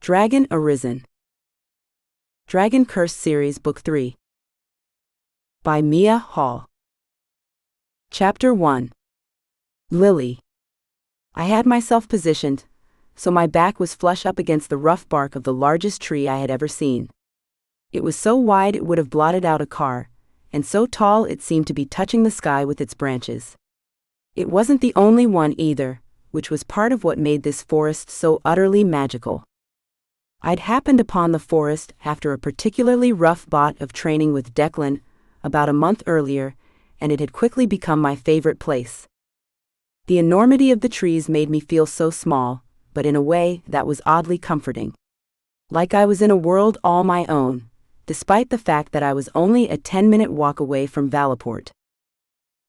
Dragon Arisen. Dragon Curse Series Book 3. By Mia Hall. Chapter 1. Lily. I had myself positioned, so my back was flush up against the rough bark of the largest tree I had ever seen. It was so wide it would have blotted out a car, and so tall it seemed to be touching the sky with its branches. It wasn't the only one either, which was part of what made this forest so utterly magical. I'd happened upon the forest after a particularly rough bout of training with Declan about a month earlier, and it had quickly become my favorite place. The enormity of the trees made me feel so small, but in a way that was oddly comforting. Like I was in a world all my own, despite the fact that I was only a 10-minute walk away from Valleport.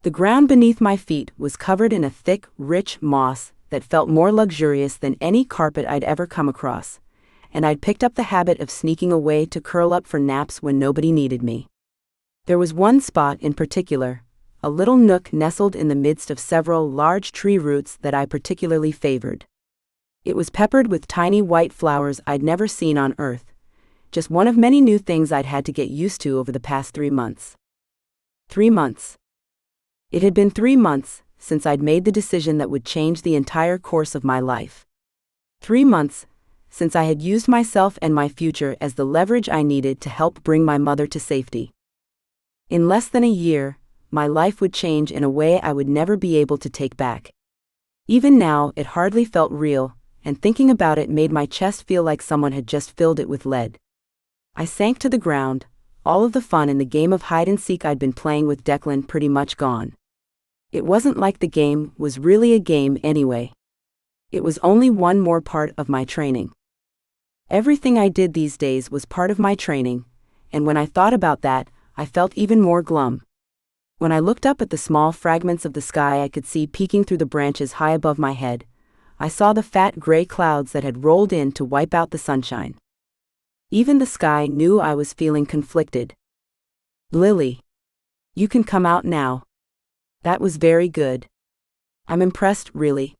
The ground beneath my feet was covered in a thick, rich moss that felt more luxurious than any carpet I'd ever come across, and I'd picked up the habit of sneaking away to curl up for naps when nobody needed me. There was one spot in particular, a little nook nestled in the midst of several large tree roots that I particularly favored. It was peppered with tiny white flowers I'd never seen on Earth, just one of many new things I'd had to get used to over the past 3 months. 3 months. It had been 3 months since I'd made the decision that would change the entire course of my life. 3 months since I had used myself and my future as the leverage I needed to help bring my mother to safety. In less than a year, my life would change in a way I would never be able to take back. Even now, it hardly felt real, and thinking about it made my chest feel like someone had just filled it with lead. I sank to the ground, all of the fun in the game of hide-and-seek I'd been playing with Declan pretty much gone. It wasn't like the game was really a game anyway. It was only one more part of my training. Everything I did these days was part of my training, and when I thought about that, I felt even more glum. When I looked up at the small fragments of the sky I could see peeking through the branches high above my head, I saw the fat gray clouds that had rolled in to wipe out the sunshine. Even the sky knew I was feeling conflicted. Lily. You can come out now. That was very good. I'm impressed, really.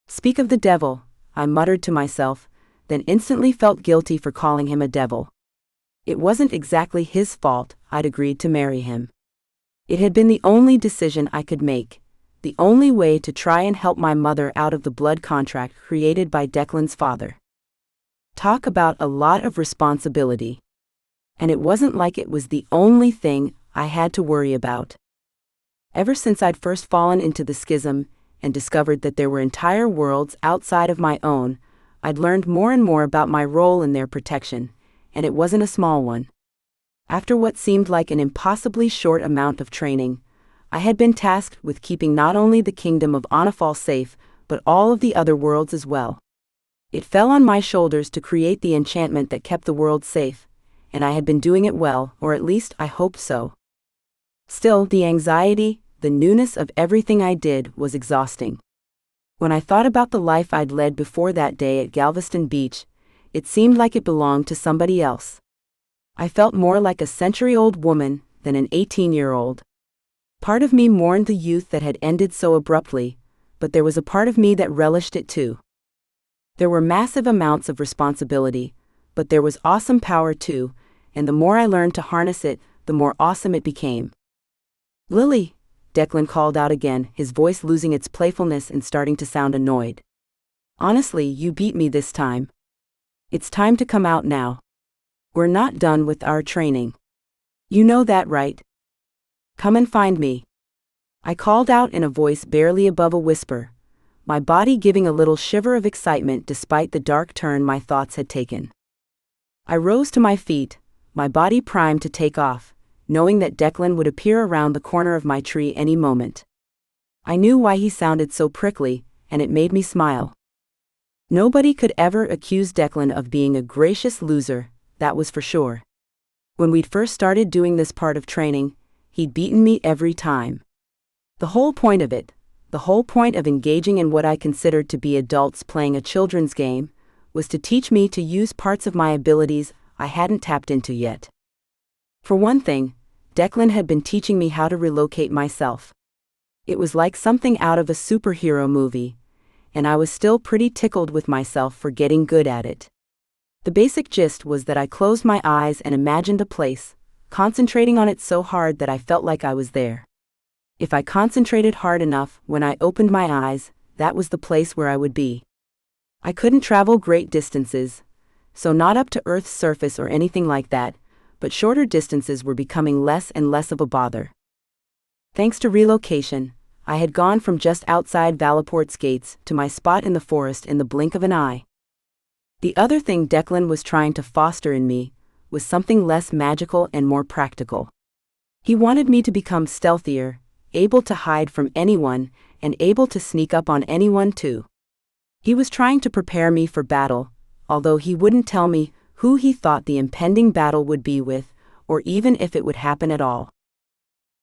Speak of the devil, I muttered to myself, then instantly felt guilty for calling him a devil. It wasn't exactly his fault I'd agreed to marry him. It had been the only decision I could make, the only way to try and help my mother out of the blood contract created by Declan's father. Talk about a lot of responsibility. And it wasn't like it was the only thing I had to worry about. Ever since I'd first fallen into the schism and discovered that there were entire worlds outside of my own, I'd learned more and more about my role in their protection, and it wasn't a small one. After what seemed like an impossibly short amount of training, I had been tasked with keeping not only the kingdom of Anafal safe, but all of the other worlds as well. It fell on my shoulders to create the enchantment that kept the world safe, and I had been doing it well, or at least I hoped so. Still, the anxiety, the newness of everything I did was exhausting. When I thought about the life I'd led before that day at Galveston Beach, it seemed like it belonged to somebody else. I felt more like a century-old woman than an 18-year-old. Part of me mourned the youth that had ended so abruptly, but there was a part of me that relished it too. There were massive amounts of responsibility, but there was awesome power too, and the more I learned to harness it, the more awesome it became. Lily, Declan called out again, his voice losing its playfulness and starting to sound annoyed. Honestly, you beat me this time. It's time to come out now. We're not done with our training. You know that, right? Come and find me. I called out in a voice barely above a whisper, my body giving a little shiver of excitement despite the dark turn my thoughts had taken. I rose to my feet, my body primed to take off, knowing that Declan would appear around the corner of my tree any moment. I knew why he sounded so prickly, and it made me smile. Nobody could ever accuse Declan of being a gracious loser, that was for sure. When we'd first started doing this part of training, he'd beaten me every time. The whole point of it, the whole point of engaging in what I considered to be adults playing a children's game, was to teach me to use parts of my abilities I hadn't tapped into yet. For one thing, Declan had been teaching me how to relocate myself. It was like something out of a superhero movie, and I was still pretty tickled with myself for getting good at it. The basic gist was that I closed my eyes and imagined a place, concentrating on it so hard that I felt like I was there. If I concentrated hard enough, when I opened my eyes, that was the place where I would be. I couldn't travel great distances, so not up to Earth's surface or anything like that, but shorter distances were becoming less and less of a bother. Thanks to relocation, I had gone from just outside Valaport's gates to my spot in the forest in the blink of an eye. The other thing Declan was trying to foster in me was something less magical and more practical. He wanted me to become stealthier, able to hide from anyone, and able to sneak up on anyone too. He was trying to prepare me for battle, although he wouldn't tell me who he thought the impending battle would be with, or even if it would happen at all.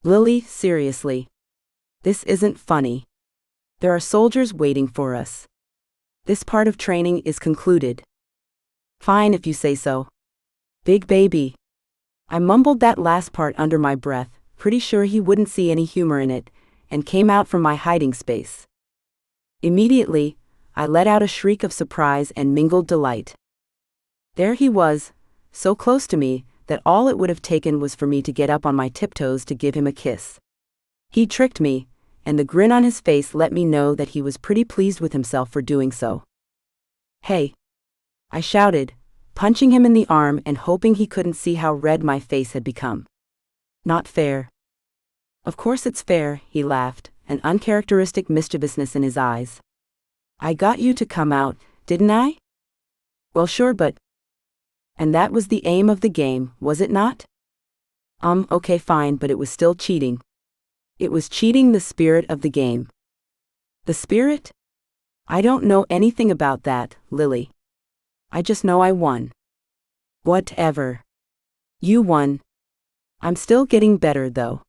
Lily, seriously. This isn't funny. There are soldiers waiting for us. This part of training is concluded. Fine if you say so. Big baby. I mumbled that last part under my breath, pretty sure he wouldn't see any humor in it, and came out from my hiding space. Immediately, I let out a shriek of surprise and mingled delight. There he was, so close to me that all it would have taken was for me to get up on my tiptoes to give him a kiss. He tricked me, and the grin on his face let me know that he was pretty pleased with himself for doing so. "Hey!" I shouted, punching him in the arm and hoping he couldn't see how red my face had become. "Not fair." "Of course it's fair," he laughed, an uncharacteristic mischievousness in his eyes. "I got you to come out, didn't I?" "Well, sure, but..." "And that was the aim of the game, was it not?" Okay, fine, but it was still cheating. It was cheating the spirit of the game." "The spirit?" "I don't know anything about that, Lily. I just know I won." "Whatever. You won. I'm still getting better, though.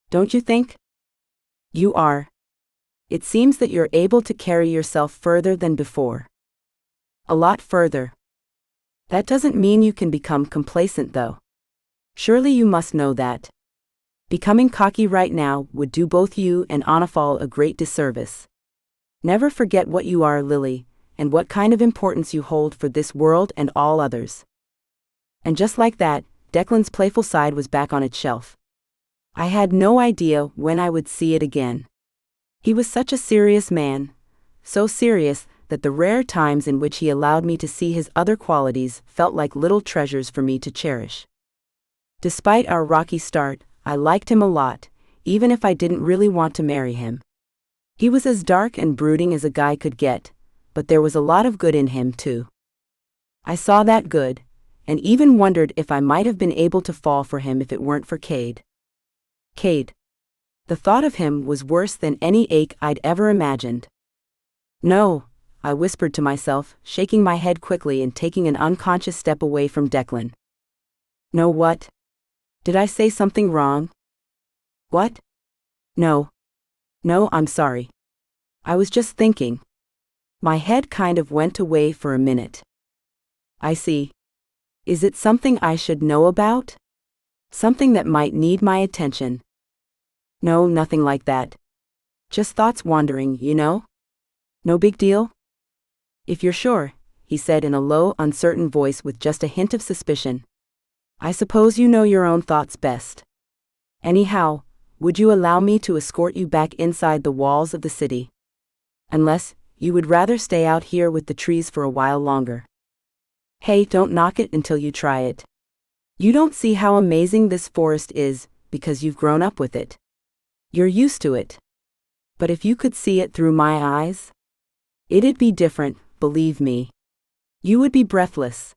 Don't you think?" "You are. It seems that you're able to carry yourself further than before. A lot further. That doesn't mean you can become complacent, though. Surely you must know that. Becoming cocky right now would do both you and Anafal a great disservice. Never forget what you are, Lily, and what kind of importance you hold for this world and all others." And just like that, Declan's playful side was back on its shelf. I had no idea when I would see it again. He was such a serious man, so serious that the rare times in which he allowed me to see his other qualities felt like little treasures for me to cherish. Despite our rocky start, I liked him a lot, even if I didn't really want to marry him. He was as dark and brooding as a guy could get, but there was a lot of good in him too. I saw that good, and even wondered if I might have been able to fall for him if it weren't for Cade. Cade. The thought of him was worse than any ache I'd ever imagined. "No," I whispered to myself, shaking my head quickly and taking an unconscious step away from Declan. "No what? Did I say something wrong?" "What? No. No, I'm sorry. I was just thinking." My head kind of went away for a minute. "I see. Is it something I should know about? Something that might need my attention?" "No, nothing like that. Just thoughts wandering, you know? No big deal?" "If you're sure," he said in a low, uncertain voice with just a hint of suspicion. "I suppose you know your own thoughts best. Anyhow, would you allow me to escort you back inside the walls of the city? Unless you would rather stay out here with the trees for a while longer." "Hey, don't knock it until you try it. You don't see how amazing this forest is because you've grown up with it. You're used to it. But if you could see it through my eyes, it'd be different, believe me. You would be breathless."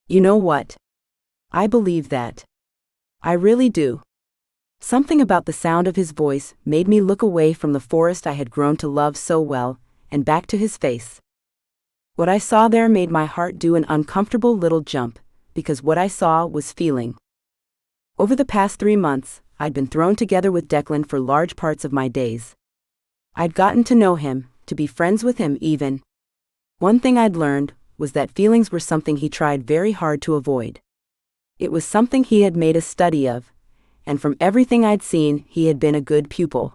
"You know what? I believe that. I really do." Something about the sound of his voice made me look away from the forest I had grown to love so well, and back to his face. What I saw there made my heart do an uncomfortable little jump, because what I saw was feeling. Over the past 3 months, I'd been thrown together with Declan for large parts of my days. I'd gotten to know him, to be friends with him even. One thing I'd learned was that feelings were something he tried very hard to avoid. It was something he had made a study of, and from everything I'd seen, he had been a good pupil.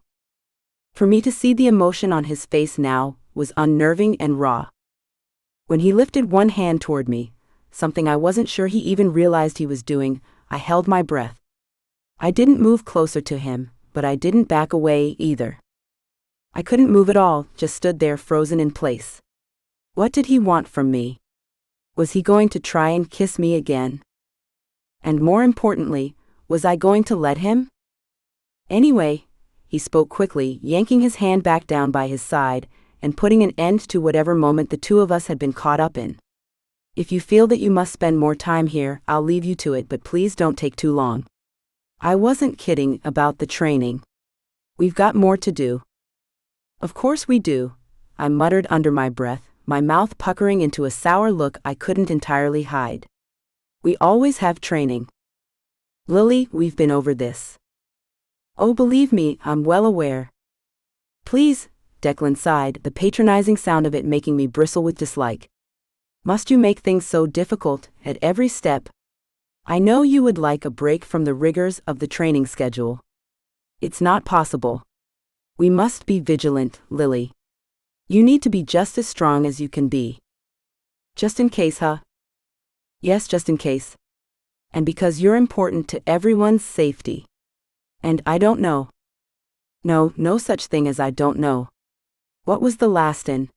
For me to see the emotion on his face now was unnerving and raw. When he lifted one hand toward me, something I wasn't sure he even realized he was doing. I held my breath. I didn't move closer to him, but I didn't back away either. I couldn't move at all, just stood there frozen in place. What did he want from me? Was he going to try and kiss me again? And more importantly, was I going to let him? Anyway, he spoke quickly, yanking his hand back down by his side, and putting an end to whatever moment the two of us had been caught up in. If you feel that you must spend more time here, I'll leave you to it, but please don't take too long. I wasn't kidding about the training. We've got more to do. Of course we do, I muttered under my breath, my mouth puckering into a sour look I couldn't entirely hide. We always have training. Lily, we've been over this. Oh, believe me, I'm well aware. Please, Declan sighed, the patronizing sound of it making me bristle with dislike. Must you make things so difficult at every step? I know you would like a break from the rigors of the training schedule. It's not possible. We must be vigilant, Lily. You need to be just as strong as you can be. Just in case, huh? Yes, just in case. And because you're important to everyone's safety. And I don't know. No, no such thing as I don't know. What was the last in?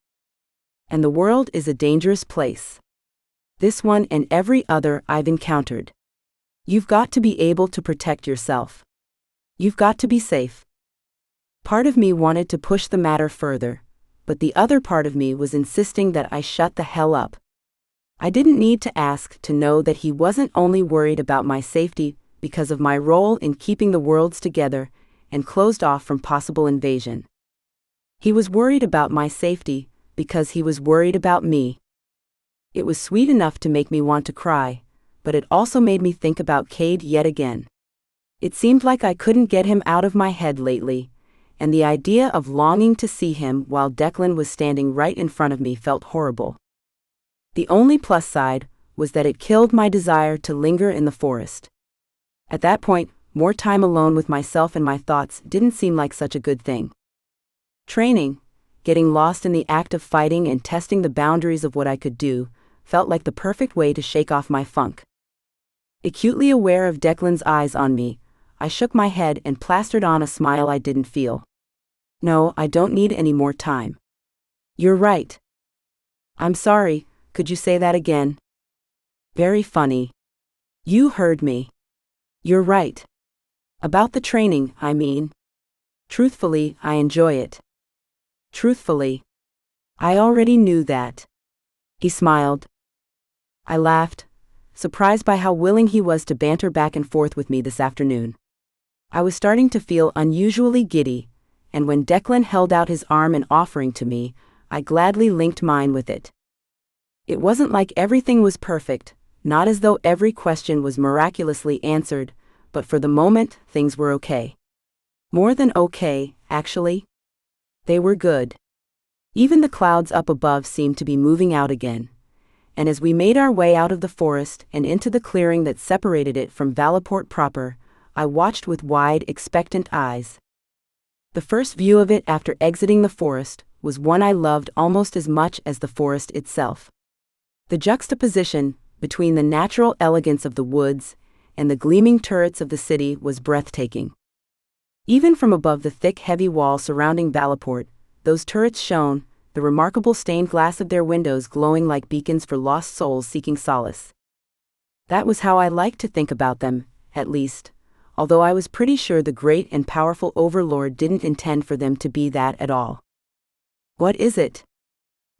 And the world is a dangerous place. This one and every other I've encountered. You've got to be able to protect yourself. You've got to be safe. Part of me wanted to push the matter further, but the other part of me was insisting that I shut the hell up. I didn't need to ask to know that he wasn't only worried about my safety because of my role in keeping the worlds together and closed off from possible invasion. He was worried about my safety because he was worried about me. It was sweet enough to make me want to cry, but it also made me think about Cade yet again. It seemed like I couldn't get him out of my head lately, and the idea of longing to see him while Declan was standing right in front of me felt horrible. The only plus side was that it killed my desire to linger in the forest. At that point, more time alone with myself and my thoughts didn't seem like such a good thing. Training, getting lost in the act of fighting and testing the boundaries of what I could do, felt like the perfect way to shake off my funk. Acutely aware of Declan's eyes on me, I shook my head and plastered on a smile I didn't feel. No, I don't need any more time. You're right. I'm sorry, could you say that again? Very funny. You heard me. You're right. About the training, I mean. Truthfully, I enjoy it. Truthfully. I already knew that. He smiled. I laughed, surprised by how willing he was to banter back and forth with me this afternoon. I was starting to feel unusually giddy, and when Declan held out his arm in offering to me, I gladly linked mine with it. It wasn't like everything was perfect, not as though every question was miraculously answered, but for the moment, things were okay. More than okay, actually. They were good. Even the clouds up above seemed to be moving out again, and as we made our way out of the forest and into the clearing that separated it from Valleport proper, I watched with wide, expectant eyes. The first view of it after exiting the forest was one I loved almost as much as the forest itself. The juxtaposition between the natural elegance of the woods and the gleaming turrets of the city was breathtaking. Even from above the thick, heavy wall surrounding Valleport, those turrets shone, the remarkable stained glass of their windows glowing like beacons for lost souls seeking solace. That was how I liked to think about them, at least, although I was pretty sure the great and powerful Overlord didn't intend for them to be that at all. What is it?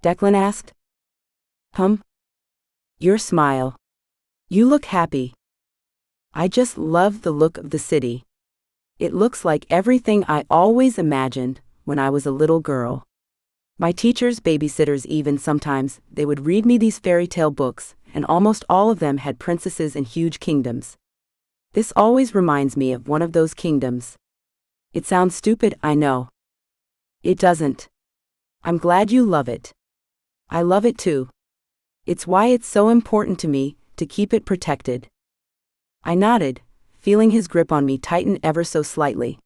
Declan asked. Your smile. You look happy. I just love the look of the city. It looks like everything I always imagined when I was a little girl. My teachers, babysitters even sometimes, they would read me these fairy tale books, and almost all of them had princesses and huge kingdoms. This always reminds me of one of those kingdoms. It sounds stupid, I know. It doesn't. I'm glad you love it. I love it too. It's why it's so important to me to keep it protected. I nodded, feeling his grip on me tighten ever so slightly.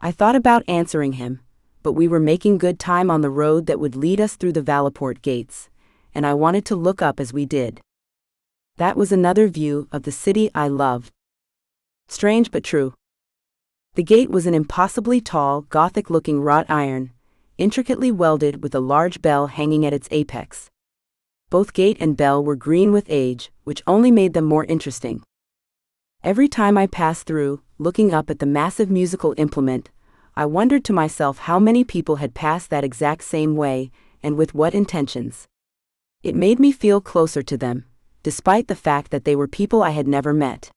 I thought about answering him, but we were making good time on the road that would lead us through the Valleport gates, and I wanted to look up as we did. That was another view of the city I loved. Strange but true. The gate was an impossibly tall, Gothic-looking wrought iron, intricately welded with a large bell hanging at its apex. Both gate and bell were green with age, which only made them more interesting. Every time I passed through, looking up at the massive musical implement, I wondered to myself how many people had passed that exact same way, and with what intentions. It made me feel closer to them, despite the fact that they were people I had never met.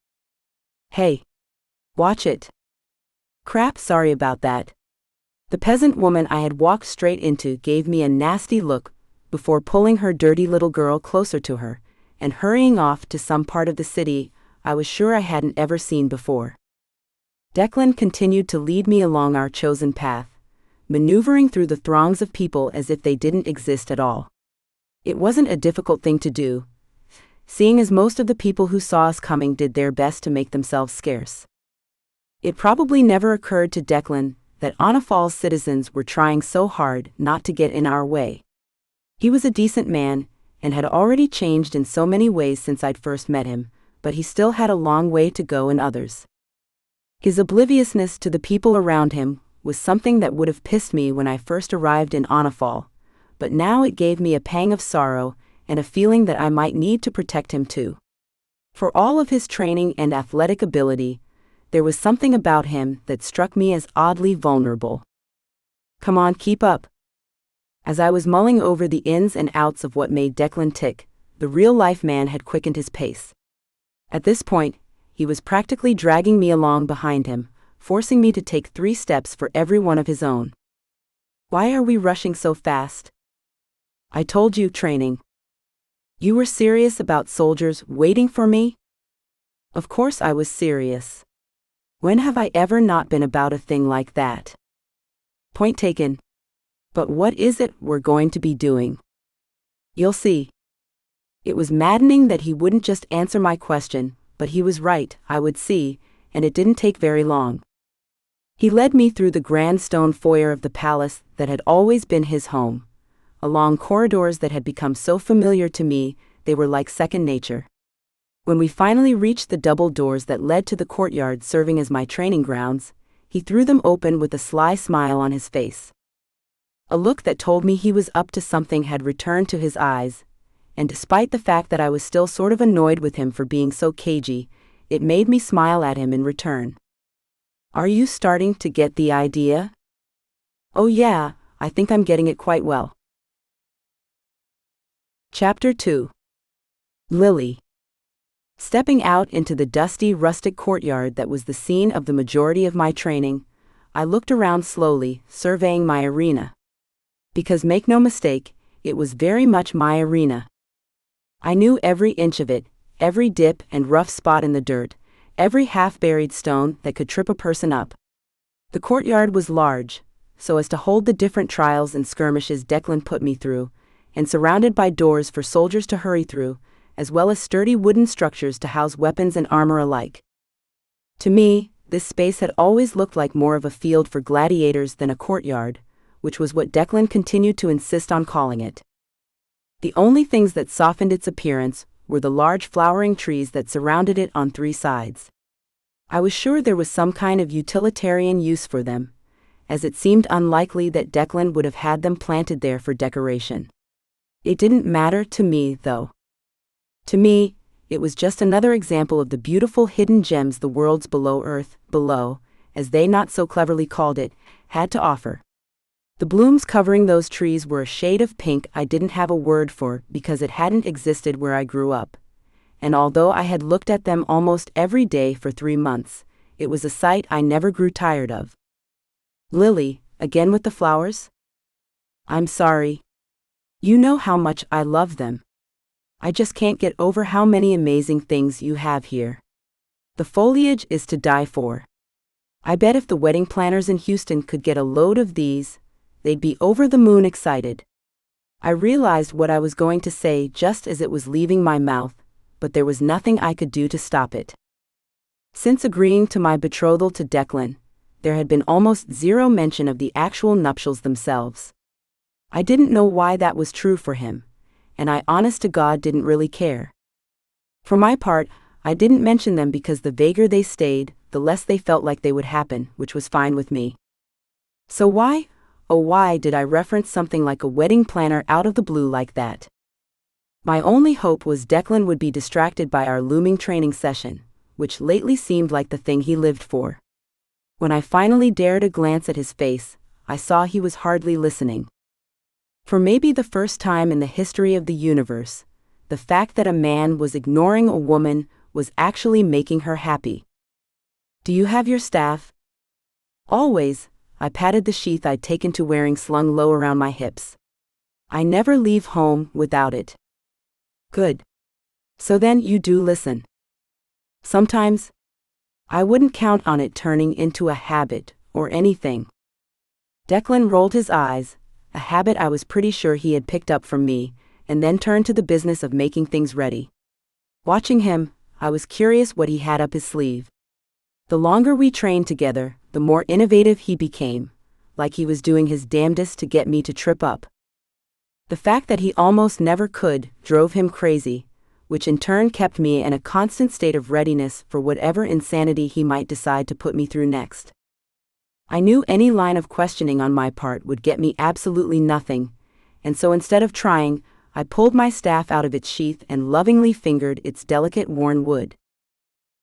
Hey! Watch it! Crap, sorry about that. The peasant woman I had walked straight into gave me a nasty look, before pulling her dirty little girl closer to her, and hurrying off to some part of the city I was sure I hadn't ever seen before. Declan continued to lead me along our chosen path, maneuvering through the throngs of people as if they didn't exist at all. It wasn't a difficult thing to do, seeing as most of the people who saw us coming did their best to make themselves scarce. It probably never occurred to Declan that Anafal's citizens were trying so hard not to get in our way. He was a decent man, and had already changed in so many ways since I'd first met him, but he still had a long way to go in others. His obliviousness to the people around him was something that would have pissed me when I first arrived in Anafal, but now it gave me a pang of sorrow and a feeling that I might need to protect him too. For all of his training and athletic ability, there was something about him that struck me as oddly vulnerable. Come on, keep up. As I was mulling over the ins and outs of what made Declan tick, the real-life man had quickened his pace. At this point, he was practically dragging me along behind him, forcing me to take 3 steps for every one of his own. Why are we rushing so fast? I told you, training. You were serious about soldiers waiting for me? Of course I was serious. When have I ever not been about a thing like that? Point taken. But what is it we're going to be doing? You'll see. It was maddening that he wouldn't just answer my question, but he was right, I would see, and it didn't take very long. He led me through the grand stone foyer of the palace that had always been his home, along corridors that had become so familiar to me, they were like second nature. When we finally reached the double doors that led to the courtyard serving as my training grounds, he threw them open with a sly smile on his face. A look that told me he was up to something had returned to his eyes, and despite the fact that I was still sort of annoyed with him for being so cagey, it made me smile at him in return. Are you starting to get the idea? Oh yeah, I think I'm getting it quite well. Chapter 2. Lily. Stepping out into the dusty, rustic courtyard that was the scene of the majority of my training, I looked around slowly, surveying my arena. Because make no mistake, it was very much my arena. I knew every inch of it, every dip and rough spot in the dirt, every half-buried stone that could trip a person up. The courtyard was large, so as to hold the different trials and skirmishes Declan put me through, and surrounded by doors for soldiers to hurry through, as well as sturdy wooden structures to house weapons and armor alike. To me, this space had always looked like more of a field for gladiators than a courtyard, which was what Declan continued to insist on calling it. The only things that softened its appearance were the large flowering trees that surrounded it on 3 sides. I was sure there was some kind of utilitarian use for them, as it seemed unlikely that Declan would have had them planted there for decoration. It didn't matter to me, though. To me, it was just another example of the beautiful hidden gems the worlds below Earth, below, as they not so cleverly called it, had to offer. The blooms covering those trees were a shade of pink I didn't have a word for because it hadn't existed where I grew up, and although I had looked at them almost every day for 3 months, it was a sight I never grew tired of. Lily, again with the flowers? I'm sorry. You know how much I love them. I just can't get over how many amazing things you have here. The foliage is to die for. I bet if the wedding planners in Houston could get a load of these, they'd be over the moon excited. I realized what I was going to say just as it was leaving my mouth, but there was nothing I could do to stop it. Since agreeing to my betrothal to Declan, there had been almost zero mention of the actual nuptials themselves. I didn't know why that was true for him, and I honest to God didn't really care. For my part, I didn't mention them because the vaguer they stayed, the less they felt like they would happen, which was fine with me. So why, oh why did I reference something like a wedding planner out of the blue like that? My only hope was Declan would be distracted by our looming training session, which lately seemed like the thing he lived for. When I finally dared a glance at his face, I saw he was hardly listening. For maybe the first time in the history of the universe, the fact that a man was ignoring a woman was actually making her happy. "Do you have your staff?" "Always." I patted the sheath I'd taken to wearing slung low around my hips. "I never leave home without it." "Good. So then you do listen." "Sometimes." "I wouldn't count on it turning into a habit, or anything." Declan rolled his eyes, a habit I was pretty sure he had picked up from me, and then turned to the business of making things ready. Watching him, I was curious what he had up his sleeve. The longer we trained together, the more innovative he became, like he was doing his damnedest to get me to trip up. The fact that he almost never could drove him crazy, which in turn kept me in a constant state of readiness for whatever insanity he might decide to put me through next. I knew any line of questioning on my part would get me absolutely nothing, and so instead of trying, I pulled my staff out of its sheath and lovingly fingered its delicate worn wood.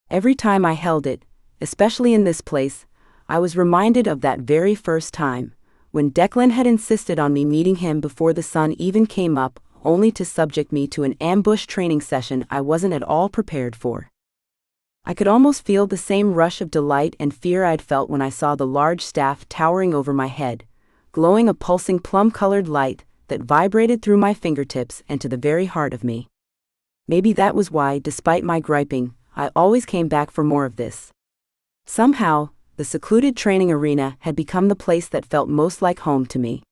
Every time I held it, especially in this place, I was reminded of that very first time, when Declan had insisted on me meeting him before the sun even came up, only to subject me to an ambush training session I wasn't at all prepared for. I could almost feel the same rush of delight and fear I'd felt when I saw the large staff towering over my head, glowing a pulsing plum-colored light that vibrated through my fingertips and to the very heart of me. Maybe that was why, despite my griping, I always came back for more of this. Somehow, the secluded training arena had become the place that felt most like home to me.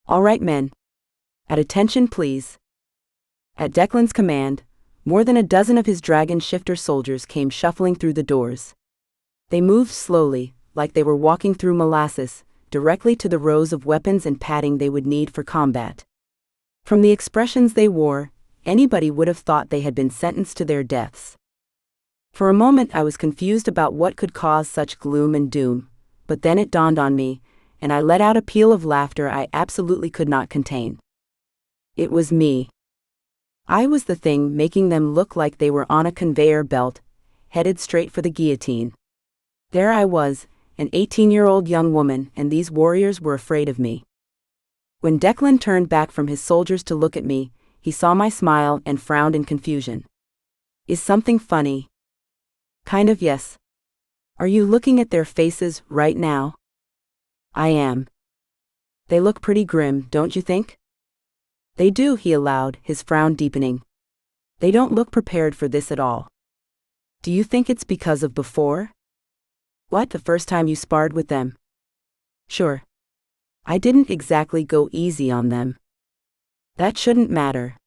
"All right, men. At attention, please." At Declan's command, more than a dozen of his dragon shifter soldiers came shuffling through the doors. They moved slowly, like they were walking through molasses, directly to the rows of weapons and padding they would need for combat. From the expressions they wore, anybody would have thought they had been sentenced to their deaths. For a moment I was confused about what could cause such gloom and doom, but then it dawned on me, and I let out a peal of laughter I absolutely could not contain. It was me. I was the thing making them look like they were on a conveyor belt, headed straight for the guillotine. There I was, an 18-year-old young woman, and these warriors were afraid of me. When Declan turned back from his soldiers to look at me, he saw my smile and frowned in confusion. "Is something funny?" "Kind of, yes." "Are you looking at their faces right now?" "I am." "They look pretty grim, don't you think?" "They do," he allowed, his frown deepening. "They don't look prepared for this at all." "Do you think it's because of before?" "What, the first time you sparred with them?" "Sure. I didn't exactly go easy on them." "That shouldn't matter.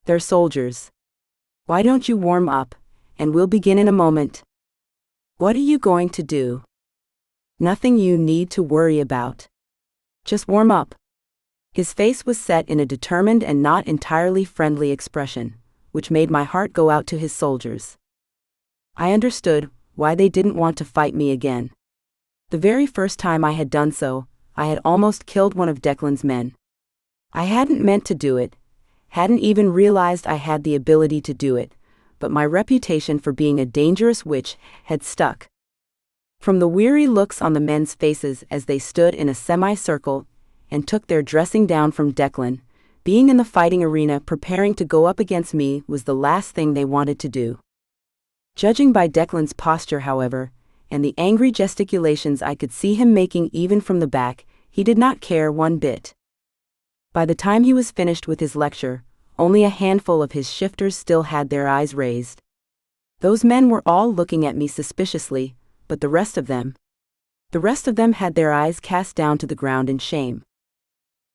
They're soldiers. Why don't you warm up, and we'll begin in a moment." "What are you going to do?" "Nothing you need to worry about. Just warm up." His face was set in a determined and not entirely friendly expression, which made my heart go out to his soldiers. I understood why they didn't want to fight me again. The very first time I had done so, I had almost killed one of Declan's men. I hadn't meant to do it, hadn't even realized I had the ability to do it, but my reputation for being a dangerous witch had stuck. From the weary looks on the men's faces as they stood in a semicircle and took their dressing down from Declan, being in the fighting arena preparing to go up against me was the last thing they wanted to do. Judging by Declan's posture, however, and the angry gesticulations I could see him making even from the back, he did not care one bit. By the time he was finished with his lecture, only a handful of his shifters still had their eyes raised. Those men were all looking at me suspiciously, but the rest of them had their eyes cast down to the ground in shame.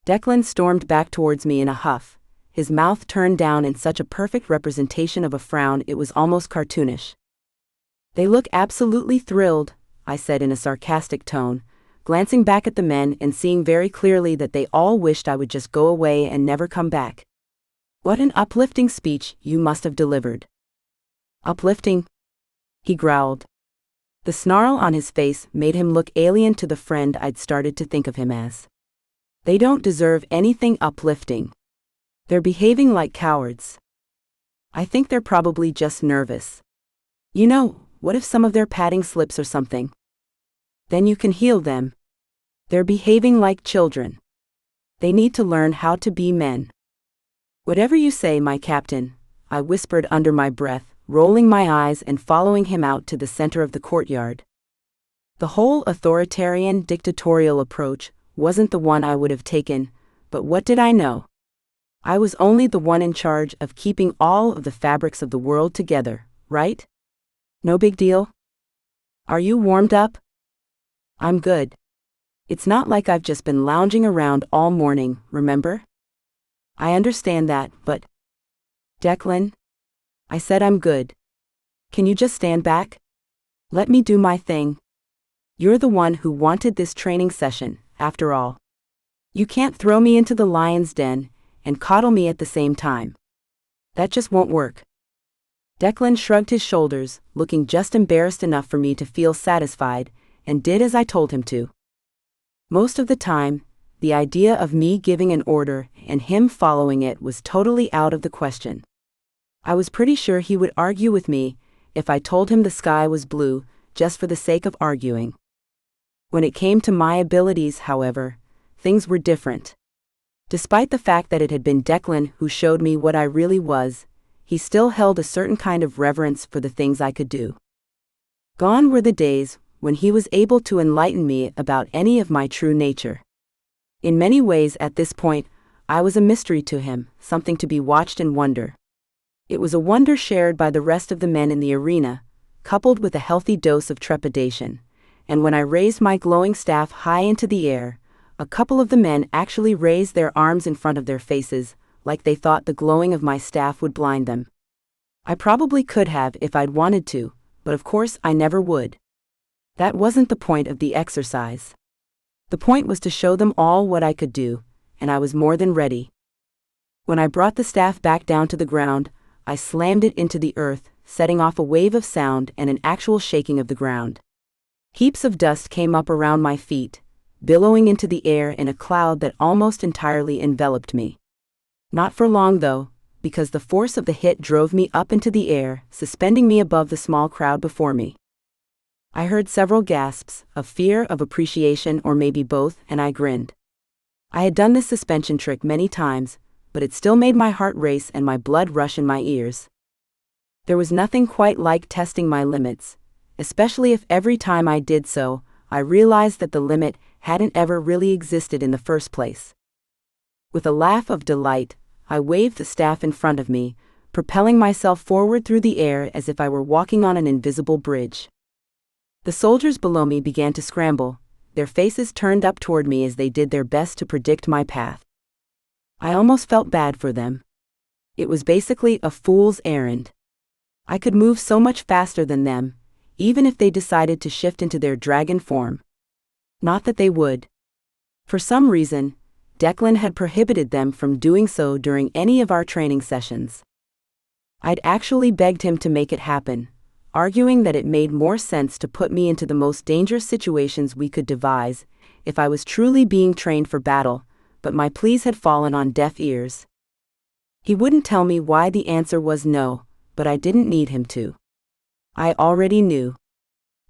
Declan stormed back towards me in a huff, his mouth turned down in such a perfect representation of a frown it was almost cartoonish. "They look absolutely thrilled," I said in a sarcastic tone, glancing back at the men and seeing very clearly that they all wished I would just go away and never come back. "What an uplifting speech you must have delivered." Uplifting? He growled. The snarl on his face made him look alien to the friend I'd started to think of him as. They don't deserve anything uplifting. They're behaving like cowards. I think they're probably just nervous. You know, what if some of their padding slips or something? Then you can heal them. They're behaving like children. They need to learn how to be men. Whatever you say, my captain, I whispered under my breath, rolling my eyes and following him out to the center of the courtyard. The whole authoritarian, dictatorial approach wasn't the one I would have taken, but what did I know? I was only the one in charge of keeping all of the fabrics of the world together, right? No big deal? Are you warmed up? I'm good. It's not like I've just been lounging around all morning, remember? I understand that, but... Declan? I said I'm good. Can you just stand back? Let me do my thing. You're the one who wanted this training session, after all. You can't throw me into the lion's den and coddle me at the same time. That just won't work. Declan shrugged his shoulders, looking just embarrassed enough for me to feel satisfied, and did as I told him to. Most of the time, the idea of me giving an order and him following it was totally out of the question. I was pretty sure he would argue with me if I told him the sky was blue, just for the sake of arguing. When it came to my abilities, however, things were different. Despite the fact that it had been Declan who showed me what I really was, he still held a certain kind of reverence for the things I could do. Gone were the days when he was able to enlighten me about any of my true nature. In many ways at this point, I was a mystery to him, something to be watched and wonder. It was a wonder shared by the rest of the men in the arena, coupled with a healthy dose of trepidation, and when I raised my glowing staff high into the air, a couple of the men actually raised their arms in front of their faces, like they thought the glowing of my staff would blind them. I probably could have if I'd wanted to, but of course I never would. That wasn't the point of the exercise. The point was to show them all what I could do, and I was more than ready. When I brought the staff back down to the ground, I slammed it into the earth, setting off a wave of sound and an actual shaking of the ground. Heaps of dust came up around my feet, billowing into the air in a cloud that almost entirely enveloped me. Not for long though, because the force of the hit drove me up into the air, suspending me above the small crowd before me. I heard several gasps, of fear, of appreciation, or maybe both, and I grinned. I had done this suspension trick many times, but it still made my heart race and my blood rush in my ears. There was nothing quite like testing my limits, especially if every time I did so, I realized that the limit hadn't ever really existed in the first place. With a laugh of delight, I waved the staff in front of me, propelling myself forward through the air as if I were walking on an invisible bridge. The soldiers below me began to scramble, their faces turned up toward me as they did their best to predict my path. I almost felt bad for them. It was basically a fool's errand. I could move so much faster than them, even if they decided to shift into their dragon form. Not that they would. For some reason, Declan had prohibited them from doing so during any of our training sessions. I'd actually begged him to make it happen, arguing that it made more sense to put me into the most dangerous situations we could devise if I was truly being trained for battle, but my pleas had fallen on deaf ears. He wouldn't tell me why the answer was no, but I didn't need him to. I already knew.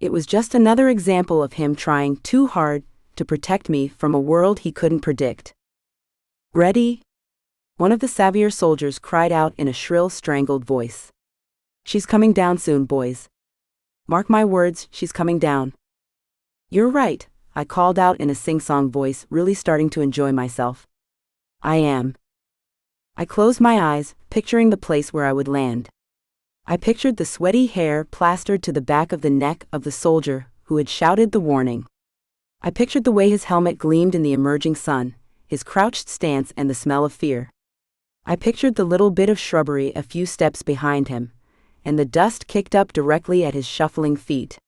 It was just another example of him trying too hard to protect me from a world he couldn't predict. Ready? One of the savvier soldiers cried out in a shrill, strangled voice. She's coming down soon, boys. Mark my words, she's coming down. You're right, I called out in a sing-song voice, really starting to enjoy myself. I am. I closed my eyes, picturing the place where I would land. I pictured the sweaty hair plastered to the back of the neck of the soldier who had shouted the warning. I pictured the way his helmet gleamed in the emerging sun, his crouched stance and the smell of fear. I pictured the little bit of shrubbery a few steps behind him, and the dust kicked up directly at his shuffling feet.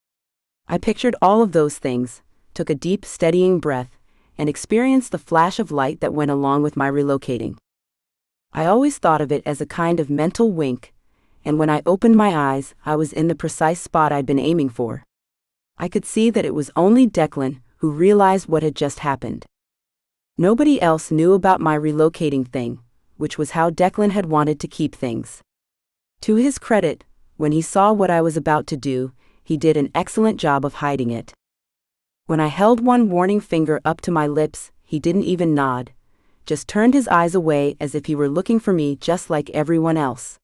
I pictured all of those things, took a deep, steadying breath, and experienced the flash of light that went along with my relocating. I always thought of it as a kind of mental wink, and when I opened my eyes, I was in the precise spot I'd been aiming for. I could see that it was only Declan who realized what had just happened. Nobody else knew about my relocating thing, which was how Declan had wanted to keep things. To his credit, when he saw what I was about to do, he did an excellent job of hiding it. When I held one warning finger up to my lips, he didn't even nod, just turned his eyes away as if he were looking for me just like everyone else.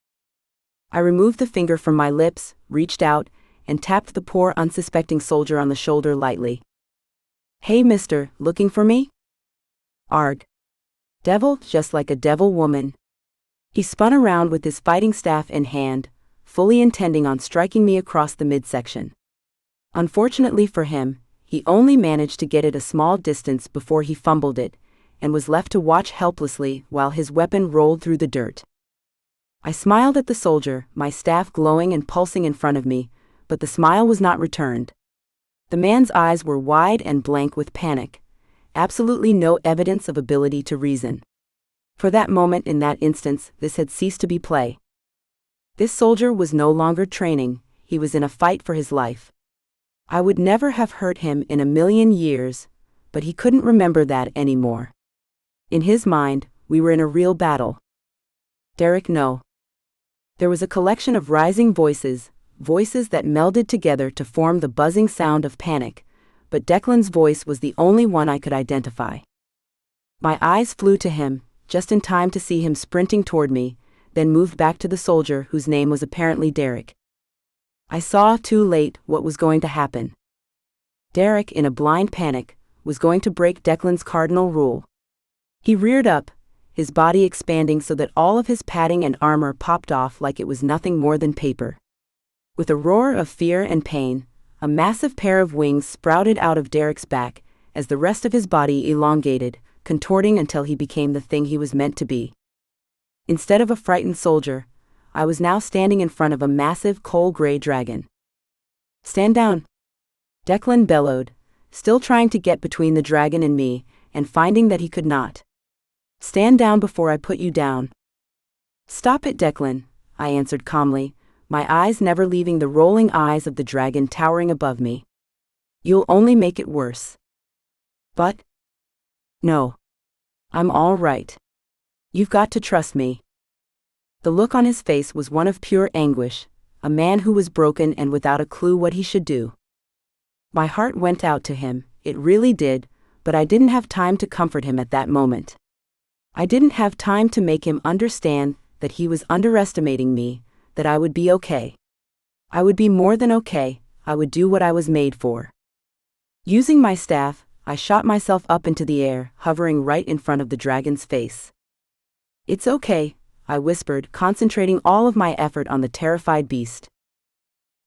I removed the finger from my lips, reached out, and tapped the poor unsuspecting soldier on the shoulder lightly. "Hey mister, looking for me?" "Arg. Devil, just like a devil woman." He spun around with his fighting staff in hand, fully intending on striking me across the midsection. Unfortunately for him, he only managed to get it a small distance before he fumbled it, and was left to watch helplessly while his weapon rolled through the dirt. I smiled at the soldier, my staff glowing and pulsing in front of me, but the smile was not returned. The man's eyes were wide and blank with panic, absolutely no evidence of ability to reason. For that moment in that instance, this had ceased to be play. This soldier was no longer training, he was in a fight for his life. I would never have hurt him in a million years, but he couldn't remember that anymore. In his mind, we were in a real battle. "Derek, no." There was a collection of rising voices, voices that melded together to form the buzzing sound of panic, but Declan's voice was the only one I could identify. My eyes flew to him, just in time to see him sprinting toward me, then moved back to the soldier whose name was apparently Derek. I saw, too late, what was going to happen. Derek, in a blind panic, was going to break Declan's cardinal rule. He reared up, his body expanding so that all of his padding and armor popped off like it was nothing more than paper. With a roar of fear and pain, a massive pair of wings sprouted out of Derek's back, as the rest of his body elongated, contorting until he became the thing he was meant to be. Instead of a frightened soldier, I was now standing in front of a massive coal-gray dragon. "Stand down," Declan bellowed, still trying to get between the dragon and me, and finding that he could not. "Stand down before I put you down." "Stop it, Declan," I answered calmly, my eyes never leaving the rolling eyes of the dragon towering above me. "You'll only make it worse." "But..." "No. I'm all right. You've got to trust me." The look on his face was one of pure anguish, a man who was broken and without a clue what he should do. My heart went out to him, it really did, but I didn't have time to comfort him at that moment. I didn't have time to make him understand that he was underestimating me, that I would be okay. I would be more than okay, I would do what I was made for. Using my staff, I shot myself up into the air, hovering right in front of the dragon's face. "It's okay," I whispered, concentrating all of my effort on the terrified beast.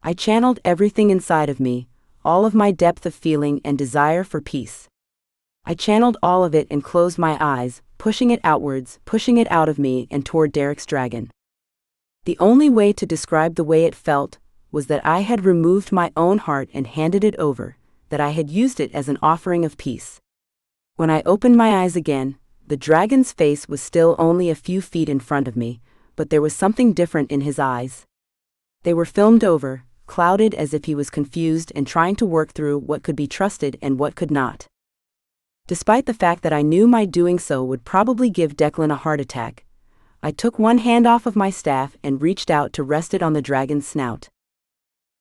I channeled everything inside of me, all of my depth of feeling and desire for peace. I channeled all of it and closed my eyes, pushing it outwards, pushing it out of me and toward Derek's dragon. The only way to describe the way it felt was that I had removed my own heart and handed it over, that I had used it as an offering of peace. When I opened my eyes again, the dragon's face was still only a few feet in front of me, but there was something different in his eyes. They were filmed over, clouded as if he was confused and trying to work through what could be trusted and what could not. Despite the fact that I knew my doing so would probably give Declan a heart attack, I took one hand off of my staff and reached out to rest it on the dragon's snout.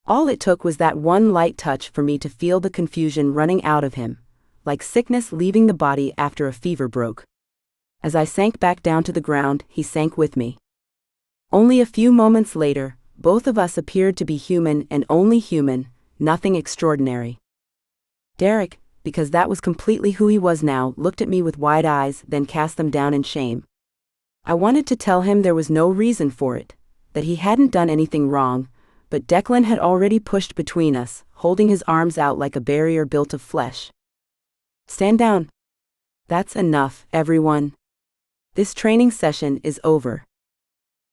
All it took was that one light touch for me to feel the confusion running out of him, like sickness leaving the body after a fever broke. As I sank back down to the ground, he sank with me. Only a few moments later, both of us appeared to be human and only human, nothing extraordinary. Derek, because that was completely who he was now, looked at me with wide eyes, then cast them down in shame. I wanted to tell him there was no reason for it, that he hadn't done anything wrong, but Declan had already pushed between us, holding his arms out like a barrier built of flesh. "Stand down." "That's enough, everyone. This training session is over."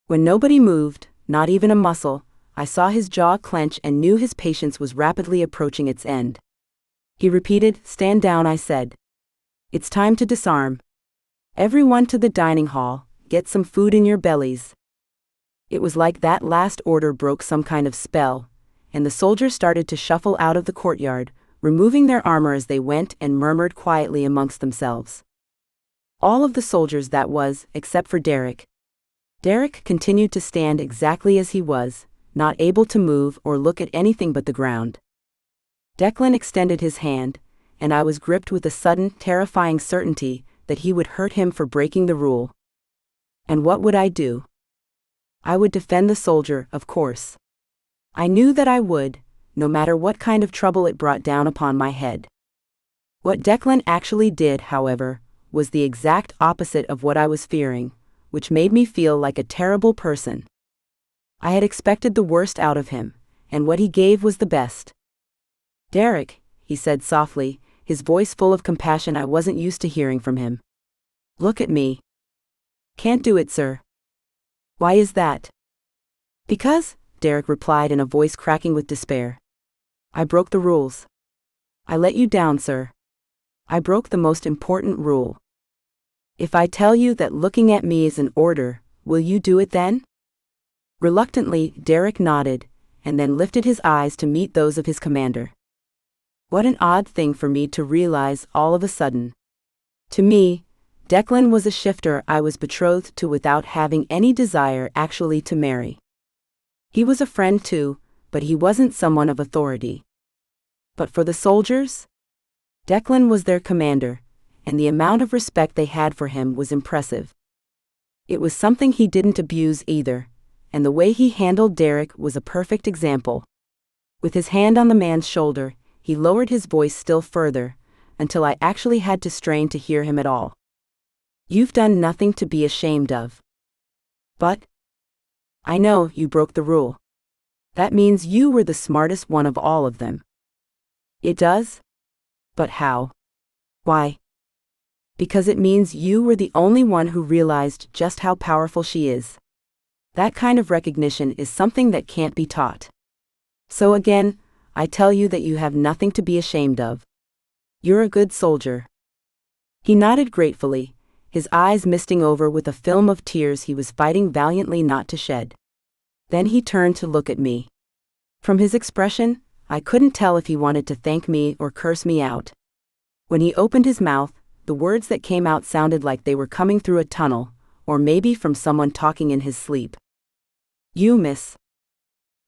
When nobody moved, not even a muscle, I saw his jaw clench and knew his patience was rapidly approaching its end. He repeated, "Stand down," I said. "It's time to disarm. Everyone to the dining hall, get some food in your bellies." It was like that last order broke some kind of spell, and the soldiers started to shuffle out of the courtyard, removing their armor as they went and murmured quietly amongst themselves. All of the soldiers, that was, except for Derek. Derek continued to stand exactly as he was, not able to move or look at anything but the ground. Declan extended his hand, and I was gripped with a sudden, terrifying certainty that he would hurt him for breaking the rule. And what would I do? I would defend the soldier, of course. I knew that I would, no matter what kind of trouble it brought down upon my head. What Declan actually did, however, was the exact opposite of what I was fearing, which made me feel like a terrible person. I had expected the worst out of him, and what he gave was the best. "Derek," he said softly, his voice full of compassion I wasn't used to hearing from him. "Look at me." "Can't do it, sir." "Why is that?" "Because," Derek replied in a voice cracking with despair. "I broke the rules. I let you down, sir. I broke the most important rule. If I tell you that looking at me is an order, will you do it then?" Reluctantly, Derek nodded, and then lifted his eyes to meet those of his commander. What an odd thing for me to realize all of a sudden. To me, Declan was a shifter I was betrothed to without having any desire actually to marry. He was a friend too, but he wasn't someone of authority. But for the soldiers? Declan was their commander, and the amount of respect they had for him was impressive. It was something he didn't abuse either, and the way he handled Derek was a perfect example. With his hand on the man's shoulder, he lowered his voice still further, until I actually had to strain to hear him at all. "You've done nothing to be ashamed of. But I know you broke the rule. That means you were the smartest one of all of them." "It does? But how?" "Why? Because it means you were the only one who realized just how powerful she is. That kind of recognition is something that can't be taught. So again, I tell you that you have nothing to be ashamed of. You're a good soldier." He nodded gratefully, his eyes misting over with a film of tears he was fighting valiantly not to shed. Then he turned to look at me. From his expression, I couldn't tell if he wanted to thank me or curse me out. When he opened his mouth, the words that came out sounded like they were coming through a tunnel, or maybe from someone talking in his sleep. "You, miss."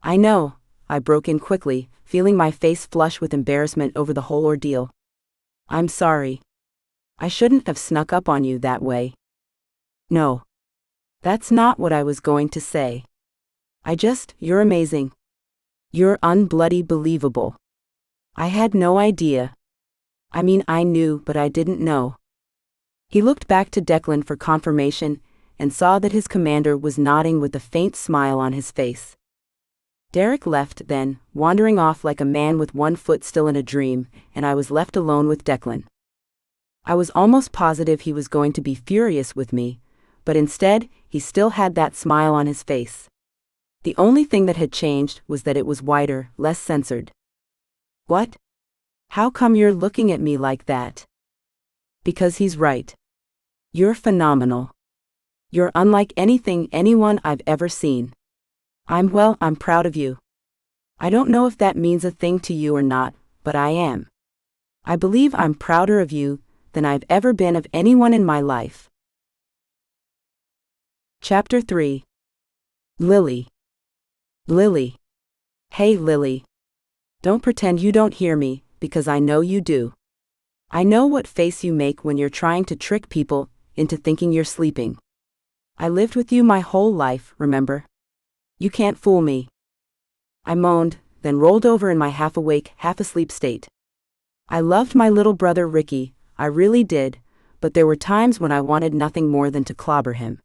"I know," I broke in quickly, feeling my face flush with embarrassment over the whole ordeal. "I'm sorry. I shouldn't have snuck up on you that way." "No. That's not what I was going to say. You're amazing. You're unbloody believable. I had no idea. I mean, I knew, but I didn't know." He looked back to Declan for confirmation, and saw that his commander was nodding with a faint smile on his face. Derek left then, wandering off like a man with one foot still in a dream, and I was left alone with Declan. I was almost positive he was going to be furious with me, but instead, he still had that smile on his face. The only thing that had changed was that it was wider, less censored. "What? How come you're looking at me like that?" "Because he's right. You're phenomenal. You're unlike anything anyone I've ever seen. I'm proud of you. I don't know if that means a thing to you or not, but I am. I believe I'm prouder of you than I've ever been of anyone in my life." Chapter 3. Lily. Lily. Hey, Lily. Don't pretend you don't hear me, because I know you do. I know what face you make when you're trying to trick people into thinking you're sleeping. I lived with you my whole life, remember? You can't fool me. I moaned, then rolled over in my half-awake, half-asleep state. I loved my little brother Ricky, I really did, but there were times when I wanted nothing more than to clobber him.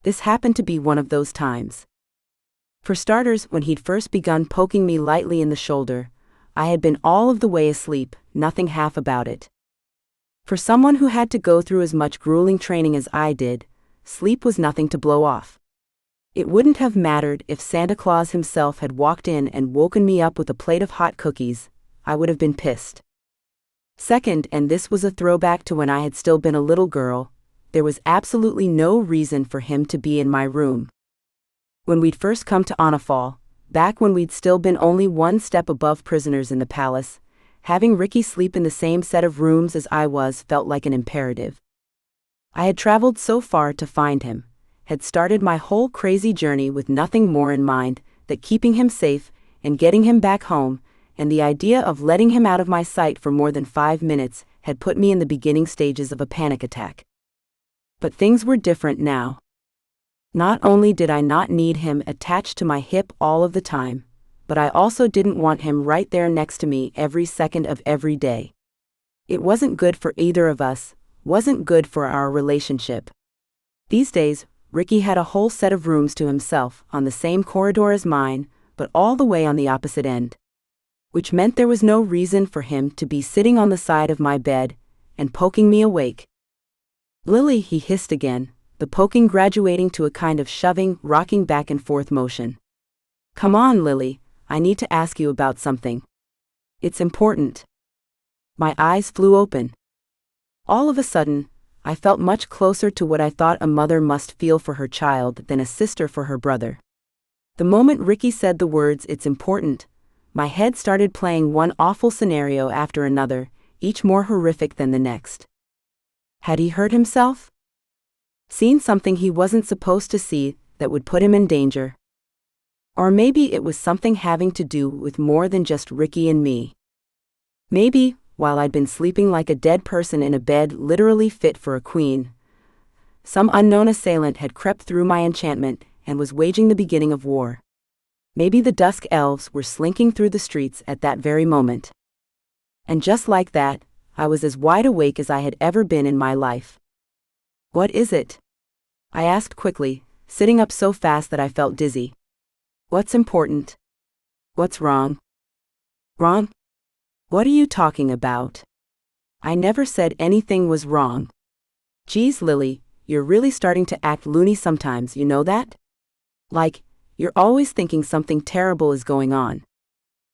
This happened to be one of those times. For starters, when he'd first begun poking me lightly in the shoulder, I had been all of the way asleep, nothing half about it. For someone who had to go through as much grueling training as I did, sleep was nothing to blow off. It wouldn't have mattered if Santa Claus himself had walked in and woken me up with a plate of hot cookies, I would have been pissed. Second, and this was a throwback to when I had still been a little girl, there was absolutely no reason for him to be in my room. When we'd first come to Anafal, back when we'd still been only one step above prisoners in the palace, having Ricky sleep in the same set of rooms as I was felt like an imperative. I had traveled so far to find him, had started my whole crazy journey with nothing more in mind than keeping him safe and getting him back home, and the idea of letting him out of my sight for more than 5 minutes had put me in the beginning stages of a panic attack. But things were different now. Not only did I not need him attached to my hip all of the time, but I also didn't want him right there next to me every second of every day. It wasn't good for either of us, wasn't good for our relationship. These days, Ricky had a whole set of rooms to himself on the same corridor as mine, but all the way on the opposite end. Which meant there was no reason for him to be sitting on the side of my bed and poking me awake. "Lily," he hissed again, the poking graduating to a kind of shoving, rocking back and forth motion. "Come on, Lily, I need to ask you about something. It's important." My eyes flew open. All of a sudden, I felt much closer to what I thought a mother must feel for her child than a sister for her brother. The moment Ricky said the words, "It's important," my head started playing one awful scenario after another, each more horrific than the next. Had he hurt himself? Seen something he wasn't supposed to see that would put him in danger? Or maybe it was something having to do with more than just Ricky and me. Maybe, while I'd been sleeping like a dead person in a bed literally fit for a queen, some unknown assailant had crept through my enchantment and was waging the beginning of war. Maybe the dusk elves were slinking through the streets at that very moment. And just like that, I was as wide awake as I had ever been in my life. "What is it?" I asked quickly, sitting up so fast that I felt dizzy. "What's important? What's wrong?" "Wrong? What are you talking about? I never said anything was wrong." "Geez, Lily, you're really starting to act loony sometimes, you know that? Like, you're always thinking something terrible is going on.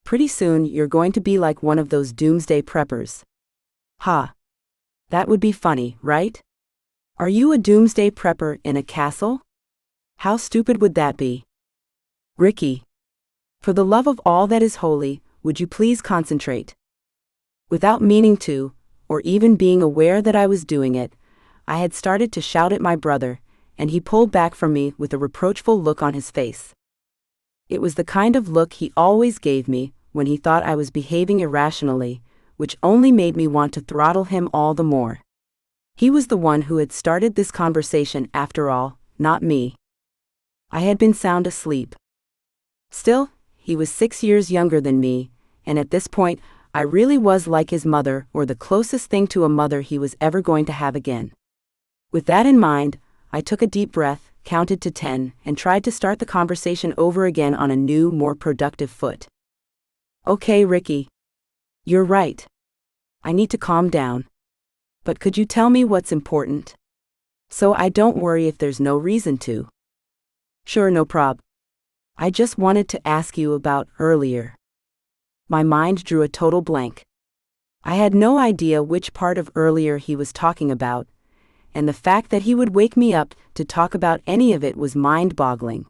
Pretty soon you're going to be like one of those doomsday preppers." "Ha. That would be funny, right? Are you a doomsday prepper in a castle? How stupid would that be?" "Ricky. For the love of all that is holy, would you please concentrate?" Without meaning to, or even being aware that I was doing it, I had started to shout at my brother, and he pulled back from me with a reproachful look on his face. It was the kind of look he always gave me when he thought I was behaving irrationally, which only made me want to throttle him all the more. He was the one who had started this conversation after all, not me. I had been sound asleep. Still, he was 6 years younger than me, and at this point, I really was like his mother, or the closest thing to a mother he was ever going to have again. With that in mind, I took a deep breath, counted to 10, and tried to start the conversation over again on a new, more productive foot. "Okay, Ricky. You're right. I need to calm down. But could you tell me what's important? So I don't worry if there's no reason to." "Sure, no prob. I just wanted to ask you about earlier." My mind drew a total blank. I had no idea which part of earlier he was talking about, and the fact that he would wake me up to talk about any of it was mind-boggling.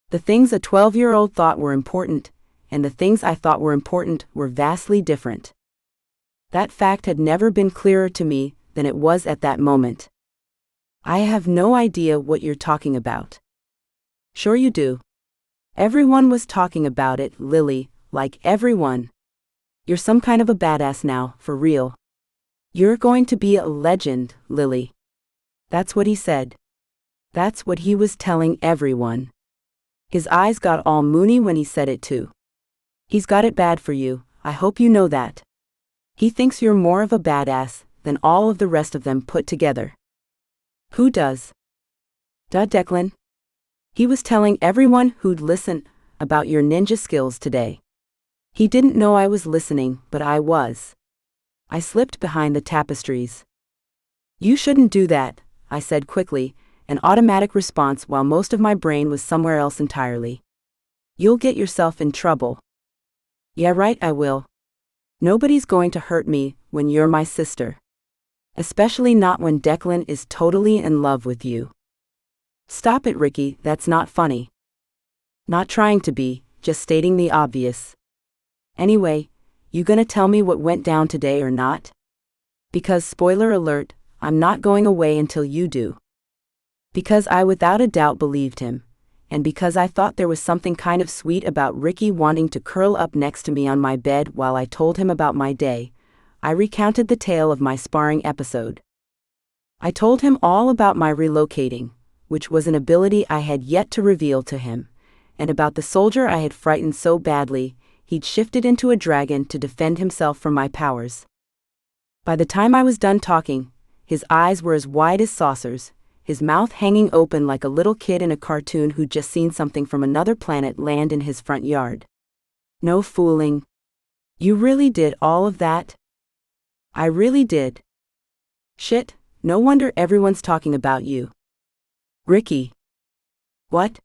The things a 12-year-old thought were important, and the things I thought were important were vastly different. That fact had never been clearer to me than it was at that moment. "I have no idea what you're talking about." "Sure you do. Everyone was talking about it, Lily, like everyone. You're some kind of a badass now, for real. You're going to be a legend, Lily." That's what he said. That's what he was telling everyone. His eyes got all moony when he said it too. "He's got it bad for you, I hope you know that. He thinks you're more of a badass than all of the rest of them put together." "Who does?" "Duh, Declan. He was telling everyone who'd listen about your ninja skills today. He didn't know I was listening, but I was." I slipped behind the tapestries. "You shouldn't do that," I said quickly, an automatic response while most of my brain was somewhere else entirely. "You'll get yourself in trouble." "Yeah, right, I will. Nobody's going to hurt me when you're my sister. Especially not when Declan is totally in love with you." "Stop it, Ricky, that's not funny." Not trying to be, just stating the obvious. Anyway, you gonna tell me what went down today or not? Because, spoiler alert, I'm not going away until you do. Because I without a doubt believed him, and because I thought there was something kind of sweet about Ricky wanting to curl up next to me on my bed while I told him about my day, I recounted the tale of my sparring episode. I told him all about my relocating, which was an ability I had yet to reveal to him, and about the soldier I had frightened so badly, he'd shifted into a dragon to defend himself from my powers. By the time I was done talking, his eyes were as wide as saucers, his mouth hanging open like a little kid in a cartoon who'd just seen something from another planet land in his front yard. No fooling. You really did all of that? I really did. Shit, no wonder everyone's talking about you. Ricky. What?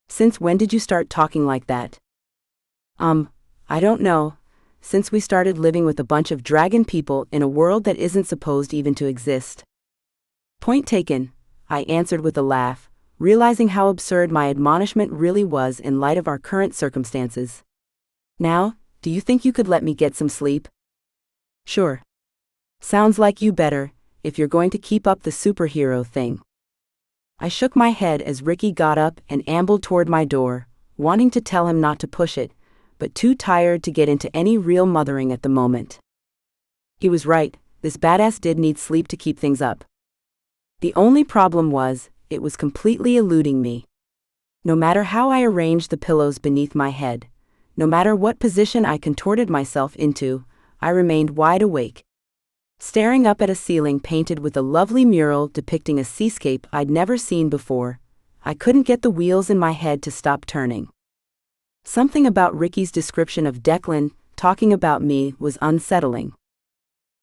Since when did you start talking like that? I don't know. Since we started living with a bunch of dragon people in a world that isn't supposed even to exist. Point taken, I answered with a laugh, realizing how absurd my admonishment really was in light of our current circumstances. Now, do you think you could let me get some sleep? Sure. Sounds like you better, if you're going to keep up the superhero thing. I shook my head as Ricky got up and ambled toward my door, wanting to tell him not to push it, but too tired to get into any real mothering at the moment. He was right, this badass did need sleep to keep things up. The only problem was, it was completely eluding me. No matter how I arranged the pillows beneath my head, no matter what position I contorted myself into, I remained wide awake, staring up at a ceiling painted with a lovely mural depicting a seascape I'd never seen before. I couldn't get the wheels in my head to stop turning. Something about Ricky's description of Declan talking about me was unsettling.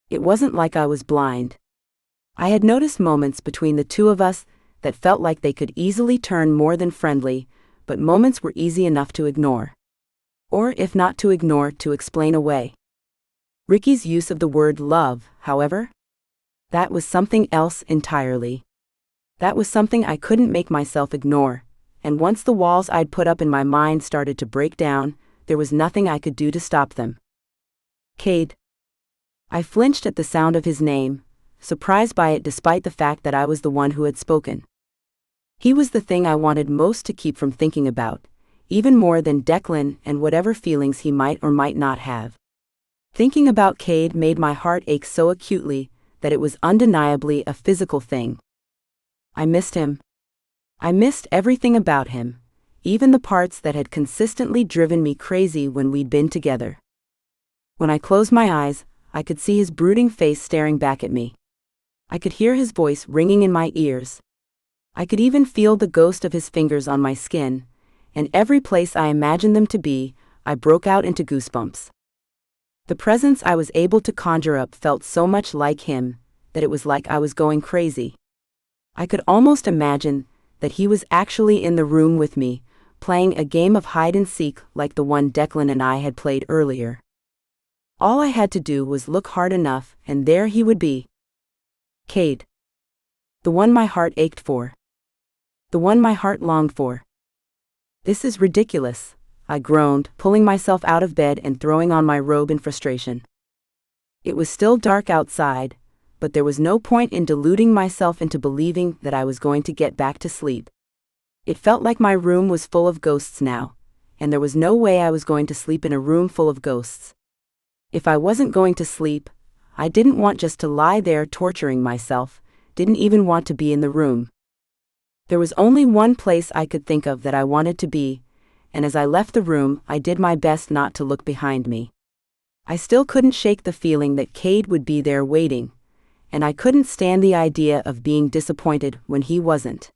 It wasn't like I was blind. I had noticed moments between the two of us that felt like they could easily turn more than friendly, but moments were easy enough to ignore. Or if not to ignore, to explain away. Ricky's use of the word love, however? That was something else entirely. That was something I couldn't make myself ignore, and once the walls I'd put up in my mind started to break down, there was nothing I could do to stop them. Cade. I flinched at the sound of his name, surprised by it despite the fact that I was the one who had spoken. He was the thing I wanted most to keep from thinking about, even more than Declan and whatever feelings he might or might not have. Thinking about Cade made my heart ache so acutely that it was undeniably a physical thing. I missed him. I missed everything about him, even the parts that had consistently driven me crazy when we'd been together. When I closed my eyes, I could see his brooding face staring back at me. I could hear his voice ringing in my ears. I could even feel the ghost of his fingers on my skin, and every place I imagined them to be, I broke out into goosebumps. The presence I was able to conjure up felt so much like him, that it was like I was going crazy. I could almost imagine that he was actually in the room with me, playing a game of hide-and-seek like the one Declan and I had played earlier. All I had to do was look hard enough, and there he would be. Cade. The one my heart ached for. The one my heart longed for. This is ridiculous, I groaned, pulling myself out of bed and throwing on my robe in frustration. It was still dark outside, but there was no point in deluding myself into believing that I was going to get back to sleep. It felt like my room was full of ghosts now, and there was no way I was going to sleep in a room full of ghosts. If I wasn't going to sleep, I didn't want just to lie there torturing myself, didn't even want to be in the room. There was only one place I could think of that I wanted to be, and as I left the room, I did my best not to look behind me. I still couldn't shake the feeling that Cade would be there waiting, and I couldn't stand the idea of being disappointed when he wasn't.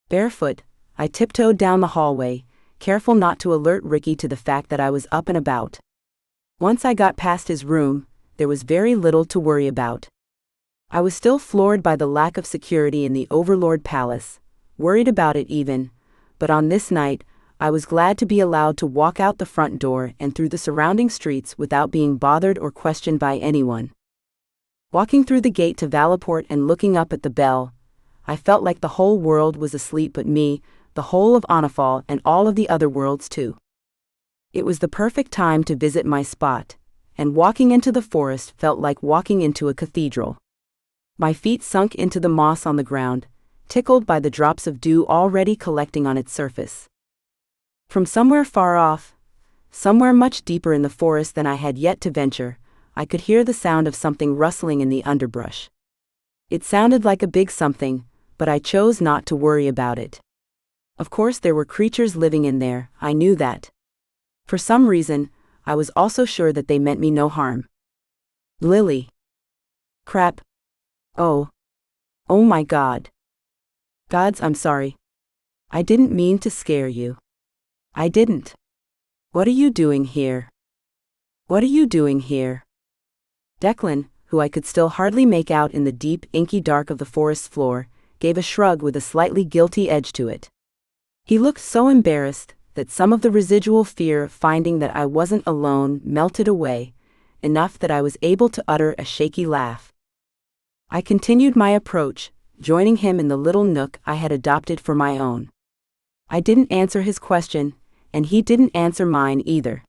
Barefoot, I tiptoed down the hallway, careful not to alert Ricky to the fact that I was up and about. Once I got past his room, there was very little to worry about. I was still floored by the lack of security in the Overlord Palace, worried about it even, but on this night, I was glad to be allowed to walk out the front door and through the surrounding streets without being bothered or questioned by anyone. Walking through the gate to Valaport and looking up at the bell, I felt like the whole world was asleep but me, the whole of Onifal and all of the other worlds too. It was the perfect time to visit my spot, and walking into the forest felt like walking into a cathedral. My feet sunk into the moss on the ground, tickled by the drops of dew already collecting on its surface. From somewhere far off, somewhere much deeper in the forest than I had yet to venture, I could hear the sound of something rustling in the underbrush. It sounded like a big something, but I chose not to worry about it. Of course there were creatures living in there, I knew that. For some reason, I was also sure that they meant me no harm. Lily. Crap. Oh. Oh my God. Gods, I'm sorry. I didn't mean to scare you. I didn't. What are you doing here? What are you doing here? Declan, who I could still hardly make out in the deep, inky dark of the forest floor, gave a shrug with a slightly guilty edge to it. He looked so embarrassed that some of the residual fear of finding that I wasn't alone melted away, enough that I was able to utter a shaky laugh. I continued my approach, joining him in the little nook I had adopted for my own. I didn't answer his question, and he didn't answer mine either.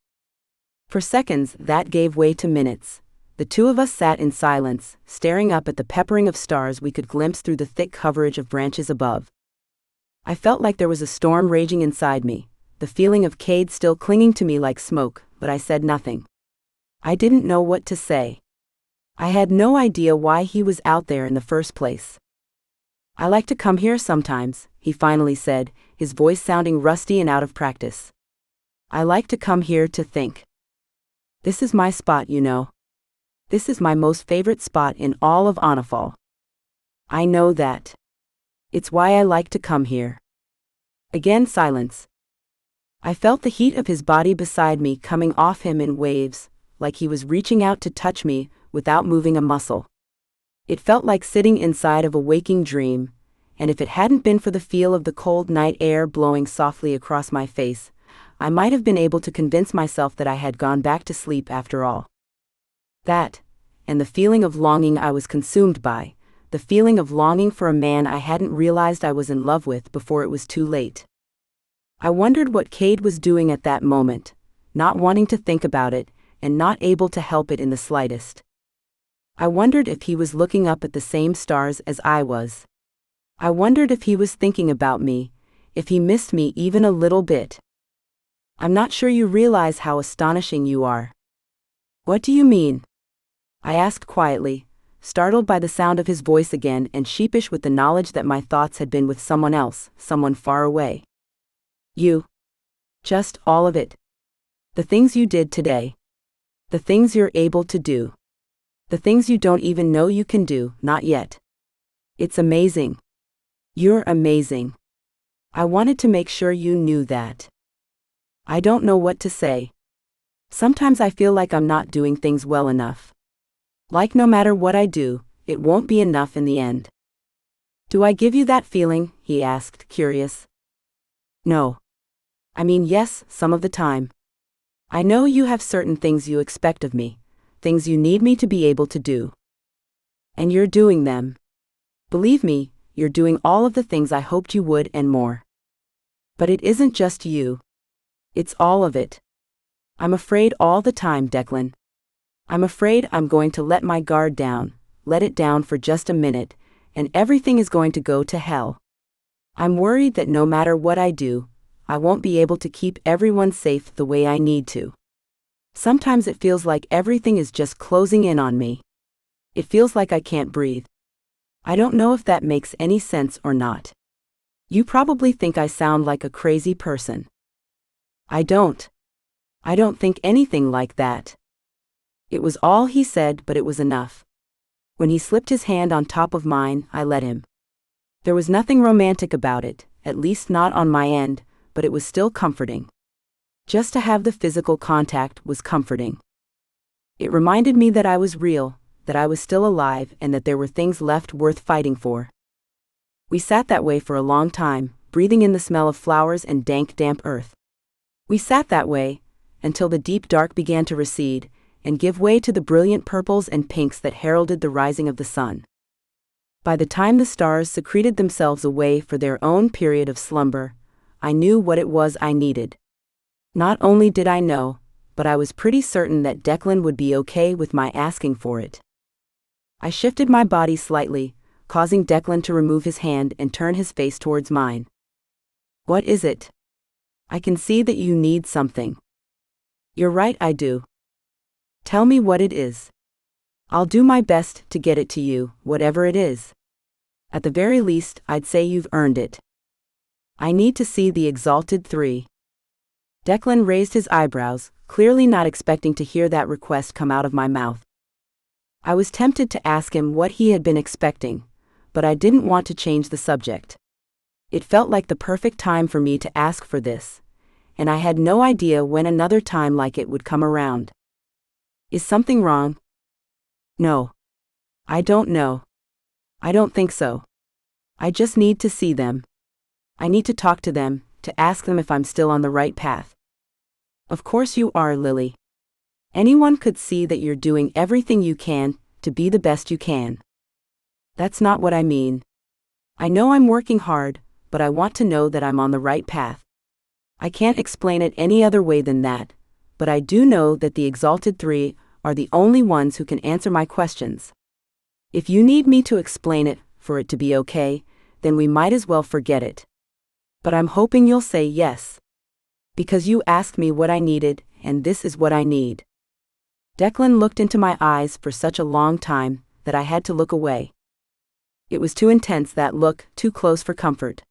For seconds, that gave way to minutes. The two of us sat in silence, staring up at the peppering of stars we could glimpse through the thick coverage of branches above. I felt like there was a storm raging inside me, the feeling of Cade still clinging to me like smoke, but I said nothing. I didn't know what to say. I had no idea why he was out there in the first place. I like to come here sometimes, he finally said, his voice sounding rusty and out of practice. I like to come here to think. This is my spot, you know. This is my most favorite spot in all of Onifal. I know that. It's why I like to come here. Again silence. I felt the heat of his body beside me coming off him in waves, like he was reaching out to touch me without moving a muscle. It felt like sitting inside of a waking dream, and if it hadn't been for the feel of the cold night air blowing softly across my face, I might have been able to convince myself that I had gone back to sleep after all. That, and the feeling of longing I was consumed by, the feeling of longing for a man I hadn't realized I was in love with before it was too late. I wondered what Cade was doing at that moment, not wanting to think about it, and not able to help it in the slightest. I wondered if he was looking up at the same stars as I was. I wondered if he was thinking about me, if he missed me even a little bit. I'm not sure you realize how astonishing you are. What do you mean? I asked quietly, startled by the sound of his voice again and sheepish with the knowledge that my thoughts had been with someone else, someone far away. You. Just all of it. The things you did today. The things you're able to do. The things you don't even know you can do, not yet. It's amazing. You're amazing. I wanted to make sure you knew that. I don't know what to say. Sometimes I feel like I'm not doing things well enough. Like no matter what I do, it won't be enough in the end. Do I give you that feeling? He asked, curious. No. I mean, yes, some of the time. I know you have certain things you expect of me, things you need me to be able to do. And you're doing them. Believe me, you're doing all of the things I hoped you would and more. But it isn't just you. It's all of it. I'm afraid all the time, Declan. I'm afraid I'm going to let my guard down, let it down for just a minute, and everything is going to go to hell. I'm worried that no matter what I do, I won't be able to keep everyone safe the way I need to. Sometimes it feels like everything is just closing in on me. It feels like I can't breathe. I don't know if that makes any sense or not. You probably think I sound like a crazy person. I don't. I don't think anything like that. It was all he said, but it was enough. When he slipped his hand on top of mine, I let him. There was nothing romantic about it, at least not on my end, but it was still comforting. Just to have the physical contact was comforting. It reminded me that I was real, that I was still alive, and that there were things left worth fighting for. We sat that way for a long time, breathing in the smell of flowers and dank, damp earth. We sat that way, until the deep dark began to recede, and give way to the brilliant purples and pinks that heralded the rising of the sun. By the time the stars secreted themselves away for their own period of slumber, I knew what it was I needed. Not only did I know, but I was pretty certain that Declan would be okay with my asking for it. I shifted my body slightly, causing Declan to remove his hand and turn his face towards mine. What is it? I can see that you need something. You're right, I do. Tell me what it is. I'll do my best to get it to you, whatever it is. At the very least, I'd say you've earned it. I need to see the exalted 3. Declan raised his eyebrows, clearly not expecting to hear that request come out of my mouth. I was tempted to ask him what he had been expecting, but I didn't want to change the subject. It felt like the perfect time for me to ask for this, and I had no idea when another time like it would come around. Is something wrong? No. I don't know. I don't think so. I just need to see them. I need to talk to them, to ask them if I'm still on the right path. Of course you are, Lily. Anyone could see that you're doing everything you can to be the best you can. That's not what I mean. I know I'm working hard, but I want to know that I'm on the right path. I can't explain it any other way than that, but I do know that the exalted 3 are the only ones who can answer my questions. If you need me to explain it for it to be okay, then we might as well forget it. But I'm hoping you'll say yes. Because you asked me what I needed, and this is what I need. Declan looked into my eyes for such a long time that I had to look away. It was too intense, that look, too close for comfort.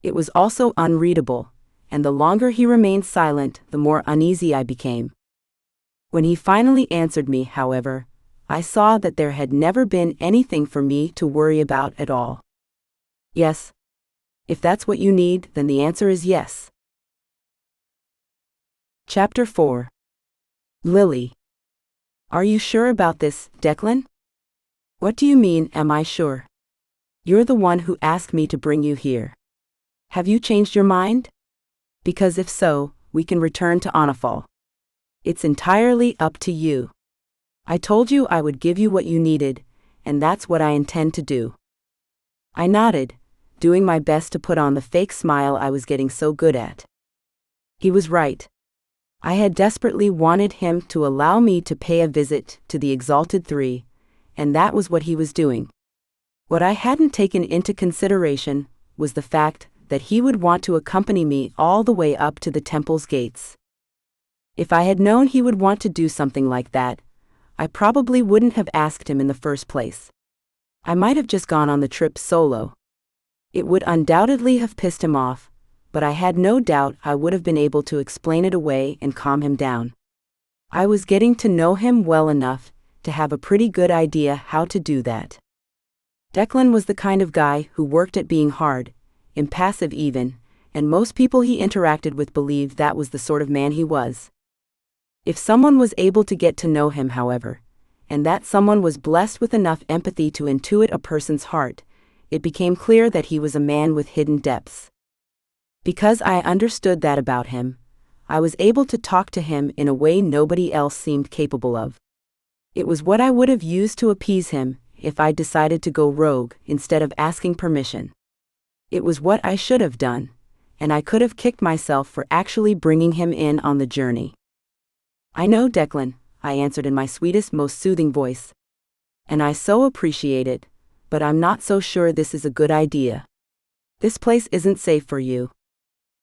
It was also unreadable, and the longer he remained silent, the more uneasy I became. When he finally answered me, however, I saw that there had never been anything for me to worry about at all. Yes. If that's what you need, then the answer is yes. Chapter 4. Lily. Are you sure about this, Declan? What do you mean, am I sure? You're the one who asked me to bring you here. Have you changed your mind? Because if so, we can return to Onifal. It's entirely up to you. I told you I would give you what you needed, and that's what I intend to do. I nodded, doing my best to put on the fake smile I was getting so good at. He was right. I had desperately wanted him to allow me to pay a visit to the exalted 3, and that was what he was doing. What I hadn't taken into consideration was the fact that he would want to accompany me all the way up to the temple's gates. If I had known he would want to do something like that, I probably wouldn't have asked him in the first place. I might have just gone on the trip solo. It would undoubtedly have pissed him off, but I had no doubt I would have been able to explain it away and calm him down. I was getting to know him well enough to have a pretty good idea how to do that. Declan was the kind of guy who worked at being hard, impassive even, and most people he interacted with believed that was the sort of man he was. If someone was able to get to know him, however, and that someone was blessed with enough empathy to intuit a person's heart, it became clear that he was a man with hidden depths. Because I understood that about him, I was able to talk to him in a way nobody else seemed capable of. It was what I would have used to appease him if I decided to go rogue instead of asking permission. It was what I should have done, and I could have kicked myself for actually bringing him in on the journey. I know, Declan, I answered in my sweetest, most soothing voice. And I so appreciate it, but I'm not so sure this is a good idea. This place isn't safe for you.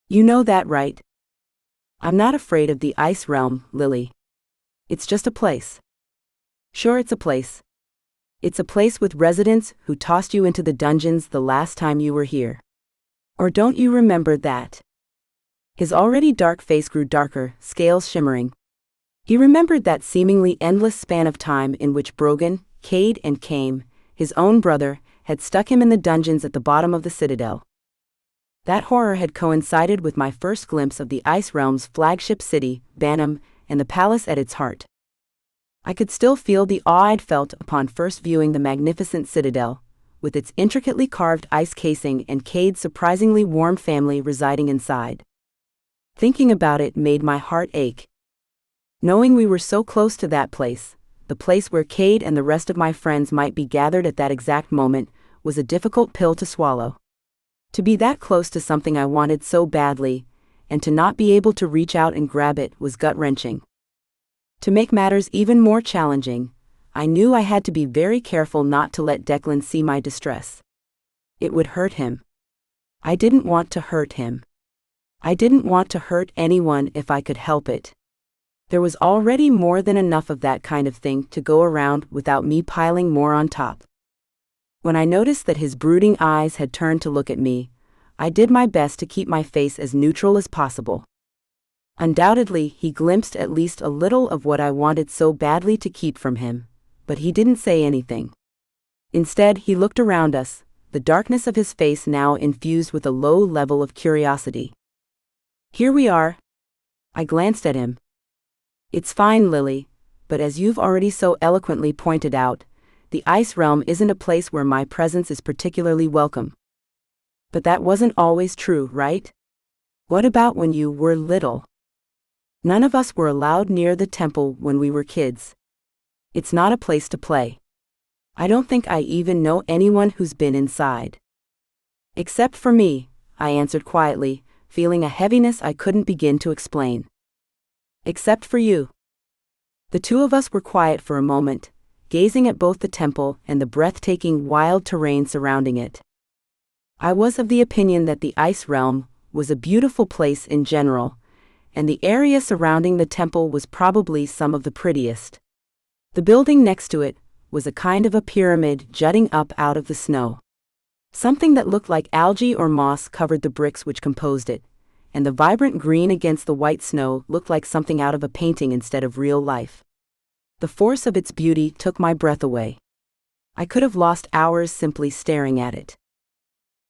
You know that, right? I'm not afraid of the ice realm, Lily. It's just a place. Sure, it's a place. It's a place with residents who tossed you into the dungeons the last time you were here. Or don't you remember that? His already dark face grew darker, scales shimmering. He remembered that seemingly endless span of time in which Brogan, Cade, and Came, his own brother, had stuck him in the dungeons at the bottom of the citadel. That horror had coincided with my first glimpse of the Ice Realm's flagship city, Banham, and the palace at its heart. I could still feel the awe I'd felt upon first viewing the magnificent citadel, with its intricately carved ice casing and Cade's surprisingly warm family residing inside. Thinking about it made my heart ache. Knowing we were so close to that place, the place where Cade and the rest of my friends might be gathered at that exact moment, was a difficult pill to swallow. To be that close to something I wanted so badly, and to not be able to reach out and grab it was gut-wrenching. To make matters even more challenging, I knew I had to be very careful not to let Declan see my distress. It would hurt him. I didn't want to hurt him. I didn't want to hurt anyone if I could help it. There was already more than enough of that kind of thing to go around without me piling more on top. When I noticed that his brooding eyes had turned to look at me, I did my best to keep my face as neutral as possible. Undoubtedly, he glimpsed at least a little of what I wanted so badly to keep from him, but he didn't say anything. Instead, he looked around us, the darkness of his face now infused with a low level of curiosity. "Here we are." I glanced at him. "It's fine, Lily, but as you've already so eloquently pointed out, the ice realm isn't a place where my presence is particularly welcome." "But that wasn't always true, right? What about when you were little?" "None of us were allowed near the temple when we were kids. It's not a place to play. I don't think I even know anyone who's been inside." "Except for me," I answered quietly, feeling a heaviness I couldn't begin to explain. "Except for you." The two of us were quiet for a moment, gazing at both the temple and the breathtaking wild terrain surrounding it. I was of the opinion that the ice realm was a beautiful place in general, and the area surrounding the temple was probably some of the prettiest. The building next to it was a kind of a pyramid jutting up out of the snow. Something that looked like algae or moss covered the bricks which composed it, and the vibrant green against the white snow looked like something out of a painting instead of real life. The force of its beauty took my breath away. I could have lost hours simply staring at it.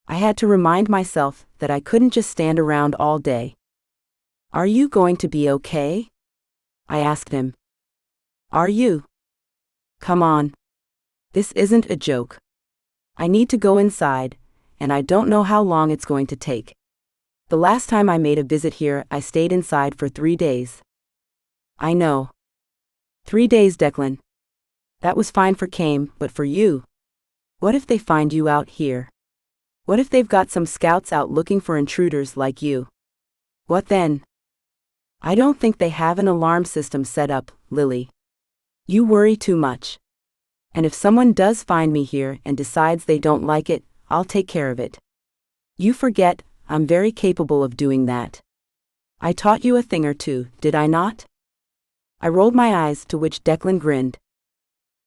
I had to remind myself that I couldn't just stand around all day. "Are you going to be okay?" I asked him. "Are you? Come on. This isn't a joke. I need to go inside, and I don't know how long it's going to take. The last time I made a visit here, I stayed inside for 3 days." "I know. 3 days, Declan. That was fine for Cade, but for you? What if they find you out here? What if they've got some scouts out looking for intruders like you? What then?" "I don't think they have an alarm system set up, Lily. You worry too much. And if someone does find me here and decides they don't like it, I'll take care of it. You forget, I'm very capable of doing that. I taught you a thing or two, did I not?" I rolled my eyes, to which Declan grinned.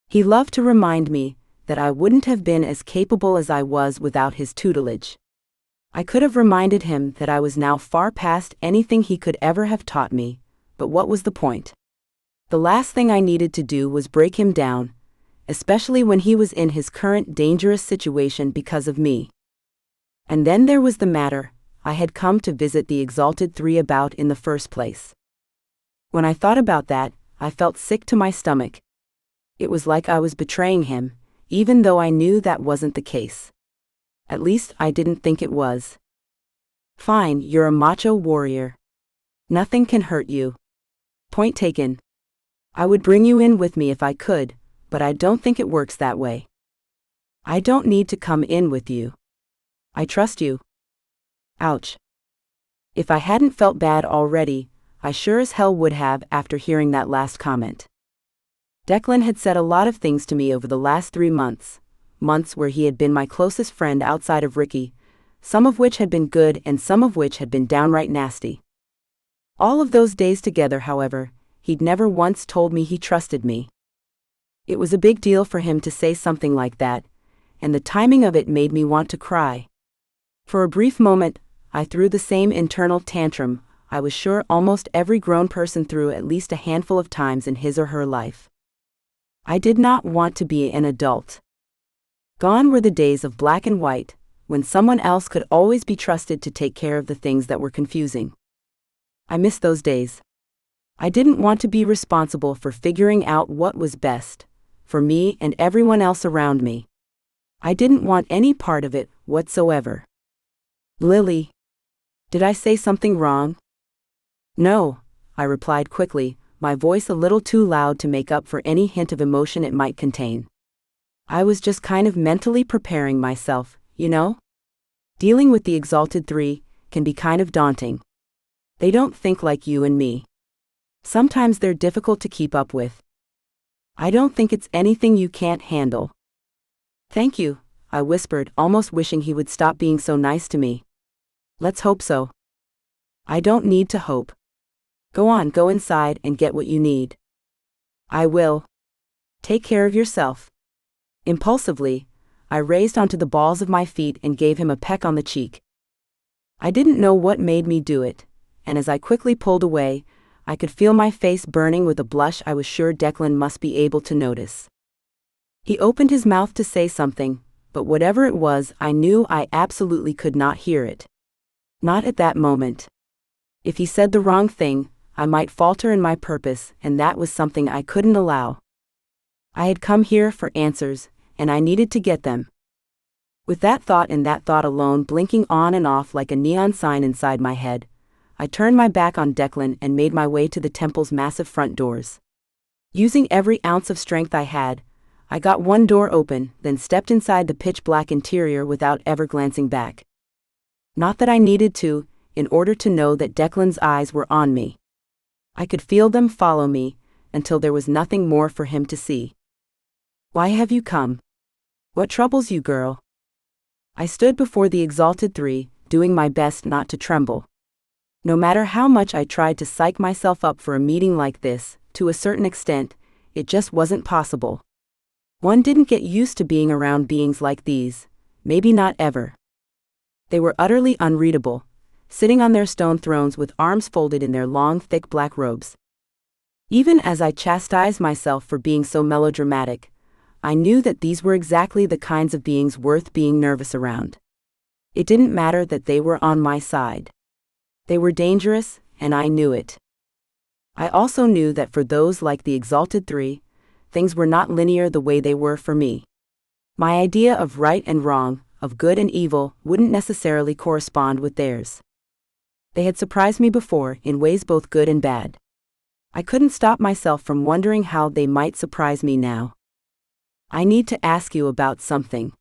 He loved to remind me that I wouldn't have been as capable as I was without his tutelage. I could have reminded him that I was now far past anything he could ever have taught me, but what was the point? The last thing I needed to do was break him down, especially when he was in his current dangerous situation because of me. And then there was the matter I had come to visit the Exalted Three about in the first place. When I thought about that, I felt sick to my stomach. It was like I was betraying him, even though I knew that wasn't the case. At least I didn't think it was. "Fine, you're a macho warrior. Nothing can hurt you. Point taken. I would bring you in with me if I could, but I don't think it works that way. I don't need to come in with you. I trust you." Ouch. If I hadn't felt bad already, I sure as hell would have after hearing that last comment. Declan had said a lot of things to me over the last 3 months, months where he had been my closest friend outside of Ricky, some of which had been good and some of which had been downright nasty. All of those days together, however, he'd never once told me he trusted me. It was a big deal for him to say something like that, and the timing of it made me want to cry. For a brief moment, I threw the same internal tantrum I was sure almost every grown person threw at least a handful of times in his or her life. I did not want to be an adult. Gone were the days of black and white, when someone else could always be trusted to take care of the things that were confusing. I missed those days. I didn't want to be responsible for figuring out what was best, for me and everyone else around me. I didn't want any part of it whatsoever. "Lily, did I say something wrong?" "No," I replied quickly, my voice a little too loud to make up for any hint of emotion it might contain. "I was just kind of mentally preparing myself, you know? Dealing with the exalted three can be kind of daunting. They don't think like you and me. Sometimes they're difficult to keep up with. I don't think it's anything you can't handle. Thank you, I whispered, almost wishing he would stop being so nice to me. Let's hope so. I don't need to hope. Go on, go inside and get what you need. I will. Take care of yourself. Impulsively, I raised onto the balls of my feet and gave him a peck on the cheek. I didn't know what made me do it, and as I quickly pulled away, I could feel my face burning with a blush I was sure Declan must be able to notice. He opened his mouth to say something, but whatever it was, I knew I absolutely could not hear it. Not at that moment. If he said the wrong thing, I might falter in my purpose, and that was something I couldn't allow. I had come here for answers, and I needed to get them. With that thought and that thought alone blinking on and off like a neon sign inside my head, I turned my back on Declan and made my way to the temple's massive front doors. Using every ounce of strength I had, I got one door open, then stepped inside the pitch-black interior without ever glancing back. Not that I needed to, in order to know that Declan's eyes were on me. I could feel them follow me, until there was nothing more for him to see. Why have you come? What troubles you, girl? I stood before the exalted three, doing my best not to tremble. No matter how much I tried to psych myself up for a meeting like this, to a certain extent, it just wasn't possible. One didn't get used to being around beings like these, maybe not ever. They were utterly unreadable, sitting on their stone thrones with arms folded in their long, thick black robes. Even as I chastised myself for being so melodramatic, I knew that these were exactly the kinds of beings worth being nervous around. It didn't matter that they were on my side. They were dangerous, and I knew it. I also knew that for those like the exalted three, things were not linear the way they were for me. My idea of right and wrong, of good and evil, wouldn't necessarily correspond with theirs. They had surprised me before, in ways both good and bad. I couldn't stop myself from wondering how they might surprise me now. I need to ask you about something.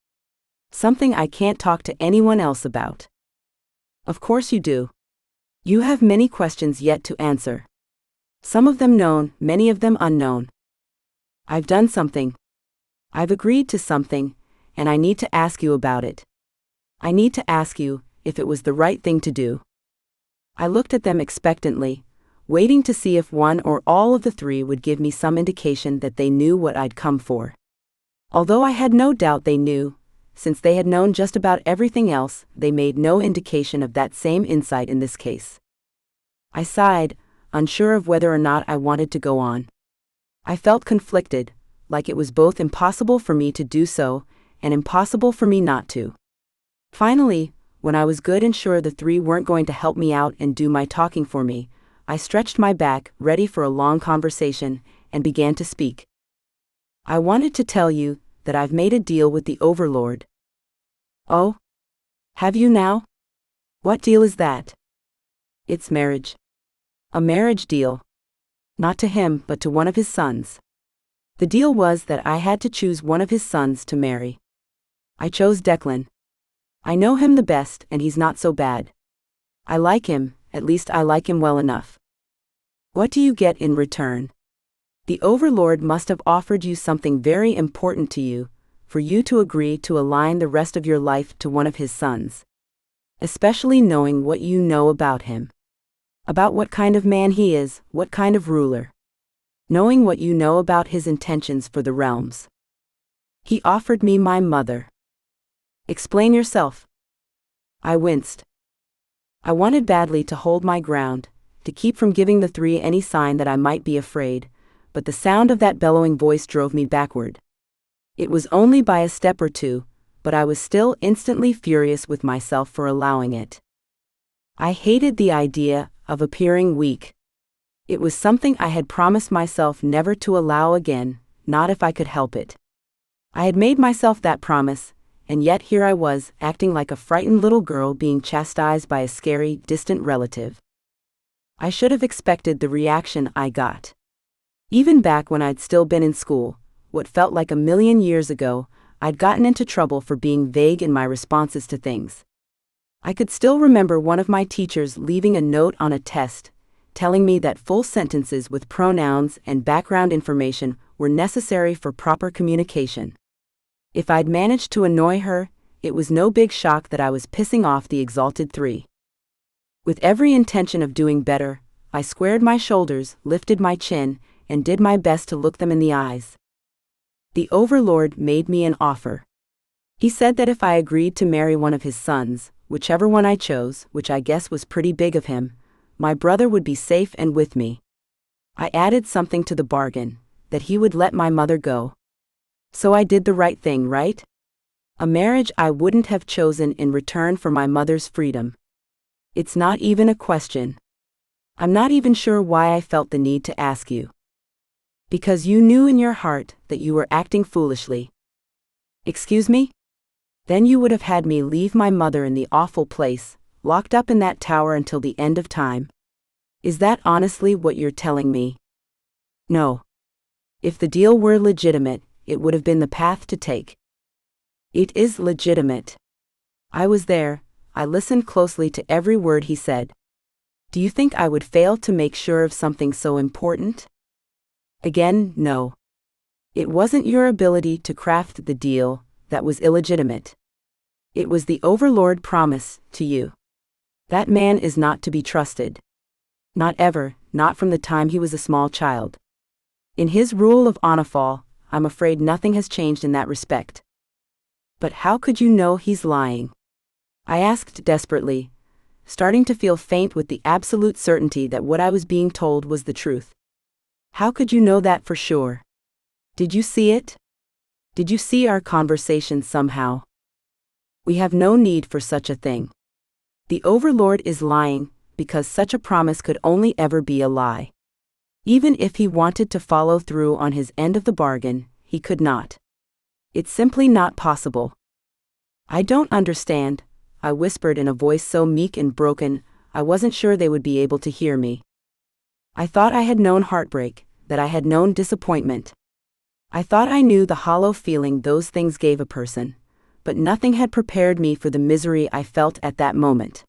Something I can't talk to anyone else about. Of course you do. You have many questions yet to answer. Some of them known, many of them unknown. I've done something. I've agreed to something, and I need to ask you about it. I need to ask you if it was the right thing to do. I looked at them expectantly, waiting to see if one or all of the three would give me some indication that they knew what I'd come for. Although I had no doubt they knew, since they had known just about everything else, they made no indication of that same insight in this case. I sighed, unsure of whether or not I wanted to go on. I felt conflicted, like it was both impossible for me to do so, and impossible for me not to. Finally, when I was good and sure the three weren't going to help me out and do my talking for me, I stretched my back, ready for a long conversation, and began to speak. I wanted to tell you that I've made a deal with the Overlord. Oh? Have you now? What deal is that? It's marriage. A marriage deal. Not to him, but to one of his sons. The deal was that I had to choose one of his sons to marry. I chose Declan. I know him the best, and he's not so bad. I like him, at least I like him well enough. What do you get in return? The Overlord must have offered you something very important to you, for you to agree to align the rest of your life to one of his sons. Especially knowing what you know about him. About what kind of man he is, what kind of ruler. Knowing what you know about his intentions for the realms. He offered me my mother. Explain yourself. I winced. I wanted badly to hold my ground, to keep from giving the three any sign that I might be afraid, but the sound of that bellowing voice drove me backward. It was only by a step or two, but I was still instantly furious with myself for allowing it. I hated the idea of appearing weak. It was something I had promised myself never to allow again, not if I could help it. I had made myself that promise, and yet here I was, acting like a frightened little girl being chastised by a scary, distant relative. I should have expected the reaction I got. Even back when I'd still been in school, what felt like a million years ago, I'd gotten into trouble for being vague in my responses to things. I could still remember one of my teachers leaving a note on a test, telling me that full sentences with pronouns and background information were necessary for proper communication. If I'd managed to annoy her, it was no big shock that I was pissing off the exalted three. With every intention of doing better, I squared my shoulders, lifted my chin, and did my best to look them in the eyes. The overlord made me an offer. He said that if I agreed to marry one of his sons, whichever one I chose, which I guess was pretty big of him, my brother would be safe and with me. I added something to the bargain, that he would let my mother go. So I did the right thing, right? A marriage I wouldn't have chosen in return for my mother's freedom. It's not even a question. I'm not even sure why I felt the need to ask you. Because you knew in your heart that you were acting foolishly. Excuse me? Then you would have had me leave my mother in the awful place, locked up in that tower until the end of time. Is that honestly what you're telling me? No. If the deal were legitimate, it would have been the path to take. It is legitimate. I was there, I listened closely to every word he said. Do you think I would fail to make sure of something so important? Again, no. It wasn't your ability to craft the deal that was illegitimate. It was the overlord promise to you. That man is not to be trusted. Not ever, not from the time he was a small child. In his rule of Onafal, I'm afraid nothing has changed in that respect. But how could you know he's lying? I asked desperately, starting to feel faint with the absolute certainty that what I was being told was the truth. How could you know that for sure? Did you see it? Did you see our conversation somehow? We have no need for such a thing. The overlord is lying, because such a promise could only ever be a lie. Even if he wanted to follow through on his end of the bargain, he could not. It's simply not possible. I don't understand, I whispered in a voice so meek and broken, I wasn't sure they would be able to hear me. I thought I had known heartbreak, that I had known disappointment. I thought I knew the hollow feeling those things gave a person, but nothing had prepared me for the misery I felt at that moment.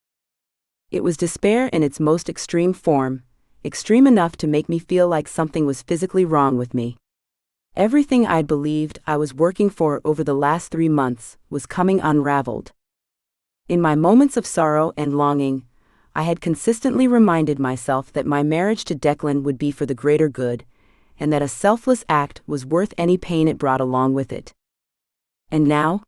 It was despair in its most extreme form, extreme enough to make me feel like something was physically wrong with me. Everything I'd believed I was working for over the last 3 months was coming unraveled. In my moments of sorrow and longing, I had consistently reminded myself that my marriage to Declan would be for the greater good, and that a selfless act was worth any pain it brought along with it. And now?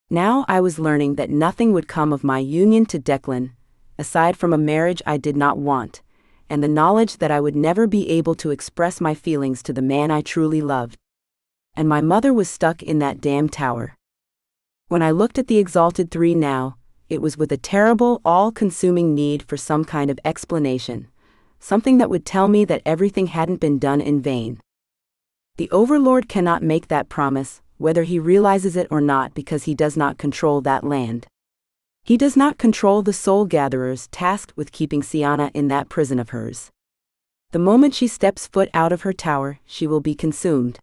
Now I was learning that nothing would come of my union to Declan, aside from a marriage I did not want, and the knowledge that I would never be able to express my feelings to the man I truly loved. And my mother was stuck in that damn tower. When I looked at the exalted three now, it was with a terrible, all-consuming need for some kind of explanation, something that would tell me that everything hadn't been done in vain. The overlord cannot make that promise, whether he realizes it or not, because he does not control that land. He does not control the soul gatherers tasked with keeping Sienna in that prison of hers. The moment she steps foot out of her tower, she will be consumed.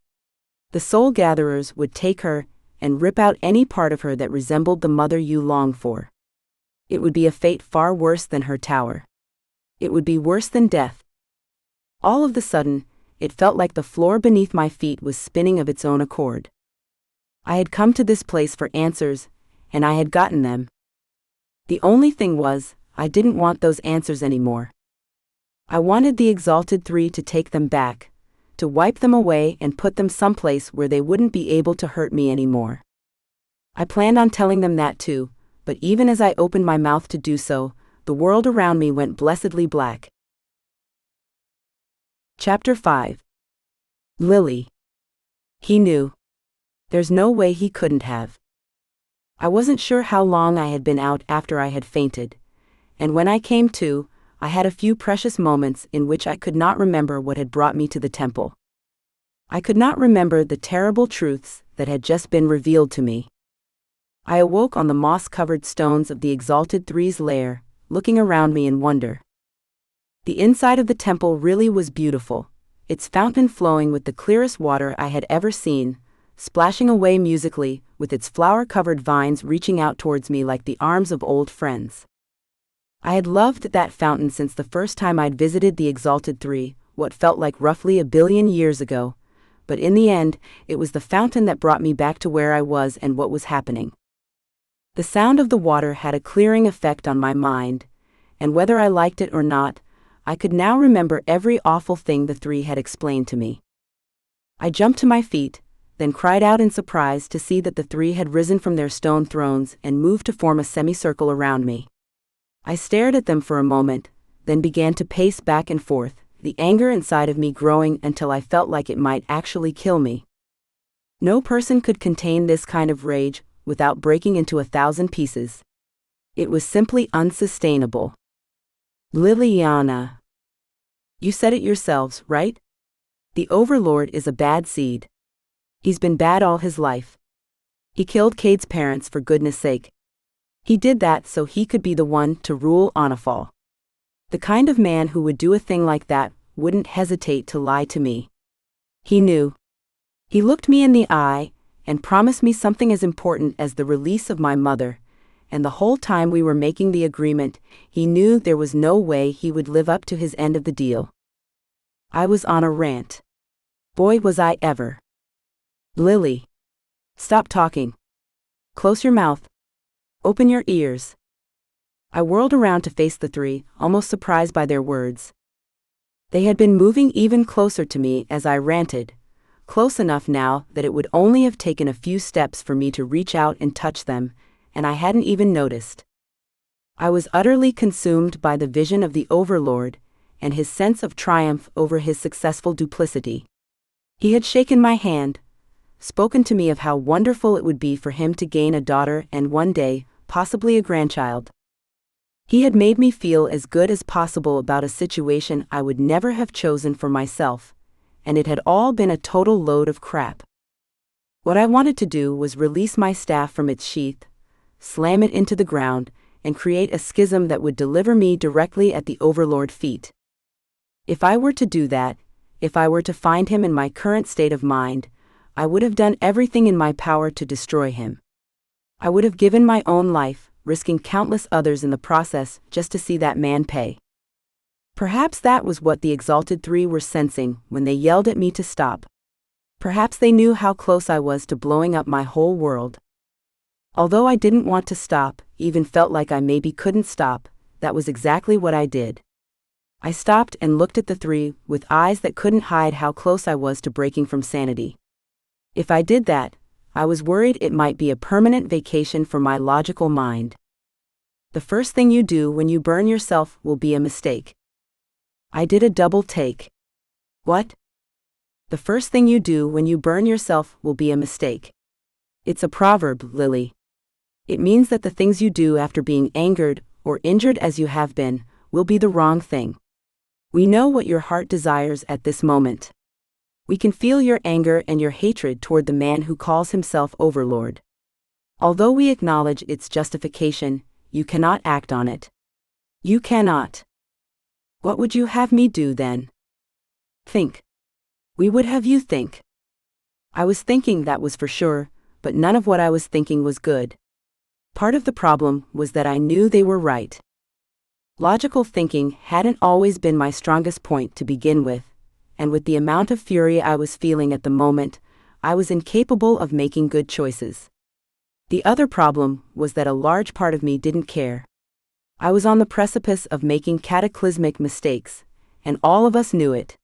The soul gatherers would take her and rip out any part of her that resembled the mother you long for. It would be a fate far worse than her tower. It would be worse than death. All of the sudden, it felt like the floor beneath my feet was spinning of its own accord. I had come to this place for answers, and I had gotten them. The only thing was, I didn't want those answers anymore. I wanted the exalted three to take them back, to wipe them away and put them someplace where they wouldn't be able to hurt me anymore. I planned on telling them that too, but even as I opened my mouth to do so, the world around me went blessedly black. Chapter 5. Lily. He knew. There's no way he couldn't have. I wasn't sure how long I had been out after I had fainted, and when I came to, I had a few precious moments in which I could not remember what had brought me to the temple. I could not remember the terrible truths that had just been revealed to me. I awoke on the moss-covered stones of the exalted three's lair, looking around me in wonder. The inside of the temple really was beautiful, its fountain flowing with the clearest water I had ever seen, splashing away musically, with its flower-covered vines reaching out towards me like the arms of old friends. I had loved that fountain since the first time I'd visited the Exalted Three, what felt like roughly 1 billion years ago, but in the end, it was the fountain that brought me back to where I was and what was happening. The sound of the water had a clearing effect on my mind, and whether I liked it or not, I could now remember every awful thing the three had explained to me. I jumped to my feet, then cried out in surprise to see that the three had risen from their stone thrones and moved to form a semicircle around me. I stared at them for a moment, then began to pace back and forth, the anger inside of me growing until I felt like it might actually kill me. No person could contain this kind of rage without breaking into 1,000 pieces. It was simply unsustainable. Liliana. You said it yourselves, right? The Overlord is a bad seed. He's been bad all his life. He killed Cade's parents for goodness sake. He did that so he could be the one to rule Onifal. The kind of man who would do a thing like that wouldn't hesitate to lie to me. He knew. He looked me in the eye and promised me something as important as the release of my mother, and the whole time we were making the agreement, he knew there was no way he would live up to his end of the deal. I was on a rant. Boy, was I ever. Lily. Stop talking. Close your mouth. Open your ears. I whirled around to face the three, almost surprised by their words. They had been moving even closer to me as I ranted, close enough now that it would only have taken a few steps for me to reach out and touch them, and I hadn't even noticed. I was utterly consumed by the vision of the Overlord and his sense of triumph over his successful duplicity. He had shaken my hand, spoken to me of how wonderful it would be for him to gain a daughter and one day, possibly a grandchild. He had made me feel as good as possible about a situation I would never have chosen for myself, and it had all been a total load of crap. What I wanted to do was release my staff from its sheath, slam it into the ground, and create a schism that would deliver me directly at the Overlord feet. If I were to do that, if I were to find him in my current state of mind, I would have done everything in my power to destroy him. I would have given my own life, risking countless others in the process just to see that man pay. Perhaps that was what the Exalted Three were sensing when they yelled at me to stop. Perhaps they knew how close I was to blowing up my whole world. Although I didn't want to stop, even felt like I maybe couldn't stop, that was exactly what I did. I stopped and looked at the three with eyes that couldn't hide how close I was to breaking from sanity. If I did that, I was worried it might be a permanent vacation for my logical mind. The first thing you do when you burn yourself will be a mistake. I did a double take. What? The first thing you do when you burn yourself will be a mistake. It's a proverb, Lily. It means that the things you do after being angered or injured as you have been will be the wrong thing. We know what your heart desires at this moment. We can feel your anger and your hatred toward the man who calls himself Overlord. Although we acknowledge its justification, you cannot act on it. You cannot. What would you have me do then? Think. We would have you think. I was thinking, that was for sure, but none of what I was thinking was good. Part of the problem was that I knew they were right. Logical thinking hadn't always been my strongest point to begin with, and with the amount of fury I was feeling at the moment, I was incapable of making good choices. The other problem was that a large part of me didn't care. I was on the precipice of making cataclysmic mistakes, and all of us knew it.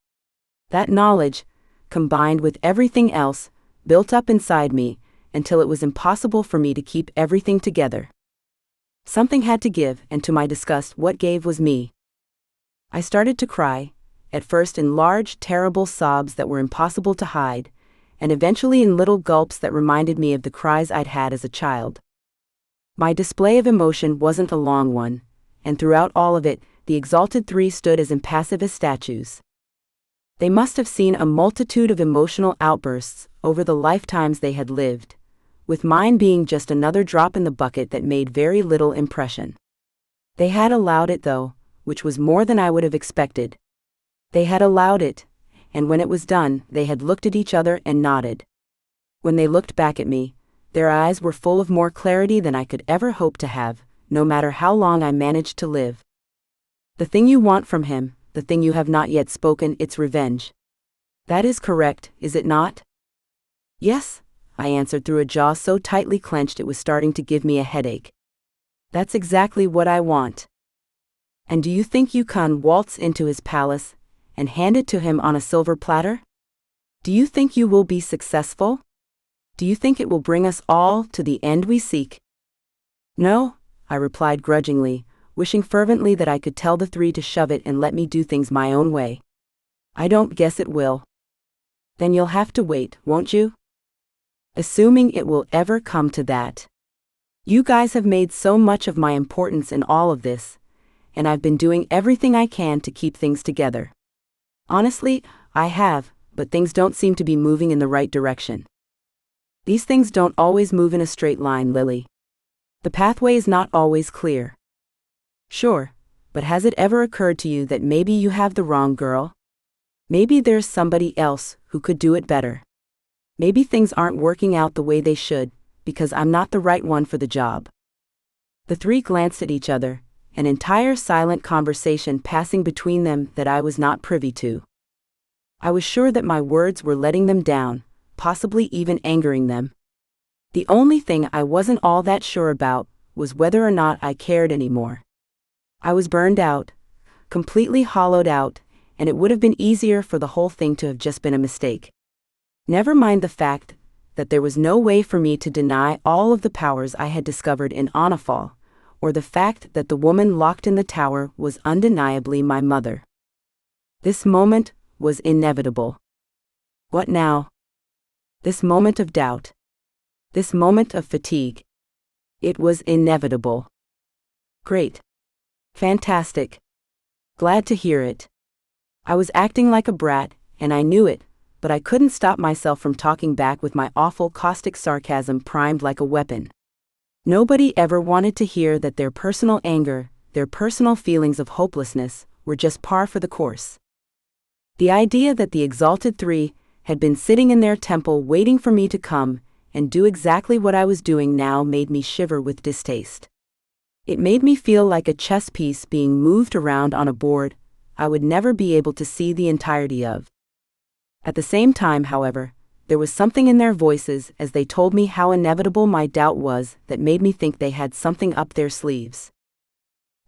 That knowledge, combined with everything else, built up inside me until it was impossible for me to keep everything together. Something had to give, and to my disgust, what gave was me. I started to cry, at first in large, terrible sobs that were impossible to hide, and eventually in little gulps that reminded me of the cries I'd had as a child. My display of emotion wasn't a long one, and throughout all of it, the Exalted Three stood as impassive as statues. They must have seen a multitude of emotional outbursts over the lifetimes they had lived, with mine being just another drop in the bucket that made very little impression. They had allowed it, though, which was more than I would have expected. They had allowed it, and when it was done, they had looked at each other and nodded. When they looked back at me, their eyes were full of more clarity than I could ever hope to have, no matter how long I managed to live. The thing you want from him, the thing you have not yet spoken, it's revenge. That is correct, is it not? Yes, I answered through a jaw so tightly clenched it was starting to give me a headache. That's exactly what I want. And do you think you can waltz into his palace and hand it to him on a silver platter? Do you think you will be successful? Do you think it will bring us all to the end we seek? No, I replied grudgingly, wishing fervently that I could tell the three to shove it and let me do things my own way. I don't guess it will. Then you'll have to wait, won't you? Assuming it will ever come to that. You guys have made so much of my importance in all of this, and I've been doing everything I can to keep things together. Honestly, I have, but things don't seem to be moving in the right direction. These things don't always move in a straight line, Lily. The pathway is not always clear. Sure, but has it ever occurred to you that maybe you have the wrong girl? Maybe there's somebody else who could do it better. Maybe things aren't working out the way they should, because I'm not the right one for the job. The three glanced at each other, an entire silent conversation passing between them that I was not privy to. I was sure that my words were letting them down, possibly even angering them. The only thing I wasn't all that sure about was whether or not I cared anymore. I was burned out, completely hollowed out, and it would have been easier for the whole thing to have just been a mistake. Never mind the fact that there was no way for me to deny all of the powers I had discovered in Onafal, or the fact that the woman locked in the tower was undeniably my mother. This moment was inevitable. What now? This moment of doubt. This moment of fatigue. It was inevitable. Great. Fantastic. Glad to hear it. I was acting like a brat, and I knew it, but I couldn't stop myself from talking back with my awful caustic sarcasm primed like a weapon. Nobody ever wanted to hear that their personal anger, their personal feelings of hopelessness, were just par for the course. The idea that the exalted three had been sitting in their temple waiting for me to come and do exactly what I was doing now made me shiver with distaste. It made me feel like a chess piece being moved around on a board I would never be able to see the entirety of. At the same time, however, there was something in their voices as they told me how inevitable my doubt was that made me think they had something up their sleeves.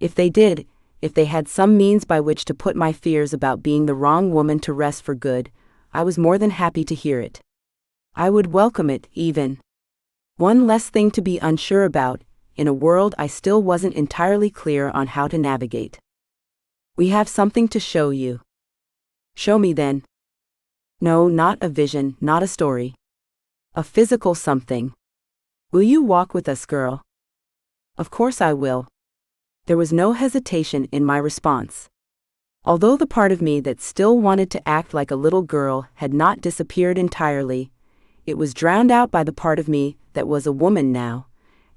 If they did, if they had some means by which to put my fears about being the wrong woman to rest for good, I was more than happy to hear it. I would welcome it, even. One less thing to be unsure about, in a world I still wasn't entirely clear on how to navigate. We have something to show you. Show me then. No, not a vision, not a story. A physical something. Will you walk with us, girl? Of course I will. There was no hesitation in my response. Although the part of me that still wanted to act like a little girl had not disappeared entirely, it was drowned out by the part of me that was a woman now,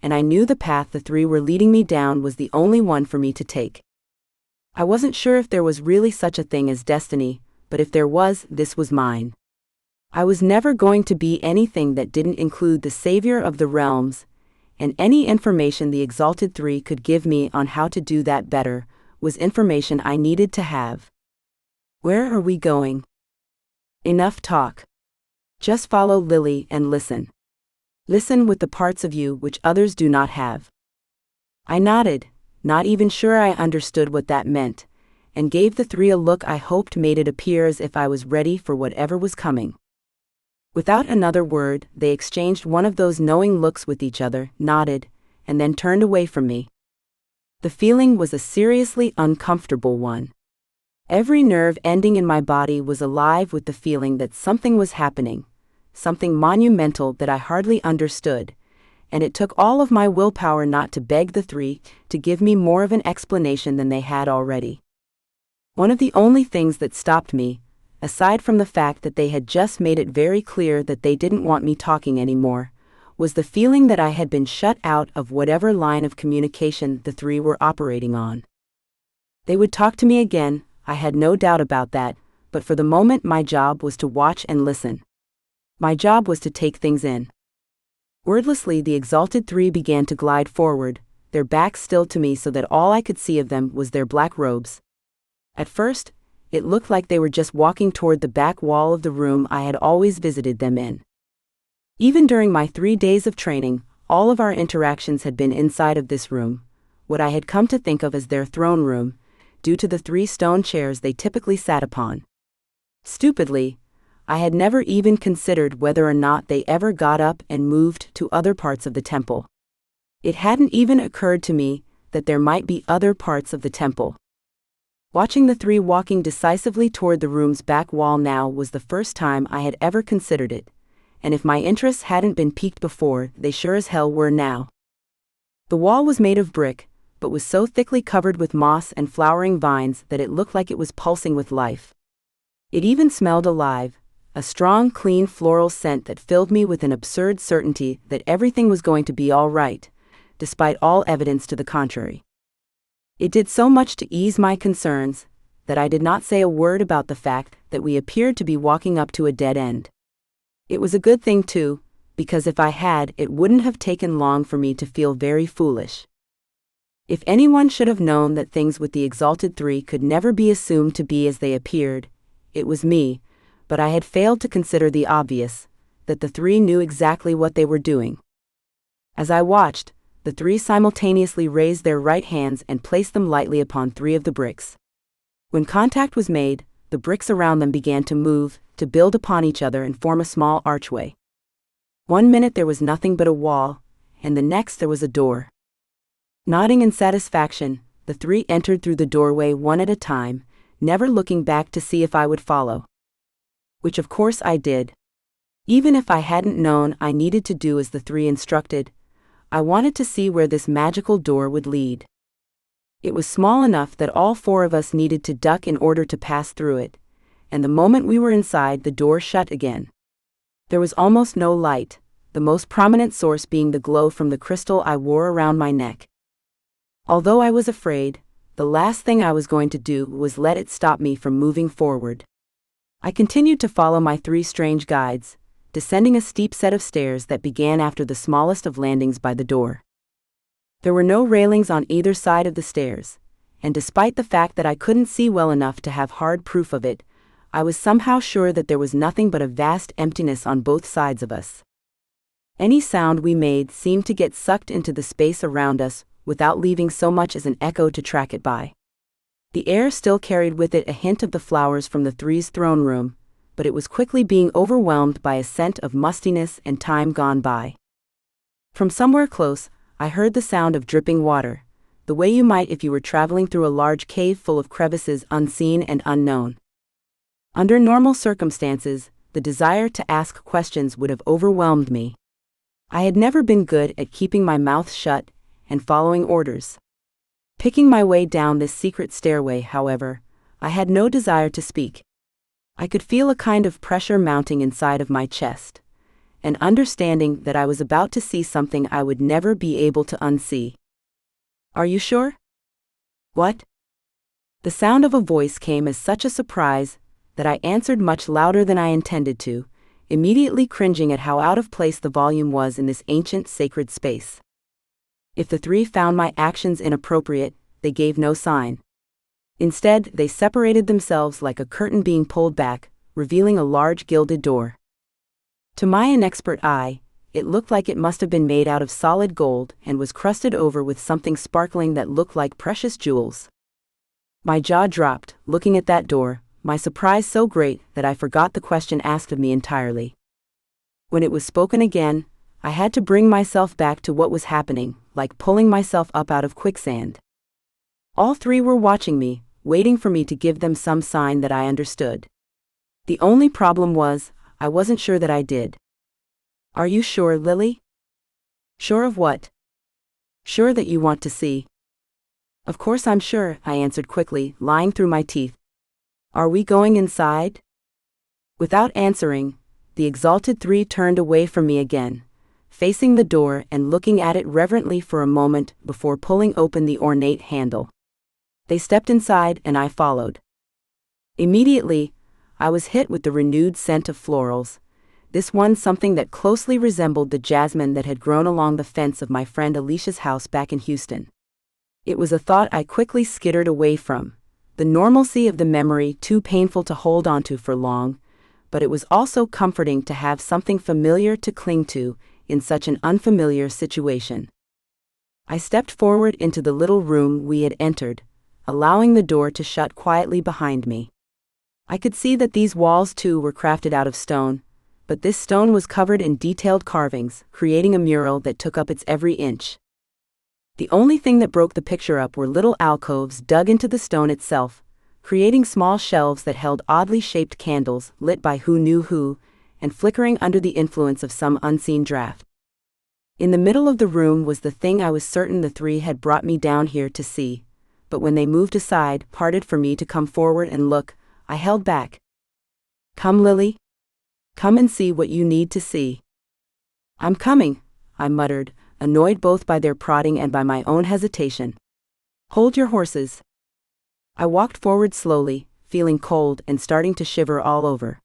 and I knew the path the three were leading me down was the only one for me to take. I wasn't sure if there was really such a thing as destiny, but if there was, this was mine. I was never going to be anything that didn't include the savior of the realms, and any information the Exalted Three could give me on how to do that better was information I needed to have. Where are we going? Enough talk. Just follow Lily and listen. Listen with the parts of you which others do not have. I nodded, not even sure I understood what that meant, and gave the three a look I hoped made it appear as if I was ready for whatever was coming. Without another word, they exchanged one of those knowing looks with each other, nodded, and then turned away from me. The feeling was a seriously uncomfortable one. Every nerve ending in my body was alive with the feeling that something was happening, something monumental that I hardly understood, and it took all of my willpower not to beg the three to give me more of an explanation than they had already. One of the only things that stopped me, aside from the fact that they had just made it very clear that they didn't want me talking anymore, was the feeling that I had been shut out of whatever line of communication the three were operating on. They would talk to me again, I had no doubt about that, but for the moment my job was to watch and listen. My job was to take things in. Wordlessly, the exalted three began to glide forward, their backs still to me so that all I could see of them was their black robes. At first, it looked like they were just walking toward the back wall of the room I had always visited them in. Even during my 3 days of training, all of our interactions had been inside of this room, what I had come to think of as their throne room, due to the 3 stone chairs they typically sat upon. Stupidly, I had never even considered whether or not they ever got up and moved to other parts of the temple. It hadn't even occurred to me that there might be other parts of the temple. Watching the 3 walking decisively toward the room's back wall now was the first time I had ever considered it, and if my interests hadn't been piqued before, they sure as hell were now. The wall was made of brick, but was so thickly covered with moss and flowering vines that it looked like it was pulsing with life. It even smelled alive, a strong, clean floral scent that filled me with an absurd certainty that everything was going to be all right, despite all evidence to the contrary. It did so much to ease my concerns that I did not say a word about the fact that we appeared to be walking up to a dead end. It was a good thing too, because if I had, it wouldn't have taken long for me to feel very foolish. If anyone should have known that things with the exalted 3 could never be assumed to be as they appeared, it was me, but I had failed to consider the obvious, that the 3 knew exactly what they were doing. As I watched, the 3 simultaneously raised their right hands and placed them lightly upon 3 of the bricks. When contact was made, the bricks around them began to move, to build upon each other and form a small archway. 1 minute there was nothing but a wall, and the next there was a door. Nodding in satisfaction, the 3 entered through the doorway one at a time, never looking back to see if I would follow. Which of course I did. Even if I hadn't known I needed to do as the 3 instructed, I wanted to see where this magical door would lead. It was small enough that all 4 of us needed to duck in order to pass through it, and the moment we were inside, the door shut again. There was almost no light, the most prominent source being the glow from the crystal I wore around my neck. Although I was afraid, the last thing I was going to do was let it stop me from moving forward. I continued to follow my 3 strange guides, descending a steep set of stairs that began after the smallest of landings by the door. There were no railings on either side of the stairs, and despite the fact that I couldn't see well enough to have hard proof of it, I was somehow sure that there was nothing but a vast emptiness on both sides of us. Any sound we made seemed to get sucked into the space around us without leaving so much as an echo to track it by. The air still carried with it a hint of the flowers from the 3's throne room, but it was quickly being overwhelmed by a scent of mustiness and time gone by. From somewhere close, I heard the sound of dripping water, the way you might if you were traveling through a large cave full of crevices unseen and unknown. Under normal circumstances, the desire to ask questions would have overwhelmed me. I had never been good at keeping my mouth shut and following orders. Picking my way down this secret stairway, however, I had no desire to speak. I could feel a kind of pressure mounting inside of my chest, an understanding that I was about to see something I would never be able to unsee. "Are you sure?" "What?" The sound of a voice came as such a surprise that I answered much louder than I intended to, immediately cringing at how out of place the volume was in this ancient sacred space. If the 3 found my actions inappropriate, they gave no sign. Instead, they separated themselves like a curtain being pulled back, revealing a large gilded door. To my inexpert eye, it looked like it must have been made out of solid gold and was crusted over with something sparkling that looked like precious jewels. My jaw dropped, looking at that door, my surprise so great that I forgot the question asked of me entirely. When it was spoken again, I had to bring myself back to what was happening, like pulling myself up out of quicksand. All 3 were watching me, waiting for me to give them some sign that I understood. The only problem was, I wasn't sure that I did. "Are you sure, Lily?" "Sure of what?" "Sure that you want to see." "Of course I'm sure," I answered quickly, lying through my teeth. "Are we going inside?" Without answering, the exalted 3 turned away from me again, facing the door and looking at it reverently for a moment before pulling open the ornate handle. They stepped inside and I followed. Immediately, I was hit with the renewed scent of florals, this one something that closely resembled the jasmine that had grown along the fence of my friend Alicia's house back in Houston. It was a thought I quickly skittered away from, the normalcy of the memory too painful to hold onto for long, but it was also comforting to have something familiar to cling to in such an unfamiliar situation. I stepped forward into the little room we had entered, allowing the door to shut quietly behind me. I could see that these walls too were crafted out of stone, but this stone was covered in detailed carvings, creating a mural that took up its every inch. The only thing that broke the picture up were little alcoves dug into the stone itself, creating small shelves that held oddly shaped candles lit by who knew who, and flickering under the influence of some unseen draft. In the middle of the room was the thing I was certain the three had brought me down here to see, but when they moved aside, parted for me to come forward and look, I held back. "Come, Lily. Come and see what you need to see." "I'm coming," I muttered, annoyed both by their prodding and by my own hesitation. "Hold your horses." I walked forward slowly, feeling cold and starting to shiver all over.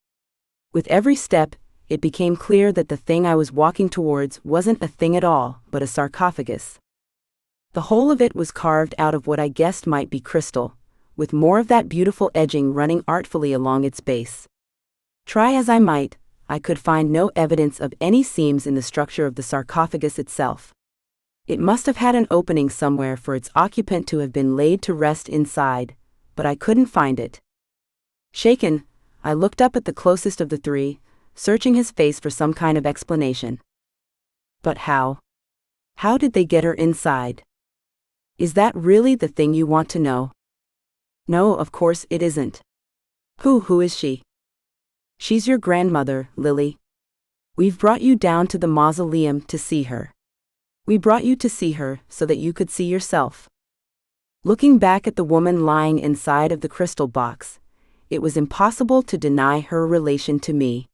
With every step, it became clear that the thing I was walking towards wasn't a thing at all, but a sarcophagus. The whole of it was carved out of what I guessed might be crystal, with more of that beautiful edging running artfully along its base. Try as I might, I could find no evidence of any seams in the structure of the sarcophagus itself. It must have had an opening somewhere for its occupant to have been laid to rest inside, but I couldn't find it. Shaken, I looked up at the closest of the three, searching his face for some kind of explanation. "But how? How did they get her inside? Is that really the thing you want to know?" "No, of course it isn't." Who is she?" "She's your grandmother, Lily. We've brought you down to the mausoleum to see her. We brought you to see her so that you could see yourself." Looking back at the woman lying inside of the crystal box, it was impossible to deny her relation to me.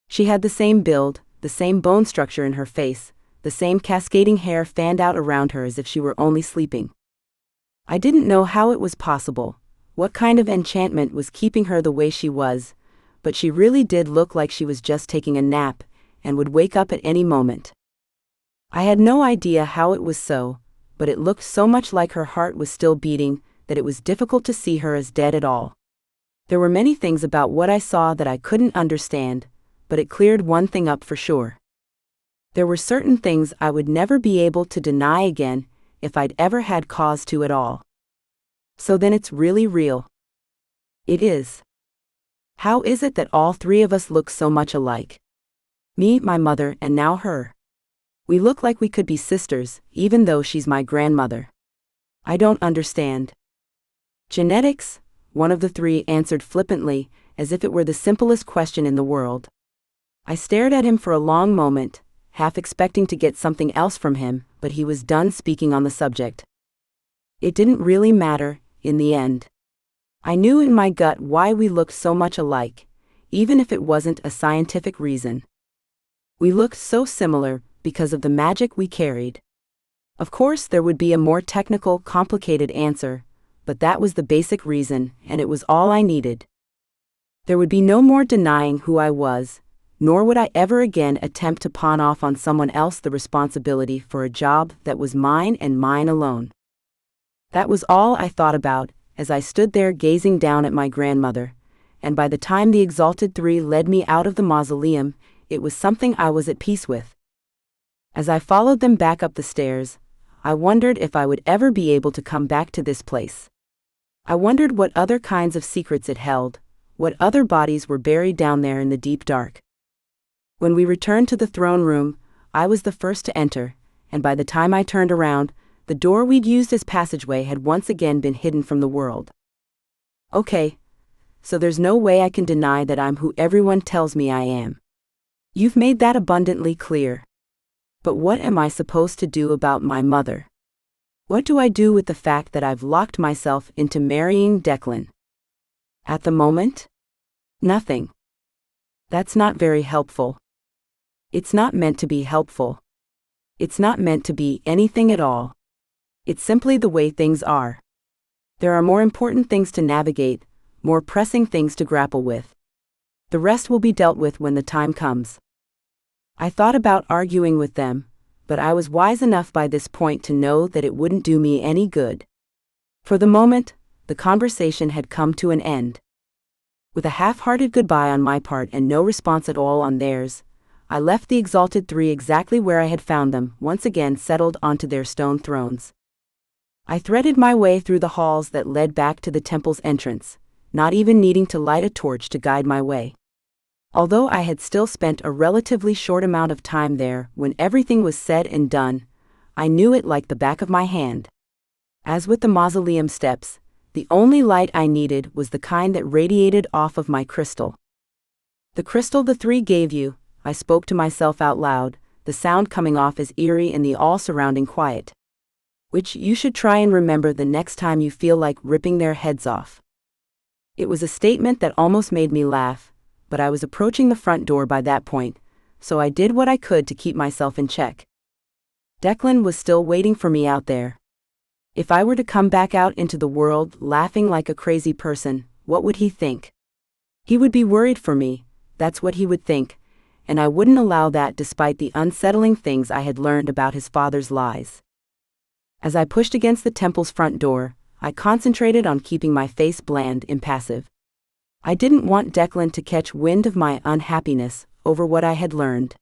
She had the same build, the same bone structure in her face, the same cascading hair fanned out around her as if she were only sleeping. I didn't know how it was possible, what kind of enchantment was keeping her the way she was, but she really did look like she was just taking a nap, and would wake up at any moment. I had no idea how it was so, but it looked so much like her heart was still beating, that it was difficult to see her as dead at all. There were many things about what I saw that I couldn't understand, but it cleared one thing up for sure. There were certain things I would never be able to deny again, if I'd ever had cause to at all. So then it's really real. It is. How is it that all three of us look so much alike? Me, my mother, and now her. We look like we could be sisters, even though she's my grandmother. I don't understand. Genetics? One of the three answered flippantly, as if it were the simplest question in the world. I stared at him for a long moment, half expecting to get something else from him, but he was done speaking on the subject. It didn't really matter, in the end. I knew in my gut why we looked so much alike, even if it wasn't a scientific reason. We looked so similar because of the magic we carried. Of course, there would be a more technical, complicated answer, but that was the basic reason, and it was all I needed. There would be no more denying who I was, nor would I ever again attempt to pawn off on someone else the responsibility for a job that was mine and mine alone. That was all I thought about, as I stood there gazing down at my grandmother, and by the time the exalted three led me out of the mausoleum, it was something I was at peace with. As I followed them back up the stairs, I wondered if I would ever be able to come back to this place. I wondered what other kinds of secrets it held, what other bodies were buried down there in the deep dark. When we returned to the throne room, I was the first to enter, and by the time I turned around, the door we'd used as passageway had once again been hidden from the world. Okay, so there's no way I can deny that I'm who everyone tells me I am. You've made that abundantly clear. But what am I supposed to do about my mother? What do I do with the fact that I've locked myself into marrying Declan? At the moment? Nothing. That's not very helpful. It's not meant to be helpful. It's not meant to be anything at all. It's simply the way things are. There are more important things to navigate, more pressing things to grapple with. The rest will be dealt with when the time comes. I thought about arguing with them, but I was wise enough by this point to know that it wouldn't do me any good. For the moment, the conversation had come to an end. With a half-hearted goodbye on my part and no response at all on theirs, I left the Exalted Three exactly where I had found them, once again settled onto their stone thrones. I threaded my way through the halls that led back to the temple's entrance, not even needing to light a torch to guide my way. Although I had still spent a relatively short amount of time there when everything was said and done, I knew it like the back of my hand. As with the mausoleum steps, the only light I needed was the kind that radiated off of my crystal. The crystal the three gave you, I spoke to myself out loud, the sound coming off as eerie in the all-surrounding quiet. Which you should try and remember the next time you feel like ripping their heads off. It was a statement that almost made me laugh, but I was approaching the front door by that point, so I did what I could to keep myself in check. Declan was still waiting for me out there. If I were to come back out into the world laughing like a crazy person, what would he think? He would be worried for me, that's what he would think, and I wouldn't allow that despite the unsettling things I had learned about his father's lies. As I pushed against the temple's front door, I concentrated on keeping my face bland, impassive. I didn't want Declan to catch wind of my unhappiness over what I had learned.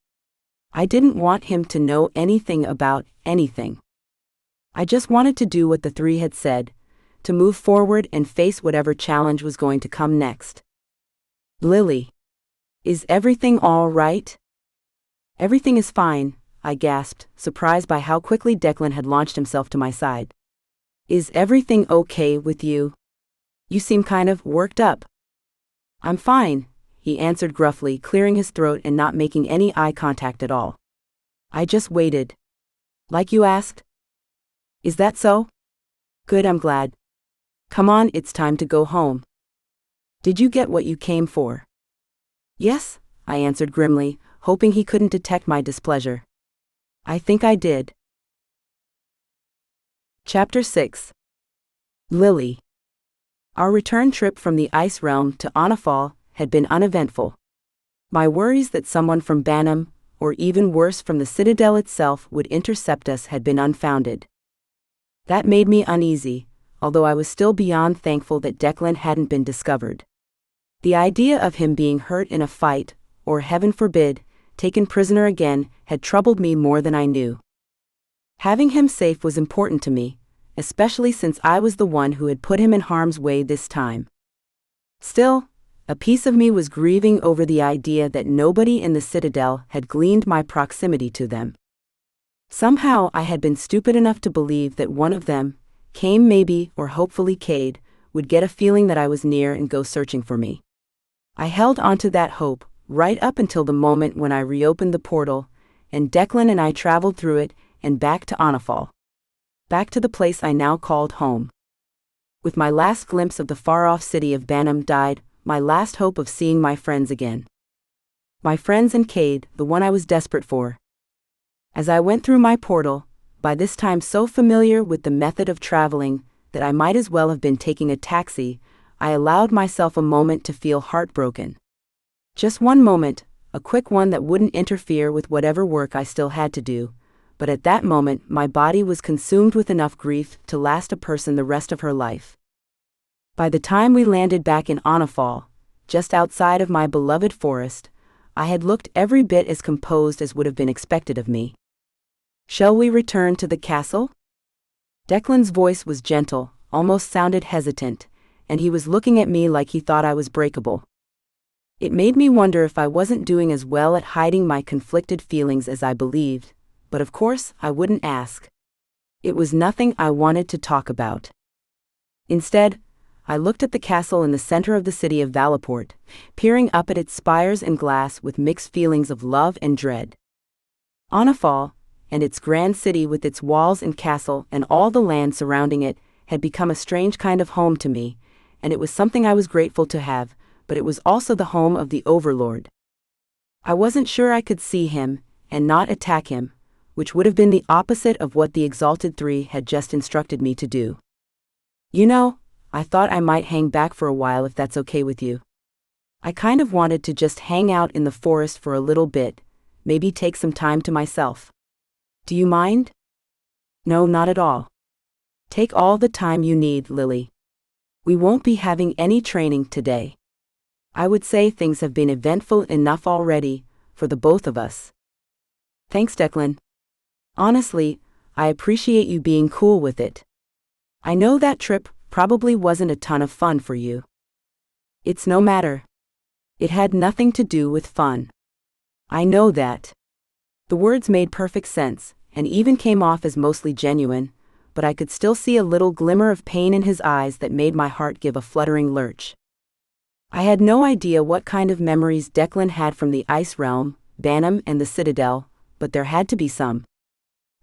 I didn't want him to know anything about anything. I just wanted to do what the three had said, to move forward and face whatever challenge was going to come next. Lily. Is everything all right? Everything is fine, I gasped, surprised by how quickly Declan had launched himself to my side. Is everything okay with you? You seem kind of worked up. I'm fine, he answered gruffly, clearing his throat and not making any eye contact at all. I just waited. Like you asked? Is that so? Good, I'm glad. Come on, it's time to go home. Did you get what you came for? Yes, I answered grimly, hoping he couldn't detect my displeasure. I think I did. Chapter 6. Lily. Our return trip from the Ice Realm to Anafal had been uneventful. My worries that someone from Banham, or even worse from the Citadel itself, would intercept us had been unfounded. That made me uneasy, although I was still beyond thankful that Declan hadn't been discovered. The idea of him being hurt in a fight, or heaven forbid, taken prisoner again, had troubled me more than I knew. Having him safe was important to me, especially since I was the one who had put him in harm's way this time. Still, a piece of me was grieving over the idea that nobody in the Citadel had gleaned my proximity to them. Somehow I had been stupid enough to believe that one of them, Cade maybe or hopefully Cade, would get a feeling that I was near and go searching for me. I held onto that hope, right up until the moment when I reopened the portal, and Declan and I traveled through it and back to Anafal. Back to the place I now called home. With my last glimpse of the far-off city of Banham died my last hope of seeing my friends again. My friends and Cade, the one I was desperate for. As I went through my portal, by this time so familiar with the method of traveling that I might as well have been taking a taxi, I allowed myself a moment to feel heartbroken. Just one moment, a quick one that wouldn't interfere with whatever work I still had to do, but at that moment my body was consumed with enough grief to last a person the rest of her life. By the time we landed back in Anafal, just outside of my beloved forest, I had looked every bit as composed as would have been expected of me. Shall we return to the castle? Declan's voice was gentle, almost sounded hesitant, and he was looking at me like he thought I was breakable. It made me wonder if I wasn't doing as well at hiding my conflicted feelings as I believed, but of course I wouldn't ask. It was nothing I wanted to talk about. Instead, I looked at the castle in the center of the city of Valaport, peering up at its spires and glass with mixed feelings of love and dread. Anafal, and its grand city with its walls and castle and all the land surrounding it, had become a strange kind of home to me, and it was something I was grateful to have, but it was also the home of the Overlord. I wasn't sure I could see him, and not attack him, which would have been the opposite of what the Exalted Three had just instructed me to do. You know, I thought I might hang back for a while if that's okay with you. I kind of wanted to just hang out in the forest for a little bit, maybe take some time to myself. Do you mind? No, not at all. Take all the time you need, Lily. We won't be having any training today. I would say things have been eventful enough already, for the both of us. Thanks, Declan. Honestly, I appreciate you being cool with it. I know that trip probably wasn't a ton of fun for you. It's no matter. It had nothing to do with fun. I know that. The words made perfect sense, and even came off as mostly genuine, but I could still see a little glimmer of pain in his eyes that made my heart give a fluttering lurch. I had no idea what kind of memories Declan had from the Ice Realm, Banham and the Citadel, but there had to be some.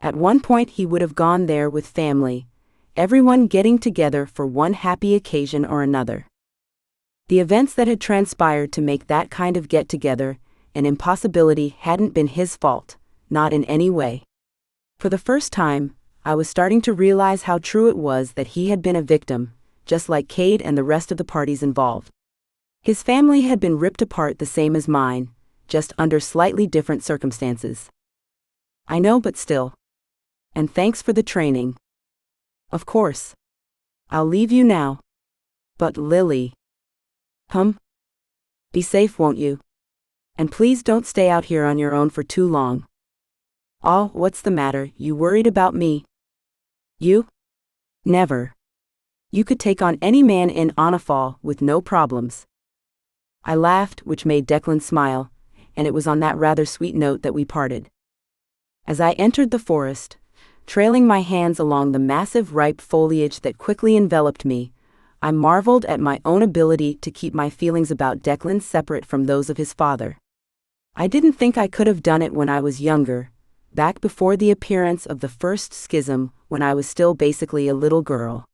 At one point he would have gone there with family, everyone getting together for one happy occasion or another. The events that had transpired to make that kind of get-together an impossibility hadn't been his fault, not in any way. For the first time, I was starting to realize how true it was that he had been a victim, just like Cade and the rest of the parties involved. His family had been ripped apart the same as mine, just under slightly different circumstances. I know, but still. And thanks for the training. Of course. I'll leave you now. But Lily. Be safe, won't you? And please don't stay out here on your own for too long. Oh, what's the matter? You worried about me? You? Never. You could take on any man in Onafall with no problems. I laughed, which made Declan smile, and it was on that rather sweet note that we parted. As I entered the forest, trailing my hands along the massive ripe foliage that quickly enveloped me, I marveled at my own ability to keep my feelings about Declan separate from those of his father. I didn't think I could have done it when I was younger, back before the appearance of the first schism when I was still basically a little girl.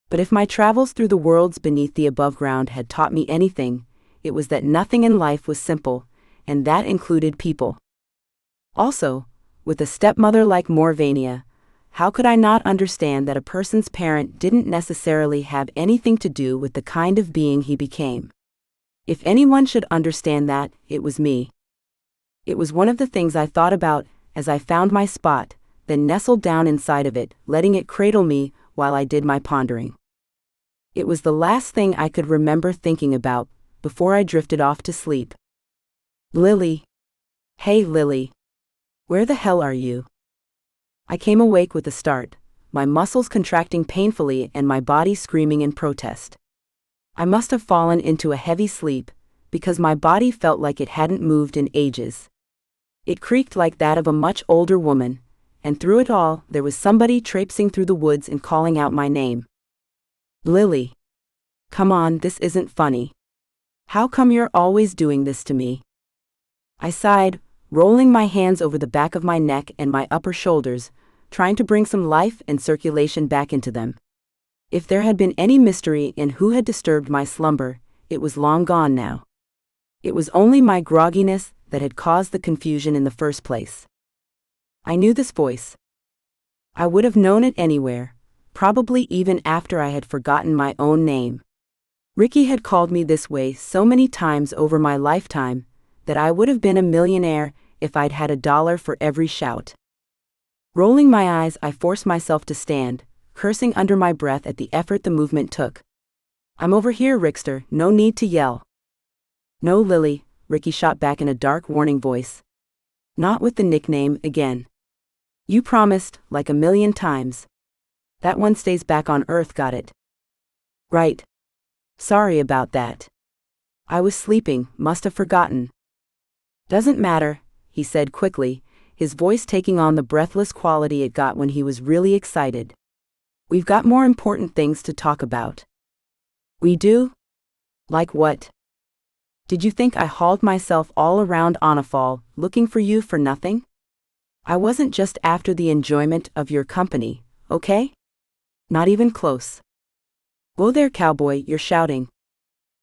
But if my travels through the worlds beneath the Aboveground had taught me anything, it was that nothing in life was simple, and that included people. Also, with a stepmother like Morvania, how could I not understand that a person's parent didn't necessarily have anything to do with the kind of being he became? If anyone should understand that, it was me. It was one of the things I thought about as I found my spot, then nestled down inside of it, letting it cradle me while I did my pondering. It was the last thing I could remember thinking about before I drifted off to sleep. Lily. Hey, Lily. Where the hell are you? I came awake with a start, my muscles contracting painfully and my body screaming in protest. I must have fallen into a heavy sleep, because my body felt like it hadn't moved in ages. It creaked like that of a much older woman, and through it all there was somebody traipsing through the woods and calling out my name. Lily. Come on, this isn't funny. How come you're always doing this to me? I sighed, rolling my hands over the back of my neck and my upper shoulders, trying to bring some life and circulation back into them. If there had been any mystery in who had disturbed my slumber, it was long gone now. It was only my grogginess that had caused the confusion in the first place. I knew this voice. I would have known it anywhere, probably even after I had forgotten my own name. Ricky had called me this way so many times over my lifetime that I would have been a millionaire if I'd had $1 for every shout. Rolling my eyes, I forced myself to stand, cursing under my breath at the effort the movement took. I'm over here, Rickster, no need to yell. No, Lily, Ricky shot back in a dark, warning voice. Not with the nickname again. You promised, like 1,000,000 times. That one stays back on Earth, got it? Right. Sorry about that. I was sleeping, must have forgotten. Doesn't matter, he said quickly, his voice taking on the breathless quality it got when he was really excited. We've got more important things to talk about. We do? Like what? Did you think I hauled myself all around Onafall, looking for you for nothing? I wasn't just after the enjoyment of your company, okay? Not even close. Whoa there, cowboy, you're shouting.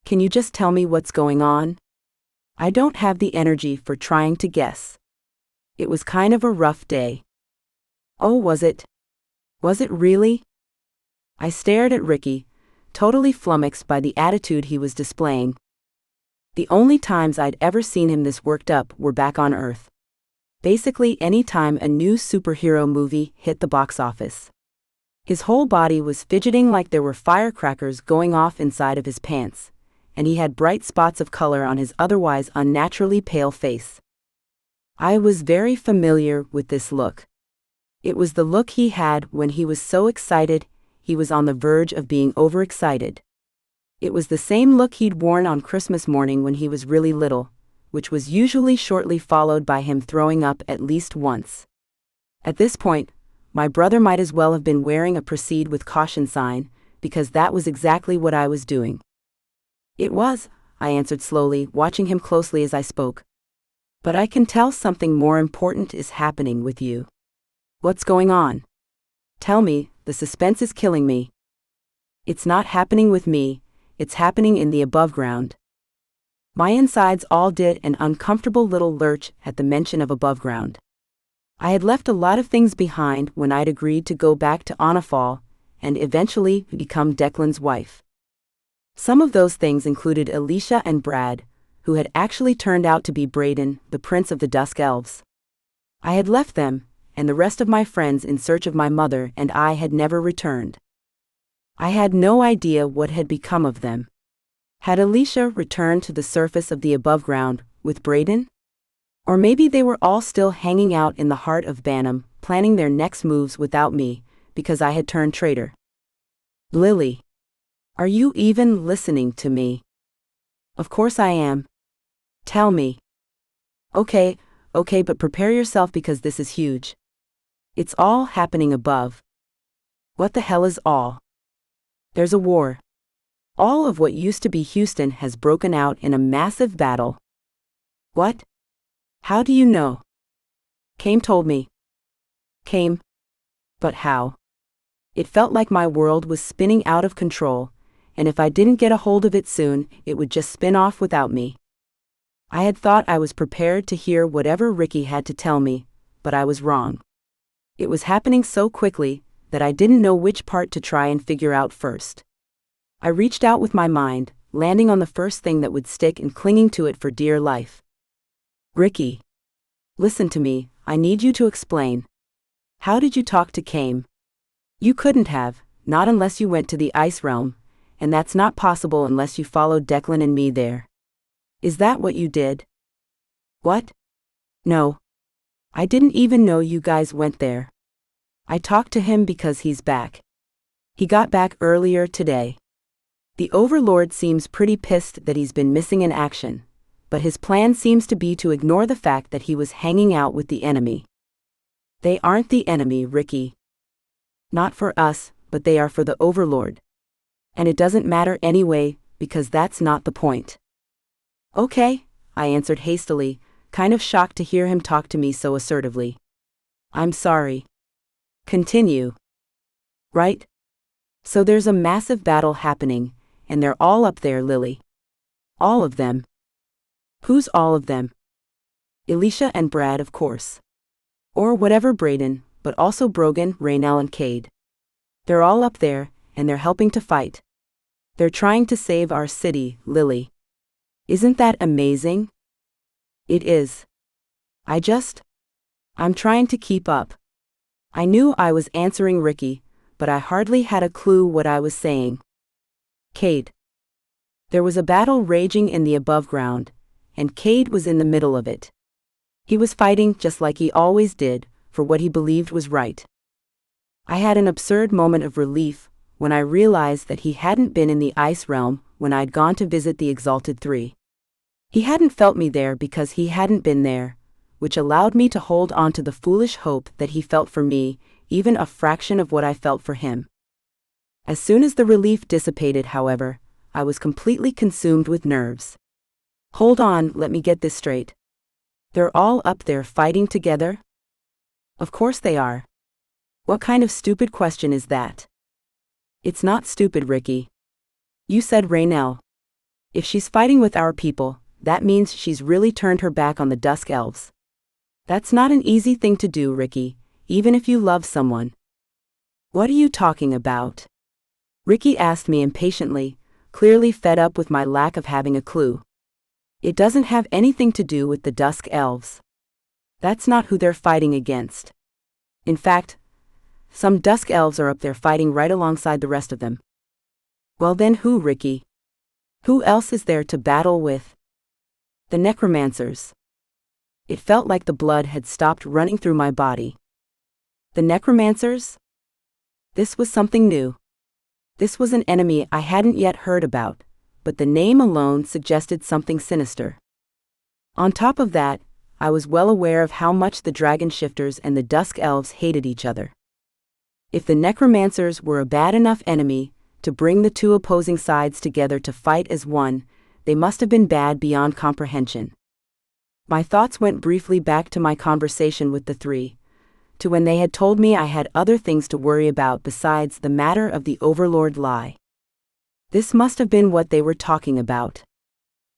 Can you just tell me what's going on? I don't have the energy for trying to guess. It was kind of a rough day. Oh, was it? Was it really? I stared at Ricky, totally flummoxed by the attitude he was displaying. The only times I'd ever seen him this worked up were back on Earth. Basically any time a new superhero movie hit the box office. His whole body was fidgeting like there were firecrackers going off inside of his pants, and he had bright spots of color on his otherwise unnaturally pale face. I was very familiar with this look. It was the look he had when he was so excited he was on the verge of being overexcited. It was the same look he'd worn on Christmas morning when he was really little, which was usually shortly followed by him throwing up at least once. At this point, my brother might as well have been wearing a proceed with caution sign, because that was exactly what I was doing. It was, I answered slowly, watching him closely as I spoke. But I can tell something more important is happening with you. What's going on? Tell me, the suspense is killing me. It's not happening with me, it's happening in the Aboveground. My insides all did an uncomfortable little lurch at the mention of Aboveground. I had left a lot of things behind when I'd agreed to go back to Onafall and eventually become Declan's wife. Some of those things included Alicia and Brad, who had actually turned out to be Brayden, the prince of the Dusk Elves. I had left them, and the rest of my friends in search of my mother, and I had never returned. I had no idea what had become of them. Had Alicia returned to the surface of the Aboveground with Brayden? Or maybe they were all still hanging out in the heart of Banham, planning their next moves without me, because I had turned traitor. Lily. Are you even listening to me? Of course I am. Tell me. Okay, but prepare yourself because this is huge. It's all happening above. What the hell is all? There's a war. All of what used to be Houston has broken out in a massive battle. What? How do you know? Cade told me. Cade? But how? It felt like my world was spinning out of control, and if I didn't get a hold of it soon, it would just spin off without me. I had thought I was prepared to hear whatever Ricky had to tell me, but I was wrong. It was happening so quickly that I didn't know which part to try and figure out first. I reached out with my mind, landing on the first thing that would stick and clinging to it for dear life. Ricky. Listen to me, I need you to explain. How did you talk to Cade? You couldn't have, not unless you went to the Ice Realm, and that's not possible unless you followed Declan and me there. Is that what you did? What? No. I didn't even know you guys went there. I talked to him because he's back. He got back earlier today. The Overlord seems pretty pissed that he's been missing in action, but his plan seems to be to ignore the fact that he was hanging out with the enemy. They aren't the enemy, Ricky. Not for us, but they are for the Overlord. And it doesn't matter anyway, because that's not the point. Okay, I answered hastily, kind of shocked to hear him talk to me so assertively. I'm sorry. Continue. Right? So there's a massive battle happening, and they're all up there, Lily. All of them. Who's all of them? Alicia and Brad, of course. Or whatever Brayden, but also Brogan, Raynell and Cade. They're all up there, and they're helping to fight. They're trying to save our city, Lily. Isn't that amazing? It is. I'm trying to keep up. I knew I was answering Ricky, but I hardly had a clue what I was saying. Cade. There was a battle raging in the Aboveground, and Cade was in the middle of it. He was fighting just like he always did, for what he believed was right. I had an absurd moment of relief when I realized that he hadn't been in the Ice Realm when I'd gone to visit the Exalted Three. He hadn't felt me there because he hadn't been there, which allowed me to hold on to the foolish hope that he felt for me, even a fraction of what I felt for him. As soon as the relief dissipated, however, I was completely consumed with nerves. Hold on, let me get this straight. They're all up there fighting together? Of course they are. What kind of stupid question is that? It's not stupid, Ricky. You said Raynell. If she's fighting with our people, that means she's really turned her back on the Dusk Elves. That's not an easy thing to do, Ricky, even if you love someone. What are you talking about? Ricky asked me impatiently, clearly fed up with my lack of having a clue. It doesn't have anything to do with the Dusk Elves. That's not who they're fighting against. In fact, some dusk elves are up there fighting right alongside the rest of them. Well then who, Ricky? Who else is there to battle with? The necromancers. It felt like the blood had stopped running through my body. The necromancers? This was something new. This was an enemy I hadn't yet heard about, but the name alone suggested something sinister. On top of that, I was well aware of how much the dragon shifters and the dusk elves hated each other. If the necromancers were a bad enough enemy to bring the two opposing sides together to fight as one, they must have been bad beyond comprehension. My thoughts went briefly back to my conversation with the three, to when they had told me I had other things to worry about besides the matter of the Overlord lie. This must have been what they were talking about.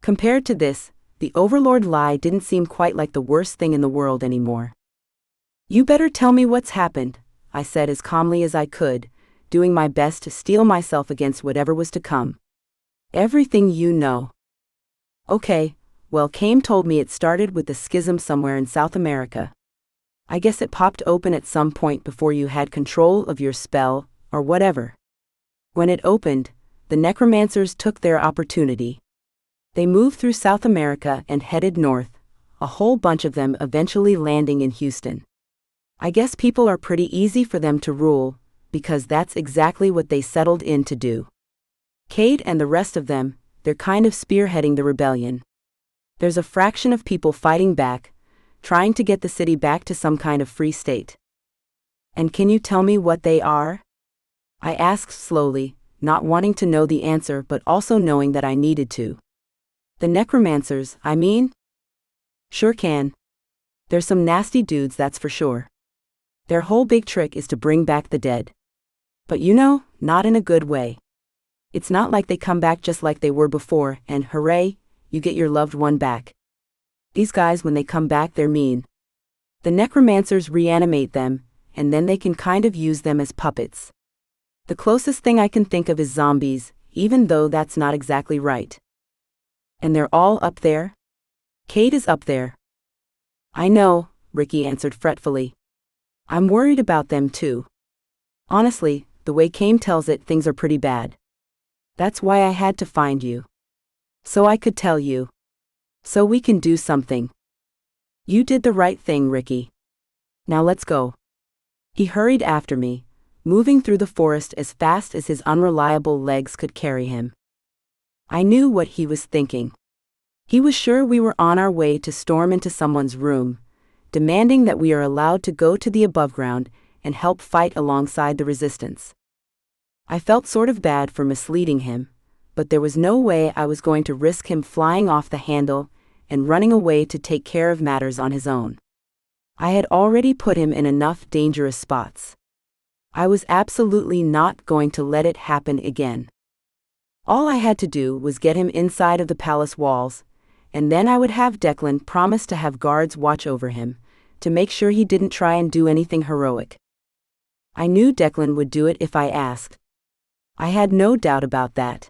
Compared to this, the Overlord lie didn't seem quite like the worst thing in the world anymore. You better tell me what's happened, I said as calmly as I could, doing my best to steel myself against whatever was to come. Everything you know. Okay, well, Cade told me it started with a schism somewhere in South America. I guess it popped open at some point before you had control of your spell, or whatever. When it opened, the necromancers took their opportunity. They moved through South America and headed north, a whole bunch of them eventually landing in Houston. I guess people are pretty easy for them to rule, because that's exactly what they settled in to do. Cade and the rest of them, they're kind of spearheading the rebellion. There's a fraction of people fighting back, trying to get the city back to some kind of free state. And can you tell me what they are? I asked slowly, not wanting to know the answer but also knowing that I needed to. The necromancers, I mean? Sure can. There's some nasty dudes, that's for sure. Their whole big trick is to bring back the dead. But not in a good way. It's not like they come back just like they were before and hooray, you get your loved one back. These guys, when they come back, they're mean. The necromancers reanimate them, and then they can kind of use them as puppets. The closest thing I can think of is zombies, even though that's not exactly right. And they're all up there? Cade is up there. I know, Ricky answered fretfully. I'm worried about them too. Honestly, the way Cade tells it, things are pretty bad. That's why I had to find you. So I could tell you. So we can do something. You did the right thing, Ricky. Now let's go. He hurried after me, moving through the forest as fast as his unreliable legs could carry him. I knew what he was thinking. He was sure we were on our way to storm into someone's room, demanding that we are allowed to go to the Aboveground and help fight alongside the resistance. I felt sort of bad for misleading him, but there was no way I was going to risk him flying off the handle and running away to take care of matters on his own. I had already put him in enough dangerous spots. I was absolutely not going to let it happen again. All I had to do was get him inside of the palace walls, and then I would have Declan promise to have guards watch over him, to make sure he didn't try and do anything heroic. I knew Declan would do it if I asked. I had no doubt about that.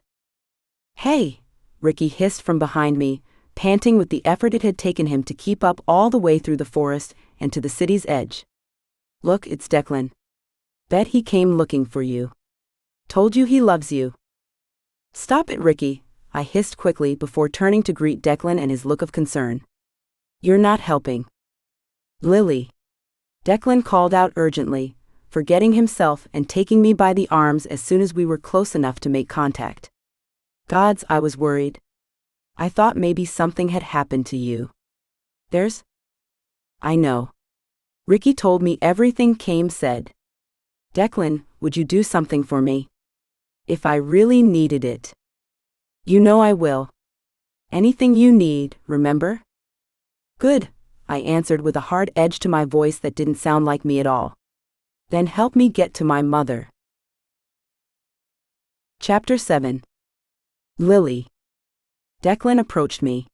Hey, Ricky hissed from behind me, panting with the effort it had taken him to keep up all the way through the forest and to the city's edge. Look, it's Declan. Bet he came looking for you. Told you he loves you. Stop it, Ricky, I hissed quickly before turning to greet Declan and his look of concern. You're not helping. Lily. Declan called out urgently, forgetting himself and taking me by the arms as soon as we were close enough to make contact. Gods, I was worried. I thought maybe something had happened to you. I know. Ricky told me everything Cade said. Declan, would you do something for me? If I really needed it. You know I will. Anything you need, remember? Good, I answered with a hard edge to my voice that didn't sound like me at all. Then help me get to my mother. Chapter 7. Lily. Declan approached me.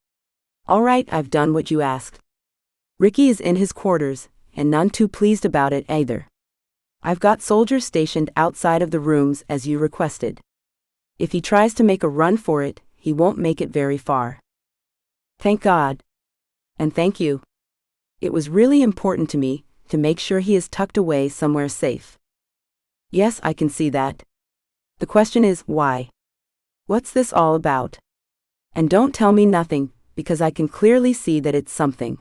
All right, I've done what you asked. Ricky is in his quarters, and none too pleased about it either. I've got soldiers stationed outside of the rooms as you requested. If he tries to make a run for it, he won't make it very far. Thank God. And thank you. It was really important to me to make sure he is tucked away somewhere safe. Yes, I can see that. The question is, why? What's this all about? And don't tell me nothing, because I can clearly see that it's something.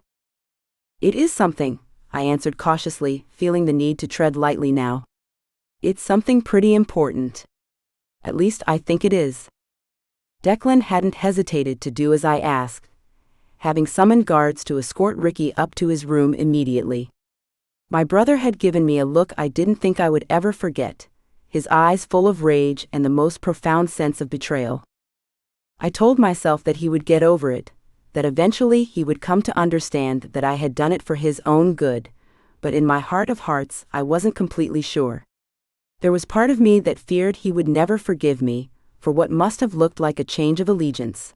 It is something, I answered cautiously, feeling the need to tread lightly now. It's something pretty important. At least I think it is. Declan hadn't hesitated to do as I asked, having summoned guards to escort Ricky up to his room immediately. My brother had given me a look I didn't think I would ever forget, his eyes full of rage and the most profound sense of betrayal. I told myself that he would get over it, that eventually he would come to understand that I had done it for his own good, but in my heart of hearts I wasn't completely sure. There was part of me that feared he would never forgive me for what must have looked like a change of allegiance.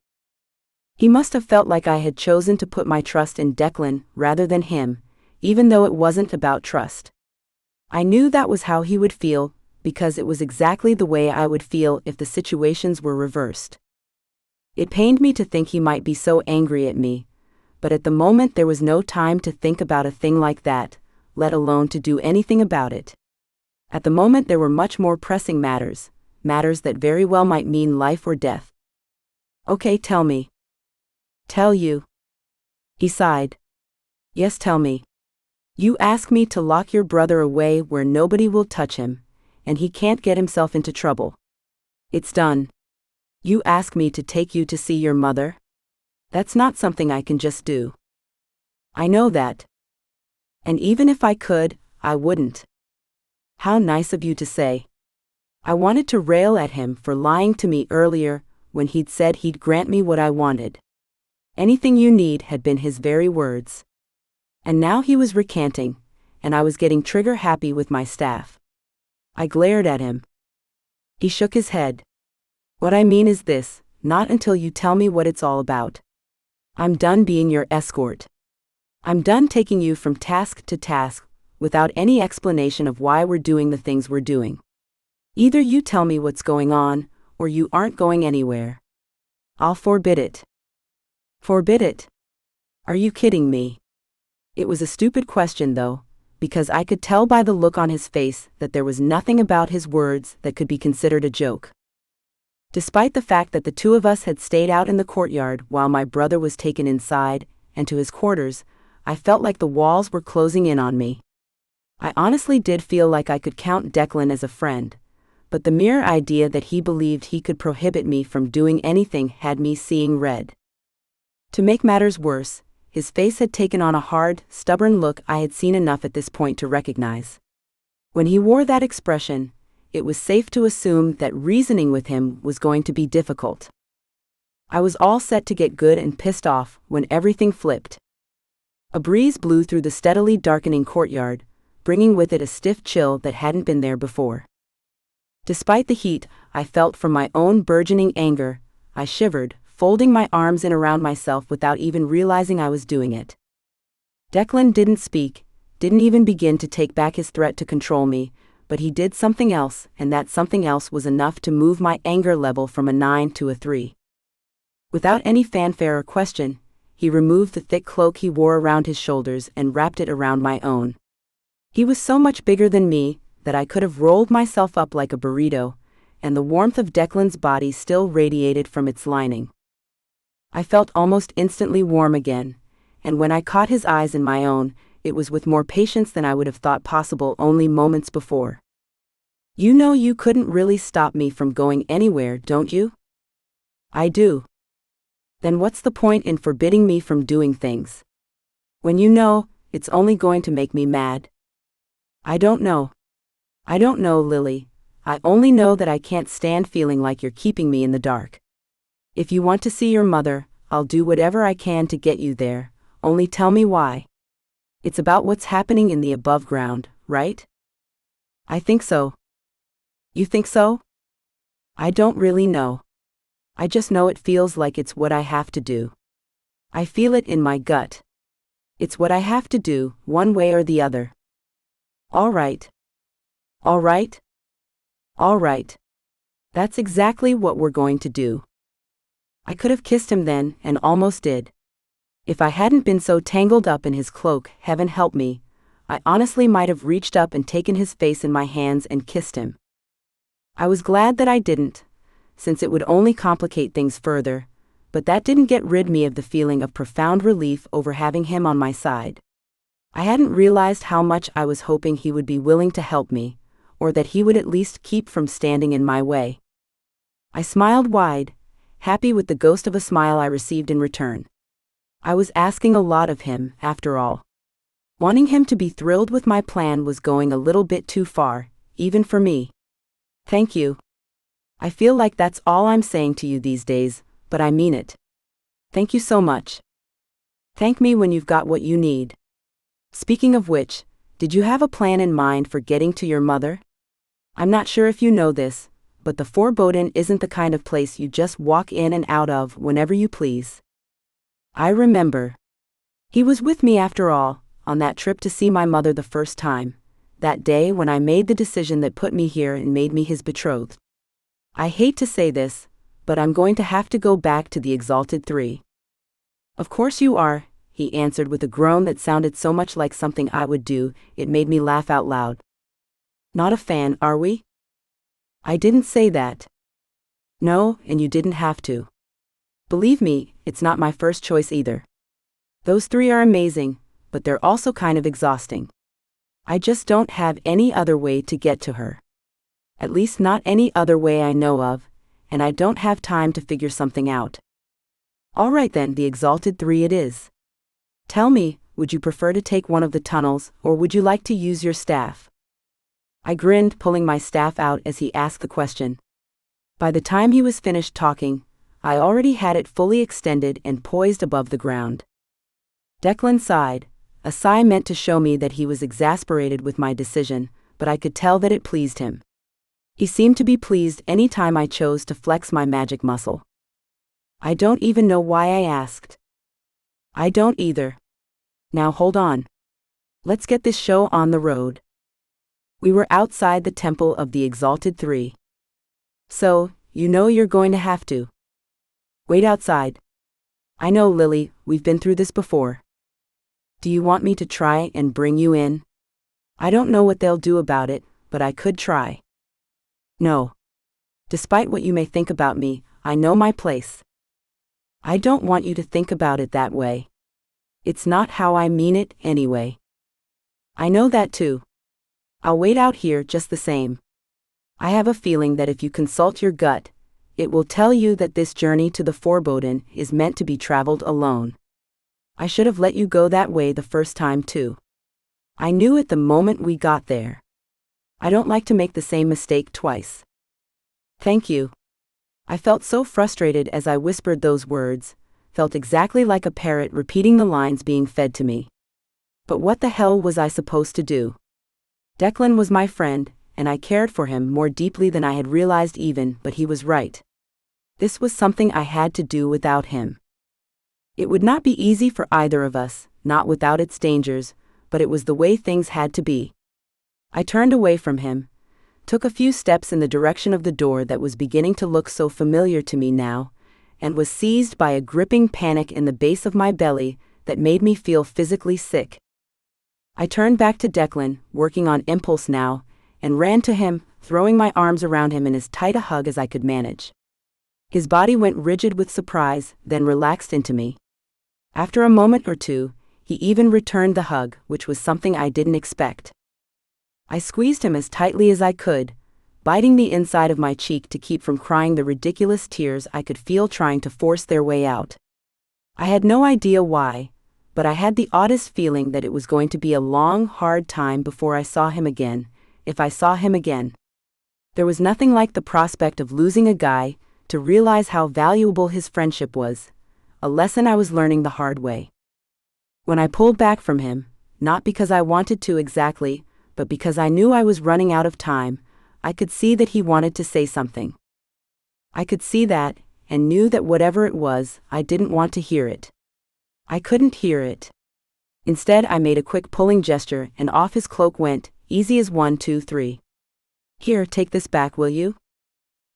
He must have felt like I had chosen to put my trust in Declan rather than him, even though it wasn't about trust. I knew that was how he would feel, because it was exactly the way I would feel if the situations were reversed. It pained me to think he might be so angry at me, but at the moment there was no time to think about a thing like that, let alone to do anything about it. At the moment there were much more pressing matters that very well might mean life or death. Okay, tell me. Tell you. He sighed. Yes, tell me. You ask me to lock your brother away where nobody will touch him, and he can't get himself into trouble. It's done. You ask me to take you to see your mother? That's not something I can just do. I know that. And even if I could, I wouldn't. How nice of you to say. I wanted to rail at him for lying to me earlier when he'd said he'd grant me what I wanted. Anything you need had been his very words. And now he was recanting, and I was getting trigger happy with my staff. I glared at him. He shook his head. What I mean is this, not until you tell me what it's all about. I'm done being your escort. I'm done taking you from task to task, without any explanation of why we're doing the things we're doing. Either you tell me what's going on, or you aren't going anywhere. I'll forbid it. Forbid it? Are you kidding me? It was a stupid question though, because I could tell by the look on his face that there was nothing about his words that could be considered a joke. Despite the fact that the two of us had stayed out in the courtyard while my brother was taken inside and to his quarters, I felt like the walls were closing in on me. I honestly did feel like I could count Declan as a friend, but the mere idea that he believed he could prohibit me from doing anything had me seeing red. To make matters worse, his face had taken on a hard, stubborn look I had seen enough at this point to recognize. When he wore that expression, it was safe to assume that reasoning with him was going to be difficult. I was all set to get good and pissed off when everything flipped. A breeze blew through the steadily darkening courtyard, bringing with it a stiff chill that hadn't been there before. Despite the heat I felt from my own burgeoning anger, I shivered, folding my arms in around myself without even realizing I was doing it. Declan didn't speak, didn't even begin to take back his threat to control me, but he did something else, and that something else was enough to move my anger level from a 9 to a 3. Without any fanfare or question, he removed the thick cloak he wore around his shoulders and wrapped it around my own. He was so much bigger than me that I could have rolled myself up like a burrito, and the warmth of Declan's body still radiated from its lining. I felt almost instantly warm again, and when I caught his eyes in my own, it was with more patience than I would have thought possible only moments before. You know you couldn't really stop me from going anywhere, don't you? I do. Then what's the point in forbidding me from doing things? When you know, it's only going to make me mad. I don't know. I don't know, Lily. I only know that I can't stand feeling like you're keeping me in the dark. If you want to see your mother, I'll do whatever I can to get you there, only tell me why. It's about what's happening in the Aboveground, right? I think so. You think so? I don't really know. I just know it feels like it's what I have to do. I feel it in my gut. It's what I have to do, one way or the other. All right. All right? All right. That's exactly what we're going to do. I could have kissed him then, and almost did. If I hadn't been so tangled up in his cloak, heaven help me, I honestly might have reached up and taken his face in my hands and kissed him. I was glad that I didn't, since it would only complicate things further, but that didn't get rid me of the feeling of profound relief over having him on my side. I hadn't realized how much I was hoping he would be willing to help me, or that he would at least keep from standing in my way. I smiled wide, happy with the ghost of a smile I received in return. I was asking a lot of him, after all. Wanting him to be thrilled with my plan was going a little bit too far, even for me. Thank you. I feel like that's all I'm saying to you these days, but I mean it. Thank you so much. Thank me when you've got what you need. Speaking of which, did you have a plan in mind for getting to your mother? I'm not sure if you know this, but the Forbodden isn't the kind of place you just walk in and out of whenever you please. I remember. He was with me after all, on that trip to see my mother the first time, that day when I made the decision that put me here and made me his betrothed. I hate to say this, but I'm going to have to go back to the Exalted Three. Of course you are, he answered with a groan that sounded so much like something I would do, it made me laugh out loud. Not a fan, are we? I didn't say that. No, and you didn't have to. Believe me, it's not my first choice either. Those three are amazing, but they're also kind of exhausting. I just don't have any other way to get to her. At least not any other way I know of, and I don't have time to figure something out. All right then, the Exalted Three it is. Tell me, would you prefer to take one of the tunnels, or would you like to use your staff? I grinned, pulling my staff out as he asked the question. By the time he was finished talking, I already had it fully extended and poised above the ground. Declan sighed, a sigh meant to show me that he was exasperated with my decision, but I could tell that it pleased him. He seemed to be pleased any time I chose to flex my magic muscle. I don't even know why I asked. I don't either. Now hold on. Let's get this show on the road. We were outside the Temple of the Exalted Three. So, you know you're going to have to. Wait outside. I know, Lily, we've been through this before. Do you want me to try and bring you in? I don't know what they'll do about it, but I could try. No. Despite what you may think about me, I know my place. I don't want you to think about it that way. It's not how I mean it, anyway. I know that too. I'll wait out here just the same. I have a feeling that if you consult your gut, it will tell you that this journey to the Forbodden is meant to be traveled alone. I should have let you go that way the first time too. I knew it the moment we got there. I don't like to make the same mistake twice. Thank you. I felt so frustrated as I whispered those words, felt exactly like a parrot repeating the lines being fed to me. But what the hell was I supposed to do? Declan was my friend, and I cared for him more deeply than I had realized even, but he was right. This was something I had to do without him. It would not be easy for either of us, not without its dangers, but it was the way things had to be. I turned away from him, took a few steps in the direction of the door that was beginning to look so familiar to me now, and was seized by a gripping panic in the base of my belly that made me feel physically sick. I turned back to Declan, working on impulse now, and ran to him, throwing my arms around him in as tight a hug as I could manage. His body went rigid with surprise, then relaxed into me. After a moment or two, he even returned the hug, which was something I didn't expect. I squeezed him as tightly as I could, biting the inside of my cheek to keep from crying the ridiculous tears I could feel trying to force their way out. I had no idea why, but I had the oddest feeling that it was going to be a long, hard time before I saw him again, if I saw him again. There was nothing like the prospect of losing a guy to realize how valuable his friendship was, a lesson I was learning the hard way. When I pulled back from him, not because I wanted to exactly, but because I knew I was running out of time, I could see that he wanted to say something. I could see that, and knew that whatever it was, I didn't want to hear it. I couldn't hear it. Instead, I made a quick pulling gesture, and off his cloak went, easy as 1, 2, 3. Here, take this back, will you?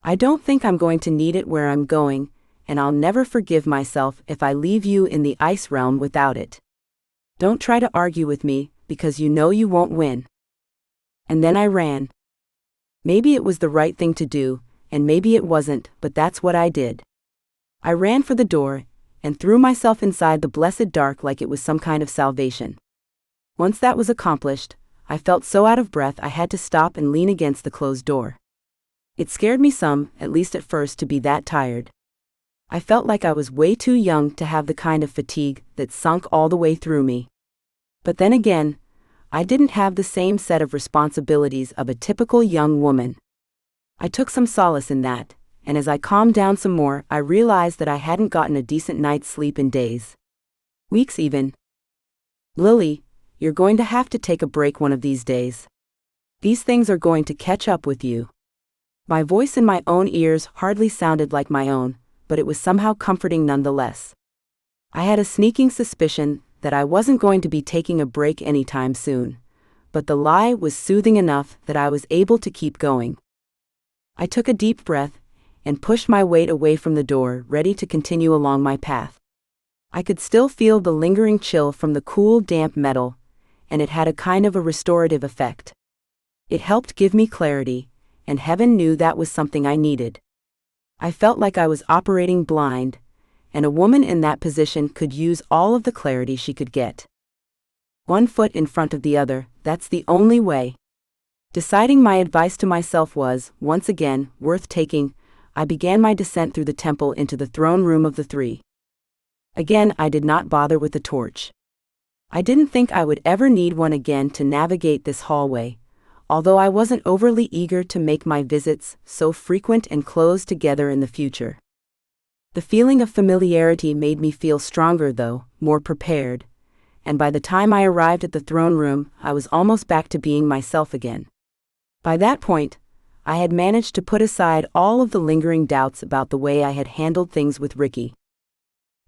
I don't think I'm going to need it where I'm going, and I'll never forgive myself if I leave you in the ice realm without it. Don't try to argue with me, because you know you won't win." And then I ran. Maybe it was the right thing to do, and maybe it wasn't, but that's what I did. I ran for the door, and threw myself inside the blessed dark like it was some kind of salvation. Once that was accomplished, I felt so out of breath I had to stop and lean against the closed door. It scared me some, at least at first, to be that tired. I felt like I was way too young to have the kind of fatigue that sunk all the way through me. But then again, I didn't have the same set of responsibilities of a typical young woman. I took some solace in that, and as I calmed down some more, I realized that I hadn't gotten a decent night's sleep in days. Weeks even. "Lily, you're going to have to take a break one of these days. These things are going to catch up with you." My voice in my own ears hardly sounded like my own, but it was somehow comforting nonetheless. I had a sneaking suspicion that I wasn't going to be taking a break anytime soon, but the lie was soothing enough that I was able to keep going. I took a deep breath and pushed my weight away from the door, ready to continue along my path. I could still feel the lingering chill from the cool, damp metal, and it had a kind of a restorative effect. It helped give me clarity, and heaven knew that was something I needed. I felt like I was operating blind, and a woman in that position could use all of the clarity she could get. One foot in front of the other, that's the only way. Deciding my advice to myself was, once again, worth taking, I began my descent through the temple into the throne room of the three. Again, I did not bother with the torch. I didn't think I would ever need one again to navigate this hallway, although I wasn't overly eager to make my visits so frequent and close together in the future. The feeling of familiarity made me feel stronger though, more prepared, and by the time I arrived at the throne room, I was almost back to being myself again. By that point, I had managed to put aside all of the lingering doubts about the way I had handled things with Ricky.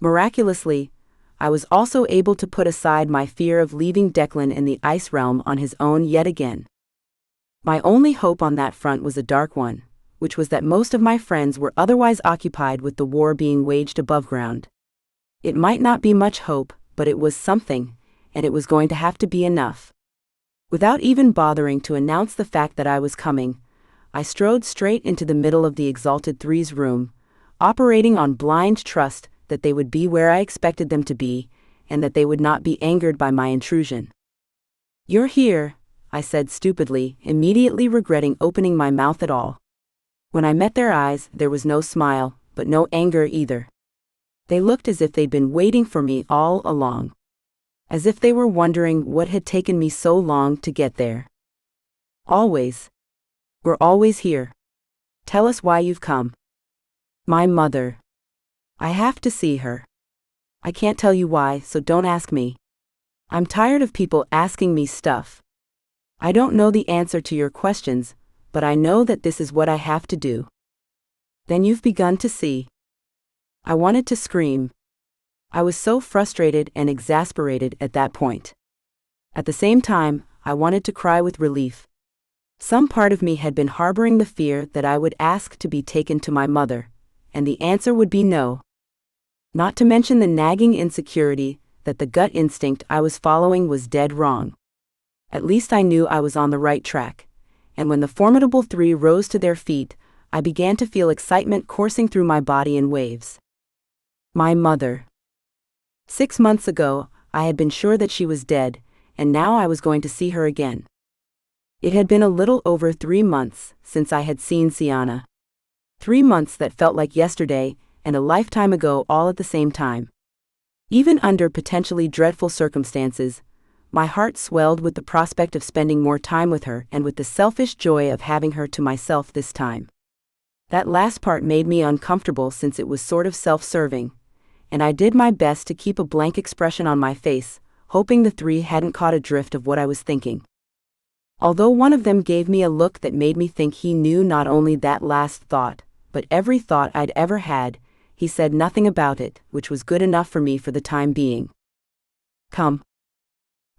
Miraculously, I was also able to put aside my fear of leaving Declan in the ice realm on his own yet again. My only hope on that front was a dark one, which was that most of my friends were otherwise occupied with the war being waged above ground. It might not be much hope, but it was something, and it was going to have to be enough. Without even bothering to announce the fact that I was coming, I strode straight into the middle of the Exalted Three's room, operating on blind trust that they would be where I expected them to be, and that they would not be angered by my intrusion. "You're here," I said stupidly, immediately regretting opening my mouth at all. When I met their eyes, there was no smile, but no anger either. They looked as if they'd been waiting for me all along. As if they were wondering what had taken me so long to get there. "Always. We're always here. Tell us why you've come." "My mother. I have to see her. I can't tell you why, so don't ask me. I'm tired of people asking me stuff. I don't know the answer to your questions, but I know that this is what I have to do." "Then you've begun to see." I wanted to scream. I was so frustrated and exasperated at that point. At the same time, I wanted to cry with relief. Some part of me had been harboring the fear that I would ask to be taken to my mother, and the answer would be no. Not to mention the nagging insecurity that the gut instinct I was following was dead wrong. At least I knew I was on the right track, and when the formidable three rose to their feet, I began to feel excitement coursing through my body in waves. My mother. 6 months ago, I had been sure that she was dead, and now I was going to see her again. It had been a little over 3 months since I had seen Sienna. 3 months that felt like yesterday and a lifetime ago all at the same time. Even under potentially dreadful circumstances, my heart swelled with the prospect of spending more time with her and with the selfish joy of having her to myself this time. That last part made me uncomfortable since it was sort of self-serving, and I did my best to keep a blank expression on my face, hoping the three hadn't caught a drift of what I was thinking. Although one of them gave me a look that made me think he knew not only that last thought, but every thought I'd ever had, he said nothing about it, which was good enough for me for the time being. "Come."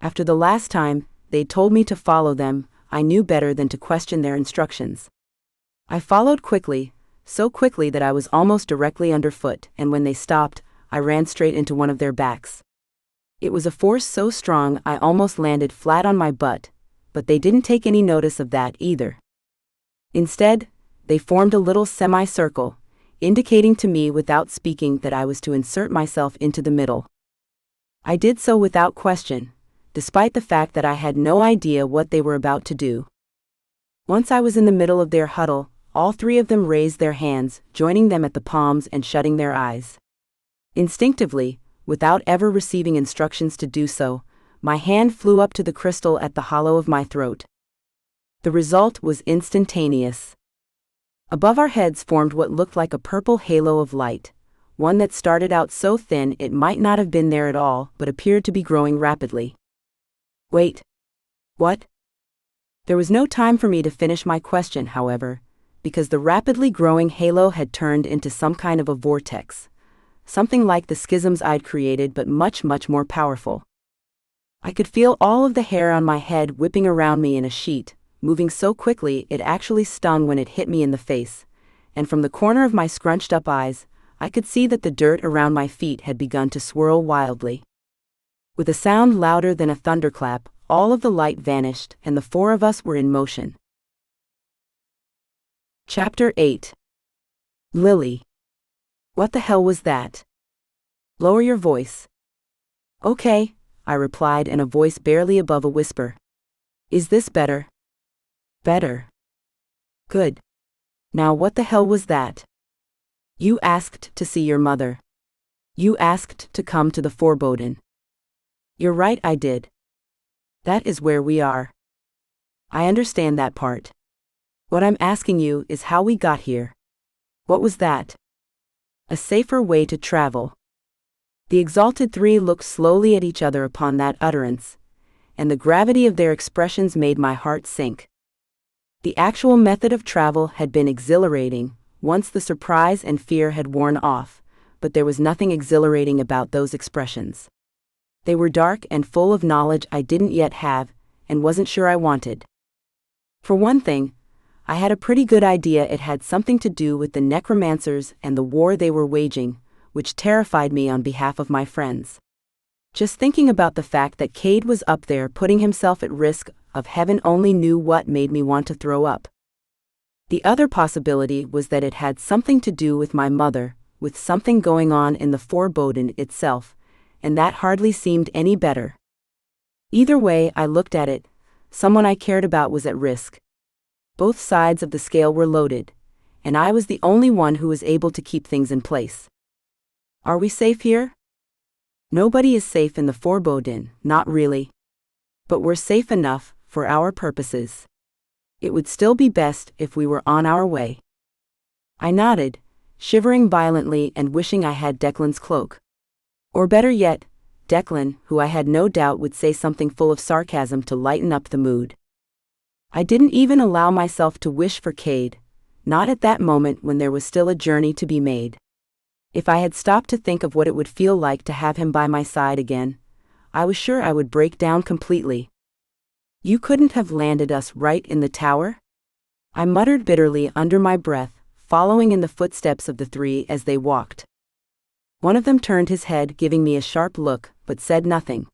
After the last time they'd told me to follow them, I knew better than to question their instructions. I followed quickly, so quickly that I was almost directly underfoot, and when they stopped, I ran straight into one of their backs. It was a force so strong I almost landed flat on my butt, but they didn't take any notice of that either. Instead, they formed a little semicircle, indicating to me without speaking that I was to insert myself into the middle. I did so without question, despite the fact that I had no idea what they were about to do. Once I was in the middle of their huddle, all three of them raised their hands, joining them at the palms and shutting their eyes. Instinctively, without ever receiving instructions to do so, my hand flew up to the crystal at the hollow of my throat. The result was instantaneous. Above our heads formed what looked like a purple halo of light, one that started out so thin it might not have been there at all but appeared to be growing rapidly. Wait. What? There was no time for me to finish my question, however, because the rapidly growing halo had turned into some kind of a vortex, something like the schisms I'd created but much, much more powerful. I could feel all of the hair on my head whipping around me in a sheet, moving so quickly it actually stung when it hit me in the face, and from the corner of my scrunched-up eyes, I could see that the dirt around my feet had begun to swirl wildly. With a sound louder than a thunderclap, all of the light vanished and the four of us were in motion. Chapter 8. Lily. What the hell was that? Lower your voice. Okay, I replied in a voice barely above a whisper. Is this better? Better. Good. Now what the hell was that? You asked to see your mother. You asked to come to the foreboding. You're right, I did. That is where we are. I understand that part. What I'm asking you is how we got here. What was that? A safer way to travel. The exalted three looked slowly at each other upon that utterance, and the gravity of their expressions made my heart sink. The actual method of travel had been exhilarating, once the surprise and fear had worn off, but there was nothing exhilarating about those expressions. They were dark and full of knowledge I didn't yet have, and wasn't sure I wanted. For one thing, I had a pretty good idea it had something to do with the necromancers and the war they were waging, which terrified me on behalf of my friends. Just thinking about the fact that Cade was up there putting himself at risk of heaven only knew what made me want to throw up. The other possibility was that it had something to do with my mother, with something going on in the foreboding itself, and that hardly seemed any better. Either way I looked at it, someone I cared about was at risk. Both sides of the scale were loaded, and I was the only one who was able to keep things in place. Are we safe here? Nobody is safe in the foreboding, not really. But we're safe enough, for our purposes. It would still be best if we were on our way. I nodded, shivering violently and wishing I had Declan's cloak. Or better yet, Declan, who I had no doubt would say something full of sarcasm to lighten up the mood. I didn't even allow myself to wish for Cade, not at that moment when there was still a journey to be made. If I had stopped to think of what it would feel like to have him by my side again, I was sure I would break down completely. You couldn't have landed us right in the tower? I muttered bitterly under my breath, following in the footsteps of the three as they walked. One of them turned his head, giving me a sharp look, but said nothing.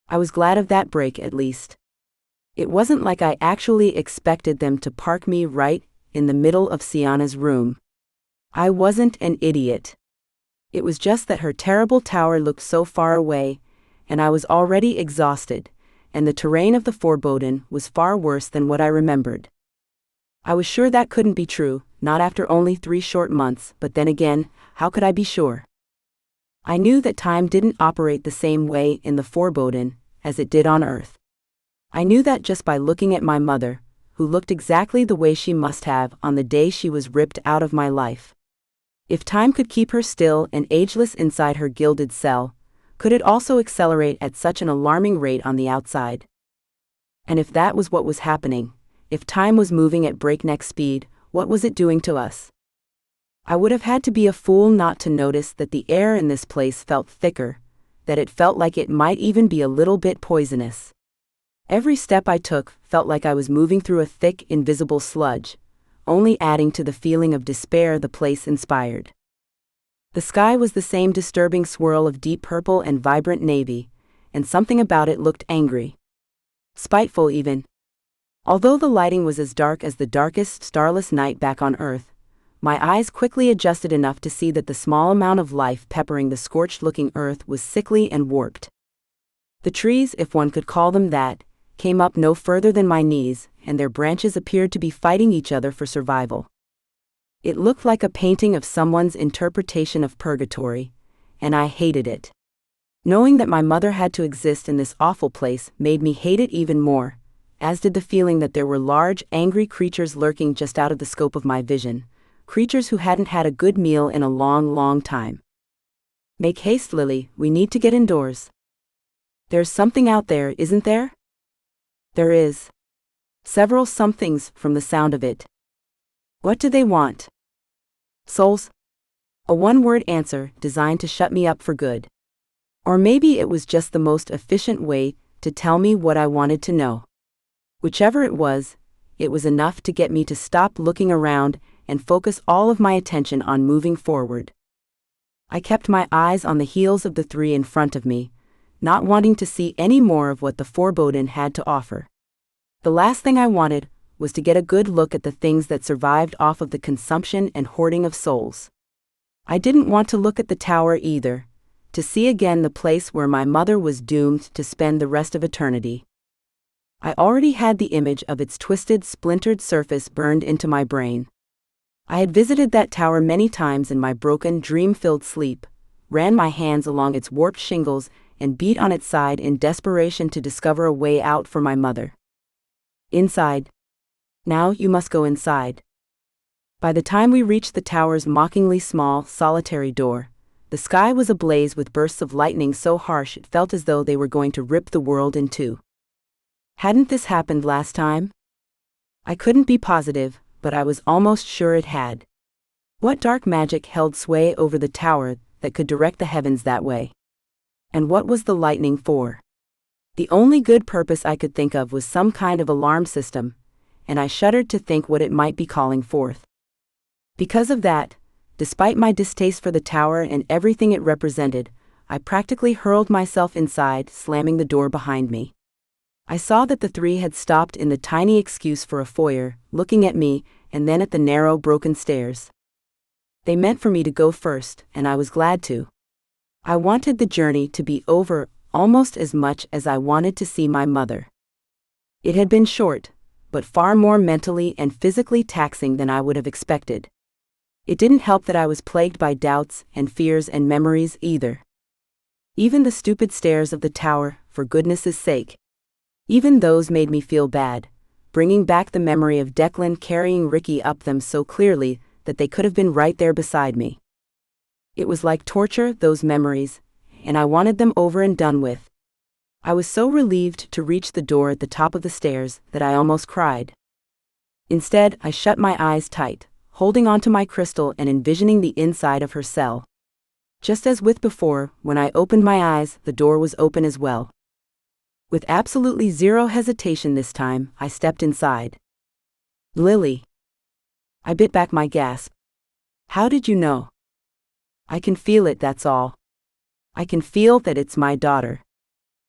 I was glad of that break at least. It wasn't like I actually expected them to park me right in the middle of Sienna's room. I wasn't an idiot. It was just that her terrible tower looked so far away, and I was already exhausted, and the terrain of the foreboding was far worse than what I remembered. I was sure that couldn't be true, not after only 3 short months, but then again, how could I be sure? I knew that time didn't operate the same way in the foreboding as it did on Earth. I knew that just by looking at my mother, who looked exactly the way she must have on the day she was ripped out of my life. If time could keep her still and ageless inside her gilded cell, could it also accelerate at such an alarming rate on the outside? And if that was what was happening, if time was moving at breakneck speed, what was it doing to us? I would have had to be a fool not to notice that the air in this place felt thicker, that it felt like it might even be a little bit poisonous. Every step I took felt like I was moving through a thick, invisible sludge, only adding to the feeling of despair the place inspired. The sky was the same disturbing swirl of deep purple and vibrant navy, and something about it looked angry. Spiteful even. Although the lighting was as dark as the darkest starless night back on Earth, my eyes quickly adjusted enough to see that the small amount of life peppering the scorched-looking earth was sickly and warped. The trees, if one could call them that, came up no further than my knees, and their branches appeared to be fighting each other for survival. It looked like a painting of someone's interpretation of purgatory, and I hated it. Knowing that my mother had to exist in this awful place made me hate it even more, as did the feeling that there were large, angry creatures lurking just out of the scope of my vision. Creatures who hadn't had a good meal in a long, long time. Make haste, Lily, we need to get indoors. There's something out there, isn't there? There is. Several somethings from the sound of it. What do they want? Souls? A one-word answer designed to shut me up for good. Or maybe it was just the most efficient way to tell me what I wanted to know. Whichever it was enough to get me to stop looking around and focus all of my attention on moving forward. I kept my eyes on the heels of the three in front of me, not wanting to see any more of what the foreboding had to offer. The last thing I wanted was to get a good look at the things that survived off of the consumption and hoarding of souls. I didn't want to look at the tower either, to see again the place where my mother was doomed to spend the rest of eternity. I already had the image of its twisted, splintered surface burned into my brain. I had visited that tower many times in my broken, dream-filled sleep, ran my hands along its warped shingles, and beat on its side in desperation to discover a way out for my mother. Inside. Now you must go inside. By the time we reached the tower's mockingly small, solitary door, the sky was ablaze with bursts of lightning so harsh it felt as though they were going to rip the world in two. Hadn't this happened last time? I couldn't be positive, but I was almost sure it had. What dark magic held sway over the tower that could direct the heavens that way? And what was the lightning for? The only good purpose I could think of was some kind of alarm system, and I shuddered to think what it might be calling forth. Because of that, despite my distaste for the tower and everything it represented, I practically hurled myself inside, slamming the door behind me. I saw that the three had stopped in the tiny excuse for a foyer, looking at me, and then at the narrow, broken stairs. They meant for me to go first, and I was glad to. I wanted the journey to be over almost as much as I wanted to see my mother. It had been short, but far more mentally and physically taxing than I would have expected. It didn't help that I was plagued by doubts and fears and memories either. Even the stupid stairs of the tower, for goodness' sake. Even those made me feel bad, bringing back the memory of Declan carrying Ricky up them so clearly that they could have been right there beside me. It was like torture, those memories, and I wanted them over and done with. I was so relieved to reach the door at the top of the stairs that I almost cried. Instead, I shut my eyes tight, holding onto my crystal and envisioning the inside of her cell. Just as with before, when I opened my eyes, the door was open as well. With absolutely zero hesitation this time, I stepped inside. Lily. I bit back my gasp. How did you know? I can feel it, that's all. I can feel that it's my daughter.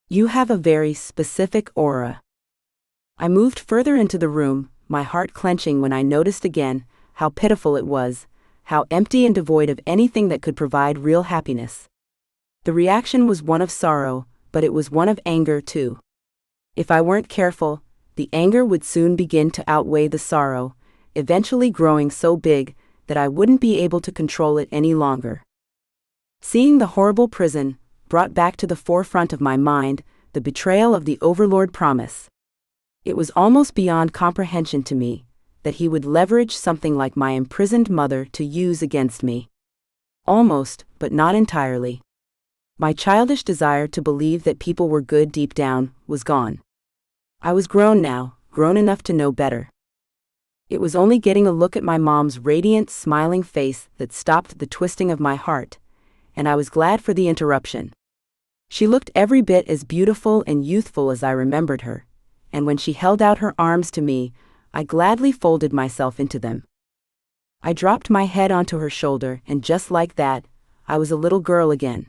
You have a very specific aura. I moved further into the room, my heart clenching when I noticed again how pitiful it was, how empty and devoid of anything that could provide real happiness. The reaction was one of sorrow, but it was one of anger too. If I weren't careful, the anger would soon begin to outweigh the sorrow, eventually growing so big that I wouldn't be able to control it any longer. Seeing the horrible prison brought back to the forefront of my mind the betrayal of the Overlord promise. It was almost beyond comprehension to me that he would leverage something like my imprisoned mother to use against me. Almost, but not entirely. My childish desire to believe that people were good deep down was gone. I was grown now, grown enough to know better. It was only getting a look at my mom's radiant, smiling face that stopped the twisting of my heart, and I was glad for the interruption. She looked every bit as beautiful and youthful as I remembered her, and when she held out her arms to me, I gladly folded myself into them. I dropped my head onto her shoulder, and just like that, I was a little girl again.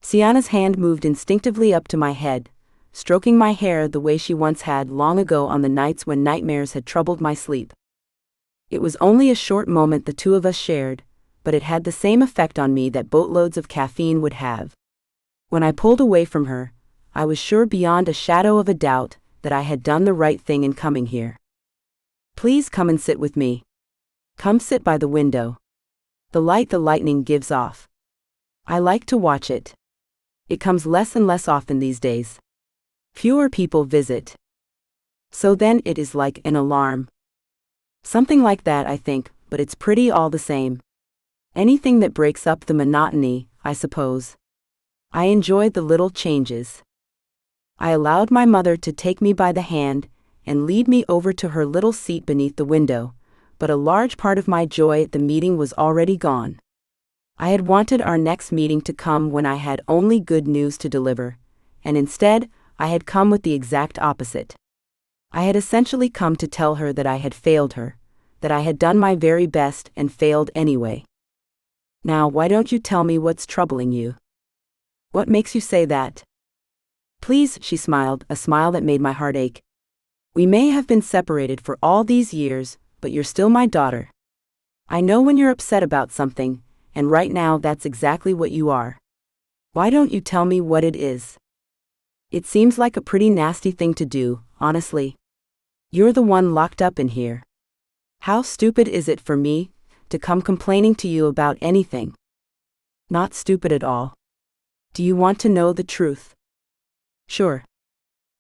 Sienna's hand moved instinctively up to my head, stroking my hair the way she once had long ago on the nights when nightmares had troubled my sleep. It was only a short moment the two of us shared, but it had the same effect on me that boatloads of caffeine would have. When I pulled away from her, I was sure beyond a shadow of a doubt that I had done the right thing in coming here. Please come and sit with me. Come sit by the window. The light the lightning gives off. I like to watch it. It comes less and less often these days. Fewer people visit. So then it is like an alarm. Something like that, I think, but it's pretty all the same. Anything that breaks up the monotony, I suppose. I enjoyed the little changes. I allowed my mother to take me by the hand and lead me over to her little seat beneath the window, but a large part of my joy at the meeting was already gone. I had wanted our next meeting to come when I had only good news to deliver, and instead, I had come with the exact opposite. I had essentially come to tell her that I had failed her, that I had done my very best and failed anyway. Now, why don't you tell me what's troubling you? What makes you say that? Please, she smiled, a smile that made my heart ache. We may have been separated for all these years, but you're still my daughter. I know when you're upset about something, and right now that's exactly what you are. Why don't you tell me what it is? It seems like a pretty nasty thing to do, honestly. You're the one locked up in here. How stupid is it for me to come complaining to you about anything? Not stupid at all. Do you want to know the truth? Sure.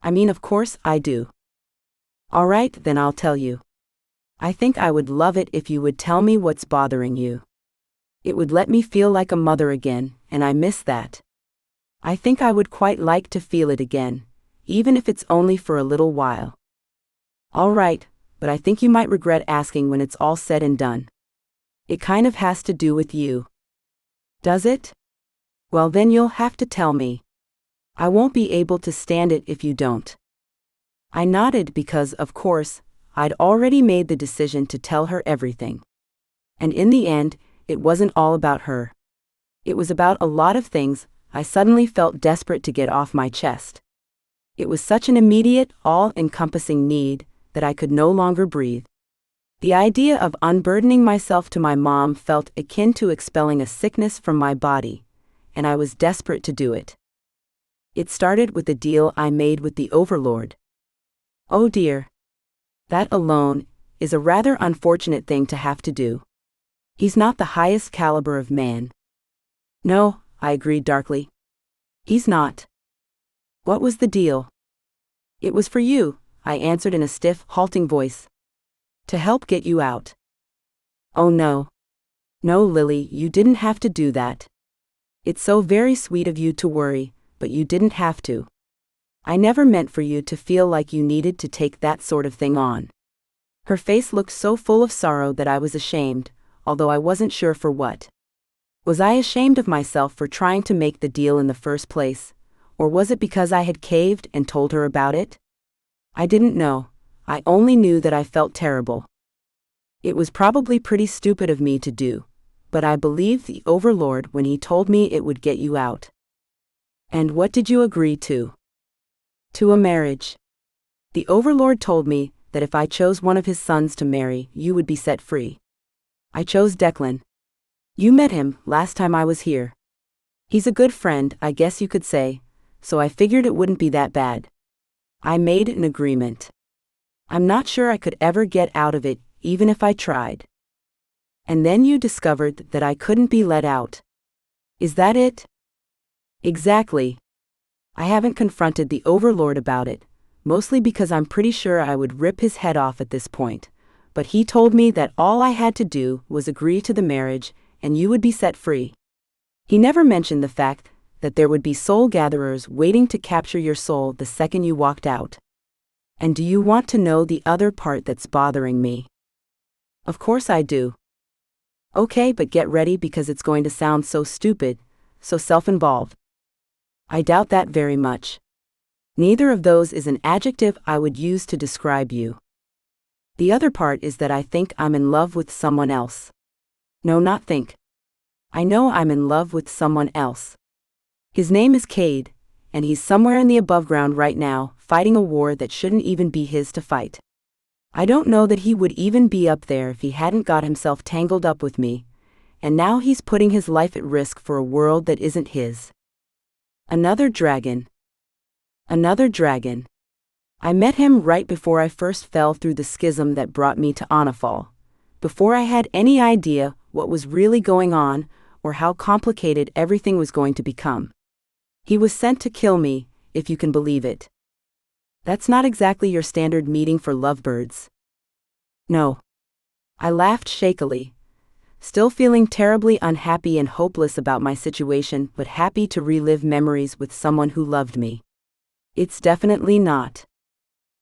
I mean, of course I do. All right, then I'll tell you. I think I would love it if you would tell me what's bothering you. It would let me feel like a mother again, and I miss that. I think I would quite like to feel it again, even if it's only for a little while. All right, but I think you might regret asking when it's all said and done. It kind of has to do with you. Does it? Well, then you'll have to tell me. I won't be able to stand it if you don't. I nodded because, of course, I'd already made the decision to tell her everything. And in the end, it wasn't all about her. It was about a lot of things I suddenly felt desperate to get off my chest. It was such an immediate, all-encompassing need that I could no longer breathe. The idea of unburdening myself to my mom felt akin to expelling a sickness from my body, and I was desperate to do it. It started with the deal I made with the Overlord. Oh dear. That alone is a rather unfortunate thing to have to do. He's not the highest caliber of man. No, I agreed darkly. He's not. What was the deal? It was for you, I answered in a stiff, halting voice. To help get you out. Oh no. No, Lily, you didn't have to do that. It's so very sweet of you to worry, but you didn't have to. I never meant for you to feel like you needed to take that sort of thing on. Her face looked so full of sorrow that I was ashamed, although I wasn't sure for what. Was I ashamed of myself for trying to make the deal in the first place, or was it because I had caved and told her about it? I didn't know. I only knew that I felt terrible. It was probably pretty stupid of me to do, but I believed the Overlord when he told me it would get you out. And what did you agree to? To a marriage. The Overlord told me that if I chose one of his sons to marry, you would be set free. I chose Declan. You met him last time I was here. He's a good friend, I guess you could say, so I figured it wouldn't be that bad. I made an agreement. I'm not sure I could ever get out of it, even if I tried. And then you discovered that I couldn't be let out. Is that it? Exactly. I haven't confronted the Overlord about it, mostly because I'm pretty sure I would rip his head off at this point, but he told me that all I had to do was agree to the marriage, and you would be set free. He never mentioned the fact that there would be soul gatherers waiting to capture your soul the second you walked out. And do you want to know the other part that's bothering me? Of course I do. Okay, but get ready because it's going to sound so stupid, so self-involved. I doubt that very much. Neither of those is an adjective I would use to describe you. The other part is that I think I'm in love with someone else. No, not think. I know I'm in love with someone else. His name is Cade, and he's somewhere in the Aboveground right now, fighting a war that shouldn't even be his to fight. I don't know that he would even be up there if he hadn't got himself tangled up with me, and now he's putting his life at risk for a world that isn't his. Another dragon. Another dragon. I met him right before I first fell through the schism that brought me to Onifal, before I had any idea what was really going on or how complicated everything was going to become. He was sent to kill me, if you can believe it. That's not exactly your standard meeting for lovebirds. No. I laughed shakily, still feeling terribly unhappy and hopeless about my situation, but happy to relive memories with someone who loved me. It's definitely not.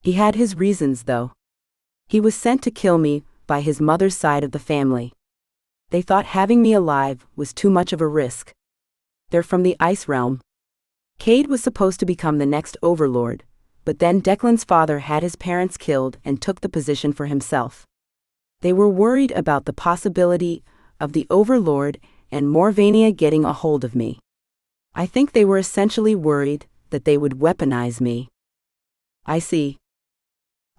He had his reasons, though. He was sent to kill me by his mother's side of the family. They thought having me alive was too much of a risk. They're from the Ice Realm. Cade was supposed to become the next overlord, but then Declan's father had his parents killed and took the position for himself. They were worried about the possibility of the overlord and Morvania getting a hold of me. I think they were essentially worried that they would weaponize me. I see.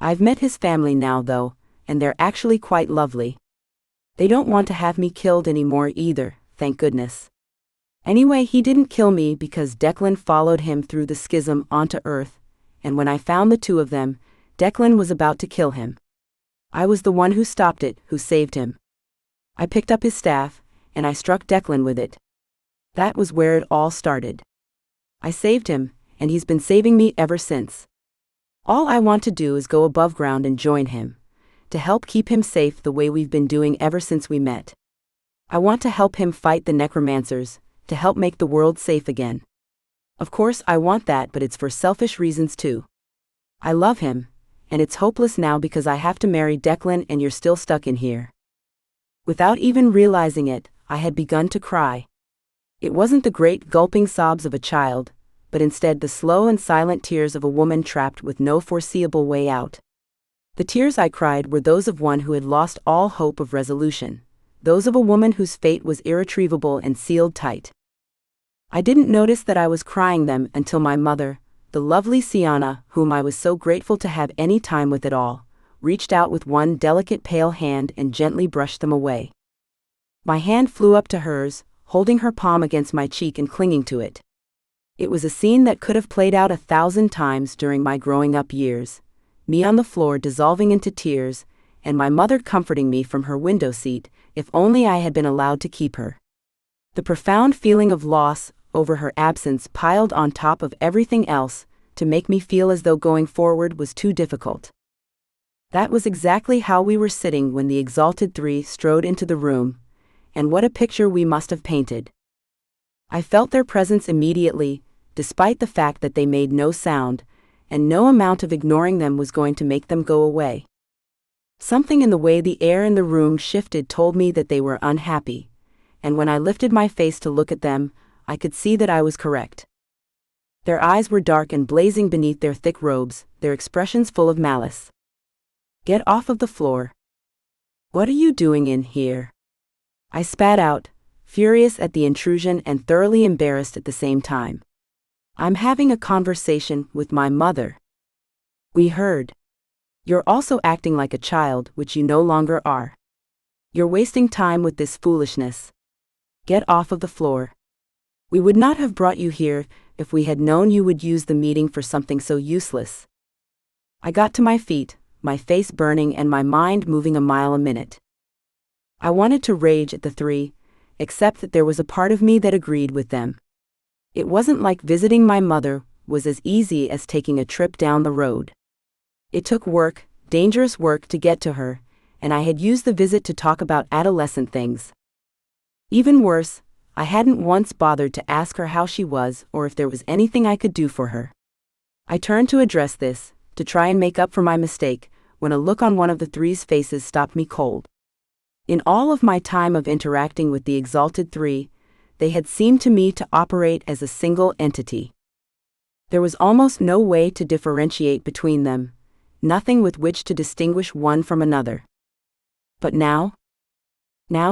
I've met his family now, though, and they're actually quite lovely. They don't want to have me killed anymore either, thank goodness. Anyway, he didn't kill me because Declan followed him through the schism onto Earth, and when I found the two of them, Declan was about to kill him. I was the one who stopped it, who saved him. I picked up his staff, and I struck Declan with it. That was where it all started. I saved him, and he's been saving me ever since. All I want to do is go above ground and join him, to help keep him safe the way we've been doing ever since we met. I want to help him fight the necromancers, to help make the world safe again. Of course I want that, but it's for selfish reasons too. I love him, and it's hopeless now because I have to marry Declan and you're still stuck in here. Without even realizing it, I had begun to cry. It wasn't the great gulping sobs of a child, but instead the slow and silent tears of a woman trapped with no foreseeable way out. The tears I cried were those of one who had lost all hope of resolution, those of a woman whose fate was irretrievable and sealed tight. I didn't notice that I was crying them until my mother, the lovely Sienna, whom I was so grateful to have any time with at all, reached out with one delicate pale hand and gently brushed them away. My hand flew up to hers, holding her palm against my cheek and clinging to it. It was a scene that could have played out 1,000 times during my growing up years, me on the floor dissolving into tears, and my mother comforting me from her window seat, if only I had been allowed to keep her. The profound feeling of loss over her absence piled on top of everything else to make me feel as though going forward was too difficult. That was exactly how we were sitting when the Exalted Three strode into the room, and what a picture we must have painted. I felt their presence immediately, despite the fact that they made no sound, and no amount of ignoring them was going to make them go away. Something in the way the air in the room shifted told me that they were unhappy, and when I lifted my face to look at them, I could see that I was correct. Their eyes were dark and blazing beneath their thick robes, their expressions full of malice. "Get off of the floor. What are you doing in here?" I spat out, furious at the intrusion and thoroughly embarrassed at the same time. "I'm having a conversation with my mother." "We heard. You're also acting like a child, which you no longer are. You're wasting time with this foolishness. Get off of the floor. We would not have brought you here if we had known you would use the meeting for something so useless." I got to my feet, my face burning and my mind moving a mile a minute. I wanted to rage at the three, except that there was a part of me that agreed with them. It wasn't like visiting my mother was as easy as taking a trip down the road. It took work, dangerous work, to get to her, and I had used the visit to talk about adolescent things. Even worse, I hadn't once bothered to ask her how she was or if there was anything I could do for her. I turned to address this, to try and make up for my mistake, when a look on one of the three's faces stopped me cold. In all of my time of interacting with the Exalted Three, they had seemed to me to operate as a single entity. There was almost no way to differentiate between them, nothing with which to distinguish one from another. But now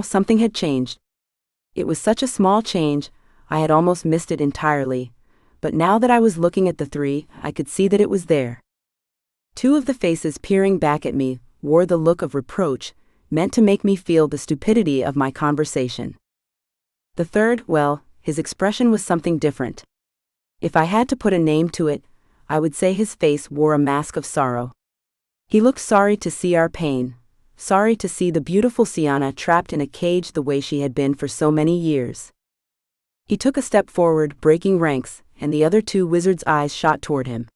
something had changed. It was such a small change, I had almost missed it entirely, but now that I was looking at the three, I could see that it was there. Two of the faces peering back at me wore the look of reproach, meant to make me feel the stupidity of my conversation. The third, well, his expression was something different. If I had to put a name to it, I would say his face wore a mask of sorrow. He looked sorry to see our pain, sorry to see the beautiful Sienna trapped in a cage the way she had been for so many years. He took a step forward, breaking ranks, and the other two wizards' eyes shot toward him.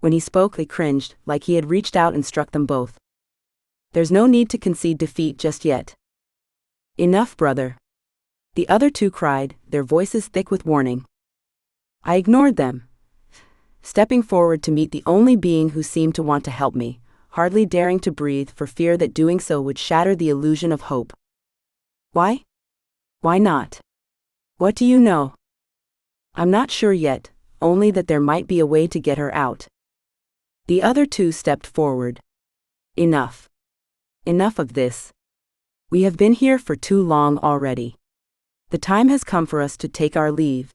When he spoke, they cringed, like he had reached out and struck them both. There's no need to concede defeat just yet. Enough, brother. The other two cried, their voices thick with warning. I ignored them, stepping forward to meet the only being who seemed to want to help me, hardly daring to breathe for fear that doing so would shatter the illusion of hope. Why? Why not? What do you know? I'm not sure yet, only that there might be a way to get her out. The other two stepped forward. Enough. Enough of this. We have been here for too long already. The time has come for us to take our leave.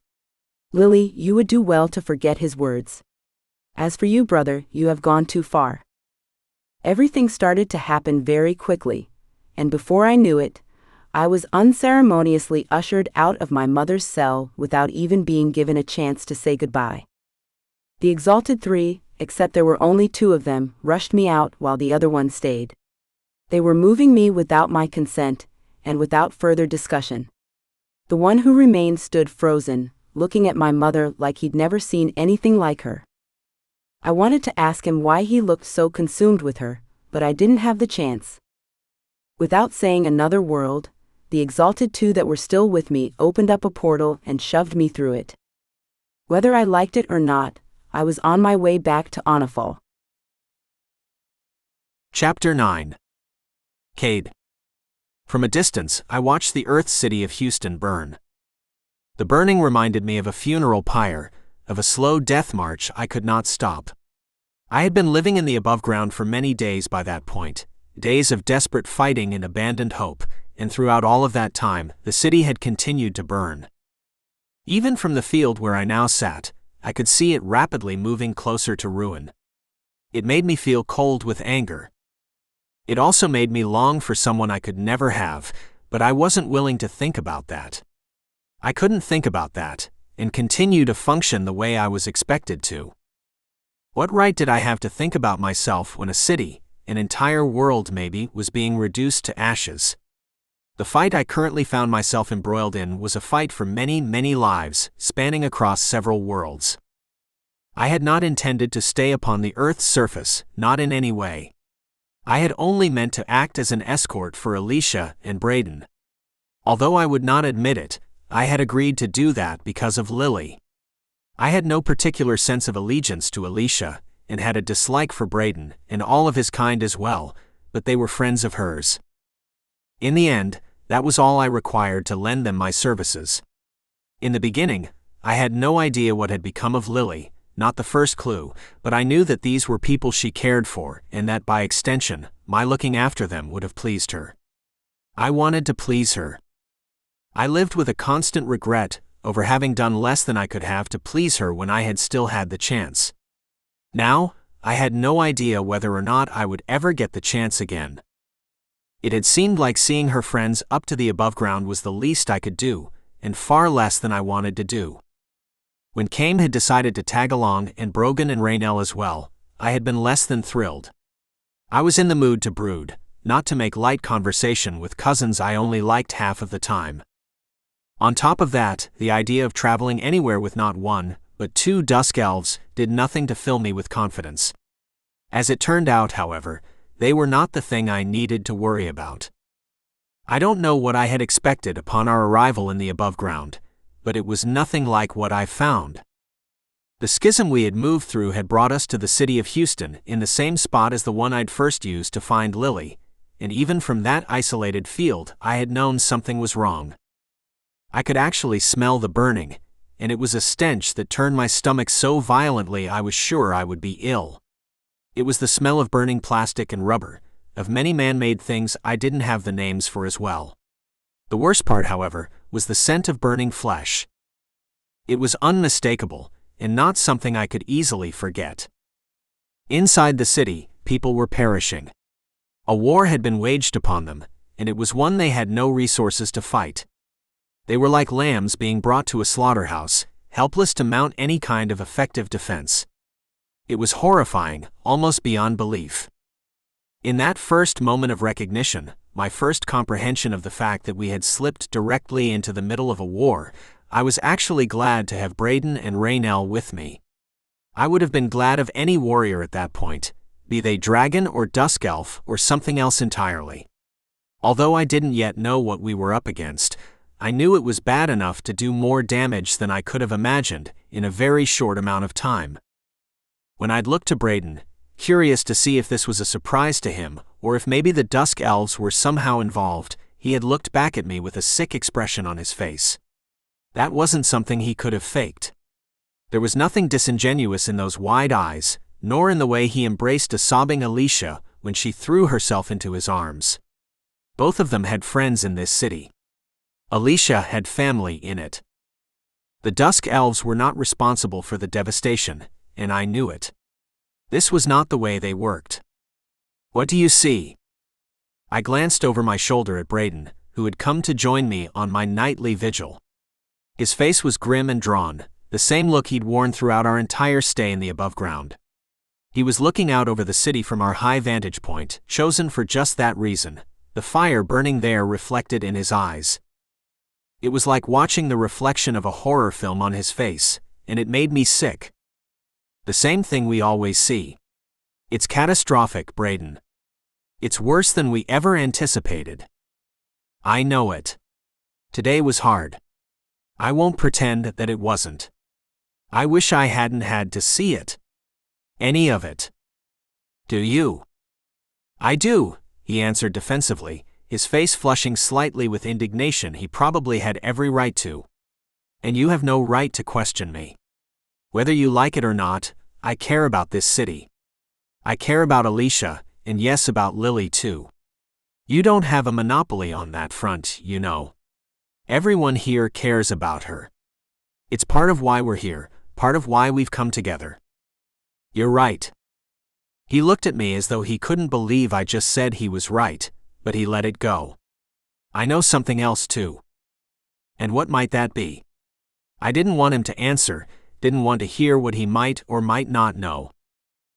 Lily, you would do well to forget his words. As for you, brother, you have gone too far. Everything started to happen very quickly, and before I knew it, I was unceremoniously ushered out of my mother's cell without even being given a chance to say goodbye. The exalted three, except there were only two of them, rushed me out while the other one stayed. They were moving me without my consent, and without further discussion. The one who remained stood frozen, looking at my mother like he'd never seen anything like her. I wanted to ask him why he looked so consumed with her, but I didn't have the chance. Without saying another word, the exalted two that were still with me opened up a portal and shoved me through it. Whether I liked it or not, I was on my way back to Onifal. Chapter 9. Cade. From a distance, I watched the Earth city of Houston burn. The burning reminded me of a funeral pyre, of a slow death march I could not stop. I had been living in the Aboveground for many days by that point, days of desperate fighting and abandoned hope, and throughout all of that time, the city had continued to burn. Even from the field where I now sat, I could see it rapidly moving closer to ruin. It made me feel cold with anger. It also made me long for someone I could never have, but I wasn't willing to think about that. I couldn't think about that, and continue to function the way I was expected to. What right did I have to think about myself when a city, an entire world maybe, was being reduced to ashes? The fight I currently found myself embroiled in was a fight for many, many lives, spanning across several worlds. I had not intended to stay upon the Earth's surface, not in any way. I had only meant to act as an escort for Alicia and Braden. Although I would not admit it, I had agreed to do that because of Lily. I had no particular sense of allegiance to Alicia, and had a dislike for Braden, and all of his kind as well, but they were friends of hers. In the end, that was all I required to lend them my services. In the beginning, I had no idea what had become of Lily, not the first clue, but I knew that these were people she cared for, and that by extension, my looking after them would have pleased her. I wanted to please her. I lived with a constant regret over having done less than I could have to please her when I had still had the chance. Now, I had no idea whether or not I would ever get the chance again. It had seemed like seeing her friends up to the Aboveground was the least I could do, and far less than I wanted to do. When Cade had decided to tag along and Brogan and Raynell as well, I had been less than thrilled. I was in the mood to brood, not to make light conversation with cousins I only liked half of the time. On top of that, the idea of traveling anywhere with not one, but two dusk elves did nothing to fill me with confidence. As it turned out, however, they were not the thing I needed to worry about. I don't know what I had expected upon our arrival in the Aboveground, but it was nothing like what I found. The schism we had moved through had brought us to the city of Houston in the same spot as the one I'd first used to find Lily, and even from that isolated field I had known something was wrong. I could actually smell the burning, and it was a stench that turned my stomach so violently I was sure I would be ill. It was the smell of burning plastic and rubber, of many man-made things I didn't have the names for as well. The worst part, however, was the scent of burning flesh. It was unmistakable, and not something I could easily forget. Inside the city, people were perishing. A war had been waged upon them, and it was one they had no resources to fight. They were like lambs being brought to a slaughterhouse, helpless to mount any kind of effective defense. It was horrifying, almost beyond belief. In that first moment of recognition, my first comprehension of the fact that we had slipped directly into the middle of a war, I was actually glad to have Braden and Raynell with me. I would have been glad of any warrior at that point, be they dragon or dusk elf or something else entirely. Although I didn't yet know what we were up against, I knew it was bad enough to do more damage than I could have imagined in a very short amount of time. When I'd looked to Braden, curious to see if this was a surprise to him or if maybe the dusk elves were somehow involved, he had looked back at me with a sick expression on his face. That wasn't something he could have faked. There was nothing disingenuous in those wide eyes, nor in the way he embraced a sobbing Alicia when she threw herself into his arms. Both of them had friends in this city. Alicia had family in it. The dusk elves were not responsible for the devastation, and I knew it. This was not the way they worked. What do you see? I glanced over my shoulder at Braden, who had come to join me on my nightly vigil. His face was grim and drawn, the same look he'd worn throughout our entire stay in the Aboveground. He was looking out over the city from our high vantage point, chosen for just that reason, the fire burning there reflected in his eyes. It was like watching the reflection of a horror film on his face, and it made me sick. The same thing we always see. It's catastrophic, Braden. It's worse than we ever anticipated. I know it. Today was hard. I won't pretend that it wasn't. I wish I hadn't had to see it. Any of it. Do you? I do, he answered defensively, his face flushing slightly with indignation he probably had every right to. And you have no right to question me. Whether you like it or not, I care about this city. I care about Alicia, and yes, about Lily too. You don't have a monopoly on that front, you know. Everyone here cares about her. It's part of why we're here, part of why we've come together. You're right. He looked at me as though he couldn't believe I just said he was right, but he let it go. I know something else too. And what might that be? I didn't want him to answer, didn't want to hear what he might or might not know.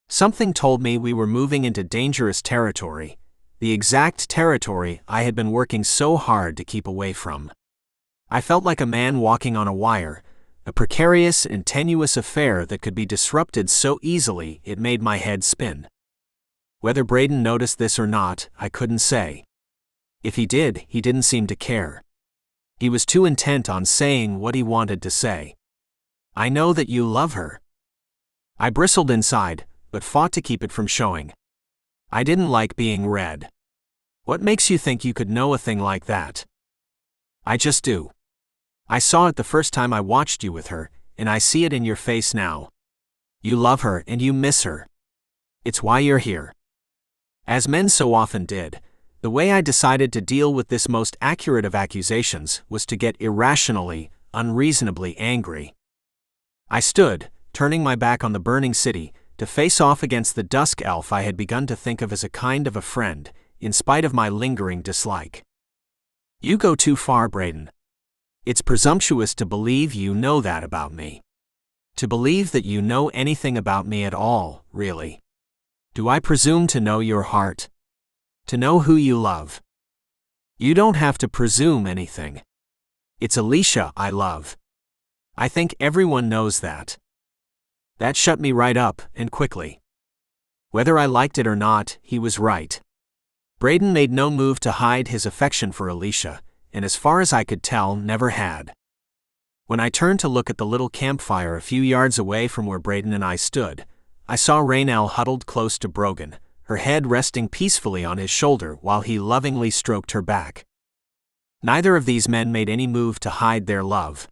Something told me we were moving into dangerous territory, the exact territory I had been working so hard to keep away from. I felt like a man walking on a wire, a precarious and tenuous affair that could be disrupted so easily it made my head spin. Whether Braden noticed this or not, I couldn't say. If he did, he didn't seem to care. He was too intent on saying what he wanted to say. I know that you love her. I bristled inside, but fought to keep it from showing. I didn't like being read. What makes you think you could know a thing like that? I just do. I saw it the first time I watched you with her, and I see it in your face now. You love her and you miss her. It's why you're here. As men so often did, the way I decided to deal with this most accurate of accusations was to get irrationally, unreasonably angry. I stood, turning my back on the burning city, to face off against the dusk elf I had begun to think of as a kind of a friend, in spite of my lingering dislike. You go too far, Braden. It's presumptuous to believe you know that about me. To believe that you know anything about me at all, really. Do I presume to know your heart? To know who you love? You don't have to presume anything. It's Alicia I love. I think everyone knows that. That shut me right up, and quickly. Whether I liked it or not, he was right. Braden made no move to hide his affection for Alicia, and as far as I could tell, never had. When I turned to look at the little campfire a few yards away from where Braden and I stood, I saw Raynell huddled close to Brogan, her head resting peacefully on his shoulder while he lovingly stroked her back. Neither of these men made any move to hide their love.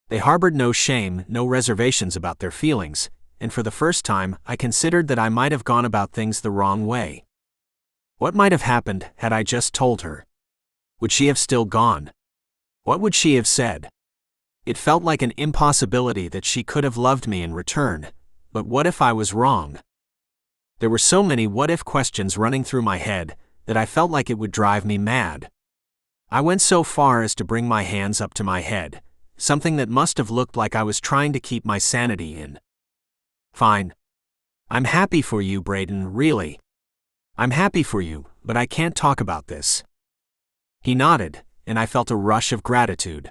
They harbored no shame, no reservations about their feelings, and for the first time, I considered that I might have gone about things the wrong way. What might have happened had I just told her? Would she have still gone? What would she have said? It felt like an impossibility that she could have loved me in return, but what if I was wrong? There were so many what-if questions running through my head that I felt like it would drive me mad. I went so far as to bring my hands up to my head, something that must have looked like I was trying to keep my sanity in. Fine. I'm happy for you, Braden, really. I'm happy for you, but I can't talk about this. He nodded, and I felt a rush of gratitude.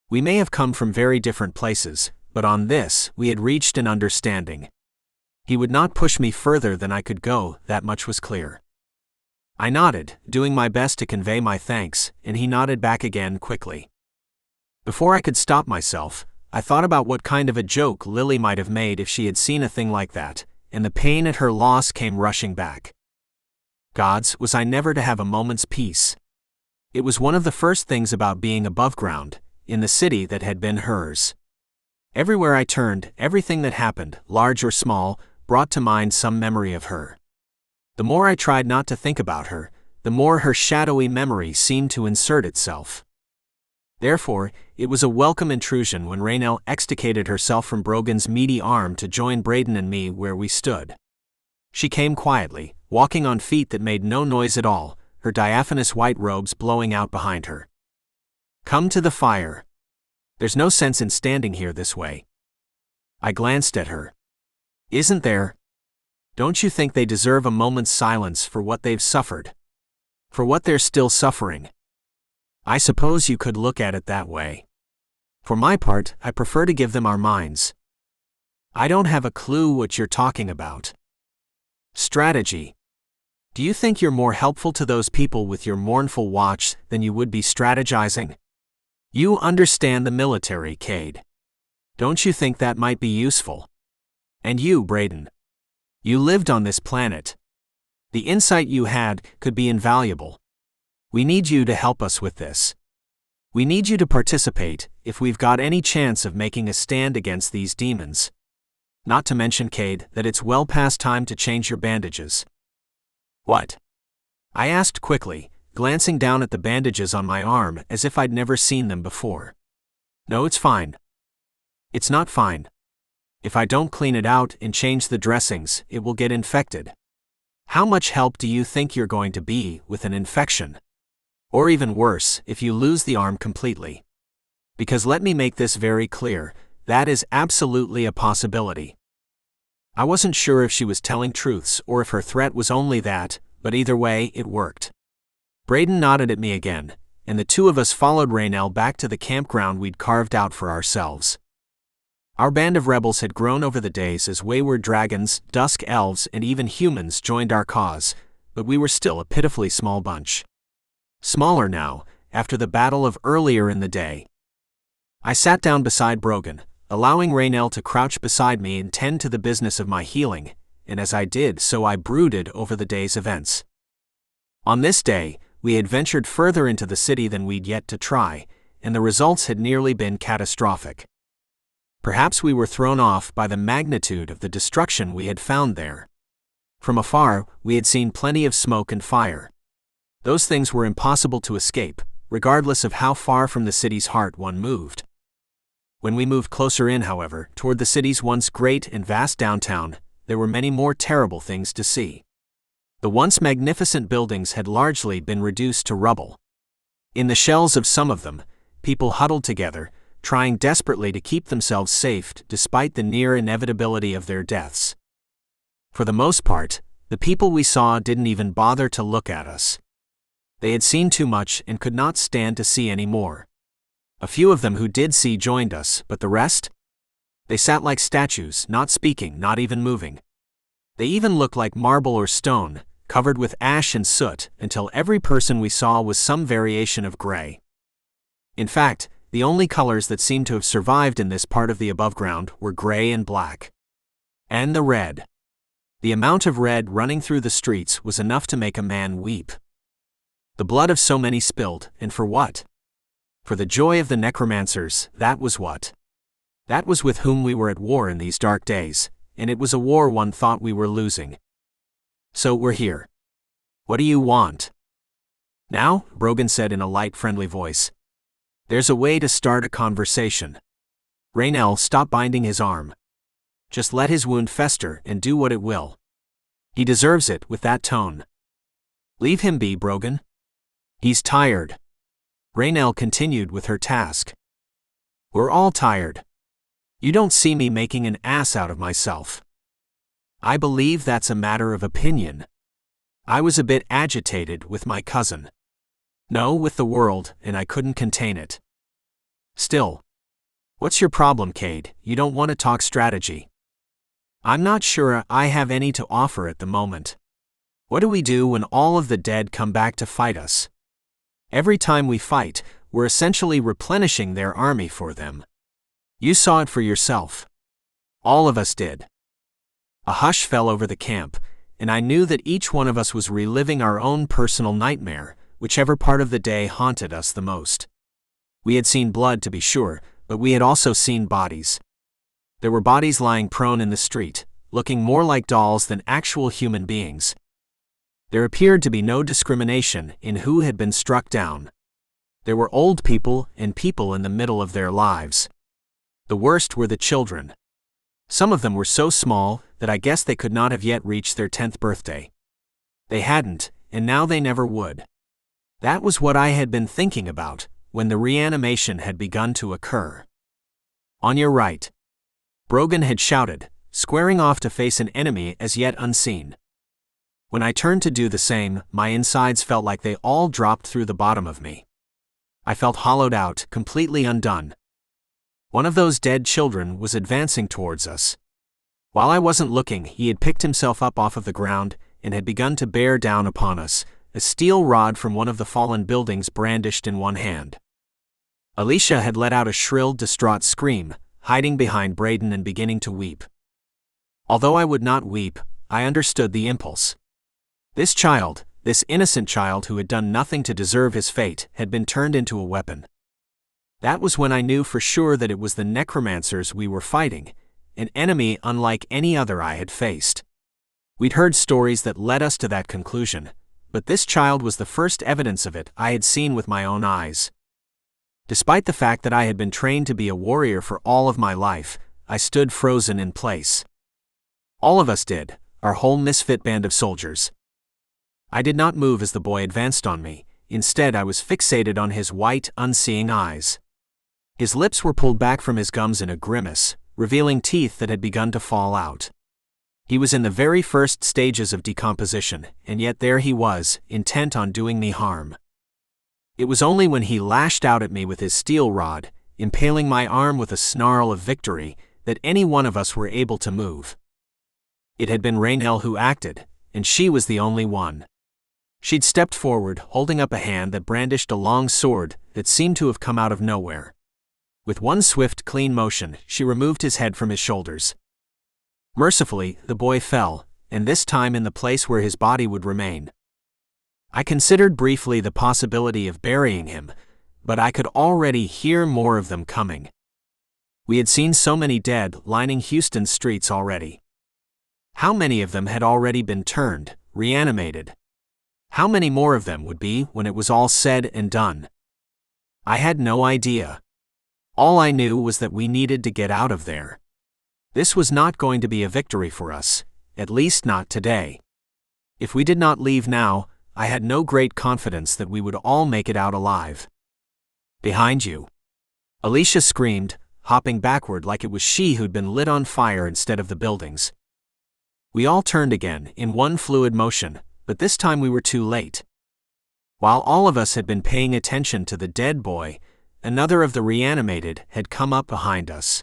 We may have come from very different places, but on this, we had reached an understanding. He would not push me further than I could go, that much was clear. I nodded, doing my best to convey my thanks, and he nodded back again quickly. Before I could stop myself, I thought about what kind of a joke Lily might have made if she had seen a thing like that, and the pain at her loss came rushing back. Gods, was I never to have a moment's peace? It was one of the first things about being above ground, in the city that had been hers. Everywhere I turned, everything that happened, large or small, brought to mind some memory of her. The more I tried not to think about her, the more her shadowy memory seemed to insert itself. Therefore, it was a welcome intrusion when Raynell extricated herself from Brogan's meaty arm to join Braden and me where we stood. She came quietly, walking on feet that made no noise at all, her diaphanous white robes blowing out behind her. Come to the fire. There's no sense in standing here this way. I glanced at her. Isn't there? Don't you think they deserve a moment's silence for what they've suffered? For what they're still suffering? I suppose you could look at it that way. For my part, I prefer to give them our minds. I don't have a clue what you're talking about. Strategy. Do you think you're more helpful to those people with your mournful watch than you would be strategizing? You understand the military, Cade. Don't you think that might be useful? And you, Braden. You lived on this planet. The insight you had could be invaluable. We need you to help us with this. We need you to participate if we've got any chance of making a stand against these demons. Not to mention, Cade, that it's well past time to change your bandages. What? I asked quickly, glancing down at the bandages on my arm as if I'd never seen them before. No, it's fine. It's not fine. If I don't clean it out and change the dressings, it will get infected. How much help do you think you're going to be with an infection? Or even worse, if you lose the arm completely. Because let me make this very clear, that is absolutely a possibility. I wasn't sure if she was telling truths or if her threat was only that, but either way, it worked. Braden nodded at me again, and the two of us followed Raynell back to the campground we'd carved out for ourselves. Our band of rebels had grown over the days as wayward dragons, dusk elves, and even humans joined our cause, but we were still a pitifully small bunch. Smaller now, after the battle of earlier in the day. I sat down beside Brogan, allowing Raynell to crouch beside me and tend to the business of my healing, and as I did so I brooded over the day's events. On this day, we had ventured further into the city than we'd yet to try, and the results had nearly been catastrophic. Perhaps we were thrown off by the magnitude of the destruction we had found there. From afar, we had seen plenty of smoke and fire. Those things were impossible to escape, regardless of how far from the city's heart one moved. When we moved closer in, however, toward the city's once great and vast downtown, there were many more terrible things to see. The once magnificent buildings had largely been reduced to rubble. In the shells of some of them, people huddled together, trying desperately to keep themselves safe despite the near inevitability of their deaths. For the most part, the people we saw didn't even bother to look at us. They had seen too much and could not stand to see any more. A few of them who did see joined us, but the rest? They sat like statues, not speaking, not even moving. They even looked like marble or stone, covered with ash and soot, until every person we saw was some variation of gray. In fact, the only colors that seemed to have survived in this part of the Aboveground were gray and black. And the red. The amount of red running through the streets was enough to make a man weep. The blood of so many spilled, and for what? For the joy of the necromancers, that was what. That was with whom we were at war in these dark days, and it was a war one thought we were losing. So we're here. What do you want? Now, Brogan said in a light, friendly voice. There's a way to start a conversation. Raynell, stop binding his arm. Just let his wound fester and do what it will. He deserves it with that tone. Leave him be, Brogan. He's tired. Raynell continued with her task. We're all tired. You don't see me making an ass out of myself. I believe that's a matter of opinion. I was a bit agitated with my cousin. No, with the world, and I couldn't contain it. Still. What's your problem, Cade? You don't want to talk strategy. I'm not sure I have any to offer at the moment. What do we do when all of the dead come back to fight us? Every time we fight, we're essentially replenishing their army for them. You saw it for yourself. All of us did. A hush fell over the camp, and I knew that each one of us was reliving our own personal nightmare, whichever part of the day haunted us the most. We had seen blood, to be sure, but we had also seen bodies. There were bodies lying prone in the street, looking more like dolls than actual human beings. There appeared to be no discrimination in who had been struck down. There were old people and people in the middle of their lives. The worst were the children. Some of them were so small that I guess they could not have yet reached their 10th birthday. They hadn't, and now they never would. That was what I had been thinking about when the reanimation had begun to occur. On your right. Brogan had shouted, squaring off to face an enemy as yet unseen. When I turned to do the same, my insides felt like they all dropped through the bottom of me. I felt hollowed out, completely undone. One of those dead children was advancing towards us. While I wasn't looking, he had picked himself up off of the ground and had begun to bear down upon us, a steel rod from one of the fallen buildings brandished in one hand. Alicia had let out a shrill, distraught scream, hiding behind Braden and beginning to weep. Although I would not weep, I understood the impulse. This child, this innocent child who had done nothing to deserve his fate, had been turned into a weapon. That was when I knew for sure that it was the necromancers we were fighting, an enemy unlike any other I had faced. We'd heard stories that led us to that conclusion, but this child was the first evidence of it I had seen with my own eyes. Despite the fact that I had been trained to be a warrior for all of my life, I stood frozen in place. All of us did, our whole misfit band of soldiers. I did not move as the boy advanced on me. Instead, I was fixated on his white, unseeing eyes. His lips were pulled back from his gums in a grimace, revealing teeth that had begun to fall out. He was in the very first stages of decomposition, and yet there he was, intent on doing me harm. It was only when he lashed out at me with his steel rod, impaling my arm with a snarl of victory, that any one of us were able to move. It had been Raynell who acted, and she was the only one. She'd stepped forward, holding up a hand that brandished a long sword that seemed to have come out of nowhere. With one swift, clean motion, she removed his head from his shoulders. Mercifully, the boy fell, and this time in the place where his body would remain. I considered briefly the possibility of burying him, but I could already hear more of them coming. We had seen so many dead lining Houston's streets already. How many of them had already been turned, reanimated? How many more of them would be when it was all said and done? I had no idea. All I knew was that we needed to get out of there. This was not going to be a victory for us, at least not today. If we did not leave now, I had no great confidence that we would all make it out alive. Behind you. Alicia screamed, hopping backward like it was she who'd been lit on fire instead of the buildings. We all turned again, in one fluid motion, but this time we were too late. While all of us had been paying attention to the dead boy, another of the reanimated had come up behind us.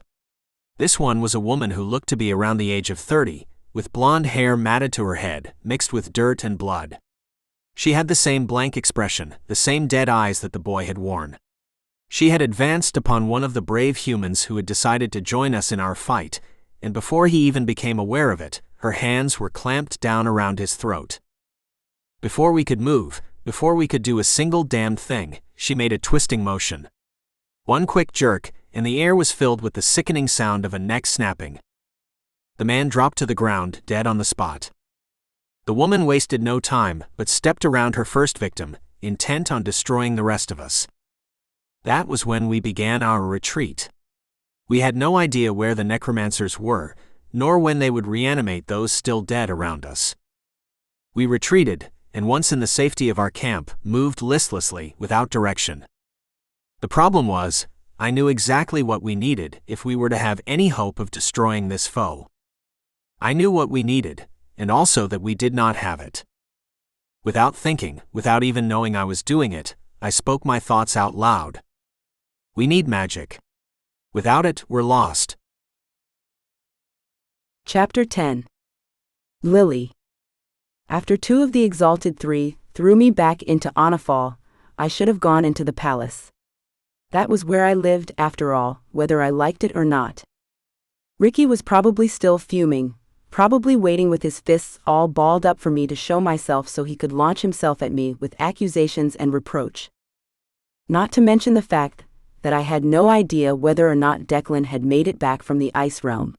This one was a woman who looked to be around the age of 30, with blonde hair matted to her head, mixed with dirt and blood. She had the same blank expression, the same dead eyes that the boy had worn. She had advanced upon one of the brave humans who had decided to join us in our fight, and before he even became aware of it, her hands were clamped down around his throat. Before we could move, before we could do a single damned thing, she made a twisting motion. One quick jerk, and the air was filled with the sickening sound of a neck snapping. The man dropped to the ground, dead on the spot. The woman wasted no time, but stepped around her first victim, intent on destroying the rest of us. That was when we began our retreat. We had no idea where the necromancers were, nor when they would reanimate those still dead around us. We retreated, and once in the safety of our camp, moved listlessly, without direction. The problem was, I knew exactly what we needed if we were to have any hope of destroying this foe. I knew what we needed, and also that we did not have it. Without thinking, without even knowing I was doing it, I spoke my thoughts out loud. We need magic. Without it, we're lost. Chapter 10. Lily. After 2 of the exalted 3 threw me back into Onafall, I should have gone into the palace. That was where I lived after all, whether I liked it or not. Ricky was probably still fuming, probably waiting with his fists all balled up for me to show myself so he could launch himself at me with accusations and reproach. Not to mention the fact that I had no idea whether or not Declan had made it back from the ice realm.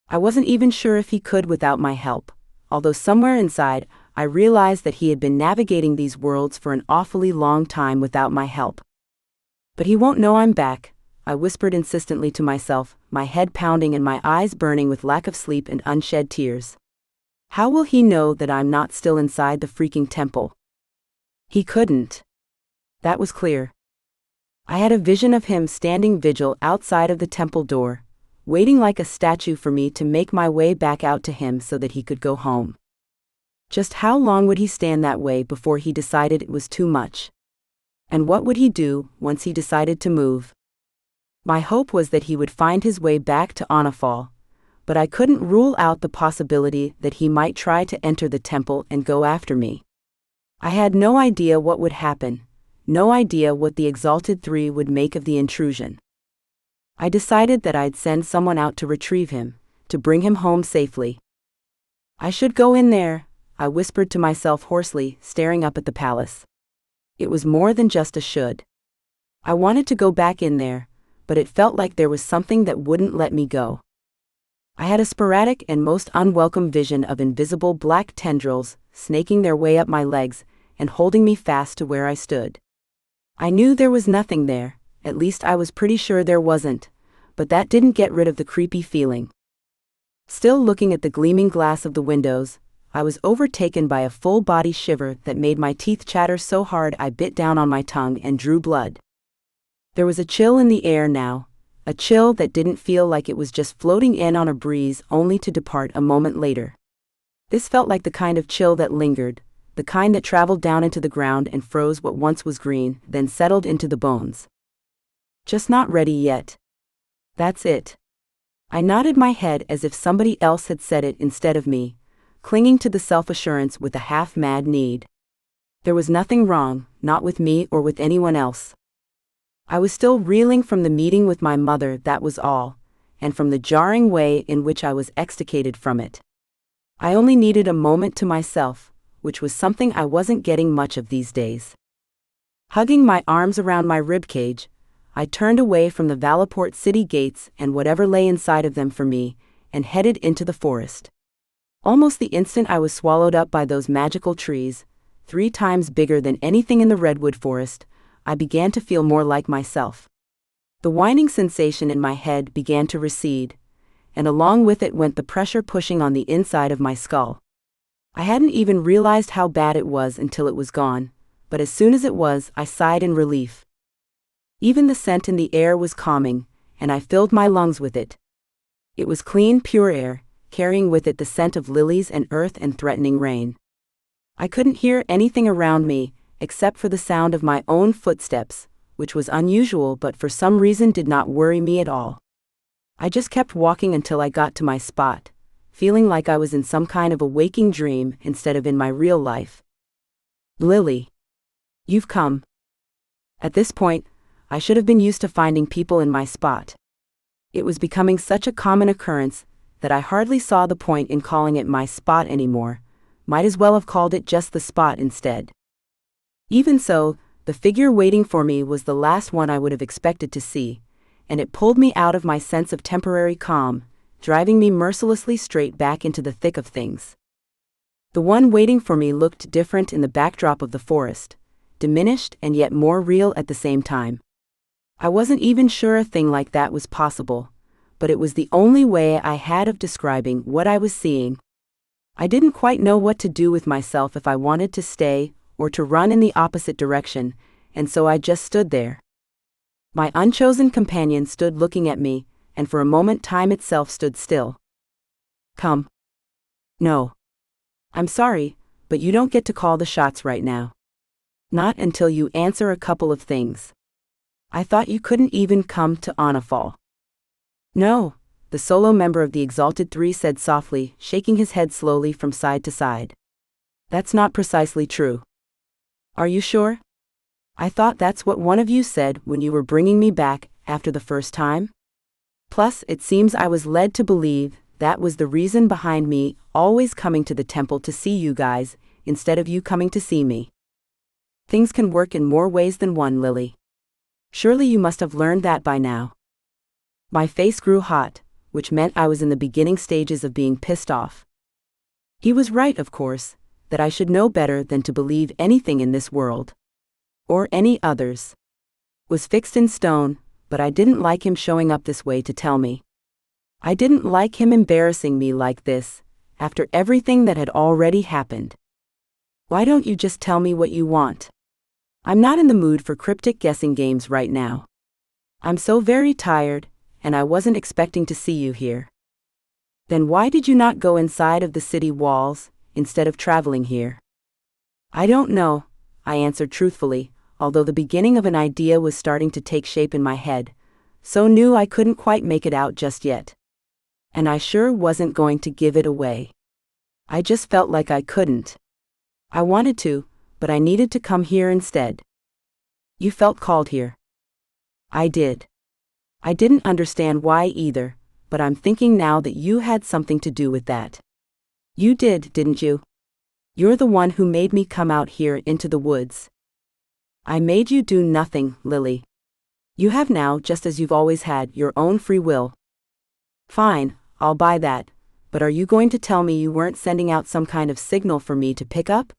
I wasn't even sure if he could without my help, although somewhere inside, I realized that he had been navigating these worlds for an awfully long time without my help. But he won't know I'm back, I whispered insistently to myself, my head pounding and my eyes burning with lack of sleep and unshed tears. How will he know that I'm not still inside the freaking temple? He couldn't. That was clear. I had a vision of him standing vigil outside of the temple door, waiting like a statue for me to make my way back out to him so that he could go home. Just how long would he stand that way before he decided it was too much? And what would he do once he decided to move? My hope was that he would find his way back to Onafall, but I couldn't rule out the possibility that he might try to enter the temple and go after me. I had no idea what would happen, no idea what the Exalted 3 would make of the intrusion. I decided that I'd send someone out to retrieve him, to bring him home safely. I should go in there, I whispered to myself hoarsely, staring up at the palace. It was more than just a should. I wanted to go back in there, but it felt like there was something that wouldn't let me go. I had a sporadic and most unwelcome vision of invisible black tendrils snaking their way up my legs and holding me fast to where I stood. I knew there was nothing there, at least I was pretty sure there wasn't, but that didn't get rid of the creepy feeling. Still looking at the gleaming glass of the windows, I was overtaken by a full-body shiver that made my teeth chatter so hard I bit down on my tongue and drew blood. There was a chill in the air now, a chill that didn't feel like it was just floating in on a breeze only to depart a moment later. This felt like the kind of chill that lingered, the kind that traveled down into the ground and froze what once was green, then settled into the bones. Just not ready yet. That's it. I nodded my head as if somebody else had said it instead of me, clinging to the self-assurance with a half-mad need. There was nothing wrong, not with me or with anyone else. I was still reeling from the meeting with my mother, that was all, and from the jarring way in which I was extricated from it. I only needed a moment to myself, which was something I wasn't getting much of these days. Hugging my arms around my ribcage, I turned away from the Valaport city gates and whatever lay inside of them for me, and headed into the forest. Almost the instant I was swallowed up by those magical trees, 3 times bigger than anything in the redwood forest, I began to feel more like myself. The whining sensation in my head began to recede, and along with it went the pressure pushing on the inside of my skull. I hadn't even realized how bad it was until it was gone, but as soon as it was, I sighed in relief. Even the scent in the air was calming, and I filled my lungs with it. It was clean, pure air, carrying with it the scent of lilies and earth and threatening rain. I couldn't hear anything around me, except for the sound of my own footsteps, which was unusual but for some reason did not worry me at all. I just kept walking until I got to my spot, feeling like I was in some kind of a waking dream instead of in my real life. Lily. You've come. At this point, I should have been used to finding people in my spot. It was becoming such a common occurrence that I hardly saw the point in calling it my spot anymore, might as well have called it just the spot instead. Even so, the figure waiting for me was the last one I would have expected to see, and it pulled me out of my sense of temporary calm, driving me mercilessly straight back into the thick of things. The one waiting for me looked different in the backdrop of the forest, diminished and yet more real at the same time. I wasn't even sure a thing like that was possible, but it was the only way I had of describing what I was seeing. I didn't quite know what to do with myself, if I wanted to stay or to run in the opposite direction, and so I just stood there. My unchosen companion stood looking at me, and for a moment time itself stood still. Come. No. I'm sorry, but you don't get to call the shots right now. Not until you answer a couple of things. I thought you couldn't even come to Onafall. No, the solo member of the Exalted Three said softly, shaking his head slowly from side to side. That's not precisely true. Are you sure? I thought that's what one of you said when you were bringing me back after the first time. Plus, it seems I was led to believe that was the reason behind me always coming to the temple to see you guys, instead of you coming to see me. Things can work in more ways than one, Lily. Surely you must have learned that by now. My face grew hot, which meant I was in the beginning stages of being pissed off. He was right, of course, that I should know better than to believe anything in this world. Or any others. Was fixed in stone, but I didn't like him showing up this way to tell me. I didn't like him embarrassing me like this, after everything that had already happened. Why don't you just tell me what you want? I'm not in the mood for cryptic guessing games right now. I'm so very tired, and I wasn't expecting to see you here. Then why did you not go inside of the city walls, instead of traveling here? I don't know, I answered truthfully, although the beginning of an idea was starting to take shape in my head, so new I couldn't quite make it out just yet. And I sure wasn't going to give it away. I just felt like I couldn't. I wanted to, but I needed to come here instead. You felt called here. I did. I didn't understand why either, but I'm thinking now that you had something to do with that. You did, didn't you? You're the one who made me come out here into the woods. I made you do nothing, Lily. You have now, just as you've always had, your own free will. Fine, I'll buy that, but are you going to tell me you weren't sending out some kind of signal for me to pick up?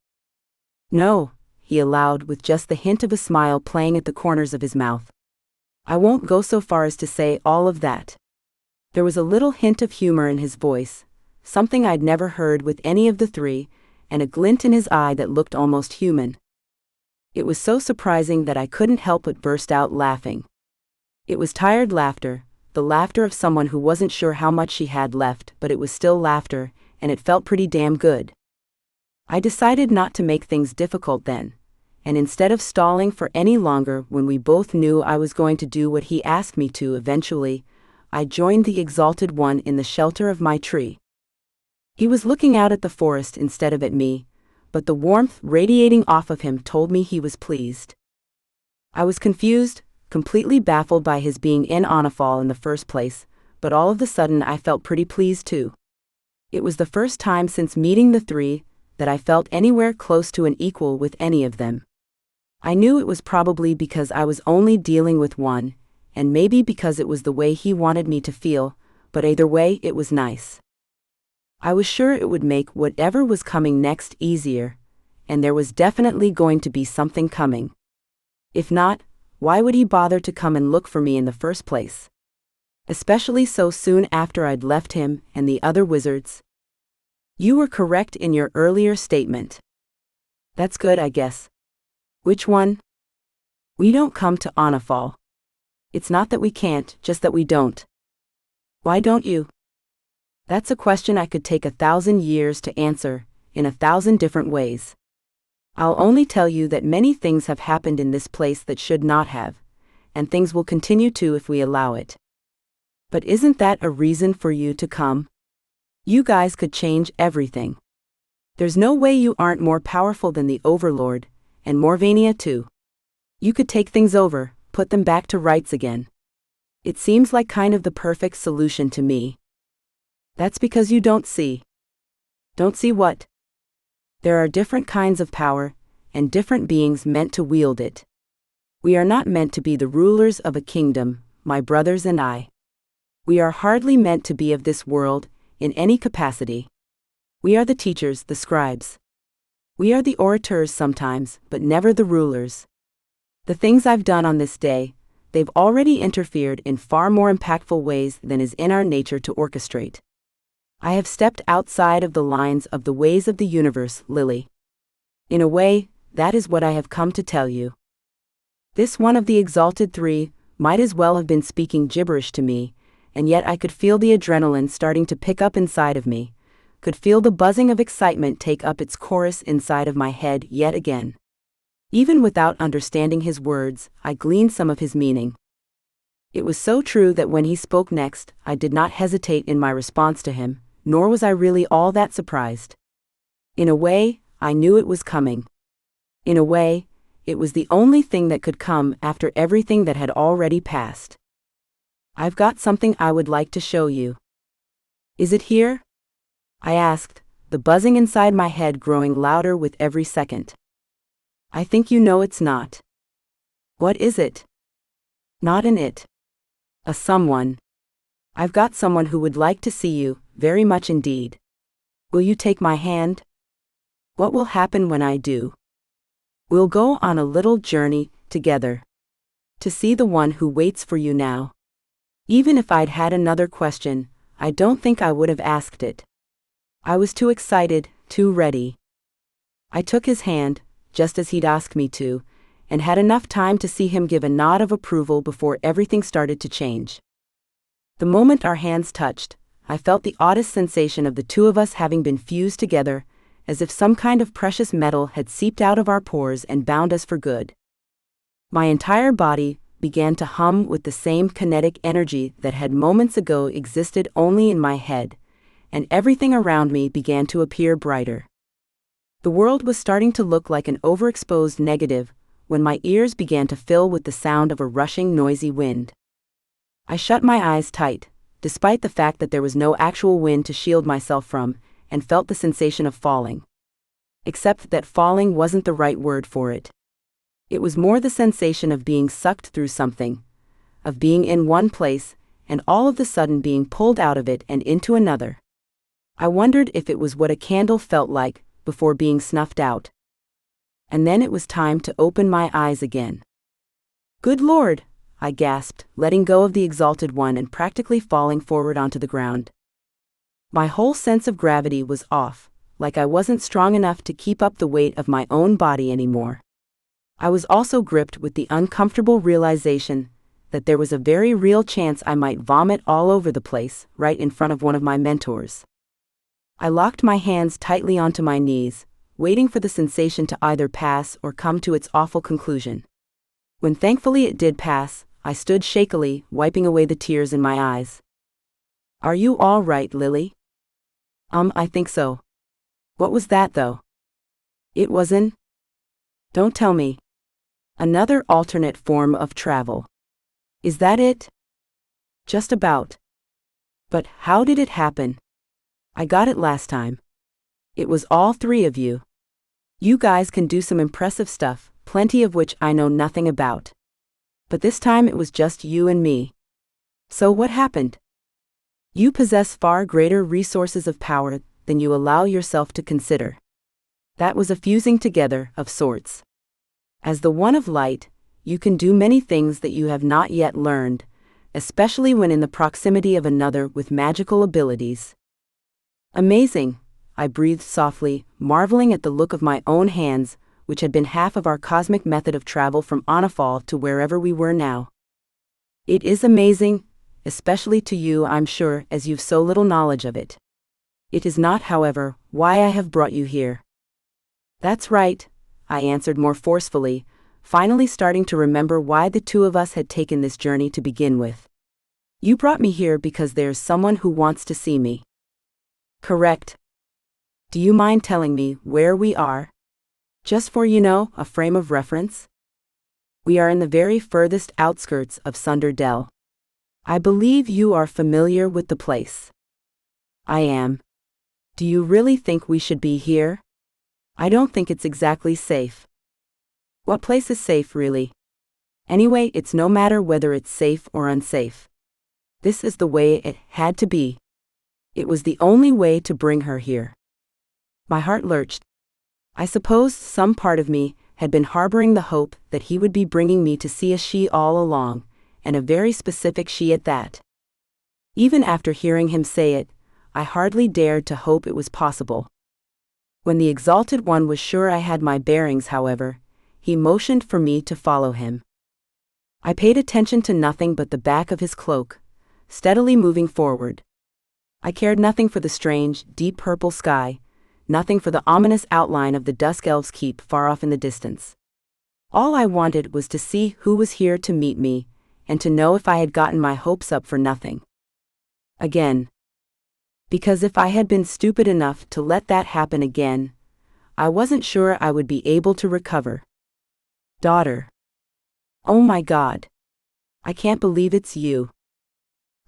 No, he allowed, with just the hint of a smile playing at the corners of his mouth. I won't go so far as to say all of that. There was a little hint of humor in his voice, something I'd never heard with any of the three, and a glint in his eye that looked almost human. It was so surprising that I couldn't help but burst out laughing. It was tired laughter, the laughter of someone who wasn't sure how much she had left, but it was still laughter, and it felt pretty damn good. I decided not to make things difficult then, and instead of stalling for any longer when we both knew I was going to do what he asked me to eventually, I joined the Exalted One in the shelter of my tree. He was looking out at the forest instead of at me, but the warmth radiating off of him told me he was pleased. I was confused, completely baffled by his being in Onafall in the first place, but all of a sudden I felt pretty pleased too. It was the first time since meeting the three that I felt anywhere close to an equal with any of them. I knew it was probably because I was only dealing with one, and maybe because it was the way he wanted me to feel, but either way it was nice. I was sure it would make whatever was coming next easier, and there was definitely going to be something coming. If not, why would he bother to come and look for me in the first place? Especially so soon after I'd left him and the other wizards. You were correct in your earlier statement. That's good, I guess. Which one? We don't come to Onafall. It's not that we can't, just that we don't. Why don't you? That's a question I could take 1,000 years to answer, in 1,000 different ways. I'll only tell you that many things have happened in this place that should not have, and things will continue to if we allow it. But isn't that a reason for you to come? You guys could change everything. There's no way you aren't more powerful than the Overlord, and Morvania too. You could take things over, put them back to rights again. It seems like kind of the perfect solution to me. That's because you don't see. Don't see what? There are different kinds of power, and different beings meant to wield it. We are not meant to be the rulers of a kingdom, my brothers and I. We are hardly meant to be of this world, in any capacity. We are the teachers, the scribes. We are the orators sometimes, but never the rulers. The things I've done on this day, they've already interfered in far more impactful ways than is in our nature to orchestrate. I have stepped outside of the lines of the ways of the universe, Lily. In a way, that is what I have come to tell you. This one of the exalted three might as well have been speaking gibberish to me, and yet I could feel the adrenaline starting to pick up inside of me, could feel the buzzing of excitement take up its chorus inside of my head yet again. Even without understanding his words, I gleaned some of his meaning. It was so true that when he spoke next, I did not hesitate in my response to him, nor was I really all that surprised. In a way, I knew it was coming. In a way, it was the only thing that could come after everything that had already passed. I've got something I would like to show you. Is it here? I asked, the buzzing inside my head growing louder with every second. I think you know it's not. What is it? Not an it. A someone. I've got someone who would like to see you, very much indeed. Will you take my hand? What will happen when I do? We'll go on a little journey, together. To see the one who waits for you now. Even if I'd had another question, I don't think I would have asked it. I was too excited, too ready. I took his hand, just as he'd asked me to, and had enough time to see him give a nod of approval before everything started to change. The moment our hands touched, I felt the oddest sensation of the two of us having been fused together, as if some kind of precious metal had seeped out of our pores and bound us for good. My entire body began to hum with the same kinetic energy that had moments ago existed only in my head, and everything around me began to appear brighter. The world was starting to look like an overexposed negative when my ears began to fill with the sound of a rushing, noisy wind. I shut my eyes tight, despite the fact that there was no actual wind to shield myself from, and felt the sensation of falling. Except that falling wasn't the right word for it. It was more the sensation of being sucked through something, of being in one place, and all of a sudden being pulled out of it and into another. I wondered if it was what a candle felt like before being snuffed out. And then it was time to open my eyes again. Good Lord, I gasped, letting go of the exalted one and practically falling forward onto the ground. My whole sense of gravity was off, like I wasn't strong enough to keep up the weight of my own body anymore. I was also gripped with the uncomfortable realization that there was a very real chance I might vomit all over the place, right in front of one of my mentors. I locked my hands tightly onto my knees, waiting for the sensation to either pass or come to its awful conclusion. When thankfully it did pass, I stood shakily, wiping away the tears in my eyes. Are you all right, Lily? I think so. What was that, though? It was an... Don't tell me. Another alternate form of travel. Is that it? Just about. But how did it happen? I got it last time. It was all three of you. You guys can do some impressive stuff, plenty of which I know nothing about. But this time it was just you and me. So what happened? You possess far greater resources of power than you allow yourself to consider. That was a fusing together of sorts. As the one of light, you can do many things that you have not yet learned, especially when in the proximity of another with magical abilities. Amazing, I breathed softly, marveling at the look of my own hands, which had been half of our cosmic method of travel from Anafal to wherever we were now. It is amazing, especially to you, I'm sure, as you've so little knowledge of it. It is not, however, why I have brought you here. That's right, I answered more forcefully, finally starting to remember why the two of us had taken this journey to begin with. You brought me here because there's someone who wants to see me. Correct. Do you mind telling me where we are? Just for, a frame of reference? We are in the very furthest outskirts of Sunder Dell. I believe you are familiar with the place. I am. Do you really think we should be here? I don't think it's exactly safe. What place is safe, really? Anyway, it's no matter whether it's safe or unsafe. This is the way it had to be. It was the only way to bring her here. My heart lurched. I suppose some part of me had been harboring the hope that he would be bringing me to see a she all along, and a very specific she at that. Even after hearing him say it, I hardly dared to hope it was possible. When the Exalted One was sure I had my bearings, however, he motioned for me to follow him. I paid attention to nothing but the back of his cloak, steadily moving forward. I cared nothing for the strange, deep purple sky, nothing for the ominous outline of the Dusk Elves' keep far off in the distance. All I wanted was to see who was here to meet me, and to know if I had gotten my hopes up for nothing. Again. Because if I had been stupid enough to let that happen again, I wasn't sure I would be able to recover. Daughter. Oh my God. I can't believe it's you.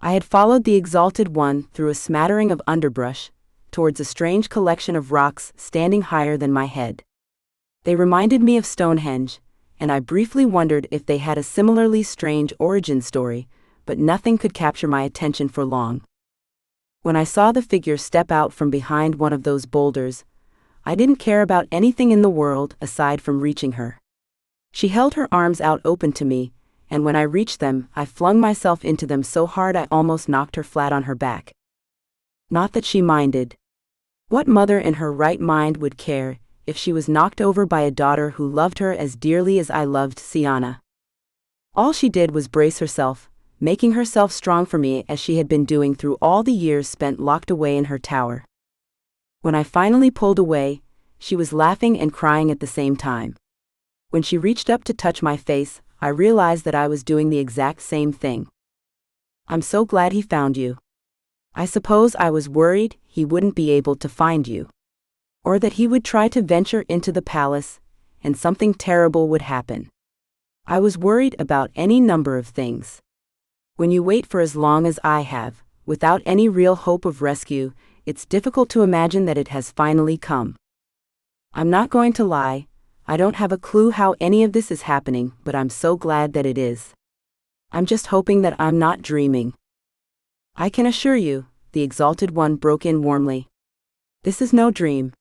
I had followed the Exalted One through a smattering of underbrush, towards a strange collection of rocks standing higher than my head. They reminded me of Stonehenge, and I briefly wondered if they had a similarly strange origin story, but nothing could capture my attention for long. When I saw the figure step out from behind one of those boulders, I didn't care about anything in the world aside from reaching her. She held her arms out open to me, and when I reached them, I flung myself into them so hard I almost knocked her flat on her back. Not that she minded. What mother in her right mind would care if she was knocked over by a daughter who loved her as dearly as I loved Sienna? All she did was brace herself, making herself strong for me as she had been doing through all the years spent locked away in her tower. When I finally pulled away, she was laughing and crying at the same time. When she reached up to touch my face, I realized that I was doing the exact same thing. I'm so glad he found you. I suppose I was worried he wouldn't be able to find you. Or that he would try to venture into the palace, and something terrible would happen. I was worried about any number of things. When you wait for as long as I have, without any real hope of rescue, it's difficult to imagine that it has finally come. I'm not going to lie, I don't have a clue how any of this is happening, but I'm so glad that it is. I'm just hoping that I'm not dreaming. I can assure you, the Exalted One broke in warmly. This is no dream.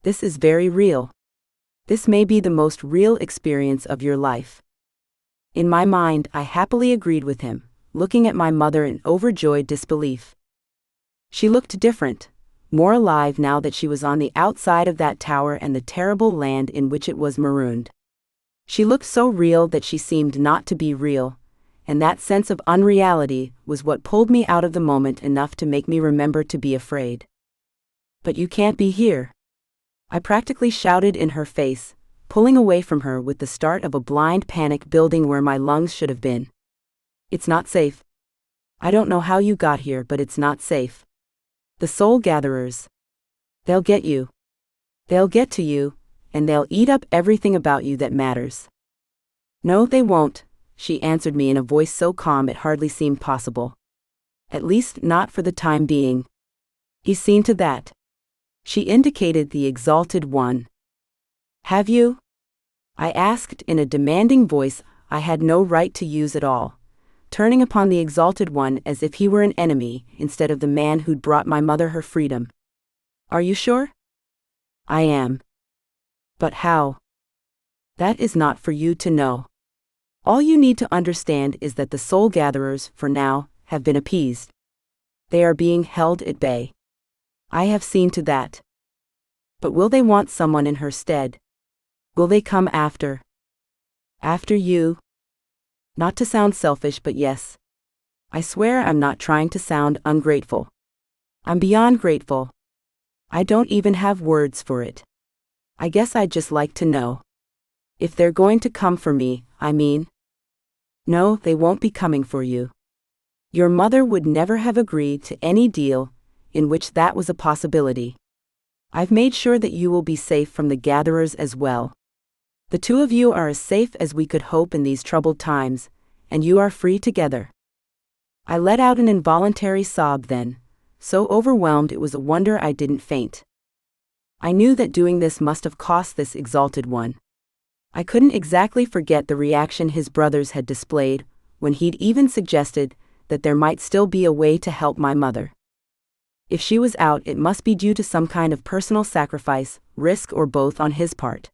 This is very real. This may be the most real experience of your life. In my mind, I happily agreed with him, looking at my mother in overjoyed disbelief. She looked different, more alive now that she was on the outside of that tower and the terrible land in which it was marooned. She looked so real that she seemed not to be real, and that sense of unreality was what pulled me out of the moment enough to make me remember to be afraid. But you can't be here. I practically shouted in her face, pulling away from her with the start of a blind panic building where my lungs should have been. It's not safe. I don't know how you got here, but it's not safe. The soul gatherers. They'll get you. They'll get to you, and they'll eat up everything about you that matters. No, they won't, she answered me in a voice so calm it hardly seemed possible. At least not for the time being. He's seen to that. She indicated the Exalted One. Have you? I asked in a demanding voice I had no right to use at all, turning upon the Exalted One as if he were an enemy instead of the man who'd brought my mother her freedom. Are you sure? I am. But how? That is not for you to know. All you need to understand is that the soul gatherers, for now, have been appeased. They are being held at bay. I have seen to that. But will they want someone in her stead? Will they come after? After you? Not to sound selfish, but yes. I swear I'm not trying to sound ungrateful. I'm beyond grateful. I don't even have words for it. I guess I'd just like to know. If they're going to come for me, I mean. No, they won't be coming for you. Your mother would never have agreed to any deal in which that was a possibility. I've made sure that you will be safe from the gatherers as well. The two of you are as safe as we could hope in these troubled times, and you are free together. I let out an involuntary sob then, so overwhelmed it was a wonder I didn't faint. I knew that doing this must have cost this Exalted One. I couldn't exactly forget the reaction his brothers had displayed when he'd even suggested that there might still be a way to help my mother. If she was out, it must be due to some kind of personal sacrifice, risk, or both on his part.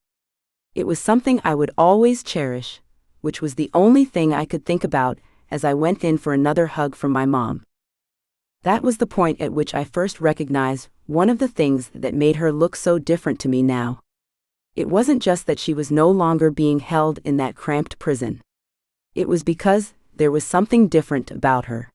It was something I would always cherish, which was the only thing I could think about as I went in for another hug from my mom. That was the point at which I first recognized one of the things that made her look so different to me now. It wasn't just that she was no longer being held in that cramped prison. It was because there was something different about her.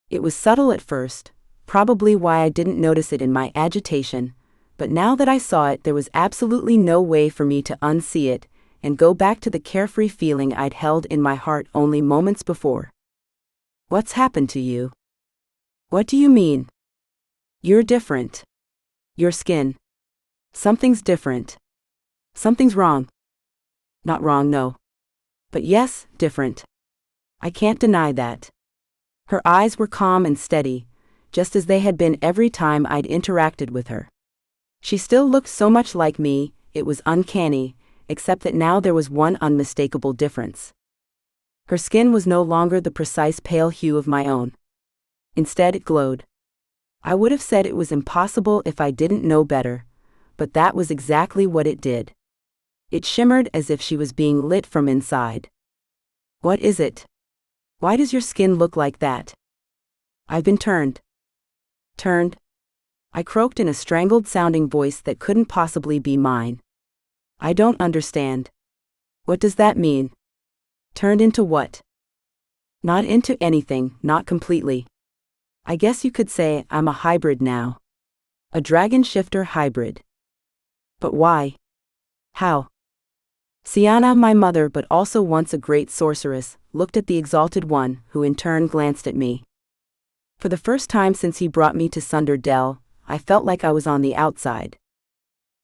It was subtle at first, probably why I didn't notice it in my agitation, but now that I saw it, there was absolutely no way for me to unsee it and go back to the carefree feeling I'd held in my heart only moments before. What's happened to you? What do you mean? You're different. Your skin. Something's different. Something's wrong. Not wrong, no. But yes, different. I can't deny that. Her eyes were calm and steady, just as they had been every time I'd interacted with her. She still looked so much like me, it was uncanny, except that now there was one unmistakable difference. Her skin was no longer the precise pale hue of my own. Instead, it glowed. I would have said it was impossible if I didn't know better, but that was exactly what it did. It shimmered as if she was being lit from inside. What is it? Why does your skin look like that? I've been turned. Turned? I croaked in a strangled-sounding voice that couldn't possibly be mine. I don't understand. What does that mean? Turned into what? Not into anything, not completely. I guess you could say I'm a hybrid now. A dragon shifter hybrid. But why? How? Sienna, my mother, but also once a great sorceress, looked at the Exalted One, who in turn glanced at me. For the first time since he brought me to Sunder Dell, I felt like I was on the outside.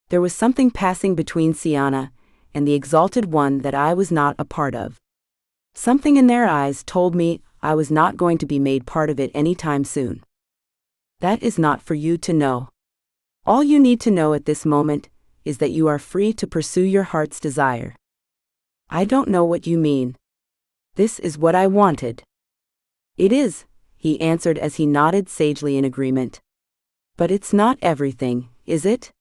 There was something passing between Sienna and the Exalted One that I was not a part of. Something in their eyes told me I was not going to be made part of it anytime soon. That is not for you to know. All you need to know at this moment is that you are free to pursue your heart's desire. I don't know what you mean. This is what I wanted. It is, he answered as he nodded sagely in agreement. But it's not everything, is it?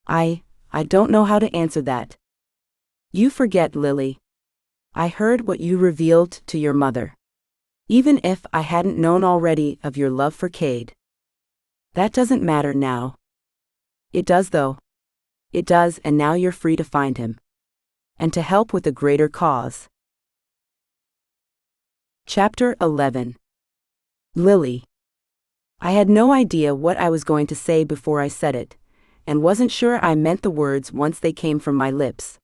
I don't know how to answer that. You forget, Lily. I heard what you revealed to your mother. Even if I hadn't known already of your love for Cade. That doesn't matter now. It does though. It does, and now you're free to find him. And to help with a greater cause. Chapter 11. Lily. I had no idea what I was going to say before I said it, and wasn't sure I meant the words once they came from my lips.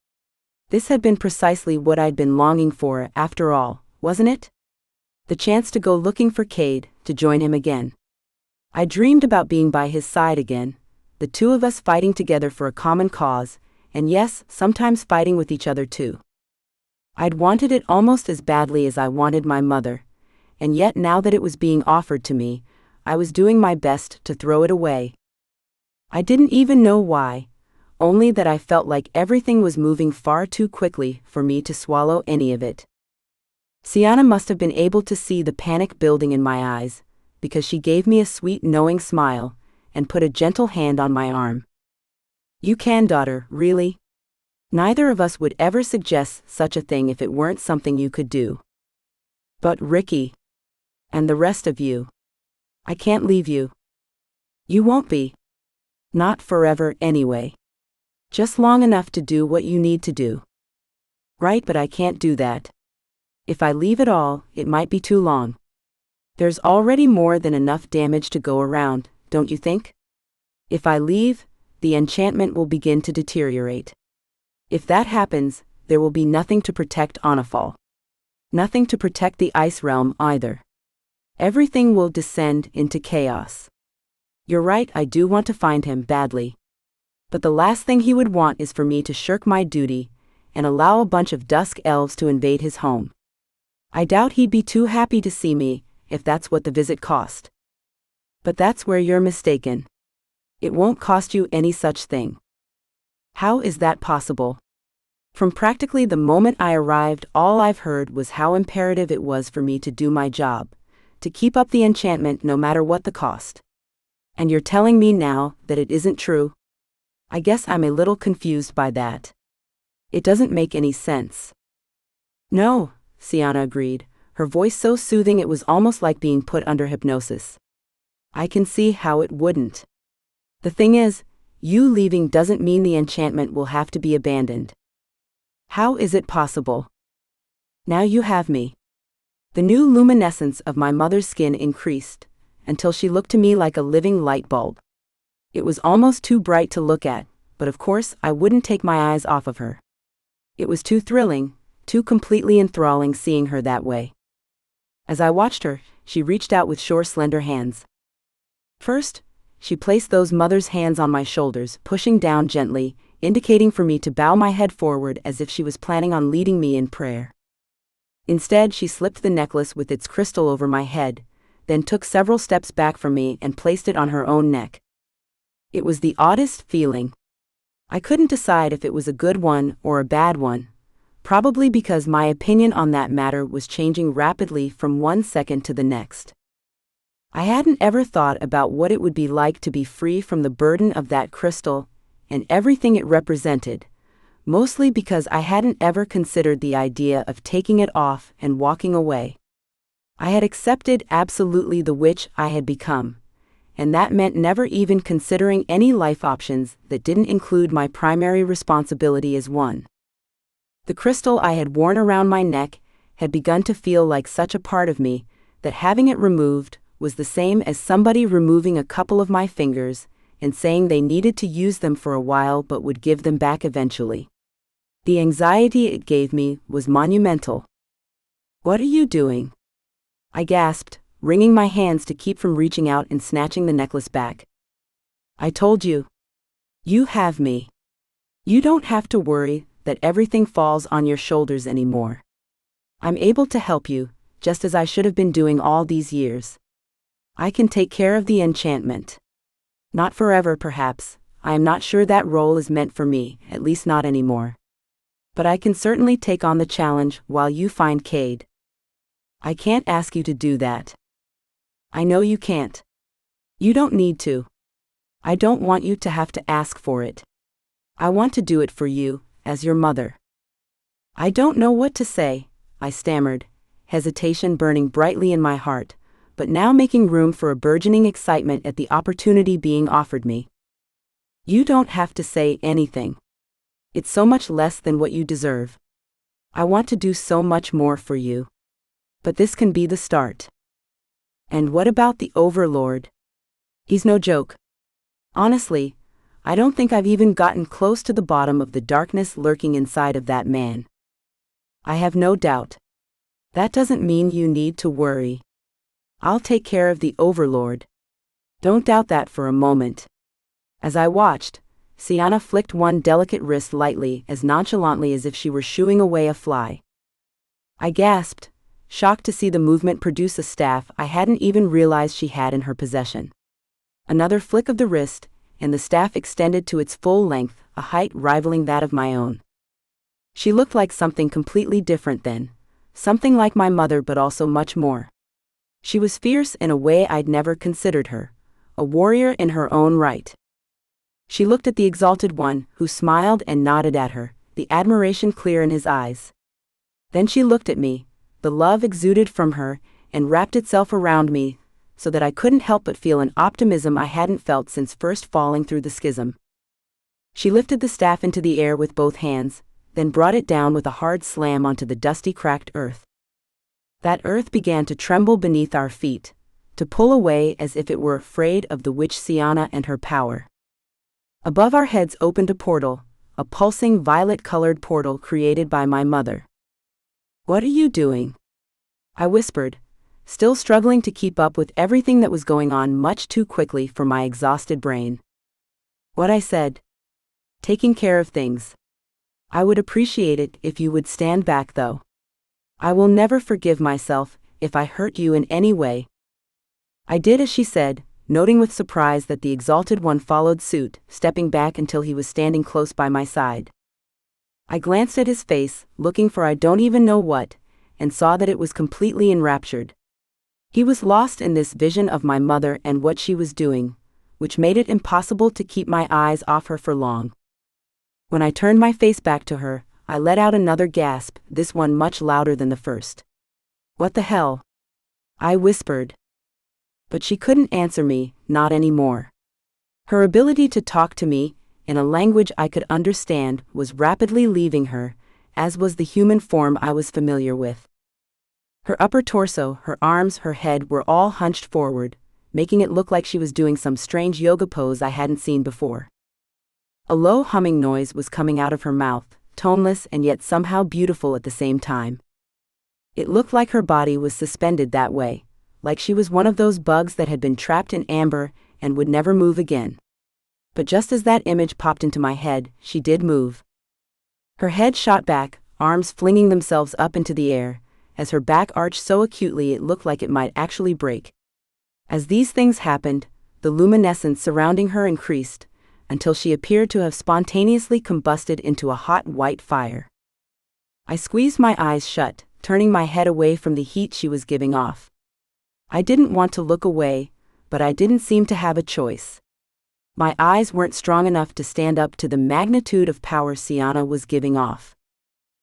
This had been precisely what I'd been longing for, after all, wasn't it? The chance to go looking for Cade, to join him again. I dreamed about being by his side again, the two of us fighting together for a common cause, and yes, sometimes fighting with each other too. I'd wanted it almost as badly as I wanted my mother, and yet now that it was being offered to me, I was doing my best to throw it away. I didn't even know why, only that I felt like everything was moving far too quickly for me to swallow any of it. Sienna must have been able to see the panic building in my eyes, because she gave me a sweet knowing smile, and put a gentle hand on my arm. You can, daughter, really? Neither of us would ever suggest such a thing if it weren't something you could do. But Ricky. And the rest of you. I can't leave you. You won't be. Not forever anyway. Just long enough to do what you need to do. Right, but I can't do that. If I leave at all, it might be too long. There's already more than enough damage to go around, don't you think? If I leave, the enchantment will begin to deteriorate. If that happens, there will be nothing to protect Onifal. Nothing to protect the Ice Realm either. Everything will descend into chaos. You're right, I do want to find him badly. But the last thing he would want is for me to shirk my duty and allow a bunch of dusk elves to invade his home. I doubt he'd be too happy to see me, if that's what the visit cost. But that's where you're mistaken. It won't cost you any such thing. How is that possible? From practically the moment I arrived, all I've heard was how imperative it was for me to do my job, to keep up the enchantment no matter what the cost. And you're telling me now that it isn't true? I guess I'm a little confused by that. It doesn't make any sense. No, Sienna agreed, her voice so soothing it was almost like being put under hypnosis. I can see how it wouldn't. The thing is, you leaving doesn't mean the enchantment will have to be abandoned. How is it possible? Now you have me. The new luminescence of my mother's skin increased, until she looked to me like a living light bulb. It was almost too bright to look at, but of course I wouldn't take my eyes off of her. It was too thrilling, too completely enthralling seeing her that way. As I watched her, she reached out with short, slender hands. First, she placed those mother's hands on my shoulders, pushing down gently, indicating for me to bow my head forward as if she was planning on leading me in prayer. Instead, she slipped the necklace with its crystal over my head, then took several steps back from me and placed it on her own neck. It was the oddest feeling. I couldn't decide if it was a good one or a bad one, probably because my opinion on that matter was changing rapidly from one second to the next. I hadn't ever thought about what it would be like to be free from the burden of that crystal and everything it represented, mostly because I hadn't ever considered the idea of taking it off and walking away. I had accepted absolutely the witch I had become, and that meant never even considering any life options that didn't include my primary responsibility as one. The crystal I had worn around my neck had begun to feel like such a part of me that having it removed was the same as somebody removing a couple of my fingers and saying they needed to use them for a while but would give them back eventually. The anxiety it gave me was monumental. "What are you doing?" I gasped, wringing my hands to keep from reaching out and snatching the necklace back. "I told you. You have me. You don't have to worry that everything falls on your shoulders anymore. I'm able to help you, just as I should have been doing all these years. I can take care of the enchantment. Not forever, perhaps. I am not sure that role is meant for me, at least not anymore. But I can certainly take on the challenge while you find Cade. I can't ask you to do that. I know you can't. You don't need to. I don't want you to have to ask for it. I want to do it for you, as your mother." I don't know what to say, I stammered, hesitation burning brightly in my heart, but now making room for a burgeoning excitement at the opportunity being offered me. "You don't have to say anything. It's so much less than what you deserve. I want to do so much more for you. But this can be the start." "And what about the Overlord? He's no joke. Honestly, I don't think I've even gotten close to the bottom of the darkness lurking inside of that man." "I have no doubt. That doesn't mean you need to worry. I'll take care of the Overlord. Don't doubt that for a moment." As I watched, Sienna flicked one delicate wrist lightly, as nonchalantly as if she were shooing away a fly. I gasped, shocked to see the movement produce a staff I hadn't even realized she had in her possession. Another flick of the wrist, and the staff extended to its full length, a height rivaling that of my own. She looked like something completely different then, something like my mother but also much more. She was fierce in a way I'd never considered her, a warrior in her own right. She looked at the Exalted One, who smiled and nodded at her, the admiration clear in his eyes. Then she looked at me, the love exuded from her, and wrapped itself around me, so that I couldn't help but feel an optimism I hadn't felt since first falling through the schism. She lifted the staff into the air with both hands, then brought it down with a hard slam onto the dusty, cracked earth. That earth began to tremble beneath our feet, to pull away as if it were afraid of the witch Sienna and her power. Above our heads opened a portal, a pulsing violet-colored portal created by my mother. "What are you doing?" I whispered, still struggling to keep up with everything that was going on much too quickly for my exhausted brain. "What I said. Taking care of things. I would appreciate it if you would stand back though. I will never forgive myself if I hurt you in any way." I did as she said, noting with surprise that the Exalted One followed suit, stepping back until he was standing close by my side. I glanced at his face, looking for I don't even know what, and saw that it was completely enraptured. He was lost in this vision of my mother and what she was doing, which made it impossible to keep my eyes off her for long. When I turned my face back to her, I let out another gasp, this one much louder than the first. "What the hell?" I whispered. But she couldn't answer me, not anymore. Her ability to talk to me, in a language I could understand, was rapidly leaving her, as was the human form I was familiar with. Her upper torso, her arms, her head were all hunched forward, making it look like she was doing some strange yoga pose I hadn't seen before. A low humming noise was coming out of her mouth, toneless and yet somehow beautiful at the same time. It looked like her body was suspended that way, like she was one of those bugs that had been trapped in amber and would never move again. But just as that image popped into my head, she did move. Her head shot back, arms flinging themselves up into the air, as her back arched so acutely it looked like it might actually break. As these things happened, the luminescence surrounding her increased, until she appeared to have spontaneously combusted into a hot white fire. I squeezed my eyes shut, turning my head away from the heat she was giving off. I didn't want to look away, but I didn't seem to have a choice. My eyes weren't strong enough to stand up to the magnitude of power Sienna was giving off.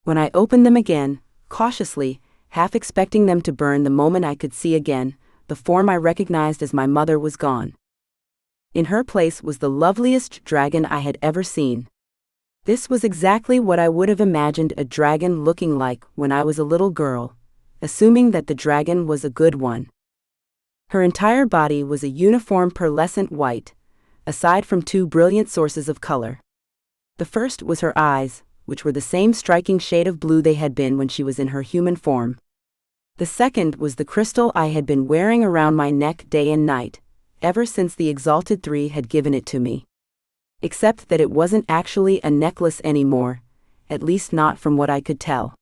When I opened them again, cautiously, half expecting them to burn the moment I could see again, the form I recognized as my mother was gone. In her place was the loveliest dragon I had ever seen. This was exactly what I would have imagined a dragon looking like when I was a little girl, assuming that the dragon was a good one. Her entire body was a uniform pearlescent white, aside from two brilliant sources of color. The first was her eyes, which were the same striking shade of blue they had been when she was in her human form. The second was the crystal I had been wearing around my neck day and night, ever since the Exalted Three had given it to me. Except that it wasn't actually a necklace anymore, at least not from what I could tell.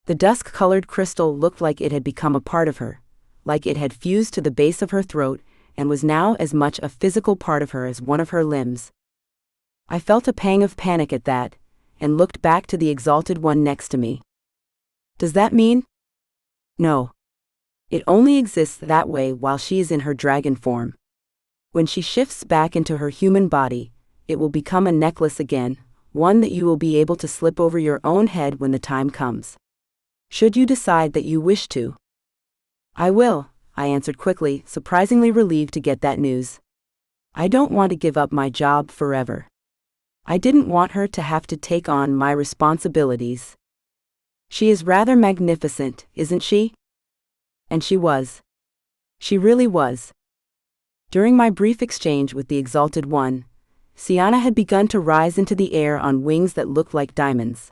The dusk-colored crystal looked like it had become a part of her, like it had fused to the base of her throat, and was now as much a physical part of her as one of her limbs. I felt a pang of panic at that, and looked back to the Exalted One next to me. Does that mean? No. It only exists that way while she is in her dragon form. When she shifts back into her human body, it will become a necklace again, one that you will be able to slip over your own head when the time comes. Should you decide that you wish to. I will, I answered quickly, surprisingly relieved to get that news. I don't want to give up my job forever. I didn't want her to have to take on my responsibilities. She is rather magnificent, isn't she? And she was. She really was. During my brief exchange with the Exalted One, Sienna had begun to rise into the air on wings that looked like diamonds.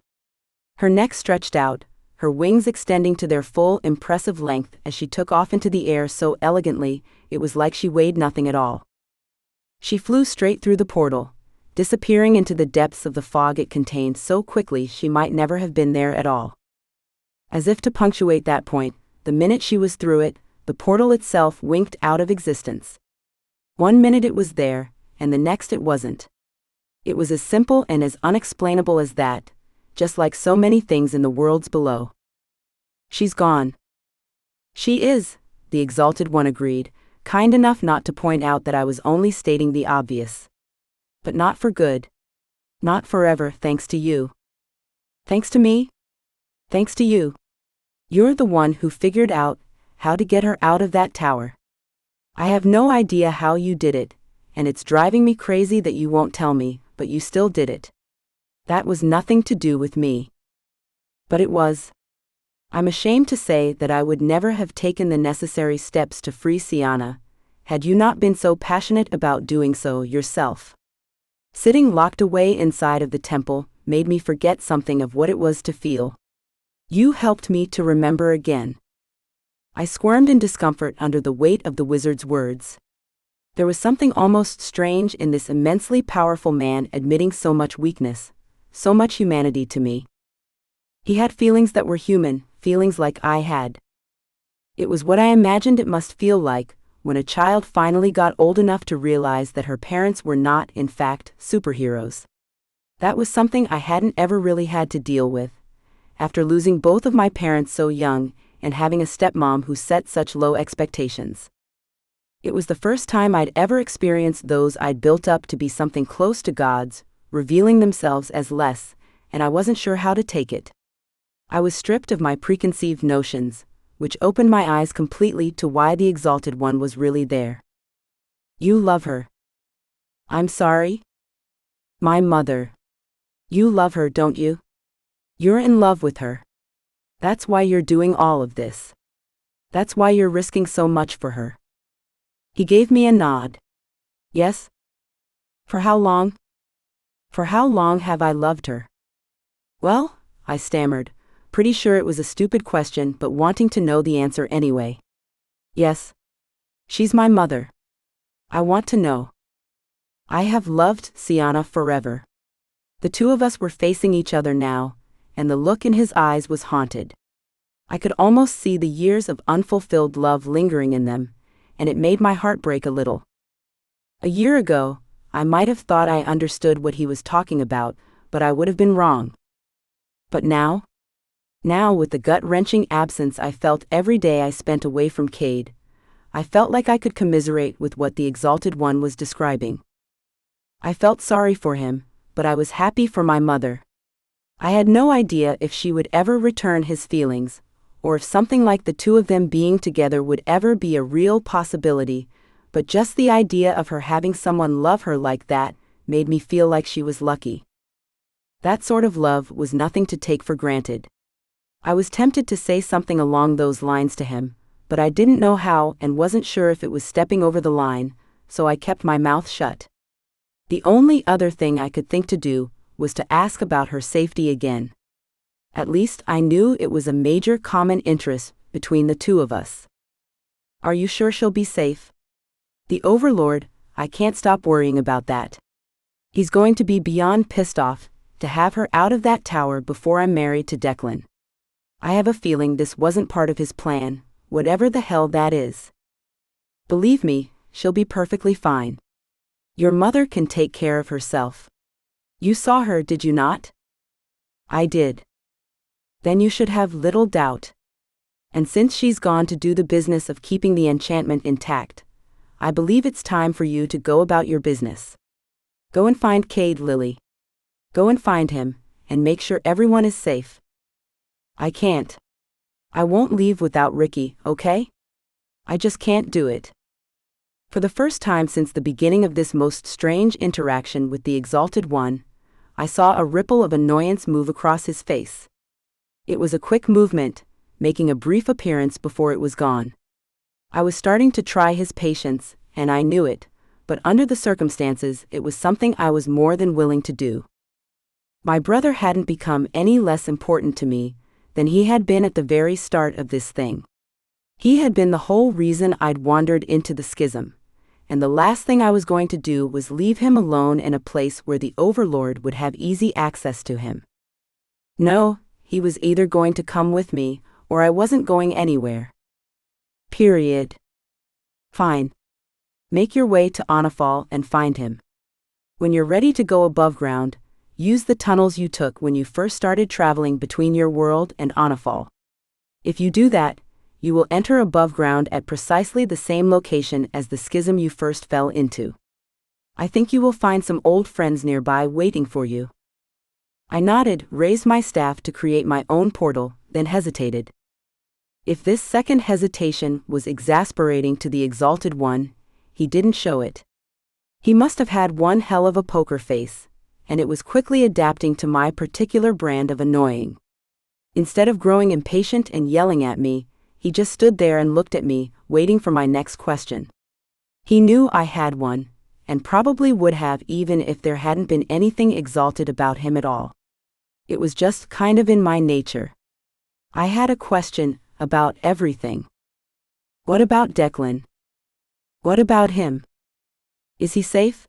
Her neck stretched out, her wings extending to their full, impressive length as she took off into the air so elegantly, it was like she weighed nothing at all. She flew straight through the portal, disappearing into the depths of the fog it contained so quickly she might never have been there at all. As if to punctuate that point, the minute she was through it, the portal itself winked out of existence. 1 minute it was there, and the next it wasn't. It was as simple and as unexplainable as that, just like so many things in the worlds below. She's gone. She is, the Exalted One agreed, kind enough not to point out that I was only stating the obvious. But not for good. Not forever, thanks to you. Thanks to me? Thanks to you. You're the one who figured out how to get her out of that tower. I have no idea how you did it, and it's driving me crazy that you won't tell me, but you still did it. That was nothing to do with me. But it was. I'm ashamed to say that I would never have taken the necessary steps to free Sienna, had you not been so passionate about doing so yourself. Sitting locked away inside of the temple made me forget something of what it was to feel. You helped me to remember again. I squirmed in discomfort under the weight of the wizard's words. There was something almost strange in this immensely powerful man admitting so much weakness, so much humanity to me. He had feelings that were human, feelings like I had. It was what I imagined it must feel like when a child finally got old enough to realize that her parents were not, in fact, superheroes. That was something I hadn't ever really had to deal with. After losing both of my parents so young, and having a stepmom who set such low expectations. It was the first time I'd ever experienced those I'd built up to be something close to God's, revealing themselves as less, and I wasn't sure how to take it. I was stripped of my preconceived notions, which opened my eyes completely to why the Exalted One was really there. You love her. I'm sorry? My mother. You love her, don't you? You're in love with her. That's why you're doing all of this. That's why you're risking so much for her. He gave me a nod. Yes? For how long? For how long have I loved her? Well, I stammered, pretty sure it was a stupid question but wanting to know the answer anyway. Yes. She's my mother. I want to know. I have loved Sienna forever. The two of us were facing each other now, and the look in his eyes was haunted. I could almost see the years of unfulfilled love lingering in them, and it made my heart break a little. A year ago, I might have thought I understood what he was talking about, but I would have been wrong. But now? Now, with the gut-wrenching absence I felt every day I spent away from Cade, I felt like I could commiserate with what the Exalted One was describing. I felt sorry for him, but I was happy for my mother. I had no idea if she would ever return his feelings, or if something like the two of them being together would ever be a real possibility, but just the idea of her having someone love her like that made me feel like she was lucky. That sort of love was nothing to take for granted. I was tempted to say something along those lines to him, but I didn't know how and wasn't sure if it was stepping over the line, so I kept my mouth shut. The only other thing I could think to do was to ask about her safety again. At least I knew it was a major common interest between the two of us. Are you sure she'll be safe? The Overlord, I can't stop worrying about that. He's going to be beyond pissed off to have her out of that tower before I'm married to Declan. I have a feeling this wasn't part of his plan, whatever the hell that is. Believe me, she'll be perfectly fine. Your mother can take care of herself. You saw her, did you not? I did. Then you should have little doubt. And since she's gone to do the business of keeping the enchantment intact, I believe it's time for you to go about your business. Go and find Cade, Lily. Go and find him, and make sure everyone is safe. I can't. I won't leave without Ricky, okay? I just can't do it. For the first time since the beginning of this most strange interaction with the Exalted One, I saw a ripple of annoyance move across his face. It was a quick movement, making a brief appearance before it was gone. I was starting to try his patience, and I knew it, but under the circumstances it was something I was more than willing to do. My brother hadn't become any less important to me than he had been at the very start of this thing. He had been the whole reason I'd wandered into the schism, and the last thing I was going to do was leave him alone in a place where the Overlord would have easy access to him. No, he was either going to come with me, or I wasn't going anywhere. Period. Fine. Make your way to Onifal and find him. When you're ready to go above ground, use the tunnels you took when you first started traveling between your world and Onifal. If you do that, you will enter above ground at precisely the same location as the schism you first fell into. I think you will find some old friends nearby waiting for you. I nodded, raised my staff to create my own portal, then hesitated. If this second hesitation was exasperating to the Exalted One, he didn't show it. He must have had one hell of a poker face, and it was quickly adapting to my particular brand of annoying. Instead of growing impatient and yelling at me, he just stood there and looked at me, waiting for my next question. He knew I had one, and probably would have even if there hadn't been anything exalted about him at all. It was just kind of in my nature. I had a question about everything. What about Declan? What about him? Is he safe?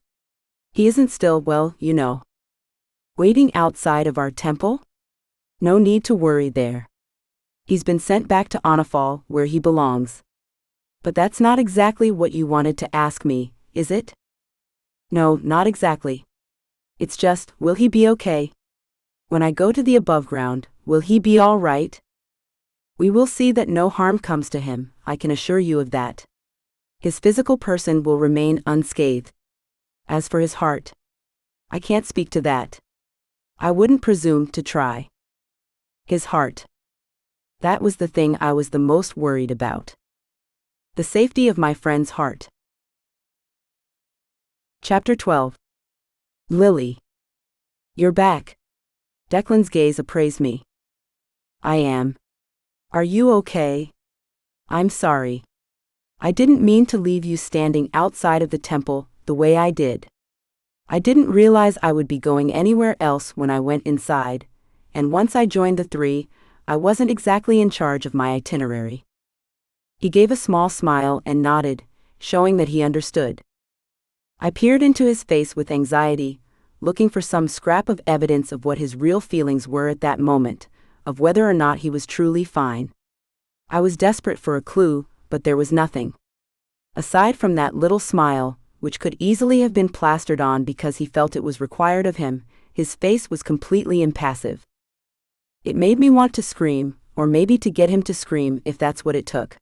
He isn't still, well, you know, waiting outside of our temple? No need to worry there. He's been sent back to Onifal, where he belongs. But that's not exactly what you wanted to ask me, is it? No, not exactly. It's just, will he be okay? When I go to the Aboveground, will he be all right? We will see that no harm comes to him, I can assure you of that. His physical person will remain unscathed. As for his heart, I can't speak to that. I wouldn't presume to try. His heart. That was the thing I was the most worried about. The safety of my friend's heart. Chapter 12. Lily. You're back. Declan's gaze appraised me. I am. Are you okay? I'm sorry. I didn't mean to leave you standing outside of the temple the way I did. I didn't realize I would be going anywhere else when I went inside, and once I joined the three, I wasn't exactly in charge of my itinerary. He gave a small smile and nodded, showing that he understood. I peered into his face with anxiety, looking for some scrap of evidence of what his real feelings were at that moment, of whether or not he was truly fine. I was desperate for a clue, but there was nothing. Aside from that little smile, which could easily have been plastered on because he felt it was required of him, his face was completely impassive. It made me want to scream, or maybe to get him to scream if that's what it took.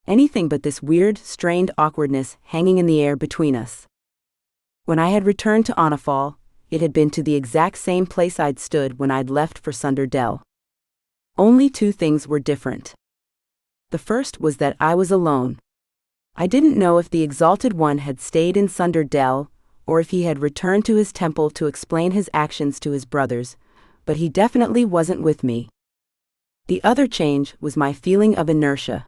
Anything but this weird, strained awkwardness hanging in the air between us. When I had returned to Onifal, it had been to the exact same place I'd stood when I'd left for Sunder Dell. Only two things were different. The first was that I was alone. I didn't know if the Exalted One had stayed in Sunder Dell, or if he had returned to his temple to explain his actions to his brothers, but he definitely wasn't with me. The other change was my feeling of inertia.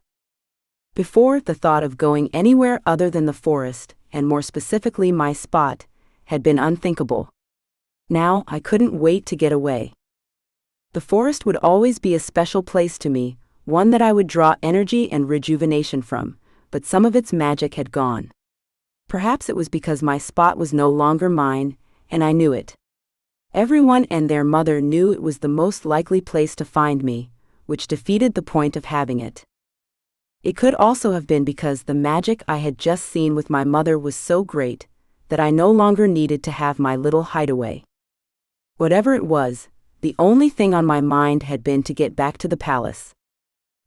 Before, the thought of going anywhere other than the forest, and more specifically my spot, had been unthinkable. Now I couldn't wait to get away. The forest would always be a special place to me, one that I would draw energy and rejuvenation from, but some of its magic had gone. Perhaps it was because my spot was no longer mine, and I knew it. Everyone and their mother knew it was the most likely place to find me, which defeated the point of having it. It could also have been because the magic I had just seen with my mother was so great that I no longer needed to have my little hideaway. Whatever it was, the only thing on my mind had been to get back to the palace.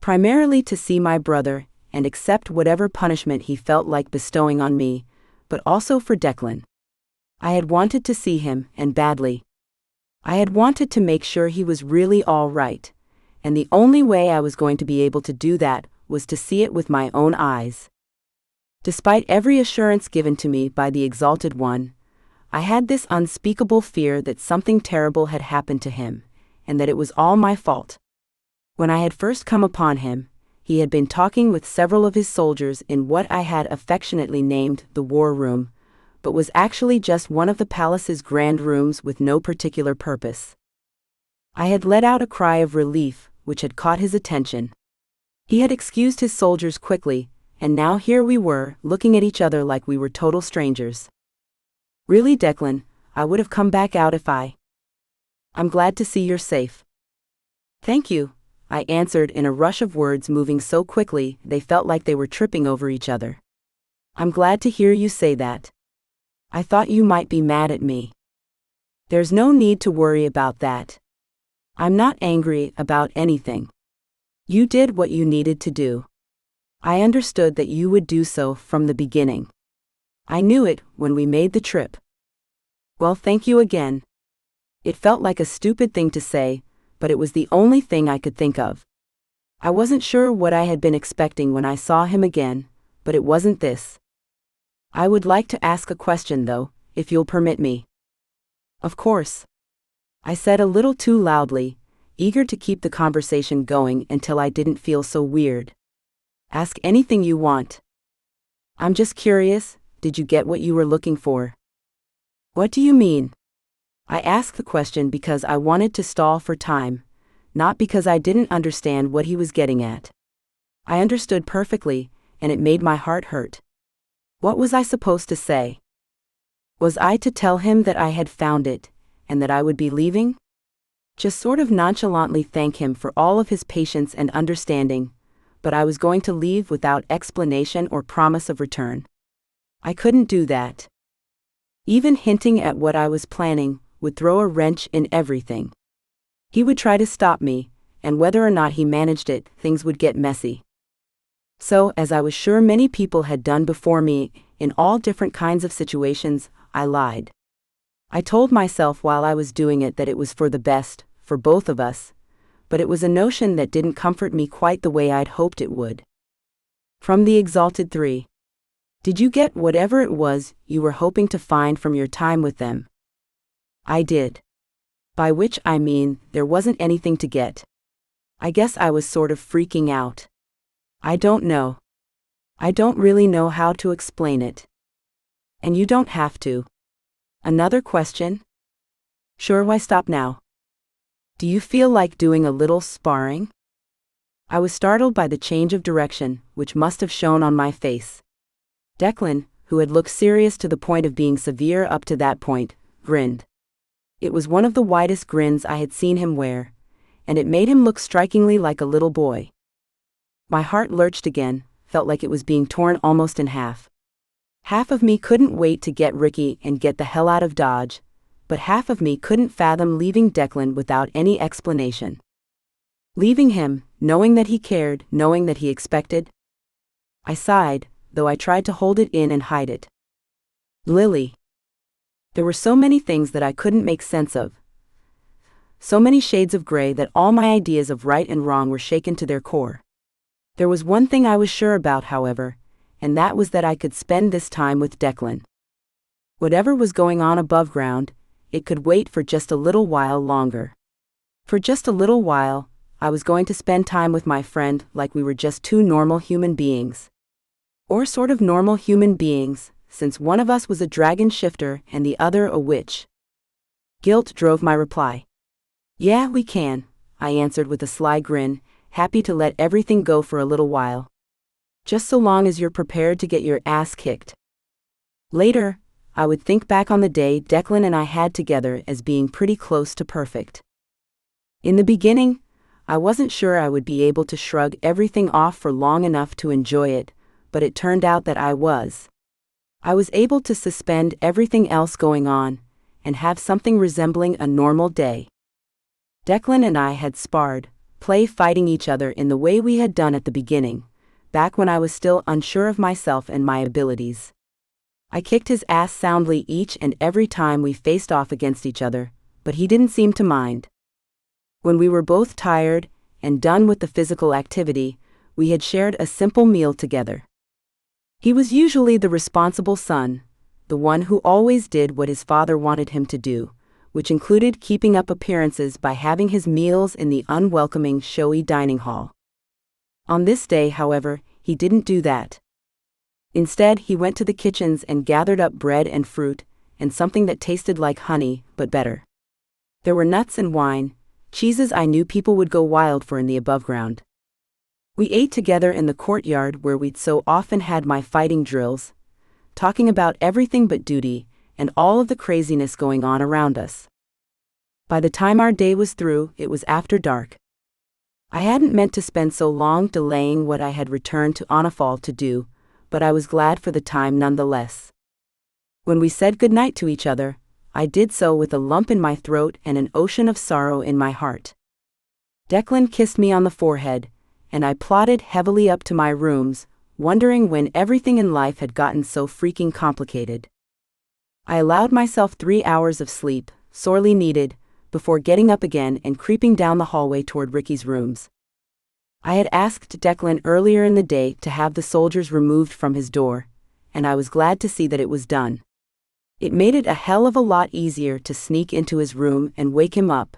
Primarily to see my brother and accept whatever punishment he felt like bestowing on me, but also for Declan. I had wanted to see him, and badly. I had wanted to make sure he was really all right, and the only way I was going to be able to do that was to see it with my own eyes. Despite every assurance given to me by the Exalted One, I had this unspeakable fear that something terrible had happened to him, and that it was all my fault. When I had first come upon him, he had been talking with several of his soldiers in what I had affectionately named the war room, but was actually just one of the palace's grand rooms with no particular purpose. I had let out a cry of relief, which had caught his attention. He had excused his soldiers quickly, and now here we were, looking at each other like we were total strangers. Really, Declan, I would have come back out if I'm glad to see you're safe. Thank you, I answered in a rush of words moving so quickly they felt like they were tripping over each other. I'm glad to hear you say that. I thought you might be mad at me. There's no need to worry about that. I'm not angry about anything. You did what you needed to do. I understood that you would do so from the beginning. I knew it when we made the trip. Well, thank you again. It felt like a stupid thing to say, but it was the only thing I could think of. I wasn't sure what I had been expecting when I saw him again, but it wasn't this. I would like to ask a question though, if you'll permit me. Of course. I said a little too loudly, eager to keep the conversation going until I didn't feel so weird. Ask anything you want. I'm just curious, did you get what you were looking for? What do you mean? I asked the question because I wanted to stall for time, not because I didn't understand what he was getting at. I understood perfectly, and it made my heart hurt. What was I supposed to say? Was I to tell him that I had found it, and that I would be leaving? Just sort of nonchalantly thank him for all of his patience and understanding, but I was going to leave without explanation or promise of return. I couldn't do that. Even hinting at what I was planning would throw a wrench in everything. He would try to stop me, and whether or not he managed it, things would get messy. So, as I was sure many people had done before me, in all different kinds of situations, I lied. I told myself while I was doing it that it was for the best, for both of us, but it was a notion that didn't comfort me quite the way I'd hoped it would. From the Exalted 3. Did you get whatever it was you were hoping to find from your time with them? I did. By which I mean, there wasn't anything to get. I guess I was sort of freaking out. I don't know. I don't really know how to explain it. And you don't have to. Another question? Sure, why stop now? Do you feel like doing a little sparring? I was startled by the change of direction, which must have shown on my face. Declan, who had looked serious to the point of being severe up to that point, grinned. It was one of the widest grins I had seen him wear, and it made him look strikingly like a little boy. My heart lurched again, felt like it was being torn almost in half. Half of me couldn't wait to get Ricky and get the hell out of Dodge, but half of me couldn't fathom leaving Declan without any explanation. Leaving him, knowing that he cared, knowing that he expected. I sighed, though I tried to hold it in and hide it. Lily. There were so many things that I couldn't make sense of. So many shades of gray that all my ideas of right and wrong were shaken to their core. There was one thing I was sure about, however, and that was that I could spend this time with Declan. Whatever was going on above ground, it could wait for just a little while longer. For just a little while, I was going to spend time with my friend like we were just two normal human beings. Or sort of normal human beings, since one of us was a dragon shifter and the other a witch. Guilt drove my reply. Yeah, we can, I answered with a sly grin, happy to let everything go for a little while. Just so long as you're prepared to get your ass kicked. Later, I would think back on the day Declan and I had together as being pretty close to perfect. In the beginning, I wasn't sure I would be able to shrug everything off for long enough to enjoy it, but it turned out that I was. I was able to suspend everything else going on, and have something resembling a normal day. Declan and I had sparred, play fighting each other in the way we had done at the beginning, back when I was still unsure of myself and my abilities. I kicked his ass soundly each and every time we faced off against each other, but he didn't seem to mind. When we were both tired and done with the physical activity, we had shared a simple meal together. He was usually the responsible son, the one who always did what his father wanted him to do, which included keeping up appearances by having his meals in the unwelcoming, showy dining hall. On this day, however, he didn't do that. Instead, he went to the kitchens and gathered up bread and fruit, and something that tasted like honey, but better. There were nuts and wine, cheeses I knew people would go wild for in the Aboveground. We ate together in the courtyard where we'd so often had my fighting drills, talking about everything but duty, and all of the craziness going on around us. By the time our day was through, it was after dark. I hadn't meant to spend so long delaying what I had returned to Onafall to do, but I was glad for the time nonetheless. When we said goodnight to each other, I did so with a lump in my throat and an ocean of sorrow in my heart. Declan kissed me on the forehead, and I plodded heavily up to my rooms, wondering when everything in life had gotten so freaking complicated. I allowed myself 3 hours of sleep, sorely needed, before getting up again and creeping down the hallway toward Ricky's rooms. I had asked Declan earlier in the day to have the soldiers removed from his door, and I was glad to see that it was done. It made it a hell of a lot easier to sneak into his room and wake him up,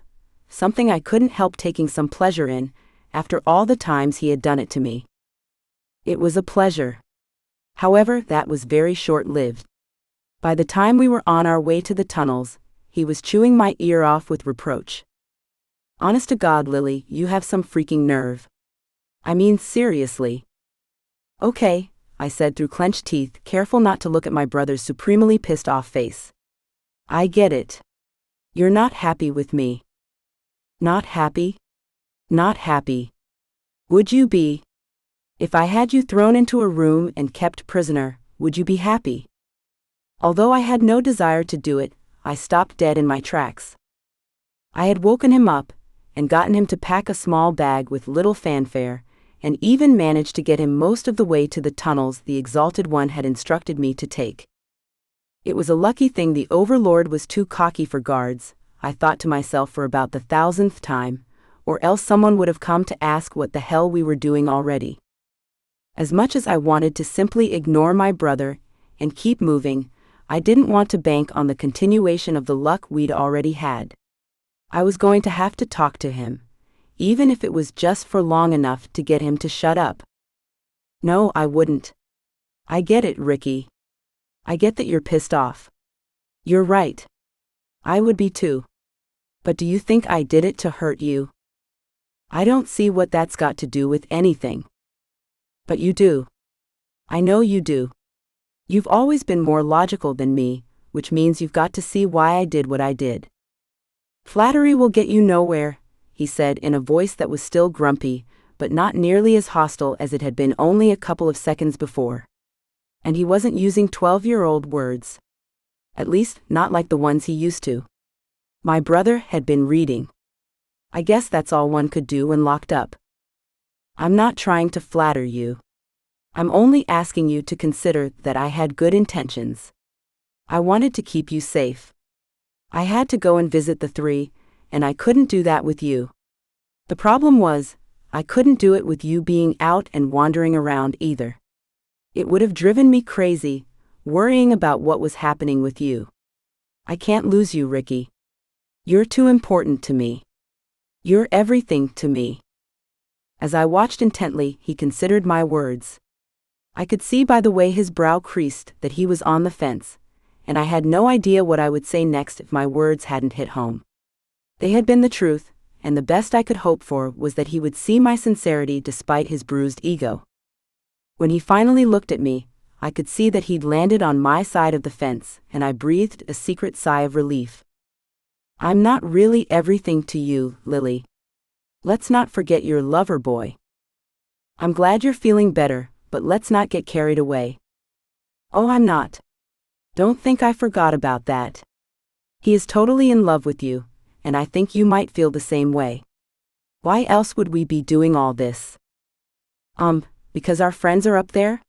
something I couldn't help taking some pleasure in, after all the times he had done it to me. It was a pleasure. However, that was very short-lived. By the time we were on our way to the tunnels, he was chewing my ear off with reproach. Honest to God, Lily, you have some freaking nerve. I mean, seriously. Okay, I said through clenched teeth, careful not to look at my brother's supremely pissed off face. I get it. You're not happy with me. Not happy? Not happy. Would you be? If I had you thrown into a room and kept prisoner, would you be happy? Although I had no desire to do it, I stopped dead in my tracks. I had woken him up, and gotten him to pack a small bag with little fanfare, and even managed to get him most of the way to the tunnels the Exalted One had instructed me to take. It was a lucky thing the Overlord was too cocky for guards, I thought to myself for about the 1000th time, or else someone would have come to ask what the hell we were doing already. As much as I wanted to simply ignore my brother and keep moving, I didn't want to bank on the continuation of the luck we'd already had. I was going to have to talk to him, even if it was just for long enough to get him to shut up. No, I wouldn't. I get it, Ricky. I get that you're pissed off. You're right. I would be too. But do you think I did it to hurt you? I don't see what that's got to do with anything. But you do. I know you do. You've always been more logical than me, which means you've got to see why I did what I did. Flattery will get you nowhere, he said in a voice that was still grumpy, but not nearly as hostile as it had been only a couple of seconds before. And he wasn't using 12-year-old words. At least, not like the ones he used to. My brother had been reading. I guess that's all one could do when locked up. I'm not trying to flatter you. I'm only asking you to consider that I had good intentions. I wanted to keep you safe. I had to go and visit the three, and I couldn't do that with you. The problem was, I couldn't do it with you being out and wandering around either. It would have driven me crazy, worrying about what was happening with you. I can't lose you, Ricky. You're too important to me. You're everything to me. As I watched intently, he considered my words. I could see by the way his brow creased that he was on the fence, and I had no idea what I would say next if my words hadn't hit home. They had been the truth, and the best I could hope for was that he would see my sincerity despite his bruised ego. When he finally looked at me, I could see that he'd landed on my side of the fence, and I breathed a secret sigh of relief. I'm not really everything to you, Lily. Let's not forget your lover boy. I'm glad you're feeling better, but let's not get carried away. Oh, I'm not. Don't think I forgot about that. He is totally in love with you, and I think you might feel the same way. Why else would we be doing all this? Because our friends are up there?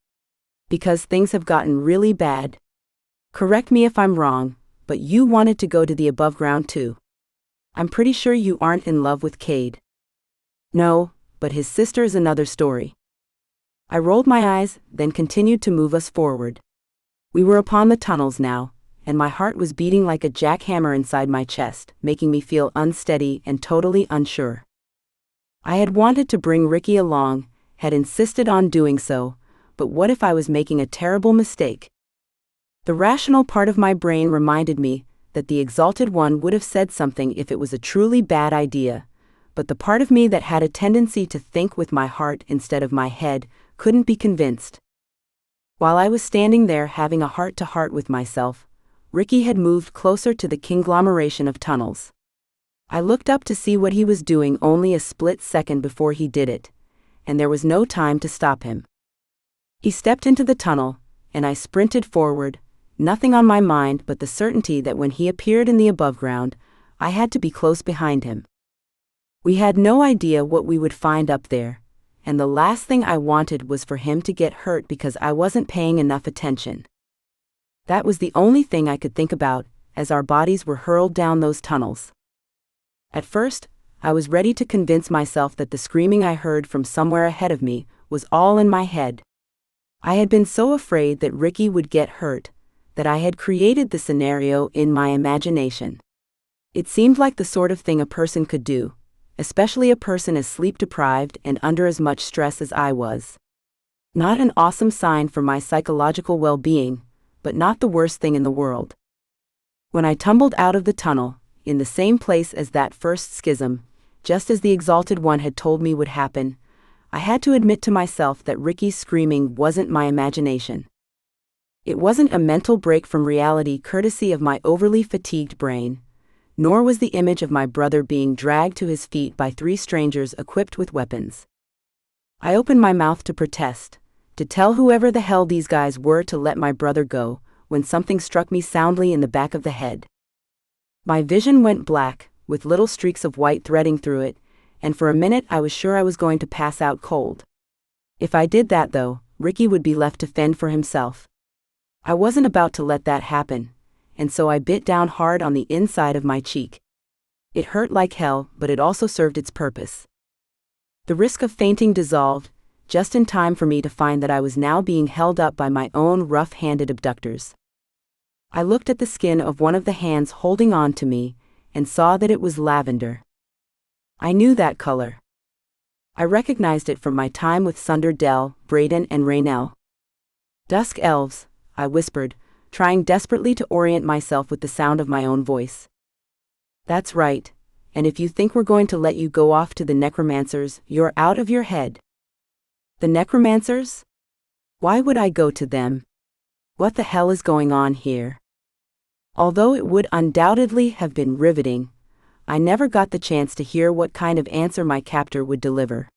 Because things have gotten really bad? Correct me if I'm wrong, but you wanted to go to the Aboveground too. I'm pretty sure you aren't in love with Cade. No, but his sister is another story. I rolled my eyes, then continued to move us forward. We were upon the tunnels now, and my heart was beating like a jackhammer inside my chest, making me feel unsteady and totally unsure. I had wanted to bring Ricky along, had insisted on doing so, but what if I was making a terrible mistake? The rational part of my brain reminded me that the Exalted One would have said something if it was a truly bad idea, but the part of me that had a tendency to think with my heart instead of my head couldn't be convinced. While I was standing there having a heart-to-heart with myself, Ricky had moved closer to the conglomeration of tunnels. I looked up to see what he was doing only a split second before he did it, and there was no time to stop him. He stepped into the tunnel, and I sprinted forward, nothing on my mind but the certainty that when he appeared in the Aboveground, I had to be close behind him. We had no idea what we would find up there, and the last thing I wanted was for him to get hurt because I wasn't paying enough attention. That was the only thing I could think about as our bodies were hurled down those tunnels. At first, I was ready to convince myself that the screaming I heard from somewhere ahead of me was all in my head. I had been so afraid that Ricky would get hurt that I had created the scenario in my imagination. It seemed like the sort of thing a person could do, especially a person as sleep-deprived and under as much stress as I was. Not an awesome sign for my psychological well-being, but not the worst thing in the world. When I tumbled out of the tunnel, in the same place as that first schism, just as the Exalted One had told me would happen, I had to admit to myself that Ricky's screaming wasn't my imagination. It wasn't a mental break from reality courtesy of my overly fatigued brain, nor was the image of my brother being dragged to his feet by three strangers equipped with weapons. I opened my mouth to protest, to tell whoever the hell these guys were to let my brother go, when something struck me soundly in the back of the head. My vision went black, with little streaks of white threading through it, and for a minute I was sure I was going to pass out cold. If I did that though, Ricky would be left to fend for himself. I wasn't about to let that happen, and so I bit down hard on the inside of my cheek. It hurt like hell, but it also served its purpose. The risk of fainting dissolved, just in time for me to find that I was now being held up by my own rough-handed abductors. I looked at the skin of one of the hands holding on to me, and saw that it was lavender. I knew that color. I recognized it from my time with Sunder Dell, Braden, and Raynell. "Dusk elves," I whispered, trying desperately to orient myself with the sound of my own voice. "That's right, and if you think we're going to let you go off to the necromancers, you're out of your head." "The necromancers? Why would I go to them? What the hell is going on here?" Although it would undoubtedly have been riveting, I never got the chance to hear what kind of answer my captor would deliver.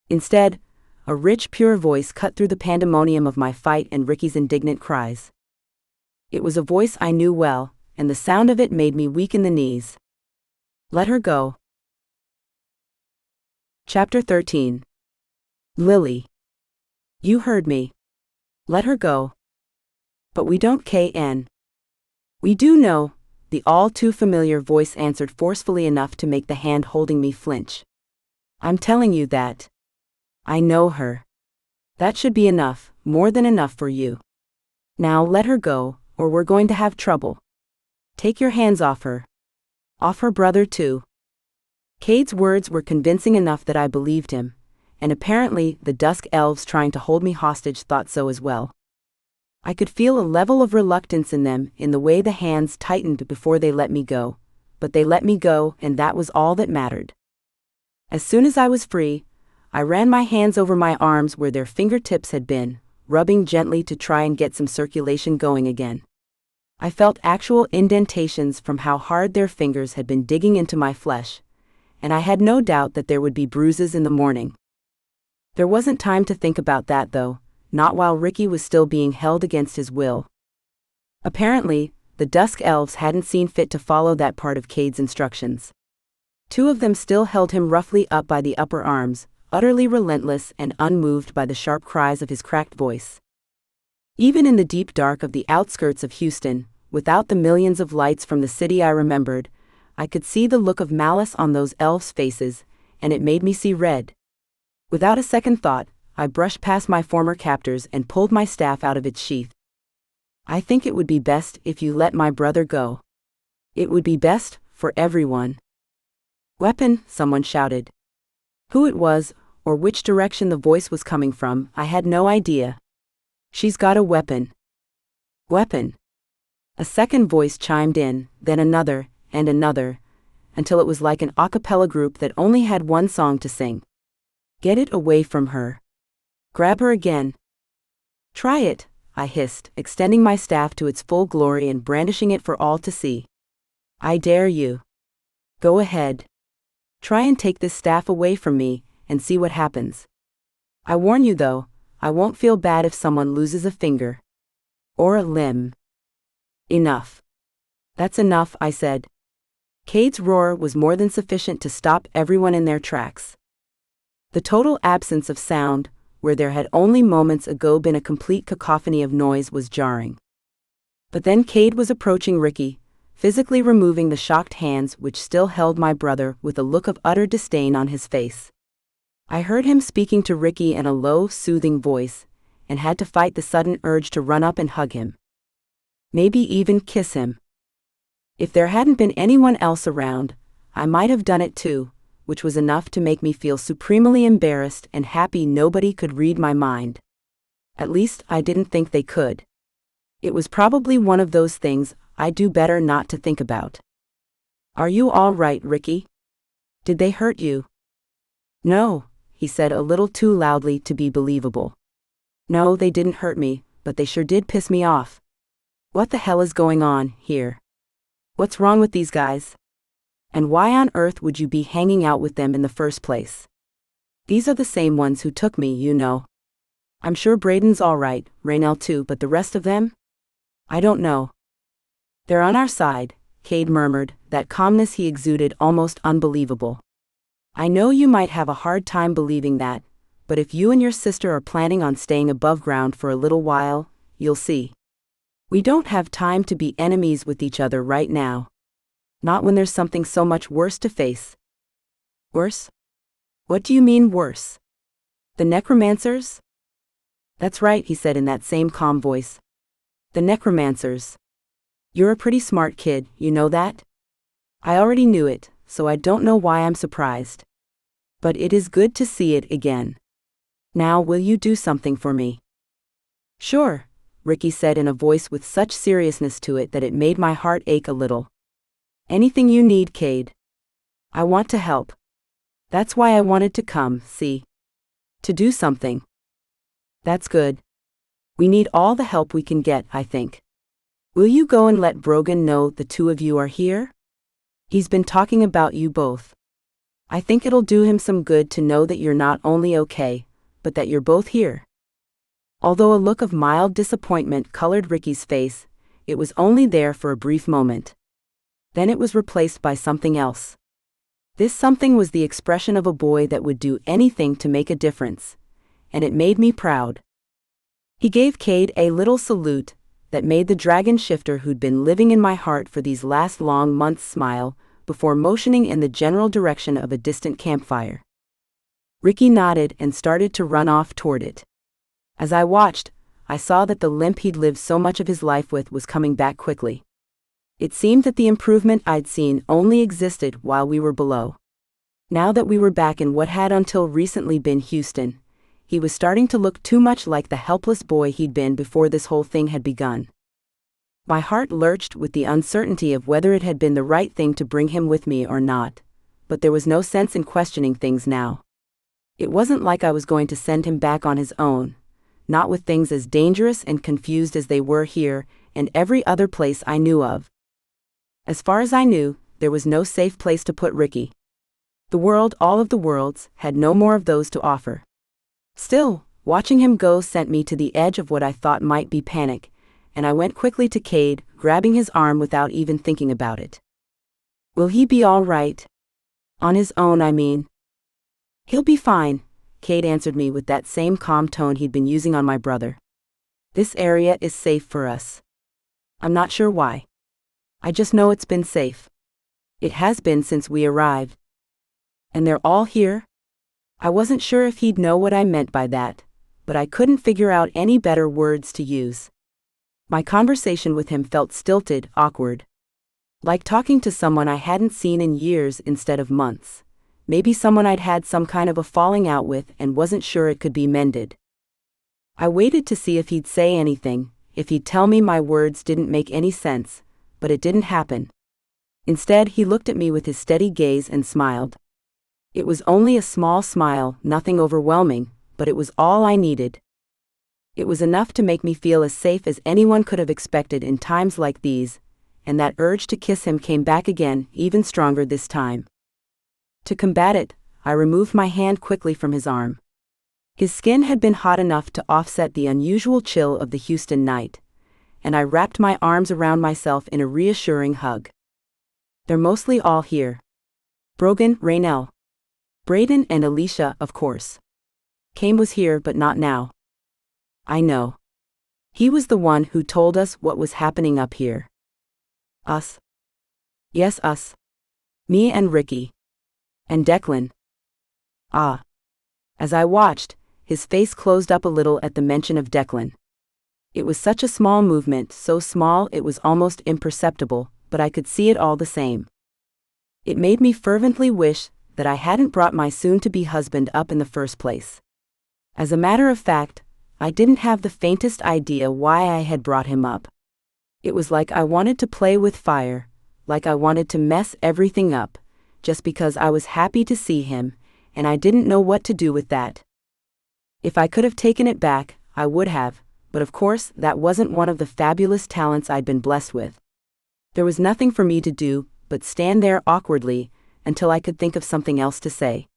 Instead, a rich, pure voice cut through the pandemonium of my fight and Ricky's indignant cries. It was a voice I knew well, and the sound of it made me weak in the knees. "Let her go." Chapter 13. Lily. "You heard me. Let her go." "But we don't KN. "We do know," the all-too-familiar voice answered forcefully enough to make the hand holding me flinch. "I'm telling you that. I know her. That should be enough, more than enough for you. Now let her go, or we're going to have trouble. Take your hands off her. Off her brother too." Cade's words were convincing enough that I believed him, and apparently the Dusk Elves trying to hold me hostage thought so as well. I could feel a level of reluctance in them in the way the hands tightened before they let me go, but they let me go, and that was all that mattered. As soon as I was free, I ran my hands over my arms where their fingertips had been, rubbing gently to try and get some circulation going again. I felt actual indentations from how hard their fingers had been digging into my flesh, and I had no doubt that there would be bruises in the morning. There wasn't time to think about that though, not while Ricky was still being held against his will. Apparently, the Dusk Elves hadn't seen fit to follow that part of Cade's instructions. Two of them still held him roughly up by the upper arms, utterly relentless and unmoved by the sharp cries of his cracked voice. Even in the deep dark of the outskirts of Houston, without the millions of lights from the city I remembered, I could see the look of malice on those elves' faces, and it made me see red. Without a second thought, I brushed past my former captors and pulled my staff out of its sheath. "I think it would be best if you let my brother go. It would be best for everyone." "Weapon," someone shouted. Who it was, or which direction the voice was coming from, I had no idea. "She's got a weapon." "Weapon?" A second voice chimed in, then another, and another, until it was like an a cappella group that only had one song to sing. "Get it away from her. Grab her again." "Try it," I hissed, extending my staff to its full glory and brandishing it for all to see. "I dare you. Go ahead. Try and take this staff away from me, and see what happens. I warn you though, I won't feel bad if someone loses a finger. Or a limb." "Enough. That's enough," I said. Cade's roar was more than sufficient to stop everyone in their tracks. The total absence of sound, where there had only moments ago been a complete cacophony of noise, was jarring. But then Cade was approaching Ricky, physically removing the shocked hands which still held my brother with a look of utter disdain on his face. I heard him speaking to Ricky in a low, soothing voice, and had to fight the sudden urge to run up and hug him. Maybe even kiss him. If there hadn't been anyone else around, I might have done it too, which was enough to make me feel supremely embarrassed and happy nobody could read my mind. At least I didn't think they could. It was probably one of those things I'd do better not to think about. "Are you all right, Ricky? Did they hurt you?" "No," he said a little too loudly to be believable. "No, they didn't hurt me, but they sure did piss me off. What the hell is going on here? What's wrong with these guys? And why on earth would you be hanging out with them in the first place? These are the same ones who took me, you know. I'm sure Braden's all right, Raynell too, but the rest of them? I don't know. They're on our side, Cade murmured, that calmness he exuded almost unbelievable. I know you might have a hard time believing that, but if you and your sister are planning on staying above ground for a little while, you'll see. We don't have time to be enemies with each other right now. Not when there's something so much worse to face. Worse? What do you mean worse? The necromancers? That's right, he said in that same calm voice. The necromancers. You're a pretty smart kid, you know that? I already knew it, so I don't know why I'm surprised. But it is good to see it again. Now will you do something for me? Sure, Ricky said in a voice with such seriousness to it that it made my heart ache a little. Anything you need, Cade. I want to help. That's why I wanted to come, see? To do something. That's good. We need all the help we can get, I think. Will you go and let Brogan know the two of you are here? He's been talking about you both. I think it'll do him some good to know that you're not only okay, but that you're both here. Although a look of mild disappointment colored Ricky's face, it was only there for a brief moment. Then it was replaced by something else. This something was the expression of a boy that would do anything to make a difference, and it made me proud. He gave Cade a little salute that made the dragon shifter who'd been living in my heart for these last long months smile, before motioning in the general direction of a distant campfire. Ricky nodded and started to run off toward it. As I watched, I saw that the limp he'd lived so much of his life with was coming back quickly. It seemed that the improvement I'd seen only existed while we were below. Now that we were back in what had until recently been Houston, he was starting to look too much like the helpless boy he'd been before this whole thing had begun. My heart lurched with the uncertainty of whether it had been the right thing to bring him with me or not, but there was no sense in questioning things now. It wasn't like I was going to send him back on his own, not with things as dangerous and confused as they were here and every other place I knew of. As far as I knew, there was no safe place to put Ricky. The world, all of the worlds, had no more of those to offer. Still, watching him go sent me to the edge of what I thought might be panic, and I went quickly to Cade, grabbing his arm without even thinking about it. Will he be all right? On his own, I mean. He'll be fine, Cade answered me with that same calm tone he'd been using on my brother. This area is safe for us. I'm not sure why. I just know it's been safe. It has been since we arrived. And they're all here? I wasn't sure if he'd know what I meant by that, but I couldn't figure out any better words to use. My conversation with him felt stilted, awkward. Like talking to someone I hadn't seen in years instead of months. Maybe someone I'd had some kind of a falling out with and wasn't sure it could be mended. I waited to see if he'd say anything, if he'd tell me my words didn't make any sense, but it didn't happen. Instead, he looked at me with his steady gaze and smiled. It was only a small smile, nothing overwhelming, but it was all I needed. It was enough to make me feel as safe as anyone could have expected in times like these, and that urge to kiss him came back again, even stronger this time. To combat it, I removed my hand quickly from his arm. His skin had been hot enough to offset the unusual chill of the Houston night, and I wrapped my arms around myself in a reassuring hug. They're mostly all here. Brogan, Raynell. Brayden and Alicia, of course. Cade was here but not now. I know. He was the one who told us what was happening up here. Us? Yes, us. Me and Ricky. And Declan. Ah. As I watched, his face closed up a little at the mention of Declan. It was such a small movement, so small it was almost imperceptible, but I could see it all the same. It made me fervently wish that I hadn't brought my soon-to-be husband up in the first place. As a matter of fact, I didn't have the faintest idea why I had brought him up. It was like I wanted to play with fire, like I wanted to mess everything up, just because I was happy to see him, and I didn't know what to do with that. If I could have taken it back, I would have, but of course that wasn't one of the fabulous talents I'd been blessed with. There was nothing for me to do but stand there awkwardly until I could think of something else to say.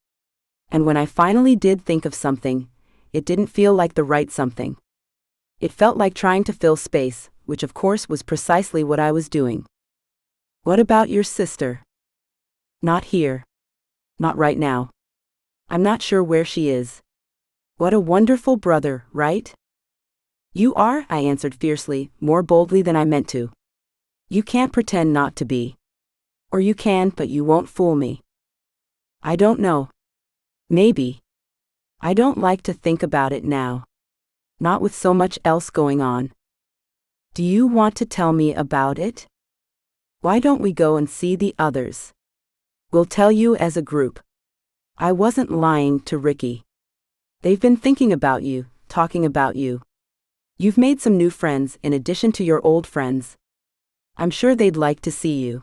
And when I finally did think of something, it didn't feel like the right something. It felt like trying to fill space, which of course was precisely what I was doing. What about your sister? Not here. Not right now. I'm not sure where she is. What a wonderful brother, right? You are, I answered fiercely, more boldly than I meant to. You can't pretend not to be. Or you can, but you won't fool me. I don't know. Maybe. I don't like to think about it now. Not with so much else going on. Do you want to tell me about it? Why don't we go and see the others? We'll tell you as a group. I wasn't lying to Ricky. They've been thinking about you, talking about you. You've made some new friends in addition to your old friends. I'm sure they'd like to see you.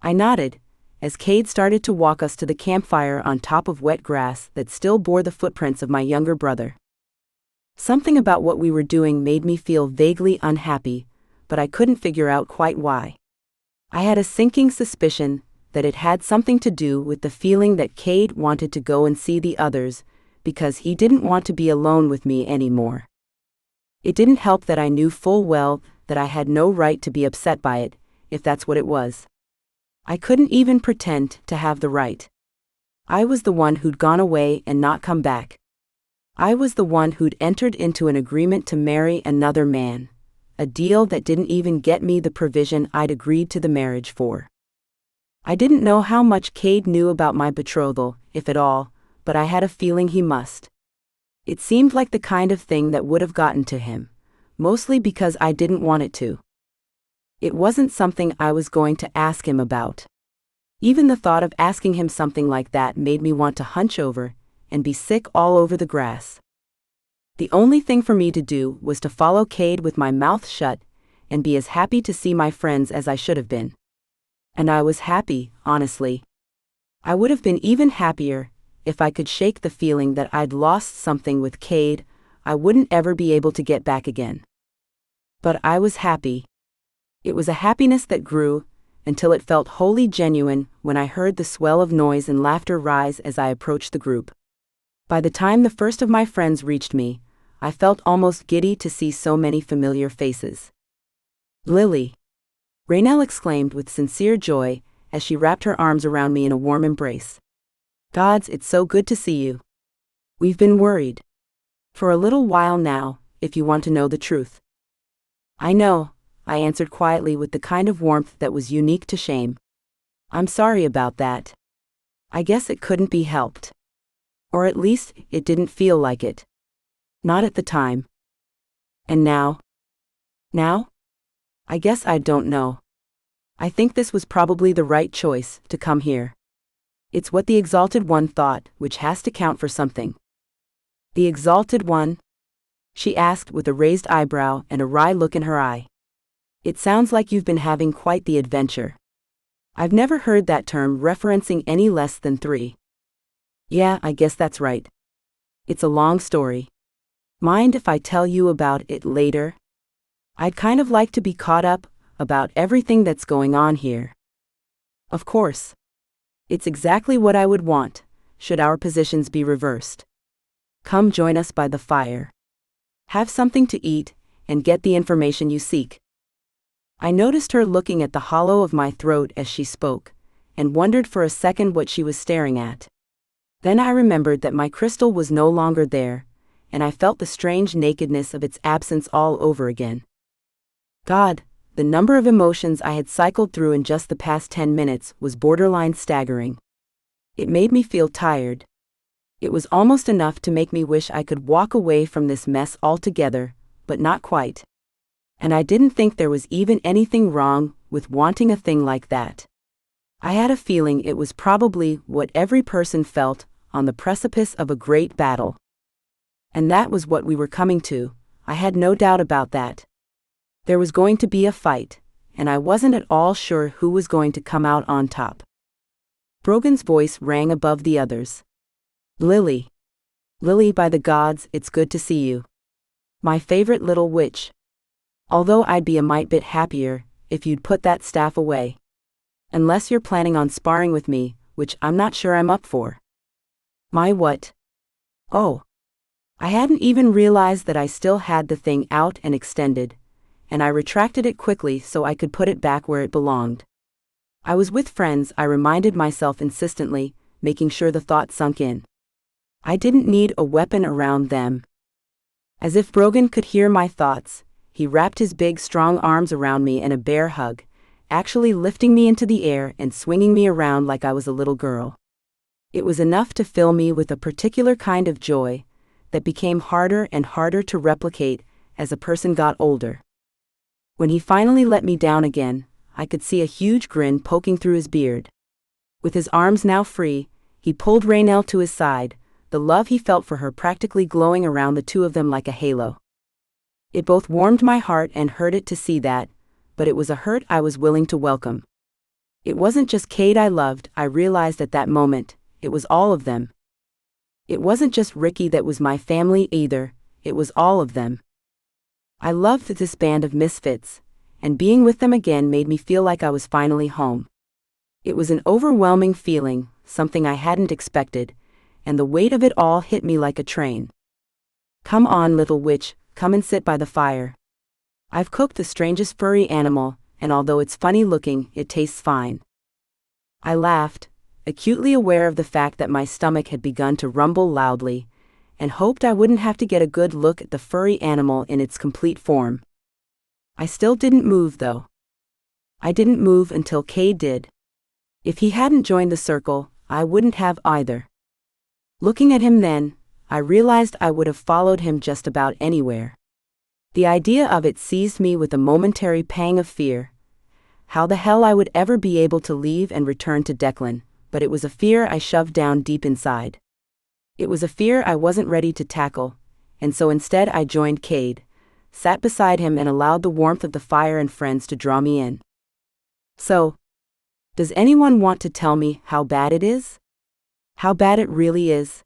I nodded, as Cade started to walk us to the campfire on top of wet grass that still bore the footprints of my younger brother. Something about what we were doing made me feel vaguely unhappy, but I couldn't figure out quite why. I had a sinking suspicion that it had something to do with the feeling that Cade wanted to go and see the others, because he didn't want to be alone with me anymore. It didn't help that I knew full well that I had no right to be upset by it, if that's what it was. I couldn't even pretend to have the right. I was the one who'd gone away and not come back. I was the one who'd entered into an agreement to marry another man, a deal that didn't even get me the provision I'd agreed to the marriage for. I didn't know how much Cade knew about my betrothal, if at all, but I had a feeling he must. It seemed like the kind of thing that would have gotten to him, mostly because I didn't want it to. It wasn't something I was going to ask him about. Even the thought of asking him something like that made me want to hunch over and be sick all over the grass. The only thing for me to do was to follow Cade with my mouth shut and be as happy to see my friends as I should have been. And I was happy, honestly. I would have been even happier if I could shake the feeling that I'd lost something with Cade I wouldn't ever be able to get back again. But I was happy. It was a happiness that grew until it felt wholly genuine when I heard the swell of noise and laughter rise as I approached the group. By the time the first of my friends reached me, I felt almost giddy to see so many familiar faces. Lily! Raynell exclaimed with sincere joy as she wrapped her arms around me in a warm embrace. Gods, it's so good to see you. We've been worried. For a little while now, if you want to know the truth. I know, I answered quietly with the kind of warmth that was unique to shame. I'm sorry about that. I guess it couldn't be helped. Or at least, it didn't feel like it. Not at the time. And now? Now? I guess I don't know. I think this was probably the right choice, to come here. It's what the Exalted One thought, which has to count for something. The Exalted One? She asked with a raised eyebrow and a wry look in her eye. It sounds like you've been having quite the adventure. I've never heard that term referencing any less than 3. Yeah, I guess that's right. It's a long story. Mind if I tell you about it later? I'd kind of like to be caught up about everything that's going on here. Of course. It's exactly what I would want, should our positions be reversed. Come join us by the fire. Have something to eat, and get the information you seek. I noticed her looking at the hollow of my throat as she spoke, and wondered for a second what she was staring at. Then I remembered that my crystal was no longer there, and I felt the strange nakedness of its absence all over again. God, the number of emotions I had cycled through in just the past 10 minutes was borderline staggering. It made me feel tired. It was almost enough to make me wish I could walk away from this mess altogether, but not quite. And I didn't think there was even anything wrong with wanting a thing like that. I had a feeling it was probably what every person felt on the precipice of a great battle. And that was what we were coming to, I had no doubt about that. There was going to be a fight, and I wasn't at all sure who was going to come out on top. Brogan's voice rang above the others. Lily. Lily, by the gods, it's good to see you. My favorite little witch. Although I'd be a mite bit happier if you'd put that staff away. Unless you're planning on sparring with me, which I'm not sure I'm up for. My what? Oh. I hadn't even realized that I still had the thing out and extended, and I retracted it quickly so I could put it back where it belonged. I was with friends, I reminded myself insistently, making sure the thought sunk in. I didn't need a weapon around them. As if Brogan could hear my thoughts, he wrapped his big, strong arms around me in a bear hug, actually lifting me into the air and swinging me around like I was a little girl. It was enough to fill me with a particular kind of joy that became harder and harder to replicate as a person got older. When he finally let me down again, I could see a huge grin poking through his beard. With his arms now free, he pulled Raynell to his side, the love he felt for her practically glowing around the two of them like a halo. It both warmed my heart and hurt it to see that, but it was a hurt I was willing to welcome. It wasn't just Cade I loved, I realized at that moment, it was all of them. It wasn't just Ricky that was my family either, it was all of them. I loved this band of misfits, and being with them again made me feel like I was finally home. It was an overwhelming feeling, something I hadn't expected, and the weight of it all hit me like a train. "Come on, little witch, come and sit by the fire. I've cooked the strangest furry animal, and although it's funny looking, it tastes fine." I laughed, acutely aware of the fact that my stomach had begun to rumble loudly, and hoped I wouldn't have to get a good look at the furry animal in its complete form. I still didn't move though. I didn't move until Cade did. If he hadn't joined the circle, I wouldn't have either. Looking at him then, I realized I would have followed him just about anywhere. The idea of it seized me with a momentary pang of fear. How the hell I would ever be able to leave and return to Declan, but it was a fear I shoved down deep inside. It was a fear I wasn't ready to tackle, and so instead I joined Cade, sat beside him and allowed the warmth of the fire and friends to draw me in. "So, does anyone want to tell me how bad it is? How bad it really is?"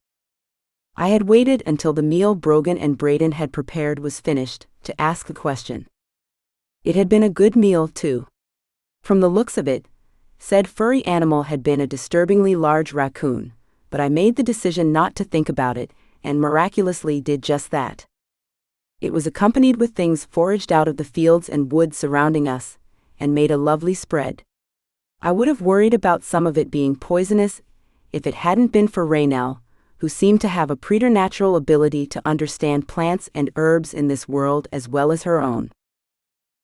I had waited until the meal Brogan and Brayden had prepared was finished to ask the question. It had been a good meal too. From the looks of it, said furry animal had been a disturbingly large raccoon, but I made the decision not to think about it, and miraculously did just that. It was accompanied with things foraged out of the fields and woods surrounding us, and made a lovely spread. I would have worried about some of it being poisonous if it hadn't been for Raynell, who seemed to have a preternatural ability to understand plants and herbs in this world as well as her own.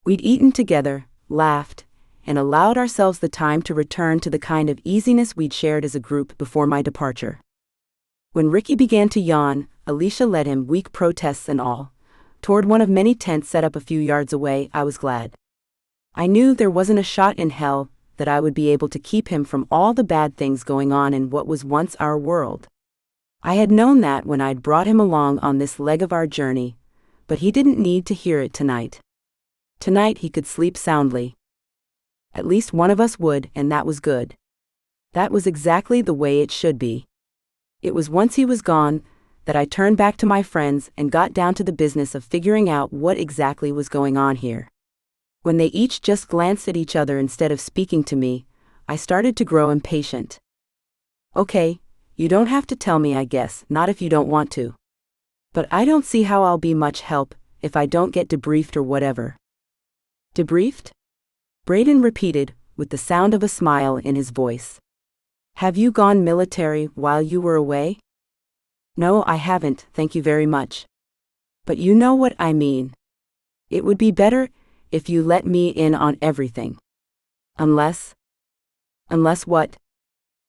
We'd eaten together, laughed, and allowed ourselves the time to return to the kind of easiness we'd shared as a group before my departure. When Ricky began to yawn, Alicia led him, weak protests and all, toward one of many tents set up a few yards away. I was glad. I knew there wasn't a shot in hell that I would be able to keep him from all the bad things going on in what was once our world. I had known that when I'd brought him along on this leg of our journey, but he didn't need to hear it tonight. Tonight he could sleep soundly. At least one of us would, and that was good. That was exactly the way it should be. It was once he was gone that I turned back to my friends and got down to the business of figuring out what exactly was going on here. When they each just glanced at each other instead of speaking to me, I started to grow impatient. "Okay, you don't have to tell me, I guess, not if you don't want to. But I don't see how I'll be much help if I don't get debriefed or whatever." "Debriefed?" Brayden repeated, with the sound of a smile in his voice. "Have you gone military while you were away?" "No, I haven't, thank you very much. But you know what I mean. It would be better if you let me in on everything. Unless what?"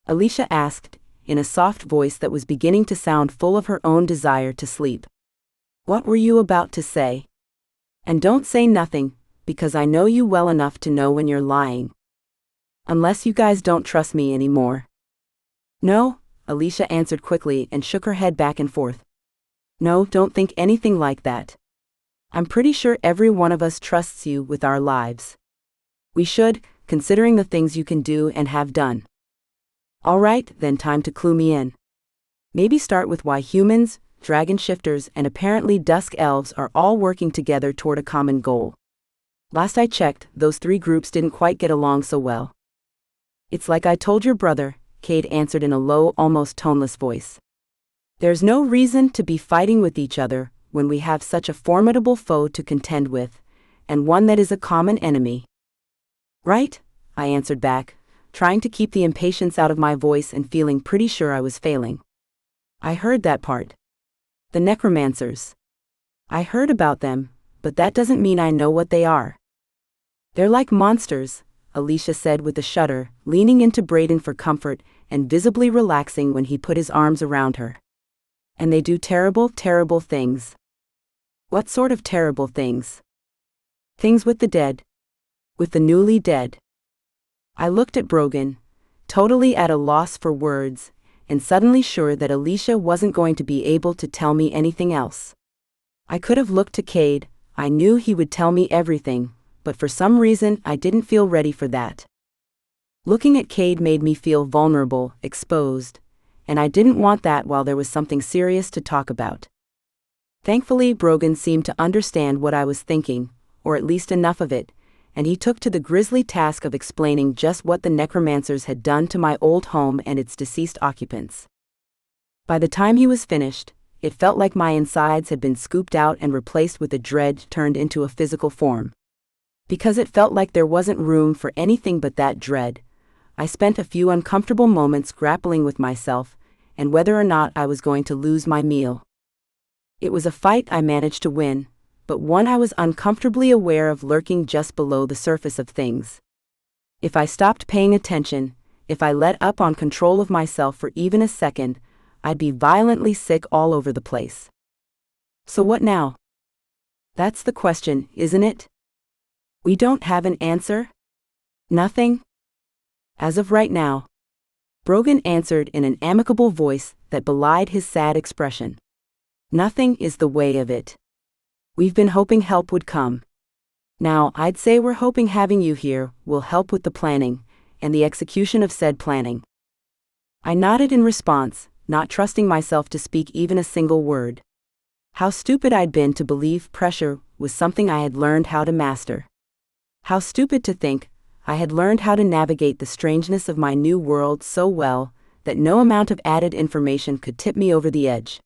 Alicia asked, in a soft voice that was beginning to sound full of her own desire to sleep. "What were you about to say? And don't say nothing, because I know you well enough to know when you're lying. Unless you guys don't trust me anymore." "No," Alicia answered quickly and shook her head back and forth. "No, don't think anything like that. I'm pretty sure every one of us trusts you with our lives. We should, considering the things you can do and have done. All right, then time to clue me in. Maybe start with why humans, dragon shifters, and apparently dusk elves are all working together toward a common goal. Last I checked, those three groups didn't quite get along so well." "It's like I told your brother," Cade answered in a low, almost toneless voice. "There's no reason to be fighting with each other when we have such a formidable foe to contend with, and one that is a common enemy." "Right," I answered back, trying to keep the impatience out of my voice and feeling pretty sure I was failing. I heard that part. The necromancers. I heard about them, but that doesn't mean I know what they are. They're like monsters, Alicia said with a shudder, leaning into Brayden for comfort and visibly relaxing when he put his arms around her. And they do terrible, terrible things. What sort of terrible things? Things with the dead. With the newly dead. I looked at Brogan, totally at a loss for words, and suddenly sure that Alicia wasn't going to be able to tell me anything else. I could have looked to Cade. I knew he would tell me everything, but for some reason I didn't feel ready for that. Looking at Cade made me feel vulnerable, exposed, and I didn't want that while there was something serious to talk about. Thankfully, Brogan seemed to understand what I was thinking, or at least enough of it, and he took to the grisly task of explaining just what the necromancers had done to my old home and its deceased occupants. By the time he was finished, it felt like my insides had been scooped out and replaced with a dread turned into a physical form. Because it felt like there wasn't room for anything but that dread, I spent a few uncomfortable moments grappling with myself and whether or not I was going to lose my meal. It was a fight I managed to win, but one I was uncomfortably aware of lurking just below the surface of things. If I stopped paying attention, if I let up on control of myself for even a second, I'd be violently sick all over the place. So what now? That's the question, isn't it? We don't have an answer? Nothing? As of right now. Brogan answered in an amicable voice that belied his sad expression. Nothing is the way of it. We've been hoping help would come. Now, I'd say we're hoping having you here will help with the planning and the execution of said planning. I nodded in response, not trusting myself to speak even a single word. How stupid I'd been to believe pressure was something I had learned how to master. How stupid to think I had learned how to navigate the strangeness of my new world so well that no amount of added information could tip me over the edge.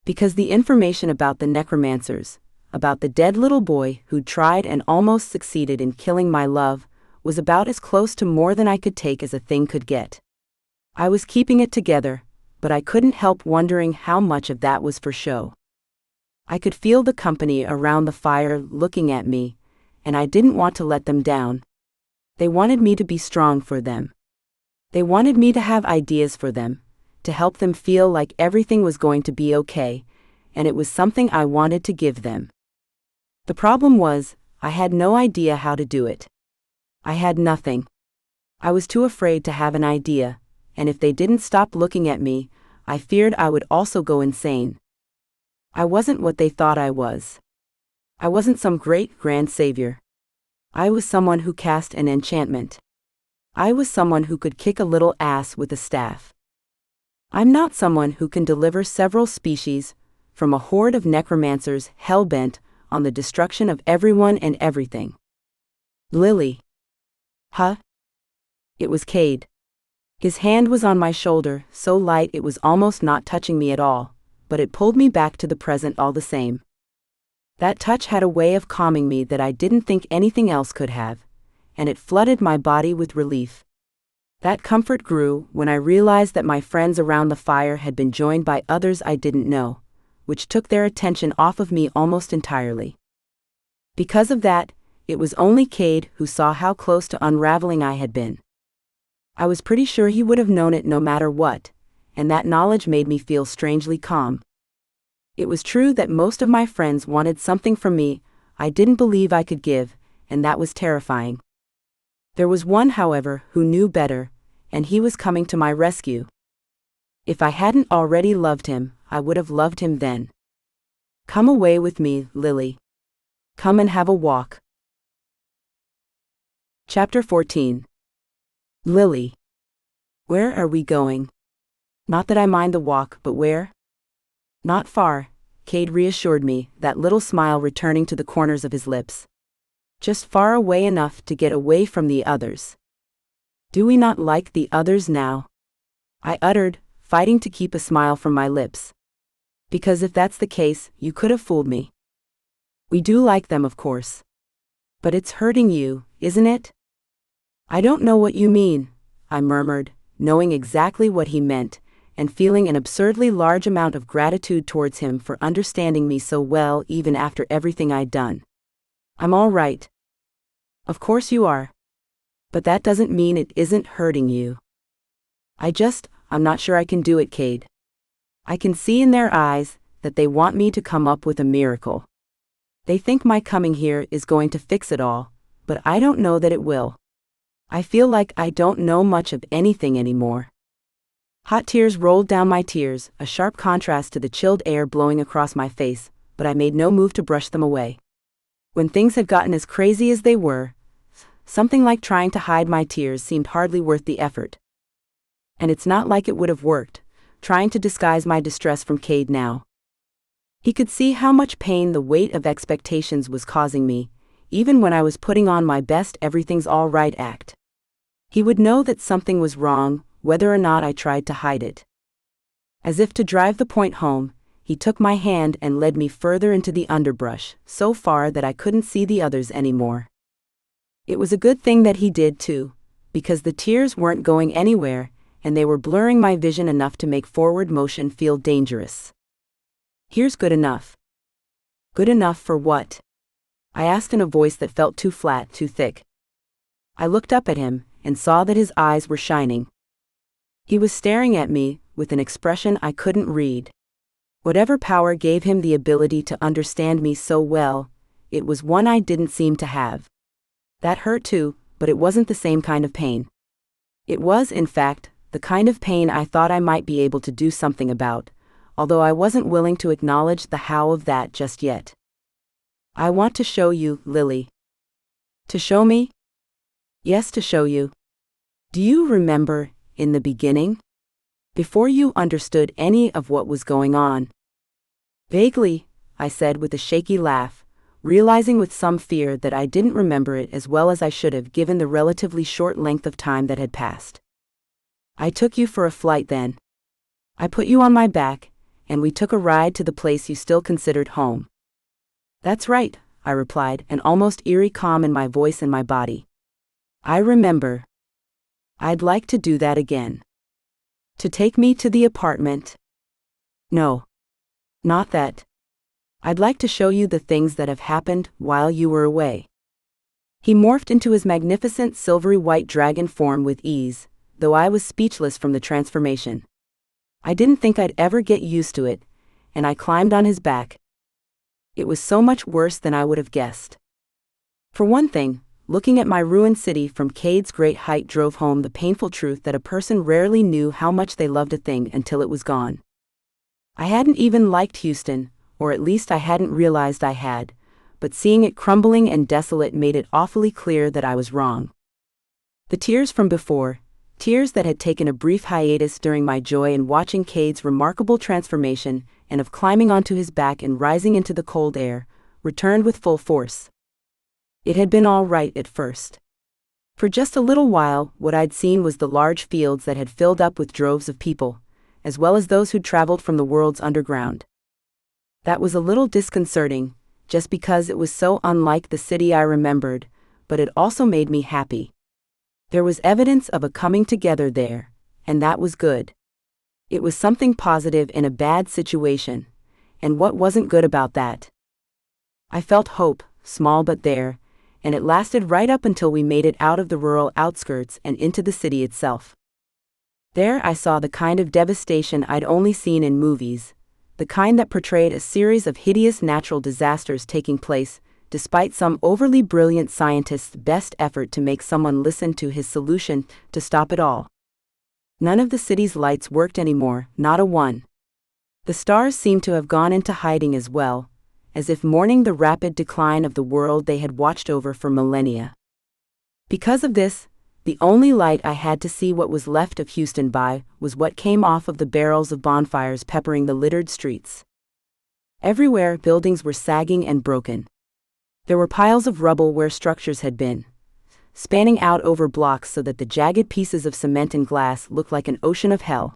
Because the information about the necromancers, about the dead little boy who'd tried and almost succeeded in killing my love, was about as close to more than I could take as a thing could get. I was keeping it together, but I couldn't help wondering how much of that was for show. I could feel the company around the fire looking at me, and I didn't want to let them down. They wanted me to be strong for them. They wanted me to have ideas for them, to help them feel like everything was going to be okay, and it was something I wanted to give them. The problem was, I had no idea how to do it. I had nothing. I was too afraid to have an idea, and if they didn't stop looking at me, I feared I would also go insane. I wasn't what they thought I was. I wasn't some great grand savior. I was someone who cast an enchantment. I was someone who could kick a little ass with a staff. I'm not someone who can deliver several species from a horde of necromancers hell-bent on the destruction of everyone and everything. Lily. Huh? It was Cade. His hand was on my shoulder, so light it was almost not touching me at all, but it pulled me back to the present all the same. That touch had a way of calming me that I didn't think anything else could have, and it flooded my body with relief. That comfort grew when I realized that my friends around the fire had been joined by others I didn't know, which took their attention off of me almost entirely. Because of that, it was only Cade who saw how close to unraveling I had been. I was pretty sure he would have known it no matter what, and that knowledge made me feel strangely calm. It was true that most of my friends wanted something from me I didn't believe I could give, and that was terrifying. There was one, however, who knew better, and he was coming to my rescue. If I hadn't already loved him, I would have loved him then. Come away with me, Lily. Come and have a walk. Chapter 14. Lily. Where are we going? Not that I mind the walk, but where? Not far, Cade reassured me, that little smile returning to the corners of his lips. Just far away enough to get away from the others. Do we not like the others now? I uttered, fighting to keep a smile from my lips. Because if that's the case, you could have fooled me. We do like them, of course. But it's hurting you, isn't it? "I don't know what you mean," I murmured, knowing exactly what he meant, and feeling an absurdly large amount of gratitude towards him for understanding me so well even after everything I'd done. "I'm all right." "Of course you are. But that doesn't mean it isn't hurting you." I'm not sure I can do it, Cade." I can see in their eyes that they want me to come up with a miracle. They think my coming here is going to fix it all, but I don't know that it will. I feel like I don't know much of anything anymore. Hot tears rolled down my tears, a sharp contrast to the chilled air blowing across my face, but I made no move to brush them away. When things had gotten as crazy as they were, something like trying to hide my tears seemed hardly worth the effort. And it's not like it would have worked, trying to disguise my distress from Cade now. He could see how much pain the weight of expectations was causing me, even when I was putting on my best everything's all right act. He would know that something was wrong, whether or not I tried to hide it. As if to drive the point home, he took my hand and led me further into the underbrush, so far that I couldn't see the others anymore. It was a good thing that he did too, because the tears weren't going anywhere, and they were blurring my vision enough to make forward motion feel dangerous. "Here's good enough." "Good enough for what?" I asked in a voice that felt too flat, too thick. I looked up at him, and saw that his eyes were shining. He was staring at me, with an expression I couldn't read. Whatever power gave him the ability to understand me so well, it was one I didn't seem to have. That hurt too, but it wasn't the same kind of pain. It was, in fact, the kind of pain I thought I might be able to do something about, although I wasn't willing to acknowledge the how of that just yet. "I want to show you, Lily." "To show me?" "Yes, to show you. Do you remember, in the beginning? Before you understood any of what was going on?" "Vaguely," I said with a shaky laugh, realizing with some fear that I didn't remember it as well as I should have given the relatively short length of time that had passed. "I took you for a flight then. I put you on my back, and we took a ride to the place you still considered home." "That's right," I replied, an almost eerie calm in my voice and my body. "I remember. I'd like to do that again." "To take me to the apartment?" "No. Not that. I'd like to show you the things that have happened while you were away." He morphed into his magnificent silvery white dragon form with ease, though I was speechless from the transformation. I didn't think I'd ever get used to it, and I climbed on his back. It was so much worse than I would have guessed. For one thing, looking at my ruined city from Cade's great height drove home the painful truth that a person rarely knew how much they loved a thing until it was gone. I hadn't even liked Houston, or at least I hadn't realized I had, but seeing it crumbling and desolate made it awfully clear that I was wrong. The tears from before, tears that had taken a brief hiatus during my joy in watching Cade's remarkable transformation and of climbing onto his back and rising into the cold air, returned with full force. It had been all right at first. For just a little while, what I'd seen was the large fields that had filled up with droves of people, as well as those who'd traveled from the world's underground. That was a little disconcerting, just because it was so unlike the city I remembered, but it also made me happy. There was evidence of a coming together there, and that was good. It was something positive in a bad situation, and what wasn't good about that? I felt hope, small but there, and it lasted right up until we made it out of the rural outskirts and into the city itself. There I saw the kind of devastation I'd only seen in movies, the kind that portrayed a series of hideous natural disasters taking place, despite some overly brilliant scientist's best effort to make someone listen to his solution to stop it all. None of the city's lights worked anymore, not a one. The stars seemed to have gone into hiding as well, as if mourning the rapid decline of the world they had watched over for millennia. Because of this, the only light I had to see what was left of Houston by was what came off of the barrels of bonfires peppering the littered streets. Everywhere, buildings were sagging and broken. There were piles of rubble where structures had been, spanning out over blocks so that the jagged pieces of cement and glass looked like an ocean of hell.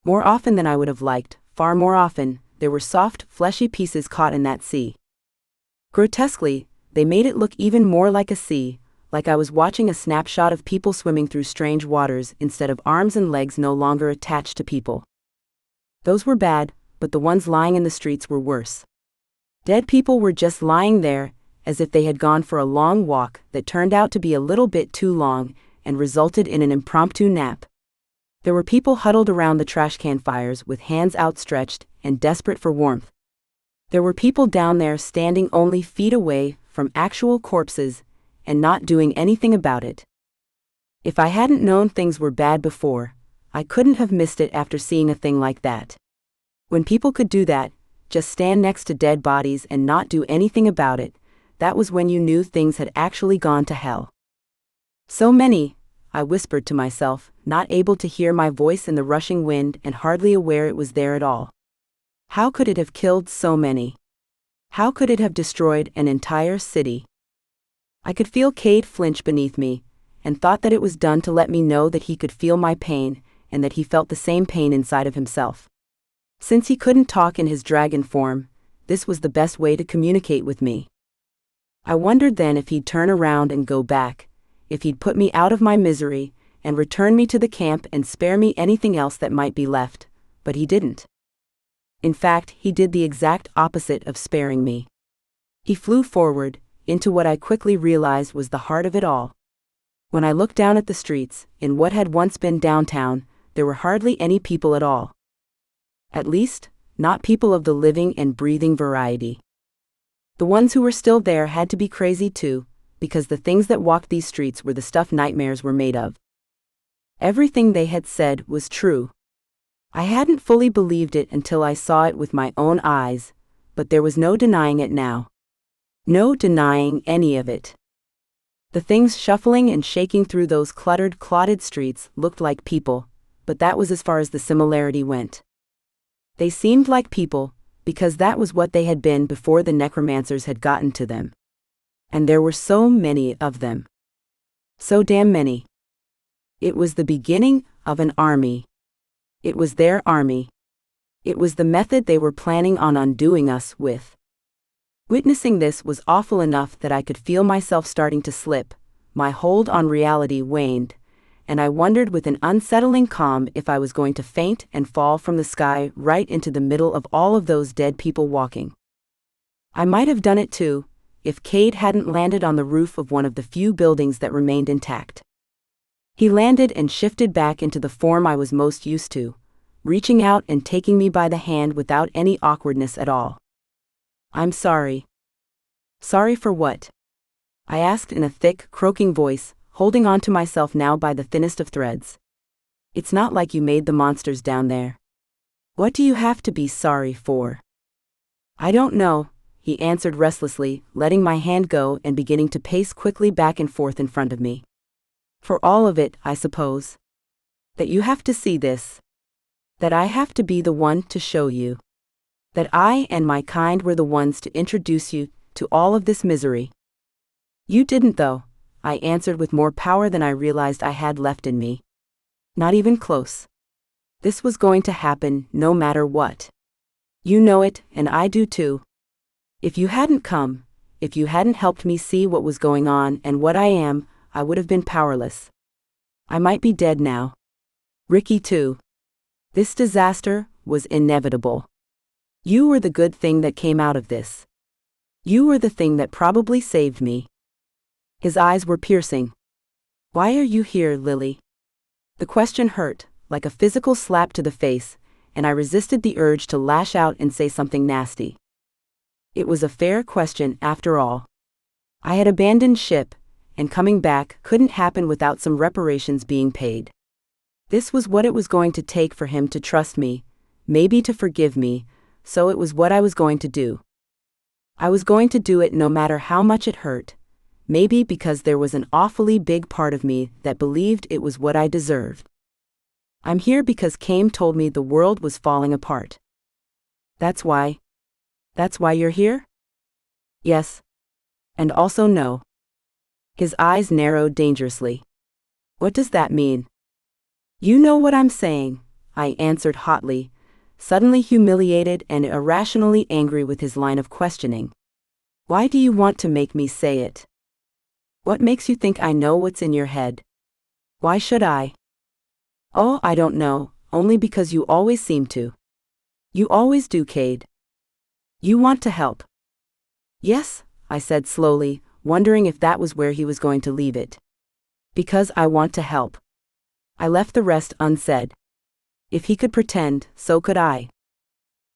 More often than I would have liked, far more often, there were soft, fleshy pieces caught in that sea. Grotesquely, they made it look even more like a sea, like I was watching a snapshot of people swimming through strange waters instead of arms and legs no longer attached to people. Those were bad, but the ones lying in the streets were worse. Dead people were just lying there, as if they had gone for a long walk that turned out to be a little bit too long and resulted in an impromptu nap. There were people huddled around the trash can fires with hands outstretched and desperate for warmth. There were people down there standing only feet away from actual corpses and not doing anything about it. If I hadn't known things were bad before, I couldn't have missed it after seeing a thing like that. When people could do that, just stand next to dead bodies and not do anything about it, that was when you knew things had actually gone to hell. So many, I whispered to myself, not able to hear my voice in the rushing wind and hardly aware it was there at all. How could it have killed so many? How could it have destroyed an entire city? I could feel Cade flinch beneath me, and thought that it was done to let me know that he could feel my pain, and that he felt the same pain inside of himself. Since he couldn't talk in his dragon form, this was the best way to communicate with me. I wondered then if he'd turn around and go back, if he'd put me out of my misery, and return me to the camp and spare me anything else that might be left, but he didn't. In fact, he did the exact opposite of sparing me. He flew forward, into what I quickly realized was the heart of it all. When I looked down at the streets, in what had once been downtown, there were hardly any people at all. At least, not people of the living and breathing variety. The ones who were still there had to be crazy too, because the things that walked these streets were the stuff nightmares were made of. Everything they had said was true. I hadn't fully believed it until I saw it with my own eyes, but there was no denying it now. No denying any of it. The things shuffling and shaking through those cluttered, clotted streets looked like people, but that was as far as the similarity went. They seemed like people, because that was what they had been before the necromancers had gotten to them. And there were so many of them. So damn many. It was the beginning of an army. It was their army. It was the method they were planning on undoing us with. Witnessing this was awful enough that I could feel myself starting to slip, my hold on reality waned, and I wondered with an unsettling calm if I was going to faint and fall from the sky right into the middle of all of those dead people walking. I might have done it too, if Cade hadn't landed on the roof of one of the few buildings that remained intact. He landed and shifted back into the form I was most used to, reaching out and taking me by the hand without any awkwardness at all. "I'm sorry." "Sorry for what?" I asked in a thick, croaking voice, holding on to myself now by the thinnest of threads. "It's not like you made the monsters down there. What do you have to be sorry for?" "I don't know," he answered restlessly, letting my hand go and beginning to pace quickly back and forth in front of me. "For all of it, I suppose. That you have to see this. That I have to be the one to show you. That I and my kind were the ones to introduce you to all of this misery." "You didn't though," I answered with more power than I realized I had left in me. "Not even close. This was going to happen no matter what. You know it, and I do too. If you hadn't come, if you hadn't helped me see what was going on and what I am, I would have been powerless. I might be dead now. Ricky too. This disaster was inevitable. You were the good thing that came out of this. You were the thing that probably saved me." His eyes were piercing. "Why are you here, Lily?" The question hurt, like a physical slap to the face, and I resisted the urge to lash out and say something nasty. It was a fair question after all. I had abandoned ship, and coming back couldn't happen without some reparations being paid. This was what it was going to take for him to trust me, maybe to forgive me, so it was what I was going to do. I was going to do it no matter how much it hurt, maybe because there was an awfully big part of me that believed it was what I deserved. I'm here because Cade told me the world was falling apart. That's why. That's why you're here? Yes. And also no. His eyes narrowed dangerously. What does that mean? You know what I'm saying, I answered hotly, suddenly humiliated and irrationally angry with his line of questioning. Why do you want to make me say it? What makes you think I know what's in your head? Why should I? Oh, I don't know, only because you always seem to. You always do, Cade. You want to help. Yes, I said slowly, wondering if that was where he was going to leave it. Because I want to help. I left the rest unsaid. If he could pretend, so could I.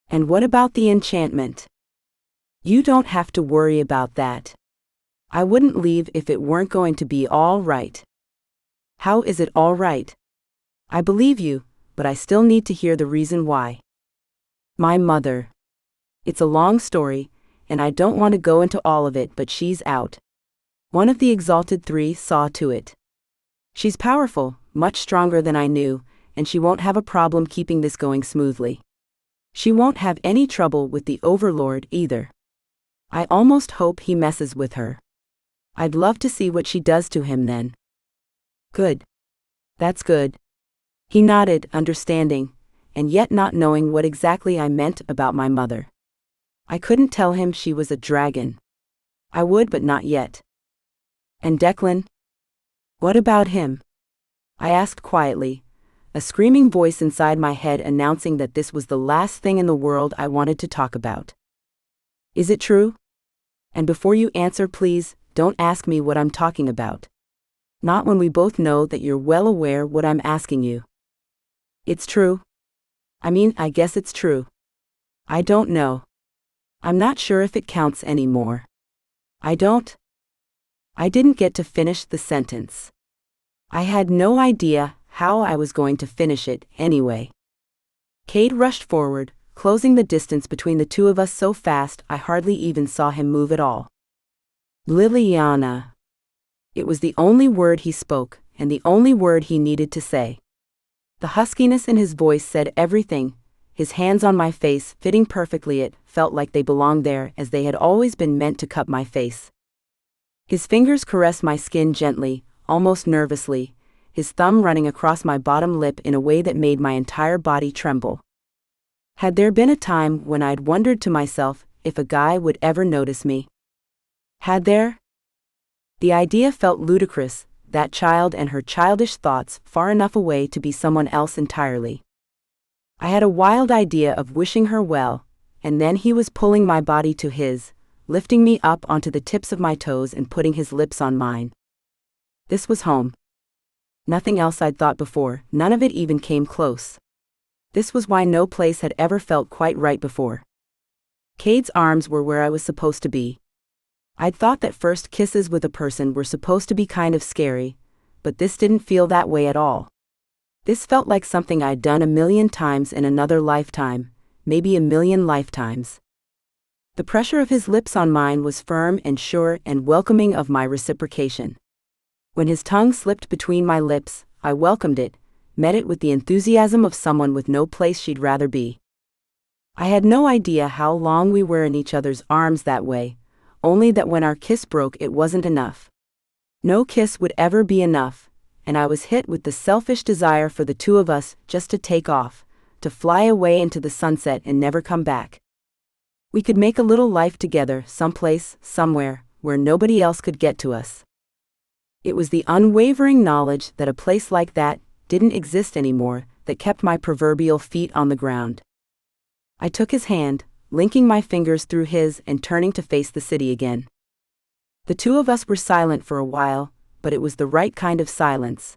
And what about the enchantment? You don't have to worry about that. I wouldn't leave if it weren't going to be all right. How is it all right? I believe you, but I still need to hear the reason why. My mother. It's a long story, and I don't want to go into all of it, but she's out. One of the exalted three saw to it. She's powerful, much stronger than I knew, and she won't have a problem keeping this going smoothly. She won't have any trouble with the Overlord either. I almost hope he messes with her. I'd love to see what she does to him then. Good. That's good. He nodded, understanding, and yet not knowing what exactly I meant about my mother. I couldn't tell him she was a dragon. I would, but not yet. And Declan? What about him? I asked quietly, a screaming voice inside my head announcing that this was the last thing in the world I wanted to talk about. Is it true? And before you answer, please, don't ask me what I'm talking about. Not when we both know that you're well aware what I'm asking you. It's true. I guess it's true. I don't know. I'm not sure if it counts anymore. I didn't get to finish the sentence. I had no idea how I was going to finish it anyway. Cade rushed forward, closing the distance between the two of us so fast I hardly even saw him move at all. Liliana. It was the only word he spoke, and the only word he needed to say. The huskiness in his voice said everything. His hands on my face, fitting perfectly, it felt like they belonged there as they had always been meant to cup my face. His fingers caressed my skin gently, almost nervously, his thumb running across my bottom lip in a way that made my entire body tremble. Had there been a time when I'd wondered to myself if a guy would ever notice me? Had there? The idea felt ludicrous, that child and her childish thoughts far enough away to be someone else entirely. I had a wild idea of wishing her well, and then he was pulling my body to his, lifting me up onto the tips of my toes and putting his lips on mine. This was home. Nothing else I'd thought before, none of it even came close. This was why no place had ever felt quite right before. Cade's arms were where I was supposed to be. I'd thought that first kisses with a person were supposed to be kind of scary, but this didn't feel that way at all. This felt like something I'd done 1,000,000 times in another lifetime, maybe 1,000,000 lifetimes. The pressure of his lips on mine was firm and sure and welcoming of my reciprocation. When his tongue slipped between my lips, I welcomed it, met it with the enthusiasm of someone with no place she'd rather be. I had no idea how long we were in each other's arms that way, only that when our kiss broke it wasn't enough. No kiss would ever be enough, and I was hit with the selfish desire for the two of us just to take off, to fly away into the sunset and never come back. We could make a little life together, someplace, somewhere, where nobody else could get to us. It was the unwavering knowledge that a place like that didn't exist anymore that kept my proverbial feet on the ground. I took his hand, linking my fingers through his and turning to face the city again. The two of us were silent for a while, but it was the right kind of silence.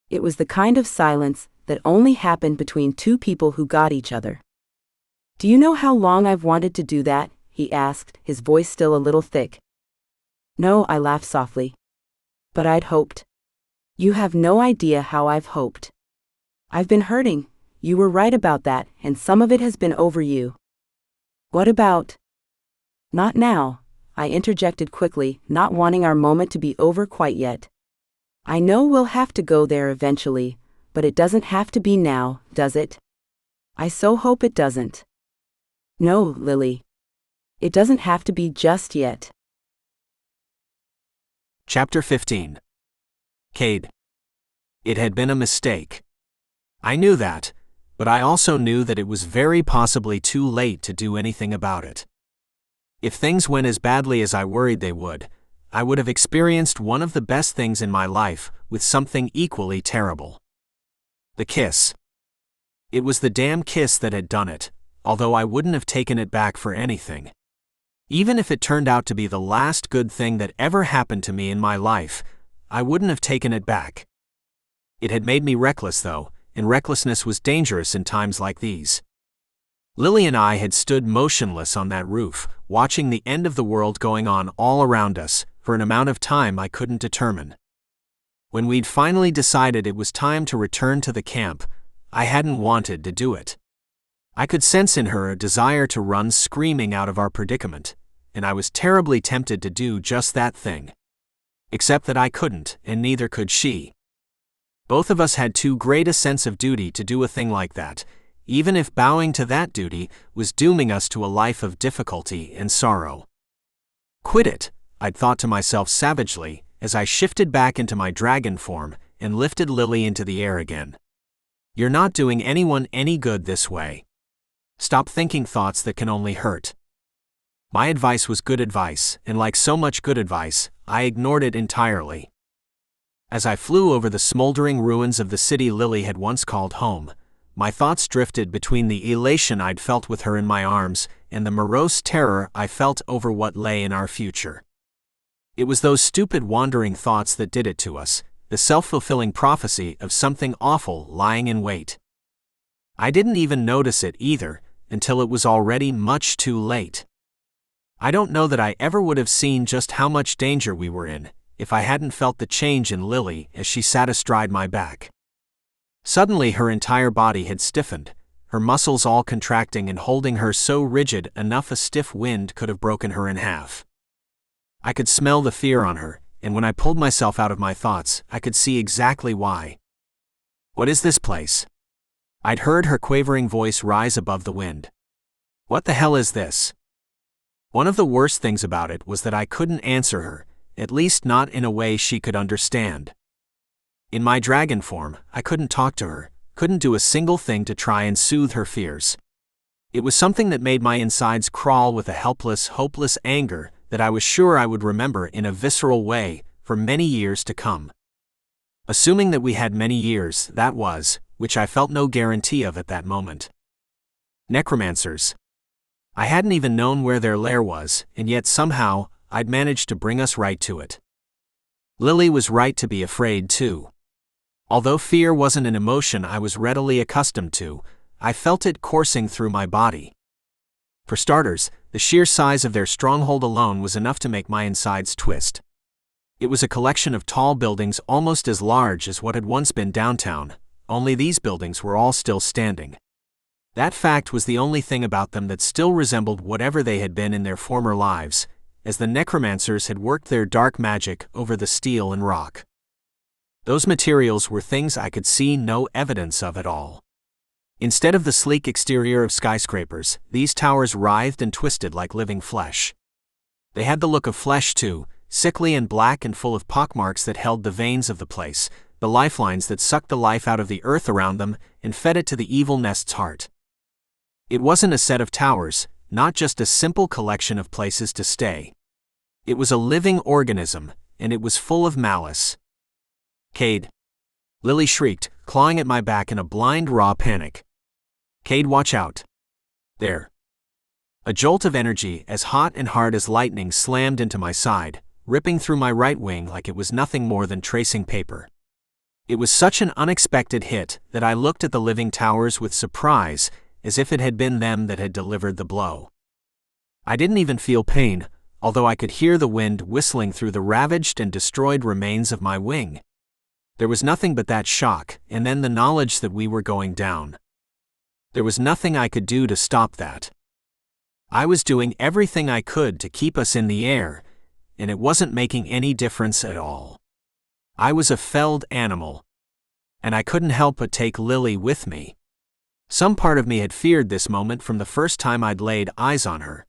It was the kind of silence that only happened between two people who got each other. Do you know how long I've wanted to do that? He asked, his voice still a little thick. No, I laughed softly. But I'd hoped. You have no idea how I've hoped. I've been hurting, you were right about that, and some of it has been over you. What about? Not now, I interjected quickly, not wanting our moment to be over quite yet. I know we'll have to go there eventually, but it doesn't have to be now, does it? I so hope it doesn't. No, Lily. It doesn't have to be just yet. Chapter 15. Cade. It had been a mistake. I knew that, but I also knew that it was very possibly too late to do anything about it. If things went as badly as I worried they would, I would have experienced one of the best things in my life with something equally terrible. The kiss. It was the damn kiss that had done it, although I wouldn't have taken it back for anything. Even if it turned out to be the last good thing that ever happened to me in my life, I wouldn't have taken it back. It had made me reckless though, and recklessness was dangerous in times like these. Lily and I had stood motionless on that roof, watching the end of the world going on all around us, for an amount of time I couldn't determine. When we'd finally decided it was time to return to the camp, I hadn't wanted to do it. I could sense in her a desire to run screaming out of our predicament, and I was terribly tempted to do just that thing. Except that I couldn't, and neither could she. Both of us had too great a sense of duty to do a thing like that, even if bowing to that duty was dooming us to a life of difficulty and sorrow. Quit it, I'd thought to myself savagely, as I shifted back into my dragon form and lifted Lily into the air again. You're not doing anyone any good this way. Stop thinking thoughts that can only hurt. My advice was good advice, and like so much good advice, I ignored it entirely. As I flew over the smoldering ruins of the city Lily had once called home, my thoughts drifted between the elation I'd felt with her in my arms and the morose terror I felt over what lay in our future. It was those stupid wandering thoughts that did it to us, the self-fulfilling prophecy of something awful lying in wait. I didn't even notice it either, until it was already much too late. I don't know that I ever would have seen just how much danger we were in, if I hadn't felt the change in Lily as she sat astride my back. Suddenly her entire body had stiffened, her muscles all contracting and holding her so rigid enough a stiff wind could have broken her in half. I could smell the fear on her, and when I pulled myself out of my thoughts, I could see exactly why. What is this place? I'd heard her quavering voice rise above the wind. What the hell is this? One of the worst things about it was that I couldn't answer her, at least not in a way she could understand. In my dragon form, I couldn't talk to her, couldn't do a single thing to try and soothe her fears. It was something that made my insides crawl with a helpless, hopeless anger that I was sure I would remember in a visceral way for many years to come. Assuming that we had many years, that was, which I felt no guarantee of at that moment. Necromancers. I hadn't even known where their lair was, and yet somehow, I'd managed to bring us right to it. Lily was right to be afraid too. Although fear wasn't an emotion I was readily accustomed to, I felt it coursing through my body. For starters, the sheer size of their stronghold alone was enough to make my insides twist. It was a collection of tall buildings almost as large as what had once been downtown, only these buildings were all still standing. That fact was the only thing about them that still resembled whatever they had been in their former lives, as the necromancers had worked their dark magic over the steel and rock. Those materials were things I could see no evidence of at all. Instead of the sleek exterior of skyscrapers, these towers writhed and twisted like living flesh. They had the look of flesh too, sickly and black and full of pockmarks that held the veins of the place, the lifelines that sucked the life out of the earth around them and fed it to the evil nest's heart. It wasn't a set of towers, not just a simple collection of places to stay. It was a living organism, and it was full of malice. Cade. Lily shrieked, clawing at my back in a blind, raw panic. Cade, watch out. There. A jolt of energy as hot and hard as lightning slammed into my side, ripping through my right wing like it was nothing more than tracing paper. It was such an unexpected hit that I looked at the living towers with surprise, as if it had been them that had delivered the blow. I didn't even feel pain, although I could hear the wind whistling through the ravaged and destroyed remains of my wing. There was nothing but that shock, and then the knowledge that we were going down. There was nothing I could do to stop that. I was doing everything I could to keep us in the air, and it wasn't making any difference at all. I was a felled animal, and I couldn't help but take Lily with me. Some part of me had feared this moment from the first time I'd laid eyes on her.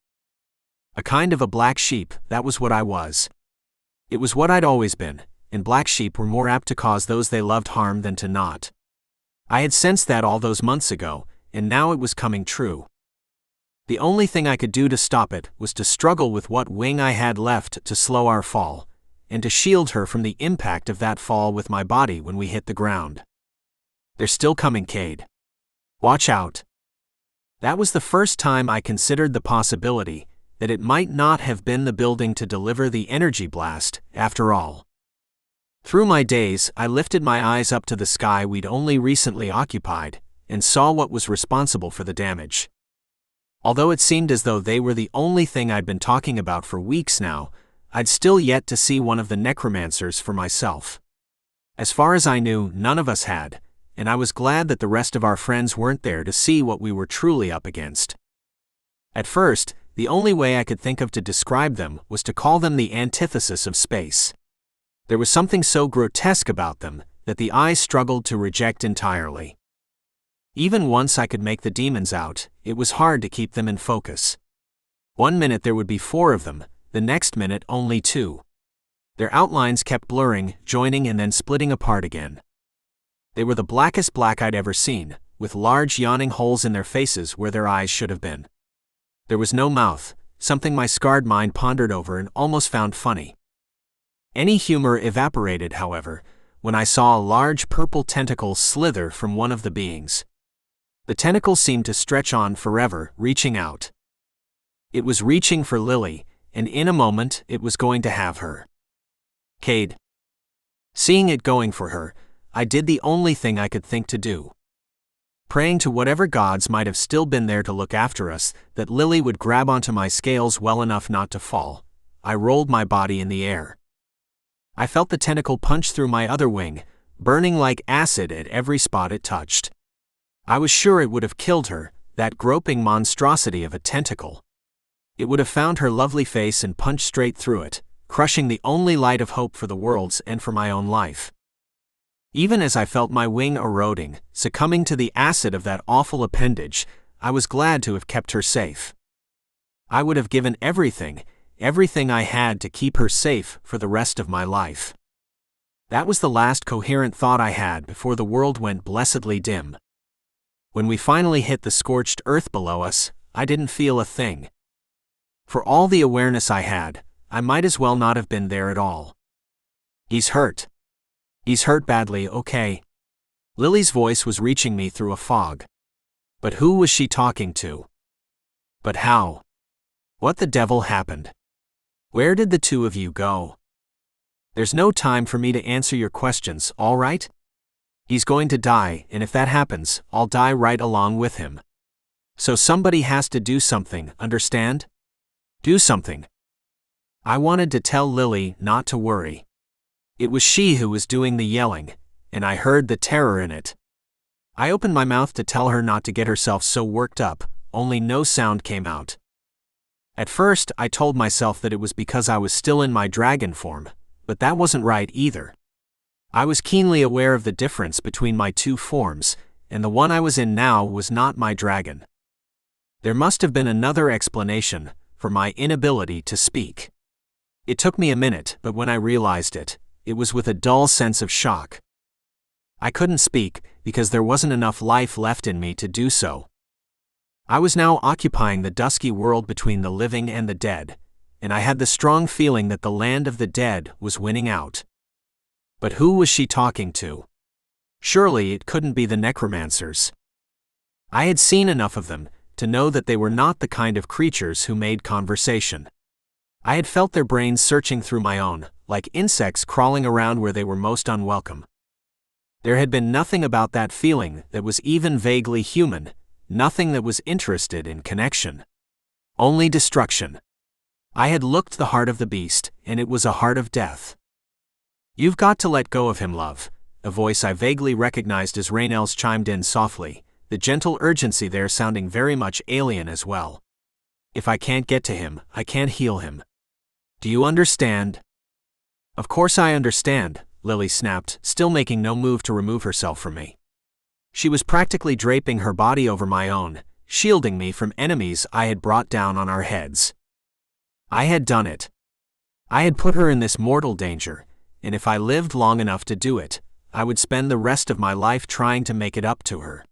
A kind of a black sheep, that was what I was. It was what I'd always been, and black sheep were more apt to cause those they loved harm than to not. I had sensed that all those months ago, and now it was coming true. The only thing I could do to stop it was to struggle with what wing I had left to slow our fall, and to shield her from the impact of that fall with my body when we hit the ground. "They're still coming, Cade. Watch out." That was the first time I considered the possibility that it might not have been the building to deliver the energy blast, after all. Through my daze, I lifted my eyes up to the sky we'd only recently occupied, and saw what was responsible for the damage. Although it seemed as though they were the only thing I'd been talking about for weeks now, I'd still yet to see one of the necromancers for myself. As far as I knew, none of us had, and I was glad that the rest of our friends weren't there to see what we were truly up against. At first, the only way I could think of to describe them was to call them the antithesis of space. There was something so grotesque about them that the eye struggled to reject entirely. Even once I could make the demons out, it was hard to keep them in focus. One minute there would be 4 of them, the next minute only 2. Their outlines kept blurring, joining and then splitting apart again. They were the blackest black I'd ever seen, with large yawning holes in their faces where their eyes should have been. There was no mouth, something my scarred mind pondered over and almost found funny. Any humor evaporated, however, when I saw a large purple tentacle slither from one of the beings. The tentacle seemed to stretch on forever, reaching out. It was reaching for Lily, and in a moment it was going to have her. Cade. Seeing it going for her, I did the only thing I could think to do. Praying to whatever gods might have still been there to look after us, that Lily would grab onto my scales well enough not to fall, I rolled my body in the air. I felt the tentacle punch through my other wing, burning like acid at every spot it touched. I was sure it would have killed her, that groping monstrosity of a tentacle. It would have found her lovely face and punched straight through it, crushing the only light of hope for the world's and for my own life. Even as I felt my wing eroding, succumbing to the acid of that awful appendage, I was glad to have kept her safe. I would have given everything I had to keep her safe for the rest of my life. That was the last coherent thought I had before the world went blessedly dim. When we finally hit the scorched earth below us, I didn't feel a thing. For all the awareness I had, I might as well not have been there at all. "He's hurt. He's hurt badly, okay?" Lily's voice was reaching me through a fog. But who was she talking to? But how? What the devil happened? Where did the 2 of you go? There's no time for me to answer your questions, all right? He's going to die, and if that happens, I'll die right along with him. So somebody has to do something, understand? Do something. I wanted to tell Lily not to worry. It was she who was doing the yelling, and I heard the terror in it. I opened my mouth to tell her not to get herself so worked up, only no sound came out. At first, I told myself that it was because I was still in my dragon form, but that wasn't right either. I was keenly aware of the difference between my 2 forms, and the one I was in now was not my dragon. There must have been another explanation for my inability to speak. It took me a minute, but when I realized it, it was with a dull sense of shock. I couldn't speak because there wasn't enough life left in me to do so. I was now occupying the dusky world between the living and the dead, and I had the strong feeling that the land of the dead was winning out. But who was she talking to? Surely it couldn't be the necromancers. I had seen enough of them to know that they were not the kind of creatures who made conversation. I had felt their brains searching through my own, like insects crawling around where they were most unwelcome. There had been nothing about that feeling that was even vaguely human, nothing that was interested in connection. Only destruction. I had looked the heart of the beast, and it was a heart of death. "You've got to let go of him, love," a voice I vaguely recognized as Raynell's chimed in softly, the gentle urgency there sounding very much alien as well. "If I can't get to him, I can't heal him. Do you understand?" "Of course I understand," Lily snapped, still making no move to remove herself from me. She was practically draping her body over my own, shielding me from enemies I had brought down on our heads. I had done it. I had put her in this mortal danger, and if I lived long enough to do it, I would spend the rest of my life trying to make it up to her.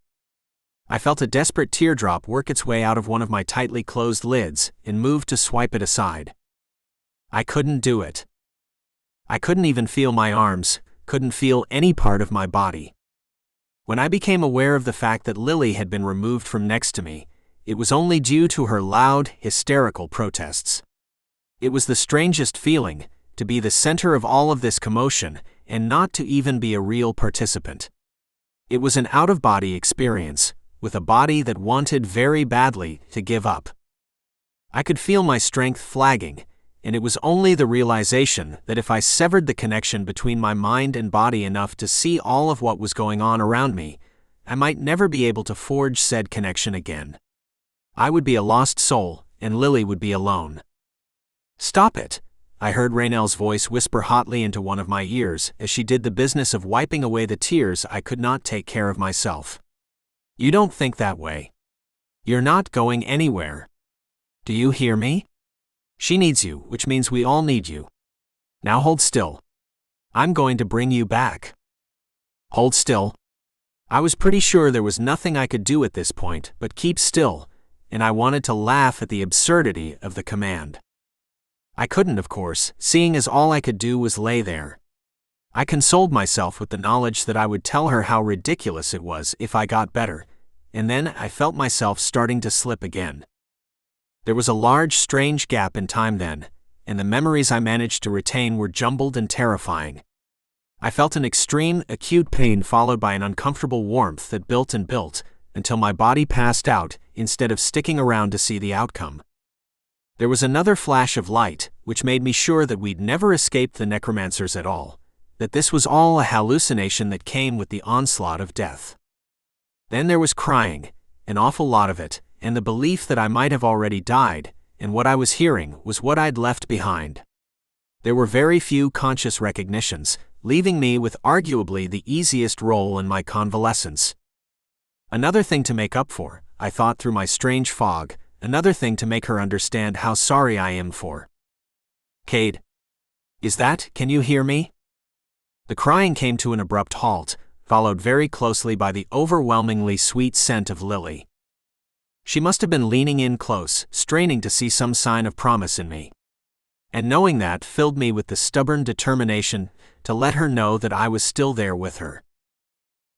I felt a desperate teardrop work its way out of one of my tightly closed lids and moved to swipe it aside. I couldn't do it. I couldn't even feel my arms, couldn't feel any part of my body. When I became aware of the fact that Lily had been removed from next to me, it was only due to her loud, hysterical protests. It was the strangest feeling, to be the center of all of this commotion, and not to even be a real participant. It was an out-of-body experience, with a body that wanted very badly to give up. I could feel my strength flagging, and it was only the realization that if I severed the connection between my mind and body enough to see all of what was going on around me, I might never be able to forge said connection again. I would be a lost soul, and Lily would be alone. "Stop it," I heard Raynell's voice whisper hotly into one of my ears as she did the business of wiping away the tears I could not take care of myself. "You don't think that way. You're not going anywhere. Do you hear me? She needs you, which means we all need you. Now hold still. I'm going to bring you back." Hold still? I was pretty sure there was nothing I could do at this point but keep still, and I wanted to laugh at the absurdity of the command. I couldn't, of course, seeing as all I could do was lay there. I consoled myself with the knowledge that I would tell her how ridiculous it was if I got better, and then I felt myself starting to slip again. There was a large, strange gap in time then, and the memories I managed to retain were jumbled and terrifying. I felt an extreme, acute pain followed by an uncomfortable warmth that built and built, until my body passed out, instead of sticking around to see the outcome. There was another flash of light, which made me sure that we'd never escaped the necromancers at all, that this was all a hallucination that came with the onslaught of death. Then there was crying, an awful lot of it, and the belief that I might have already died, and what I was hearing was what I'd left behind. There were very few conscious recognitions, leaving me with arguably the easiest role in my convalescence. Another thing to make up for, I thought through my strange fog, another thing to make her understand how sorry I am for. "Cade. Can you hear me?" The crying came to an abrupt halt, followed very closely by the overwhelmingly sweet scent of Lily. She must have been leaning in close, straining to see some sign of promise in me. And knowing that filled me with the stubborn determination to let her know that I was still there with her.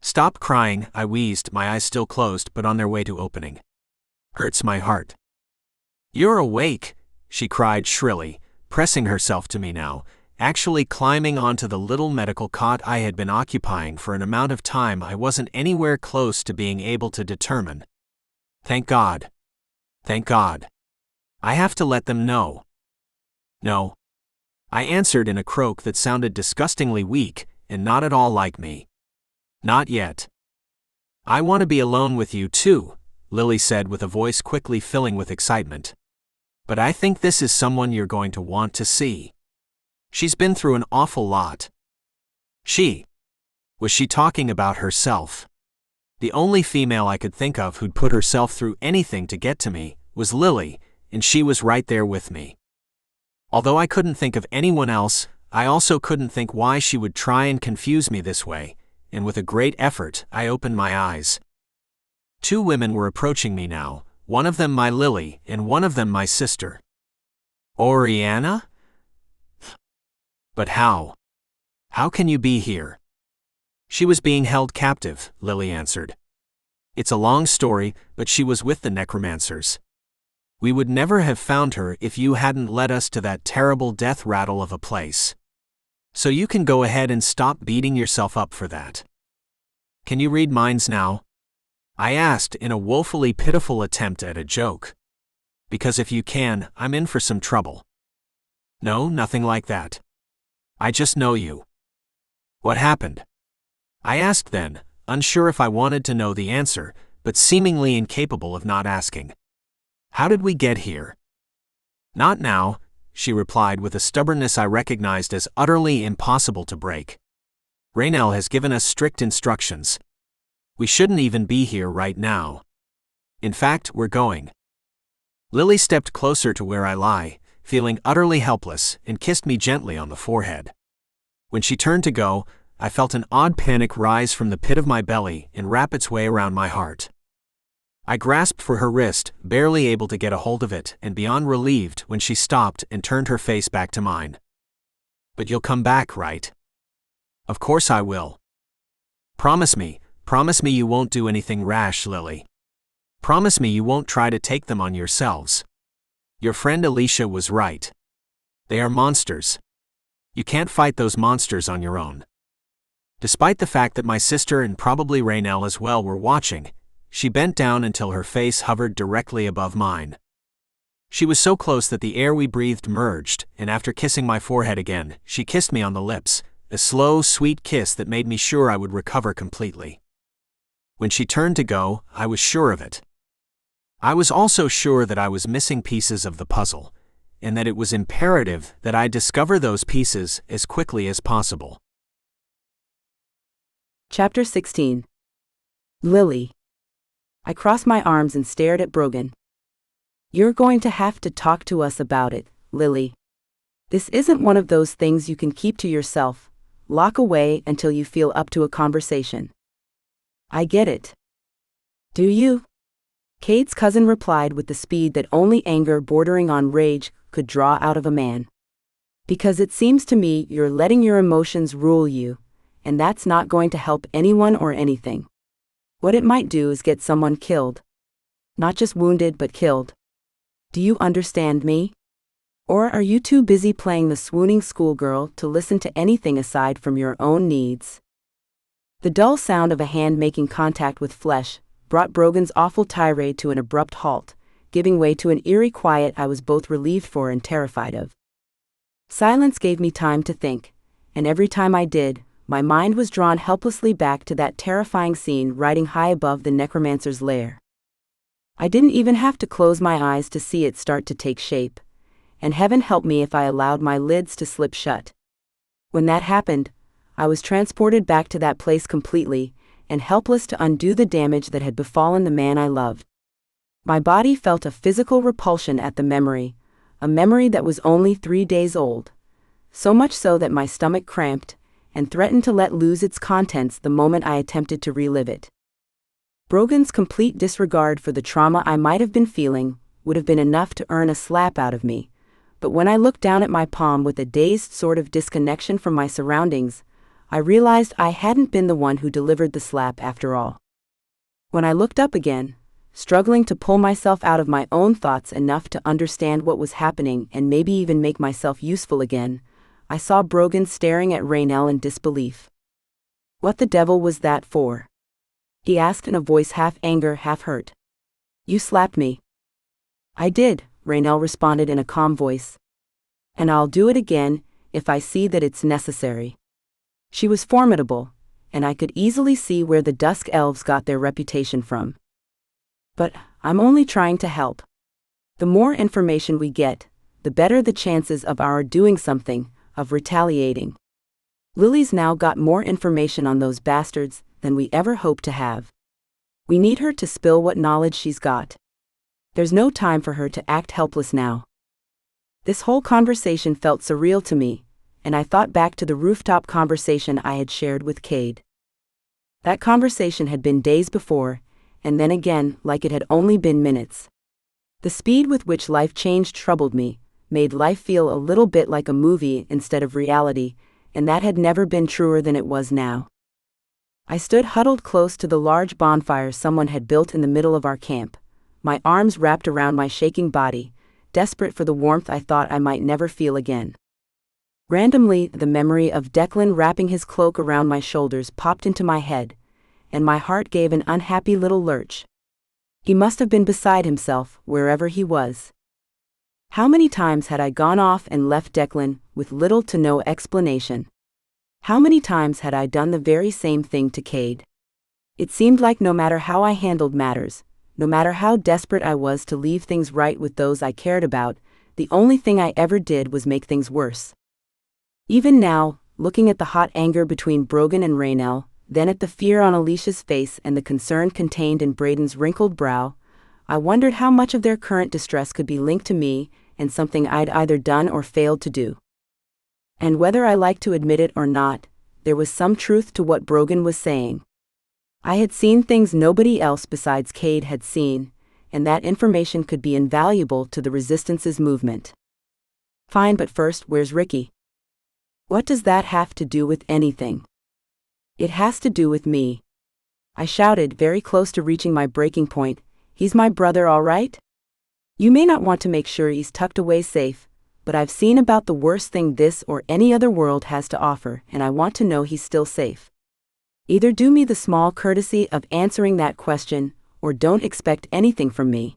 "Stop crying," I wheezed, my eyes still closed but on their way to opening. "Hurts my heart." "You're awake," she cried shrilly, pressing herself to me now, actually climbing onto the little medical cot I had been occupying for an amount of time I wasn't anywhere close to being able to determine. Thank God. Thank God. I have to let them know. "No," I answered in a croak that sounded disgustingly weak and not at all like me. "Not yet." "I want to be alone with you too," Lily said with a voice quickly filling with excitement. "But I think this is someone you're going to want to see. She's been through an awful lot." Was she talking about herself? The only female I could think of who'd put herself through anything to get to me was Lily, and she was right there with me. Although I couldn't think of anyone else, I also couldn't think why she would try and confuse me this way, and with a great effort, I opened my eyes. Two women were approaching me now, one of them my Lily, and one of them my sister. "Oriana? But how? How can you be here?" "She was being held captive," Lily answered. "It's a long story, but she was with the necromancers. We would never have found her if you hadn't led us to that terrible death rattle of a place. So you can go ahead and stop beating yourself up for that." "Can you read minds now?" I asked in a woefully pitiful attempt at a joke. "Because if you can, I'm in for some trouble." "No, nothing like that. I just know you." "What happened?" I asked then, unsure if I wanted to know the answer, but seemingly incapable of not asking. "How did we get here?" "Not now," she replied with a stubbornness I recognized as utterly impossible to break. "Raynell has given us strict instructions. We shouldn't even be here right now. In fact, we're going." Lily stepped closer to where I lie, feeling utterly helpless, and kissed me gently on the forehead. When she turned to go, I felt an odd panic rise from the pit of my belly and wrap its way around my heart. I grasped for her wrist, barely able to get a hold of it, and beyond relieved when she stopped and turned her face back to mine. But you'll come back, right? Of course I will. Promise me you won't do anything rash, Lily. Promise me you won't try to take them on yourselves. Your friend Alicia was right. They are monsters. You can't fight those monsters on your own. Despite the fact that my sister and probably Raynell as well were watching, she bent down until her face hovered directly above mine. She was so close that the air we breathed merged, and after kissing my forehead again, she kissed me on the lips, a slow, sweet kiss that made me sure I would recover completely. When she turned to go, I was sure of it. I was also sure that I was missing pieces of the puzzle, and that it was imperative that I discover those pieces as quickly as possible. Chapter 16. Lily. I crossed my arms and stared at Brogan. You're going to have to talk to us about it, Lily. This isn't one of those things you can keep to yourself, lock away until you feel up to a conversation. I get it. Do you? Cade's cousin replied with the speed that only anger bordering on rage could draw out of a man. Because it seems to me you're letting your emotions rule you, and that's not going to help anyone or anything. What it might do is get someone killed. Not just wounded but killed. Do you understand me? Or are you too busy playing the swooning schoolgirl to listen to anything aside from your own needs? The dull sound of a hand making contact with flesh brought Brogan's awful tirade to an abrupt halt, giving way to an eerie quiet I was both relieved for and terrified of. Silence gave me time to think, and every time I did, my mind was drawn helplessly back to that terrifying scene riding high above the necromancer's lair. I didn't even have to close my eyes to see it start to take shape, and heaven help me if I allowed my lids to slip shut. When that happened, I was transported back to that place completely, and helpless to undo the damage that had befallen the man I loved. My body felt a physical repulsion at the memory, a memory that was only 3 days old, so much so that my stomach cramped, and threatened to let loose its contents the moment I attempted to relive it. Brogan's complete disregard for the trauma I might have been feeling would have been enough to earn a slap out of me, but when I looked down at my palm with a dazed sort of disconnection from my surroundings, I realized I hadn't been the one who delivered the slap after all. When I looked up again, struggling to pull myself out of my own thoughts enough to understand what was happening and maybe even make myself useful again, I saw Brogan staring at Raynell in disbelief. What the devil was that for? He asked in a voice half anger, half hurt. You slapped me. I did, Raynell responded in a calm voice. And I'll do it again, if I see that it's necessary. She was formidable, and I could easily see where the Dusk Elves got their reputation from. But I'm only trying to help. The more information we get, the better the chances of our doing something, of retaliating. Lily's now got more information on those bastards than we ever hoped to have. We need her to spill what knowledge she's got. There's no time for her to act helpless now. This whole conversation felt surreal to me, and I thought back to the rooftop conversation I had shared with Cade. That conversation had been days before, and then again like it had only been minutes. The speed with which life changed troubled me, made life feel a little bit like a movie instead of reality, and that had never been truer than it was now. I stood huddled close to the large bonfire someone had built in the middle of our camp, my arms wrapped around my shaking body, desperate for the warmth I thought I might never feel again. Randomly, the memory of Declan wrapping his cloak around my shoulders popped into my head, and my heart gave an unhappy little lurch. He must have been beside himself, wherever he was. How many times had I gone off and left Declan with little to no explanation? How many times had I done the very same thing to Cade? It seemed like no matter how I handled matters, no matter how desperate I was to leave things right with those I cared about, the only thing I ever did was make things worse. Even now, looking at the hot anger between Brogan and Raynell, then at the fear on Alicia's face and the concern contained in Braden's wrinkled brow, I wondered how much of their current distress could be linked to me and something I'd either done or failed to do. And whether I liked to admit it or not, there was some truth to what Brogan was saying. I had seen things nobody else besides Cade had seen, and that information could be invaluable to the Resistance's movement. Fine, but first, where's Ricky? What does that have to do with anything? It has to do with me. I shouted, very close to reaching my breaking point. He's my brother, all right? You may not want to make sure he's tucked away safe, but I've seen about the worst thing this or any other world has to offer, and I want to know he's still safe. Either do me the small courtesy of answering that question, or don't expect anything from me.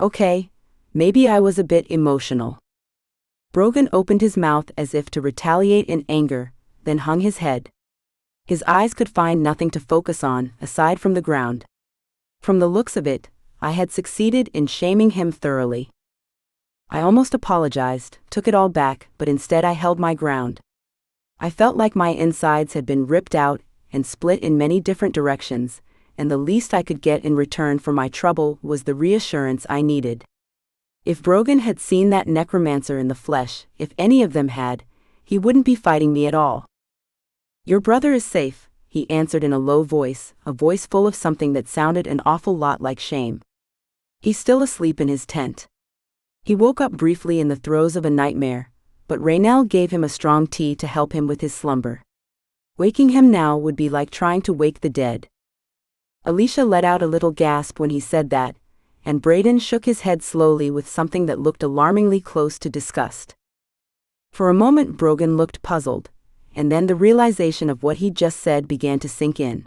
Okay, maybe I was a bit emotional. Brogan opened his mouth as if to retaliate in anger, then hung his head. His eyes could find nothing to focus on, aside from the ground. From the looks of it, I had succeeded in shaming him thoroughly. I almost apologized, took it all back, but instead I held my ground. I felt like my insides had been ripped out and split in many different directions, and the least I could get in return for my trouble was the reassurance I needed. If Brogan had seen that necromancer in the flesh, if any of them had, he wouldn't be fighting me at all. Your brother is safe, he answered in a low voice, a voice full of something that sounded an awful lot like shame. He's still asleep in his tent. He woke up briefly in the throes of a nightmare, but Raynell gave him a strong tea to help him with his slumber. Waking him now would be like trying to wake the dead. Alicia let out a little gasp when he said that, and Braden shook his head slowly with something that looked alarmingly close to disgust. For a moment Brogan looked puzzled, and then the realization of what he'd just said began to sink in.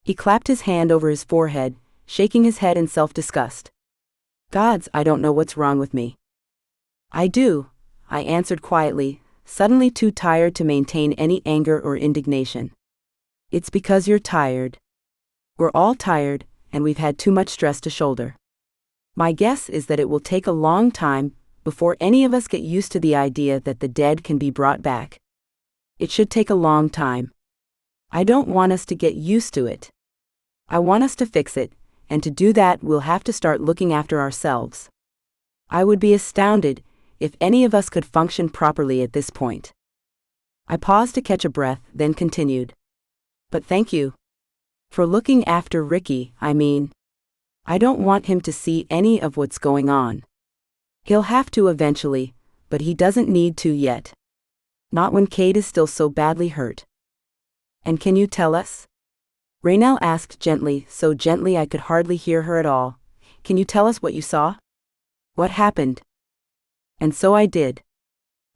He clapped his hand over his forehead, shaking his head in self-disgust. Gods, I don't know what's wrong with me. I do, I answered quietly, suddenly too tired to maintain any anger or indignation. It's because you're tired. We're all tired, and we've had too much stress to shoulder. My guess is that it will take a long time before any of us get used to the idea that the dead can be brought back. It should take a long time. I don't want us to get used to it. I want us to fix it, and to do that we'll have to start looking after ourselves. I would be astounded if any of us could function properly at this point. I paused to catch a breath, then continued. But thank you. For looking after Ricky, I mean. I don't want him to see any of what's going on. He'll have to eventually, but he doesn't need to yet. Not when Cade is still so badly hurt. And can you tell us? Raynell asked gently, so gently I could hardly hear her at all. Can you tell us what you saw? What happened? And so I did.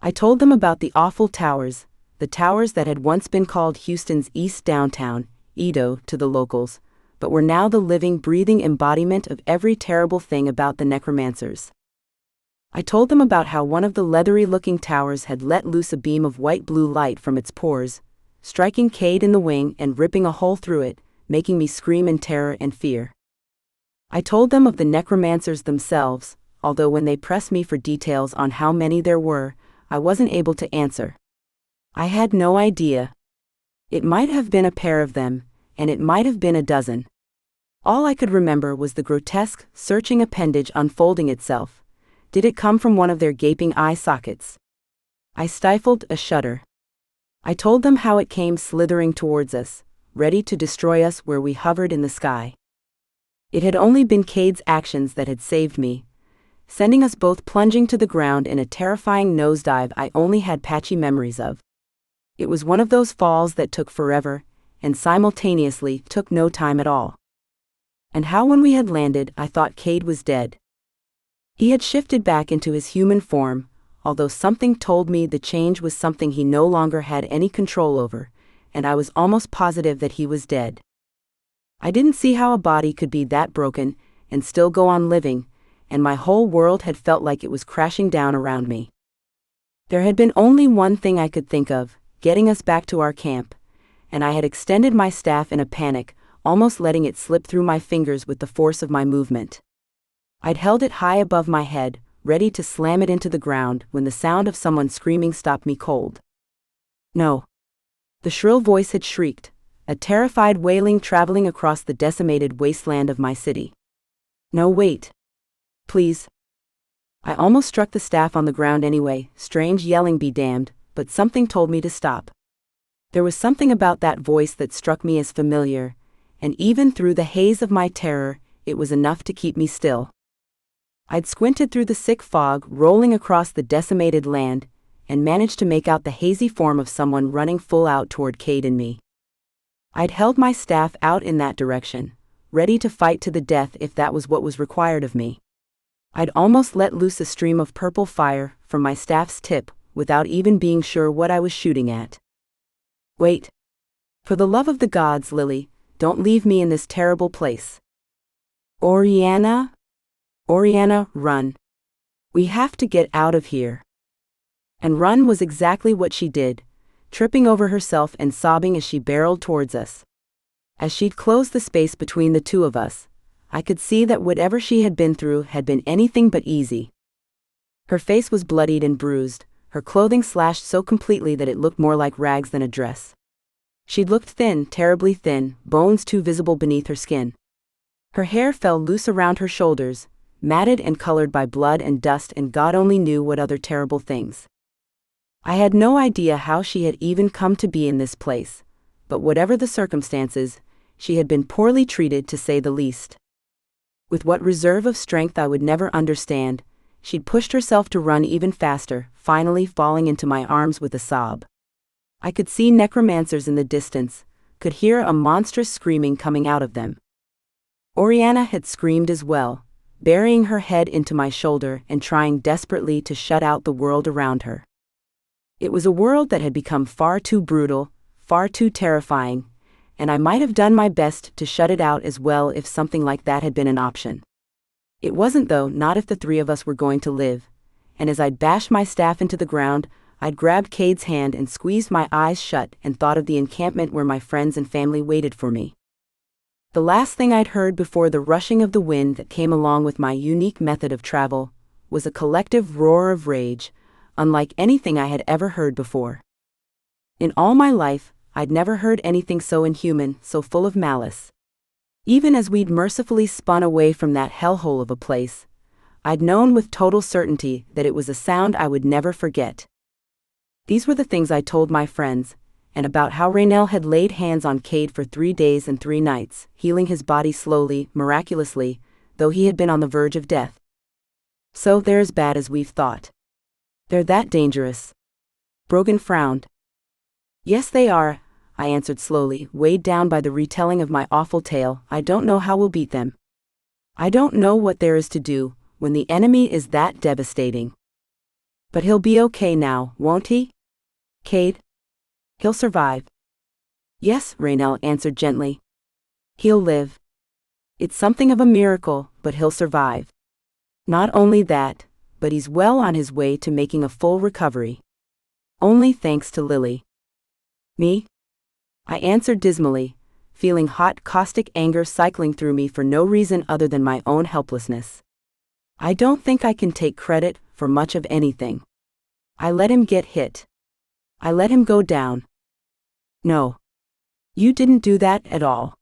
I told them about the awful towers, the towers that had once been called Houston's East Downtown, Edo, to the locals, but were now the living, breathing embodiment of every terrible thing about the necromancers. I told them about how one of the leathery-looking towers had let loose a beam of white-blue light from its pores, striking Cade in the wing and ripping a hole through it, making me scream in terror and fear. I told them of the necromancers themselves, although when they pressed me for details on how many there were, I wasn't able to answer. I had no idea. It might have been a pair of them, and it might have been a dozen. All I could remember was the grotesque, searching appendage unfolding itself. Did it come from one of their gaping eye sockets? I stifled a shudder. I told them how it came slithering towards us, ready to destroy us where we hovered in the sky. It had only been Cade's actions that had saved me, sending us both plunging to the ground in a terrifying nosedive I only had patchy memories of. It was one of those falls that took forever, and simultaneously took no time at all. And how when we had landed I thought Cade was dead. He had shifted back into his human form, although something told me the change was something he no longer had any control over, and I was almost positive that he was dead. I didn't see how a body could be that broken and still go on living, and my whole world had felt like it was crashing down around me. There had been only one thing I could think of, getting us back to our camp, and I had extended my staff in a panic, almost letting it slip through my fingers with the force of my movement. I'd held it high above my head, ready to slam it into the ground when the sound of someone screaming stopped me cold. No. The shrill voice had shrieked, a terrified wailing traveling across the decimated wasteland of my city. No, wait. Please. I almost struck the staff on the ground anyway, strange yelling be damned, but something told me to stop. There was something about that voice that struck me as familiar, and even through the haze of my terror, it was enough to keep me still. I'd squinted through the thick fog rolling across the decimated land, and managed to make out the hazy form of someone running full out toward Cade and me. I'd held my staff out in that direction, ready to fight to the death if that was what was required of me. I'd almost let loose a stream of purple fire from my staff's tip without even being sure what I was shooting at. Wait. For the love of the gods, Lily, don't leave me in this terrible place. Oriana? Oriana, run. We have to get out of here. And run was exactly what she did, tripping over herself and sobbing as she barreled towards us. As she'd closed the space between the two of us, I could see that whatever she had been through had been anything but easy. Her face was bloodied and bruised, her clothing slashed so completely that it looked more like rags than a dress. She'd looked thin, terribly thin, bones too visible beneath her skin. Her hair fell loose around her shoulders, matted and colored by blood and dust and God only knew what other terrible things. I had no idea how she had even come to be in this place, but whatever the circumstances, she had been poorly treated to say the least. With what reserve of strength I would never understand, she'd pushed herself to run even faster, finally falling into my arms with a sob. I could see necromancers in the distance, could hear a monstrous screaming coming out of them. Oriana had screamed as well, burying her head into my shoulder and trying desperately to shut out the world around her. It was a world that had become far too brutal, far too terrifying, and I might have done my best to shut it out as well if something like that had been an option. It wasn't though, not if the three of us were going to live, and as I'd bashed my staff into the ground, I'd grabbed Cade's hand and squeezed my eyes shut and thought of the encampment where my friends and family waited for me. The last thing I'd heard before the rushing of the wind that came along with my unique method of travel was a collective roar of rage, unlike anything I had ever heard before. In all my life, I'd never heard anything so inhuman, so full of malice. Even as we'd mercifully spun away from that hellhole of a place, I'd known with total certainty that it was a sound I would never forget. These were the things I told my friends, and about how Raynell had laid hands on Cade for 3 days and 3 nights, healing his body slowly, miraculously, though he had been on the verge of death. So they're as bad as we've thought. They're that dangerous. Brogan frowned. Yes, they are, I answered slowly, weighed down by the retelling of my awful tale. I don't know how we'll beat them. I don't know what there is to do when the enemy is that devastating. But he'll be okay now, won't he? Cade? He'll survive. Yes, Raynell answered gently. He'll live. It's something of a miracle, but he'll survive. Not only that, but he's well on his way to making a full recovery. Only thanks to Lily. Me? I answered dismally, feeling hot, caustic anger cycling through me for no reason other than my own helplessness. I don't think I can take credit for much of anything. I let him get hit. I let him go down. No. You didn't do that at all.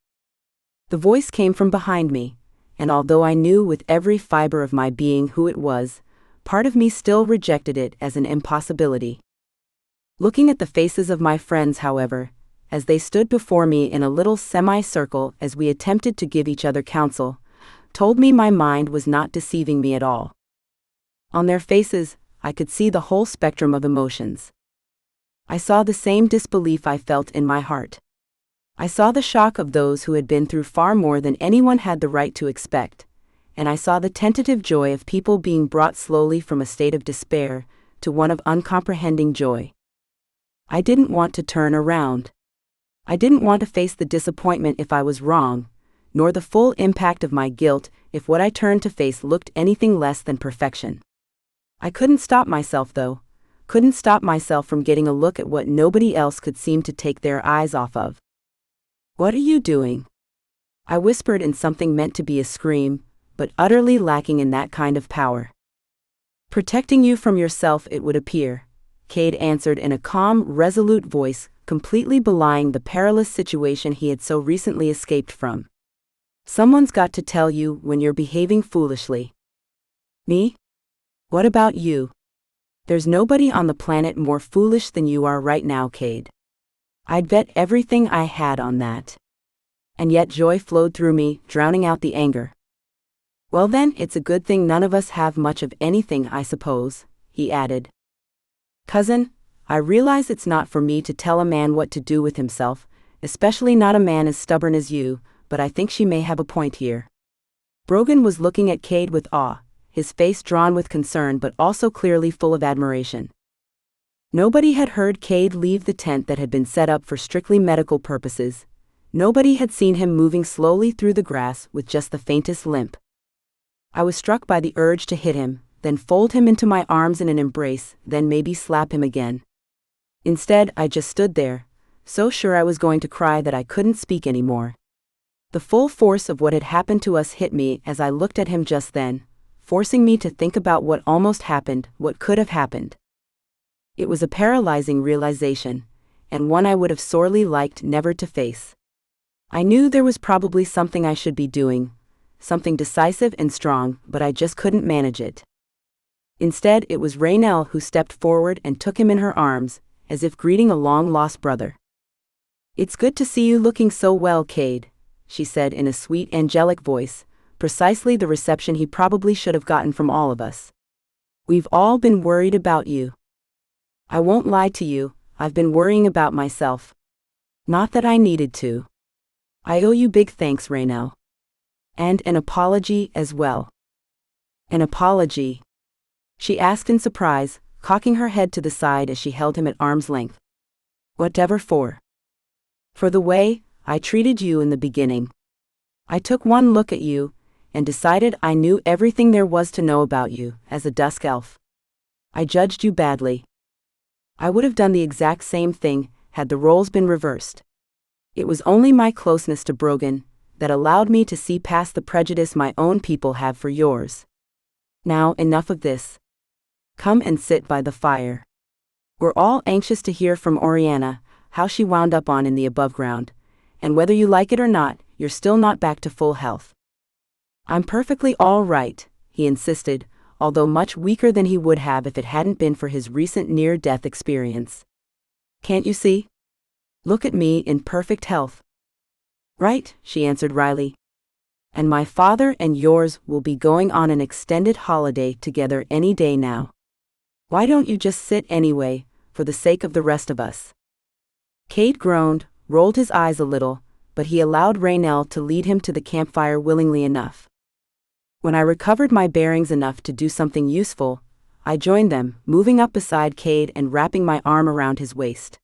The voice came from behind me, and although I knew with every fiber of my being who it was, part of me still rejected it as an impossibility. Looking at the faces of my friends, however, as they stood before me in a little semi-circle as we attempted to give each other counsel, told me my mind was not deceiving me at all. On their faces, I could see the whole spectrum of emotions. I saw the same disbelief I felt in my heart. I saw the shock of those who had been through far more than anyone had the right to expect, and I saw the tentative joy of people being brought slowly from a state of despair to one of uncomprehending joy. I didn't want to turn around. I didn't want to face the disappointment if I was wrong, nor the full impact of my guilt if what I turned to face looked anything less than perfection. I couldn't stop myself though, couldn't stop myself from getting a look at what nobody else could seem to take their eyes off of. What are you doing? I whispered in something meant to be a scream, but utterly lacking in that kind of power. Protecting you from yourself, it would appear, Cade answered in a calm, resolute voice, completely belying the perilous situation he had so recently escaped from. Someone's got to tell you when you're behaving foolishly. Me? What about you? There's nobody on the planet more foolish than you are right now, Cade. I'd bet everything I had on that. And yet joy flowed through me, drowning out the anger. Well then, it's a good thing none of us have much of anything, I suppose, he added. Cousin, I realize it's not for me to tell a man what to do with himself, especially not a man as stubborn as you, but I think she may have a point here. Brogan was looking at Cade with awe, his face drawn with concern but also clearly full of admiration. Nobody had heard Cade leave the tent that had been set up for strictly medical purposes. Nobody had seen him moving slowly through the grass with just the faintest limp. I was struck by the urge to hit him, then fold him into my arms in an embrace, then maybe slap him again. Instead, I just stood there, so sure I was going to cry that I couldn't speak anymore. The full force of what had happened to us hit me as I looked at him just then, forcing me to think about what almost happened, what could have happened. It was a paralyzing realization, and one I would have sorely liked never to face. I knew there was probably something I should be doing, something decisive and strong, but I just couldn't manage it. Instead, it was Raynell who stepped forward and took him in her arms, as if greeting a long-lost brother. "It's good to see you looking so well, Cade," she said in a sweet, angelic voice, precisely the reception he probably should have gotten from all of us. "We've all been worried about you." "I won't lie to you, I've been worrying about myself. Not that I needed to. I owe you big thanks, Raynell. And an apology as well." "An apology?" she asked in surprise, cocking her head to the side as she held him at arm's length. "Whatever for?" "For the way I treated you in the beginning. I took one look at you, and decided I knew everything there was to know about you, as a dusk elf. I judged you badly. I would have done the exact same thing, had the roles been reversed. It was only my closeness to Brogan that allowed me to see past the prejudice my own people have for yours. Now, enough of this. Come and sit by the fire. We're all anxious to hear from Oriana, how she wound up in the Aboveground, and whether you like it or not, you're still not back to full health." "I'm perfectly all right," he insisted, although much weaker than he would have if it hadn't been for his recent near-death experience. "Can't you see? Look at me in perfect health." "Right," she answered wryly. "And my father and yours will be going on an extended holiday together any day now. Why don't you just sit anyway, for the sake of the rest of us?" Cade groaned, rolled his eyes a little, but he allowed Raynell to lead him to the campfire willingly enough. When I recovered my bearings enough to do something useful, I joined them, moving up beside Cade and wrapping my arm around his waist.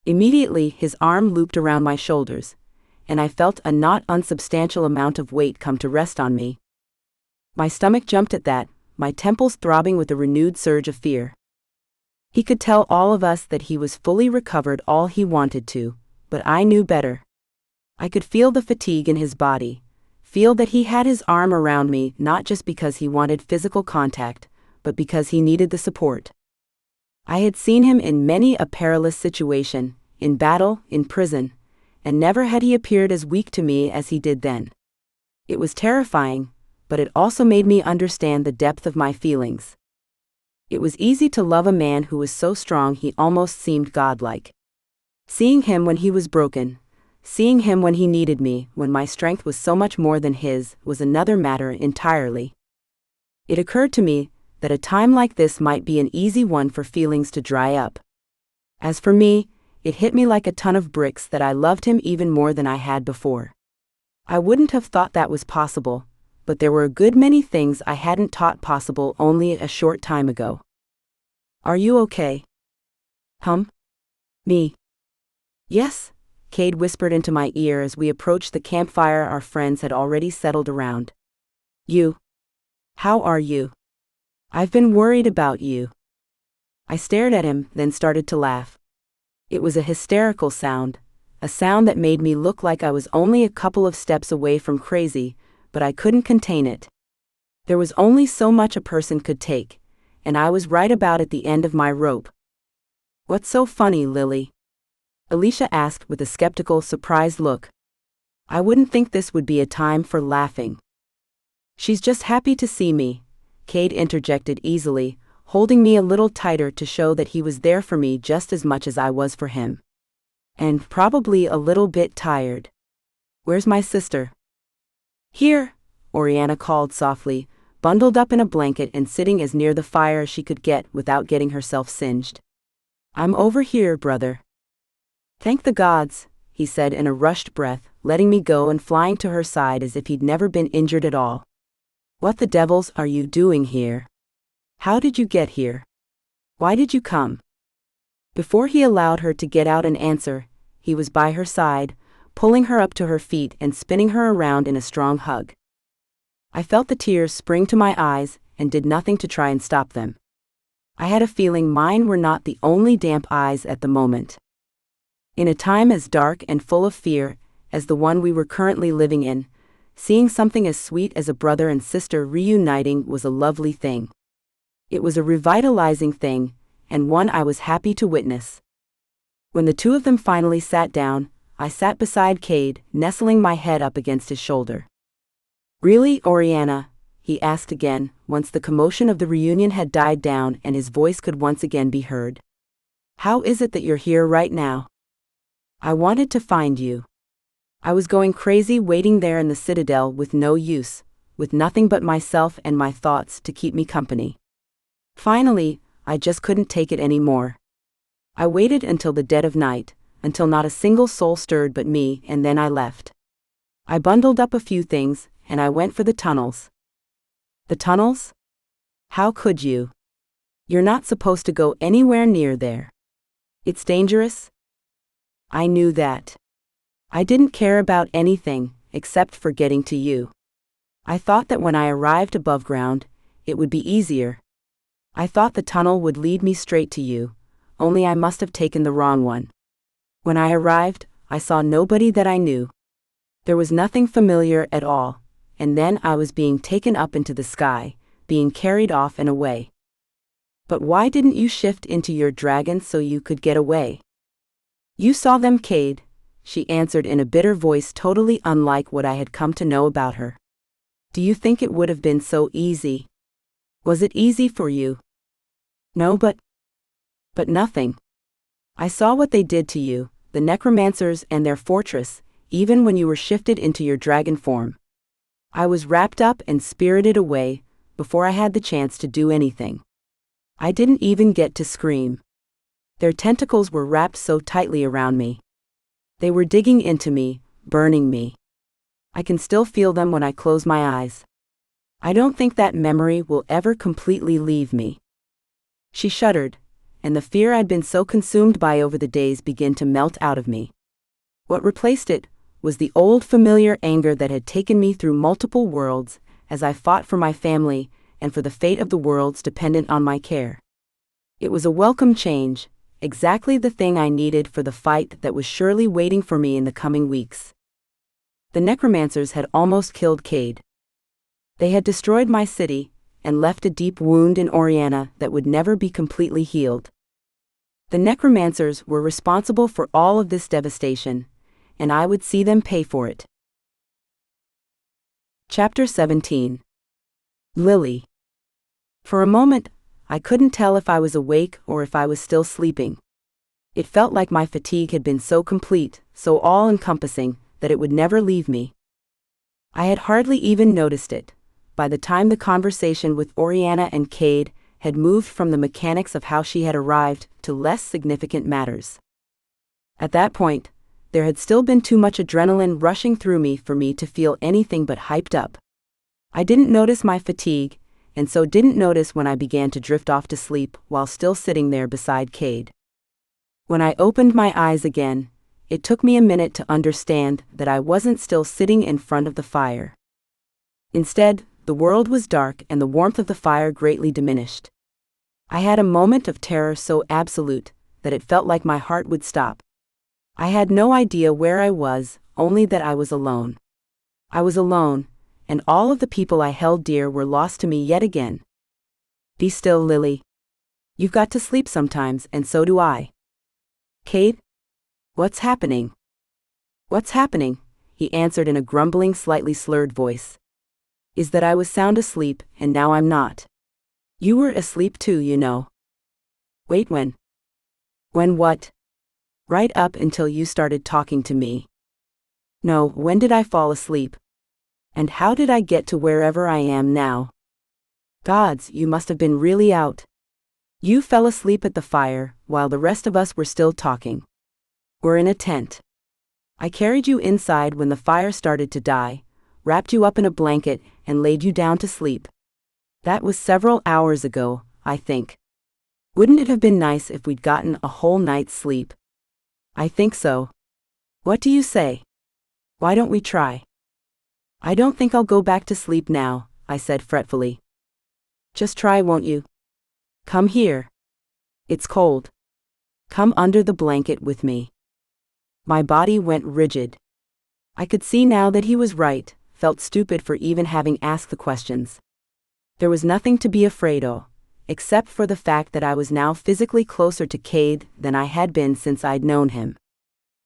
Immediately, his arm looped around my shoulders, and I felt a not unsubstantial amount of weight come to rest on me. My stomach jumped at that, my temples throbbing with a renewed surge of fear. He could tell all of us that he was fully recovered all he wanted to, but I knew better. I could feel the fatigue in his body, feel that he had his arm around me not just because he wanted physical contact, but because he needed the support. I had seen him in many a perilous situation, in battle, in prison, and never had he appeared as weak to me as he did then. It was terrifying, but it also made me understand the depth of my feelings. It was easy to love a man who was so strong he almost seemed godlike. Seeing him when he was broken, seeing him when he needed me, when my strength was so much more than his, was another matter entirely. It occurred to me that a time like this might be an easy one for feelings to dry up. As for me, it hit me like a ton of bricks that I loved him even more than I had before. I wouldn't have thought that was possible, but there were a good many things I hadn't thought possible only a short time ago. "Are you okay?" Me? "Yes," Cade whispered into my ear as we approached the campfire our friends had already settled around. "You? How are you? I've been worried about you." I stared at him, then started to laugh. It was a hysterical sound, a sound that made me look like I was only a couple of steps away from crazy, but I couldn't contain it. There was only so much a person could take, and I was right about at the end of my rope. "What's so funny, Lily?" Alicia asked with a skeptical, surprised look. "I wouldn't think this would be a time for laughing." "She's just happy to see me," Cade interjected easily, holding me a little tighter to show that he was there for me just as much as I was for him. "And probably a little bit tired. Where's my sister?" "Here," Oriana called softly, bundled up in a blanket and sitting as near the fire as she could get without getting herself singed. "I'm over here, brother." "Thank the gods," he said in a rushed breath, letting me go and flying to her side as if he'd never been injured at all. "What the devils are you doing here? How did you get here? Why did you come?" Before he allowed her to get out an answer, he was by her side, pulling her up to her feet and spinning her around in a strong hug. I felt the tears spring to my eyes and did nothing to try and stop them. I had a feeling mine were not the only damp eyes at the moment. In a time as dark and full of fear as the one we were currently living in, seeing something as sweet as a brother and sister reuniting was a lovely thing. It was a revitalizing thing, and one I was happy to witness. When the two of them finally sat down, I sat beside Cade, nestling my head up against his shoulder. "Really, Oriana?" he asked again, once the commotion of the reunion had died down and his voice could once again be heard. "How is it that you're here right now? I wanted to find you. I was going crazy waiting there in the citadel with no use, with nothing but myself and my thoughts to keep me company. Finally, I just couldn't take it anymore. I waited until the dead of night, until not a single soul stirred but me, and then I left. I bundled up a few things, and I went for the tunnels." "The tunnels? How could you? You're not supposed to go anywhere near there. It's dangerous." "I knew that. I didn't care about anything, except for getting to you. I thought that when I arrived above ground, it would be easier. I thought the tunnel would lead me straight to you, only I must have taken the wrong one. When I arrived, I saw nobody that I knew. There was nothing familiar at all, and then I was being taken up into the sky, being carried off and away." "But why didn't you shift into your dragon so you could get away?" "You saw them, Cade," she answered in a bitter voice totally unlike what I had come to know about her. "Do you think it would have been so easy? Was it easy for you?" "No, but nothing. I saw what they did to you, the necromancers and their fortress, even when you were shifted into your dragon form. I was wrapped up and spirited away before I had the chance to do anything. I didn't even get to scream. Their tentacles were wrapped so tightly around me. They were digging into me, burning me. I can still feel them when I close my eyes. I don't think that memory will ever completely leave me." She shuddered, and the fear I'd been so consumed by over the days began to melt out of me. What replaced it was the old familiar anger that had taken me through multiple worlds as I fought for my family and for the fate of the worlds dependent on my care. It was a welcome change, exactly the thing I needed for the fight that was surely waiting for me in the coming weeks. The necromancers had almost killed Cade. They had destroyed my city and left a deep wound in Oriana that would never be completely healed. The necromancers were responsible for all of this devastation, and I would see them pay for it. Chapter 17. Lily. For a moment, I couldn't tell if I was awake or if I was still sleeping. It felt like my fatigue had been so complete, so all-encompassing, that it would never leave me. I had hardly even noticed it, by the time the conversation with Oriana and Cade had moved from the mechanics of how she had arrived to less significant matters. At that point, there had still been too much adrenaline rushing through me for me to feel anything but hyped up. I didn't notice my fatigue, and so didn't notice when I began to drift off to sleep while still sitting there beside Cade. When I opened my eyes again, it took me a minute to understand that I wasn't still sitting in front of the fire. Instead, the world was dark and the warmth of the fire greatly diminished. I had a moment of terror so absolute that it felt like my heart would stop. I had no idea where I was, only that I was alone. I was alone, and all of the people I held dear were lost to me yet again. "Be still, Lily. You've got to sleep sometimes, and so do I." "Cade? What's happening?" "What's happening?" he answered in a grumbling, slightly slurred voice. "Is that I was sound asleep, and now I'm not. You were asleep too, you know." "Wait, when?" "When what?" "Right up until you started talking to me." "No, when did I fall asleep? And how did I get to wherever I am now?" Gods, you must have been really out. You fell asleep at the fire, while the rest of us were still talking. We're in a tent. I carried you inside when the fire started to die, wrapped you up in a blanket, and laid you down to sleep. That was several hours ago, I think. Wouldn't it have been nice if we'd gotten a whole night's sleep? I think so. What do you say? Why don't we try? I don't think I'll go back to sleep now, I said fretfully. Just try, won't you? Come here. It's cold. Come under the blanket with me. My body went rigid. I could see now that he was right, felt stupid for even having asked the questions. There was nothing to be afraid of, except for the fact that I was now physically closer to Cade than I had been since I'd known him.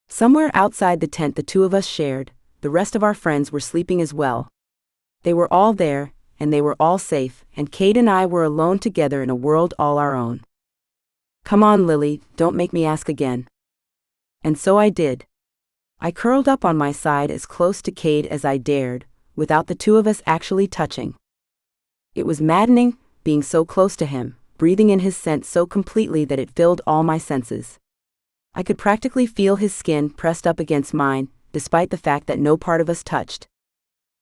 Somewhere outside the tent the two of us shared, the rest of our friends were sleeping as well. They were all there, and they were all safe, and Cade and I were alone together in a world all our own. Come on, Lily, don't make me ask again. And so I did. I curled up on my side as close to Cade as I dared, without the two of us actually touching. It was maddening, being so close to him, breathing in his scent so completely that it filled all my senses. I could practically feel his skin pressed up against mine, despite the fact that no part of us touched.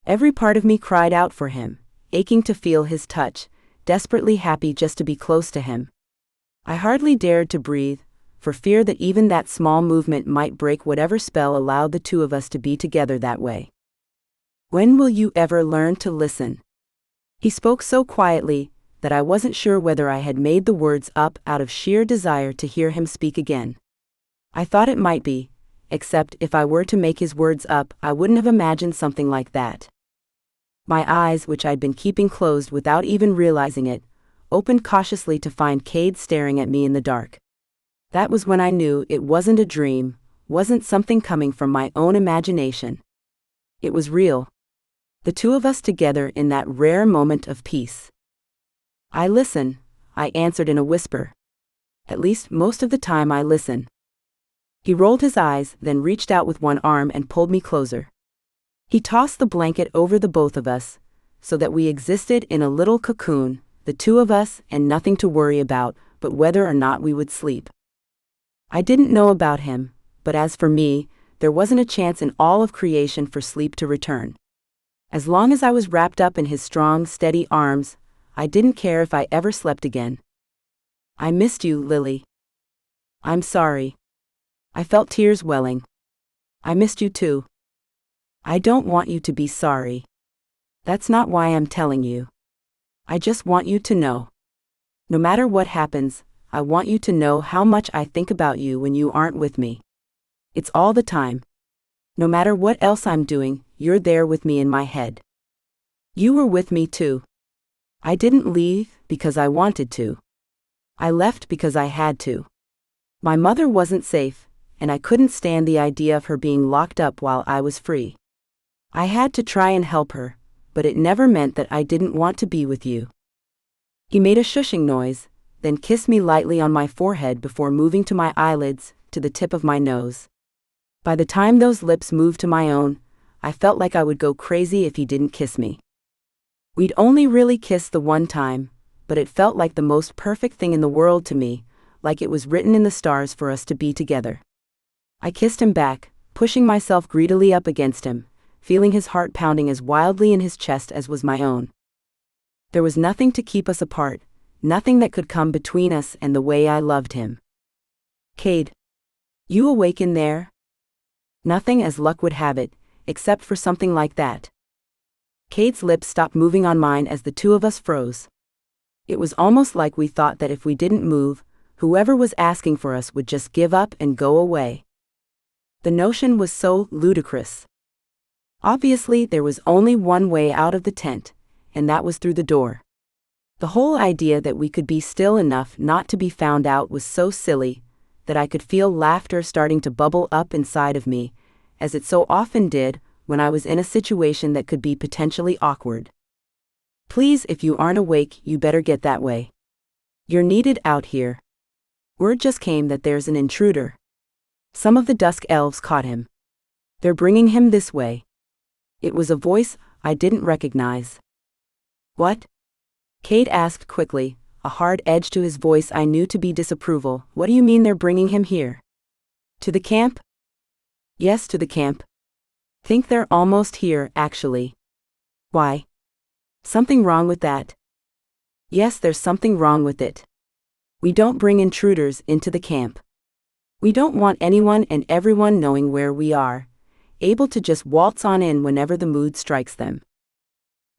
Every part of me cried out for him, aching to feel his touch, desperately happy just to be close to him. I hardly dared to breathe, for fear that even that small movement might break whatever spell allowed the two of us to be together that way. When will you ever learn to listen? He spoke so quietly that I wasn't sure whether I had made the words up out of sheer desire to hear him speak again. I thought it might be, except if I were to make his words up, I wouldn't have imagined something like that. My eyes, which I'd been keeping closed without even realizing it, opened cautiously to find Cade staring at me in the dark. That was when I knew it wasn't a dream, wasn't something coming from my own imagination. It was real. The two of us together in that rare moment of peace. I listen, I answered in a whisper. At least most of the time I listen. He rolled his eyes, then reached out with one arm and pulled me closer. He tossed the blanket over the both of us, so that we existed in a little cocoon, the two of us and nothing to worry about but whether or not we would sleep. I didn't know about him, but as for me, there wasn't a chance in all of creation for sleep to return. As long as I was wrapped up in his strong, steady arms, I didn't care if I ever slept again. I missed you, Lily. I'm sorry. I felt tears welling. I missed you too. I don't want you to be sorry. That's not why I'm telling you. I just want you to know. No matter what happens, I want you to know how much I think about you when you aren't with me. It's all the time. No matter what else I'm doing, you're there with me in my head. You were with me too. I didn't leave because I wanted to. I left because I had to. My mother wasn't safe, and I couldn't stand the idea of her being locked up while I was free. I had to try and help her, but it never meant that I didn't want to be with you. He made a shushing noise, then kissed me lightly on my forehead before moving to my eyelids, to the tip of my nose. By the time those lips moved to my own, I felt like I would go crazy if he didn't kiss me. We'd only really kissed the one time, but it felt like the most perfect thing in the world to me, like it was written in the stars for us to be together. I kissed him back, pushing myself greedily up against him, feeling his heart pounding as wildly in his chest as was my own. There was nothing to keep us apart, nothing that could come between us and the way I loved him. Cade. You awake in there? Nothing, as luck would have it, except for something like that. Cade's lips stopped moving on mine as the two of us froze. It was almost like we thought that if we didn't move, whoever was asking for us would just give up and go away. The notion was so ludicrous. Obviously, there was only one way out of the tent, and that was through the door. The whole idea that we could be still enough not to be found out was so silly that I could feel laughter starting to bubble up inside of me, as it so often did when I was in a situation that could be potentially awkward. Please, if you aren't awake, you better get that way. You're needed out here. Word just came that there's an intruder. Some of the dusk elves caught him. They're bringing him this way. It was a voice I didn't recognize. What? Cade asked quickly, a hard edge to his voice I knew to be disapproval. What do you mean they're bringing him here? To the camp? Yes, to the camp. Think they're almost here, actually. Why? Something wrong with that? Yes, there's something wrong with it. We don't bring intruders into the camp. We don't want anyone and everyone knowing where we are, able to just waltz on in whenever the mood strikes them.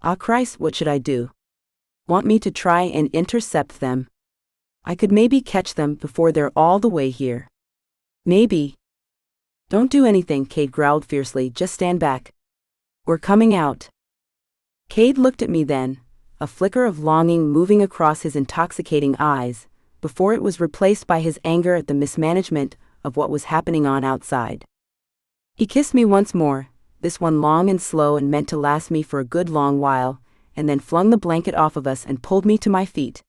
Ah, Christ, what should I do? Want me to try and intercept them? I could maybe catch them before they're all the way here. Maybe. Don't do anything, Cade growled fiercely, just stand back. We're coming out. Cade looked at me then, a flicker of longing moving across his intoxicating eyes, before it was replaced by his anger at the mismanagement of what was happening on outside. He kissed me once more, this one long and slow and meant to last me for a good long while, and then flung the blanket off of us and pulled me to my feet.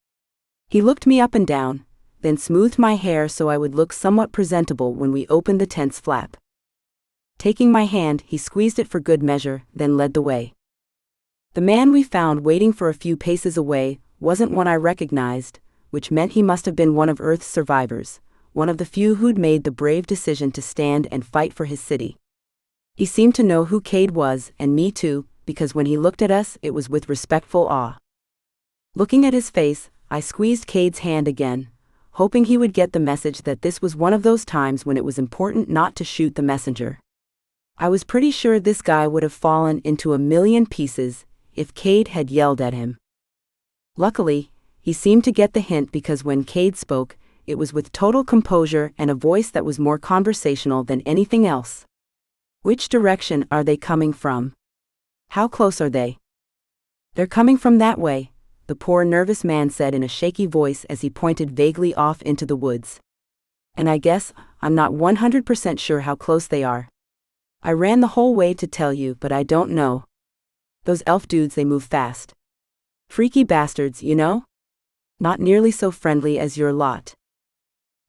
He looked me up and down, then smoothed my hair so I would look somewhat presentable when we opened the tent's flap. Taking my hand, he squeezed it for good measure, then led the way. The man we found waiting for a few paces away wasn't one I recognized, which meant he must have been one of Earth's survivors, one of the few who'd made the brave decision to stand and fight for his city. He seemed to know who Cade was, and me too, because when he looked at us, it was with respectful awe. Looking at his face, I squeezed Cade's hand again, hoping he would get the message that this was one of those times when it was important not to shoot the messenger. I was pretty sure this guy would have fallen into a million pieces if Cade had yelled at him. Luckily, he seemed to get the hint because when Cade spoke, it was with total composure and a voice that was more conversational than anything else. Which direction are they coming from? How close are they? They're coming from that way, the poor nervous man said in a shaky voice as he pointed vaguely off into the woods. And I guess I'm not 100% sure how close they are. I ran the whole way to tell you, but I don't know. Those elf dudes, they move fast. Freaky bastards, you know? Not nearly so friendly as your lot.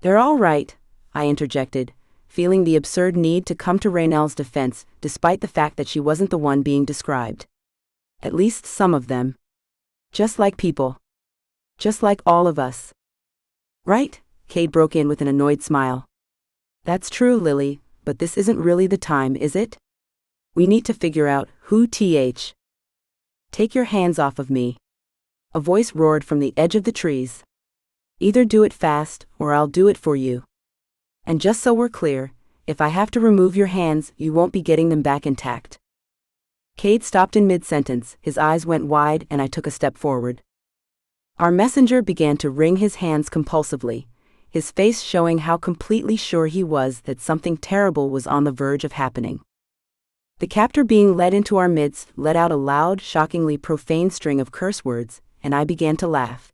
They're all right, I interjected, feeling the absurd need to come to Raynell's defense, despite the fact that she wasn't the one being described. At least some of them. Just like people. Just like all of us. Right? Cade broke in with an annoyed smile. That's true, Lily, but this isn't really the time, is it? We need to figure out who th. Take your hands off of me. A voice roared from the edge of the trees. Either do it fast, or I'll do it for you. And just so we're clear, if I have to remove your hands, you won't be getting them back intact. Cade stopped in mid-sentence, his eyes went wide, and I took a step forward. Our messenger began to wring his hands compulsively, his face showing how completely sure he was that something terrible was on the verge of happening. The captor being led into our midst let out a loud, shockingly profane string of curse words, and I began to laugh.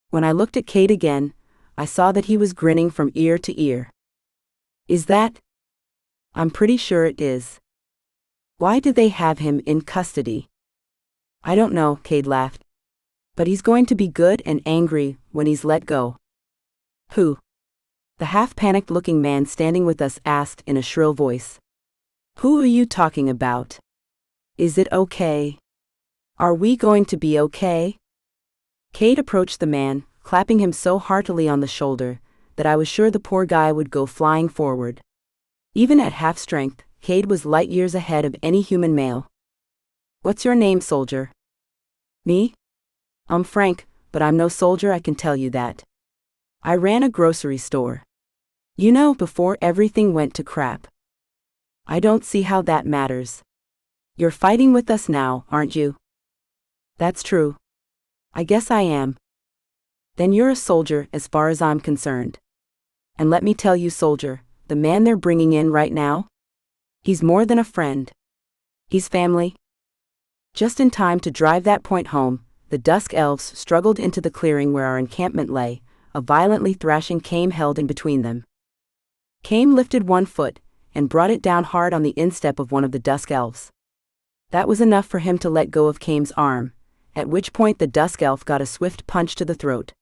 When I looked at Cade again, I saw that he was grinning from ear to ear. Is that? I'm pretty sure it is. Why did they have him in custody? I don't know, Cade laughed. But he's going to be good and angry when he's let go. Who? The half-panicked looking man standing with us asked in a shrill voice. Who are you talking about? Is it okay? Are we going to be okay? Cade approached the man, clapping him so heartily on the shoulder that I was sure the poor guy would go flying forward. Even at half strength, Cade was light years ahead of any human male. What's your name, soldier? Me? I'm Frank, but I'm no soldier, I can tell you that. I ran a grocery store. You know, before everything went to crap. I don't see how that matters. You're fighting with us now, aren't you? That's true. I guess I am. Then you're a soldier as far as I'm concerned. And let me tell you, soldier, the man they're bringing in right now? He's more than a friend. He's family. Just in time to drive that point home, the dusk elves struggled into the clearing where our encampment lay, a violently thrashing Came held in between them. Came lifted one foot, and brought it down hard on the instep of one of the dusk elves. That was enough for him to let go of Came's arm, at which point the dusk elf got a swift punch to the throat.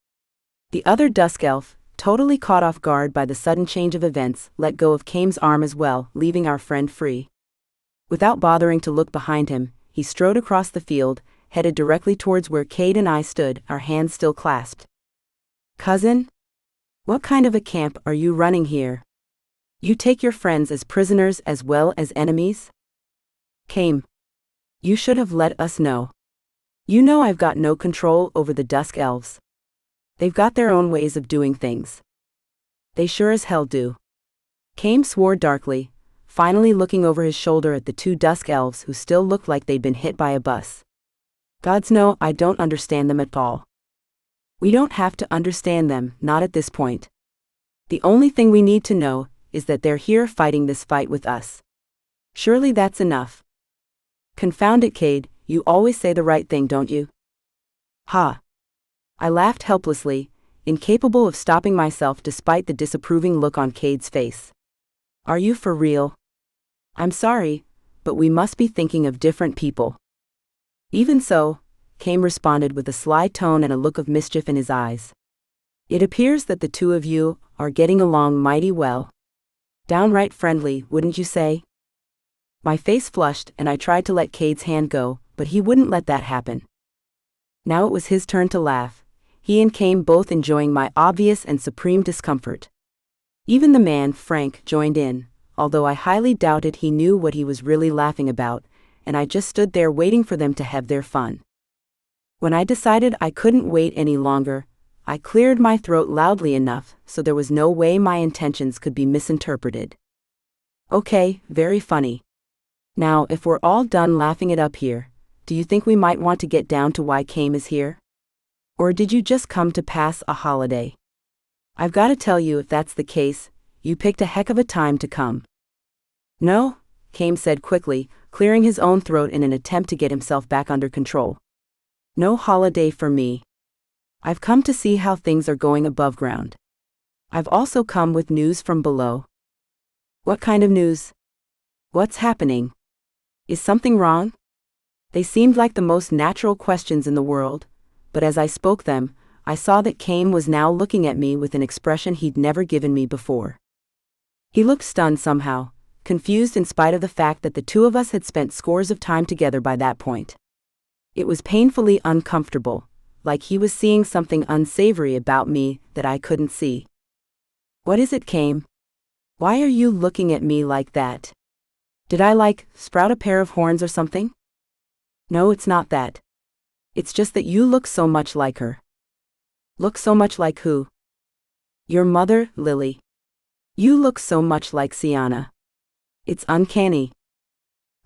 The other dusk elf, totally caught off guard by the sudden change of events, let go of Came's arm as well, leaving our friend free. Without bothering to look behind him, he strode across the field, headed directly towards where Cade and I stood, our hands still clasped. Cousin? What kind of a camp are you running here? You take your friends as prisoners as well as enemies? Cade. You should have let us know. You know I've got no control over the Dusk Elves. They've got their own ways of doing things. They sure as hell do. Cade swore darkly, finally looking over his shoulder at the two Dusk Elves who still looked like they'd been hit by a bus. Gods know I don't understand them at all. We don't have to understand them, not at this point. The only thing we need to know is that they're here fighting this fight with us. Surely that's enough. Confound it, Cade, you always say the right thing, don't you? Ha! I laughed helplessly, incapable of stopping myself despite the disapproving look on Cade's face. Are you for real? I'm sorry, but we must be thinking of different people. Even so, Cade responded with a sly tone and a look of mischief in his eyes. It appears that the two of you are getting along mighty well. Downright friendly, wouldn't you say? My face flushed and I tried to let Cade's hand go, but he wouldn't let that happen. Now it was his turn to laugh, he and Cade both enjoying my obvious and supreme discomfort. Even the man, Frank, joined in, although I highly doubted he knew what he was really laughing about, and I just stood there waiting for them to have their fun. When I decided I couldn't wait any longer, I cleared my throat loudly enough so there was no way my intentions could be misinterpreted. Okay, very funny. Now, if we're all done laughing it up here, do you think we might want to get down to why Cade is here? Or did you just come to pass a holiday? I've got to tell you, if that's the case, you picked a heck of a time to come. No, Cade said quickly, clearing his own throat in an attempt to get himself back under control. No holiday for me. I've come to see how things are going above ground. I've also come with news from below. What kind of news? What's happening? Is something wrong? They seemed like the most natural questions in the world, but as I spoke them, I saw that Cade was now looking at me with an expression he'd never given me before. He looked stunned somehow, confused in spite of the fact that the two of us had spent scores of time together by that point. It was painfully uncomfortable, like he was seeing something unsavory about me that I couldn't see. What is it, Cade? Why are you looking at me like that? Did I, sprout a pair of horns or something? No, it's not that. It's just that you look so much like her. Look so much like who? Your mother, Lily. You look so much like Sienna. It's uncanny.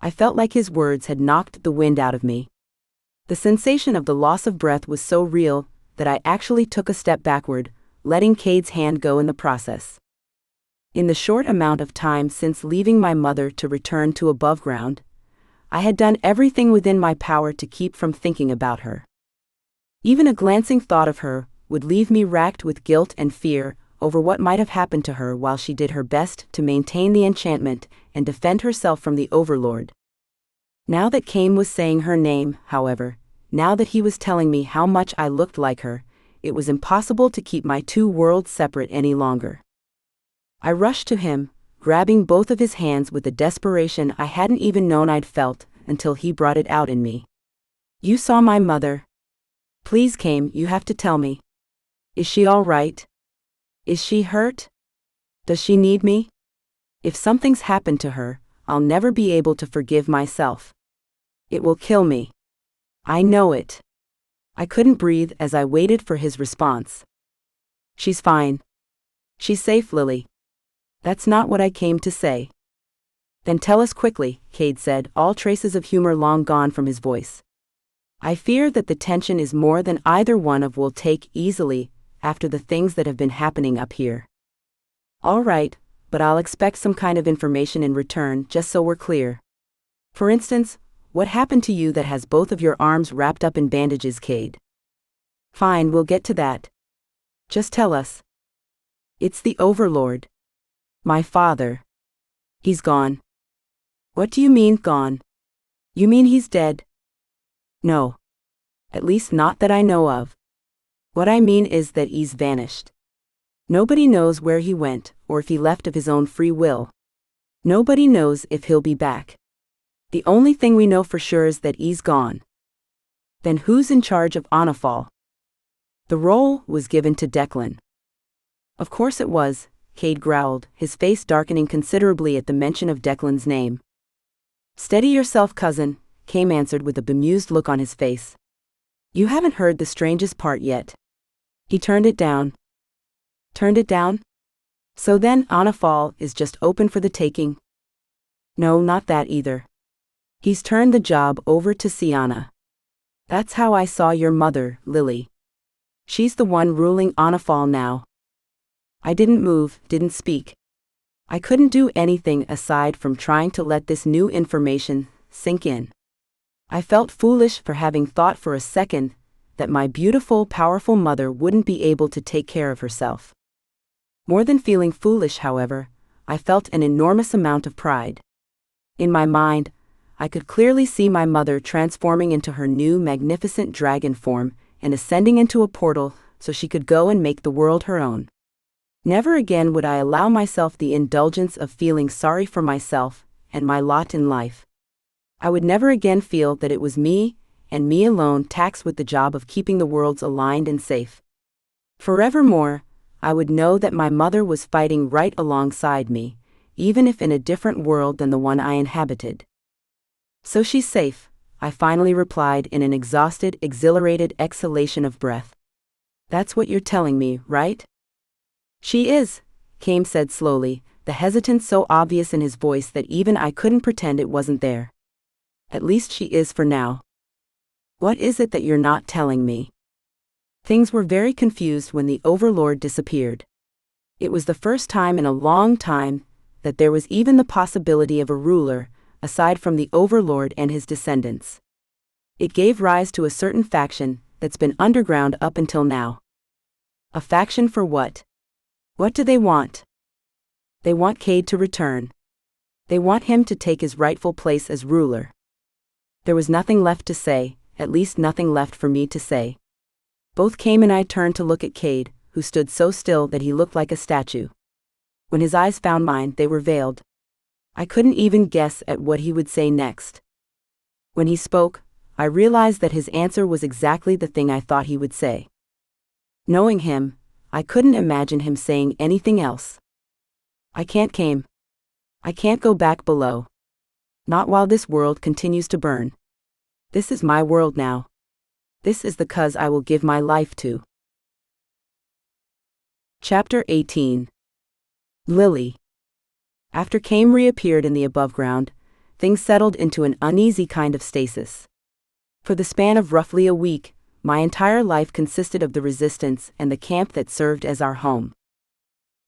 I felt like his words had knocked the wind out of me. The sensation of the loss of breath was so real that I actually took a step backward, letting Cade's hand go in the process. In the short amount of time since leaving my mother to return to Aboveground, I had done everything within my power to keep from thinking about her. Even a glancing thought of her would leave me racked with guilt and fear over what might have happened to her while she did her best to maintain the enchantment and defend herself from the Overlord. Now that Cade was saying her name, however, now that he was telling me how much I looked like her, it was impossible to keep my two worlds separate any longer. I rushed to him, grabbing both of his hands with a desperation I hadn't even known I'd felt until he brought it out in me. You saw my mother. Please, Cade, you have to tell me. Is she all right? Is she hurt? Does she need me? If something's happened to her, I'll never be able to forgive myself. It will kill me. I know it. I couldn't breathe as I waited for his response. She's fine. She's safe, Lily. That's not what I came to say. Then tell us quickly, Cade said, all traces of humor long gone from his voice. I fear that the tension is more than either one of will take easily after the things that have been happening up here. All right, but I'll expect some kind of information in return, just so we're clear. For instance, what happened to you that has both of your arms wrapped up in bandages, Cade? Fine, we'll get to that. Just tell us. It's the Overlord. My father. He's gone. What do you mean, gone? You mean he's dead? No. At least not that I know of. What I mean is that he's vanished. Nobody knows where he went, or if he left of his own free will. Nobody knows if he'll be back. The only thing we know for sure is that he's gone. Then who's in charge of Anafal? The role was given to Declan. Of course it was, Cade growled, his face darkening considerably at the mention of Declan's name. Steady yourself, cousin, Cade answered with a bemused look on his face. You haven't heard the strangest part yet. He turned it down. Turned it down? So then Anafal is just open for the taking? No, not that either. He's turned the job over to Sienna. That's how I saw your mother, Lily. She's the one ruling Anafal now. I didn't move, didn't speak. I couldn't do anything aside from trying to let this new information sink in. I felt foolish for having thought for a second that my beautiful, powerful mother wouldn't be able to take care of herself. More than feeling foolish, however, I felt an enormous amount of pride. In my mind, I could clearly see my mother transforming into her new magnificent dragon form and ascending into a portal so she could go and make the world her own. Never again would I allow myself the indulgence of feeling sorry for myself and my lot in life. I would never again feel that it was me, and me alone, taxed with the job of keeping the worlds aligned and safe. Forevermore, I would know that my mother was fighting right alongside me, even if in a different world than the one I inhabited. So she's safe, I finally replied in an exhausted, exhilarated exhalation of breath. That's what you're telling me, right? She is, Cade said slowly, the hesitance so obvious in his voice that even I couldn't pretend it wasn't there. At least she is for now. What is it that you're not telling me? Things were very confused when the Overlord disappeared. It was the first time in a long time that there was even the possibility of a ruler, aside from the Overlord and his descendants. It gave rise to a certain faction that's been underground up until now. A faction for what? What do they want? They want Cade to return. They want him to take his rightful place as ruler. There was nothing left to say, at least nothing left for me to say. Both Cade and I turned to look at Cade, who stood so still that he looked like a statue. When his eyes found mine, they were veiled. I couldn't even guess at what he would say next. When he spoke, I realized that his answer was exactly the thing I thought he would say. Knowing him, I couldn't imagine him saying anything else. I can't Cade. I can't go back below. Not while this world continues to burn. This is my world now. This is the cause I will give my life to. Chapter 18. Lily. After Cade reappeared in the Aboveground, things settled into an uneasy kind of stasis. For the span of roughly a week, my entire life consisted of the resistance and the camp that served as our home.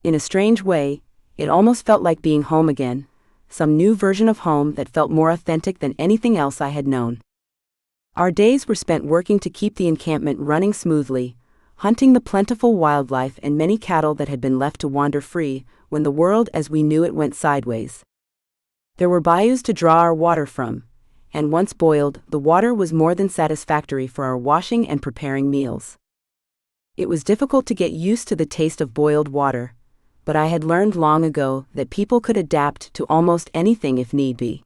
In a strange way, it almost felt like being home again, some new version of home that felt more authentic than anything else I had known. Our days were spent working to keep the encampment running smoothly, hunting the plentiful wildlife and many cattle that had been left to wander free when the world as we knew it went sideways. There were bayous to draw our water from, and once boiled, the water was more than satisfactory for our washing and preparing meals. It was difficult to get used to the taste of boiled water, but I had learned long ago that people could adapt to almost anything if need be.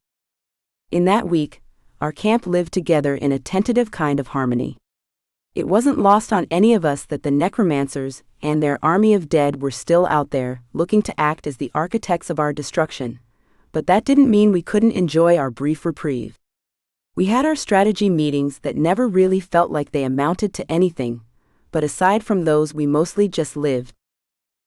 In that week, our camp lived together in a tentative kind of harmony. It wasn't lost on any of us that the necromancers and their army of dead were still out there, looking to act as the architects of our destruction, but that didn't mean we couldn't enjoy our brief reprieve. We had our strategy meetings that never really felt like they amounted to anything, but aside from those we mostly just lived.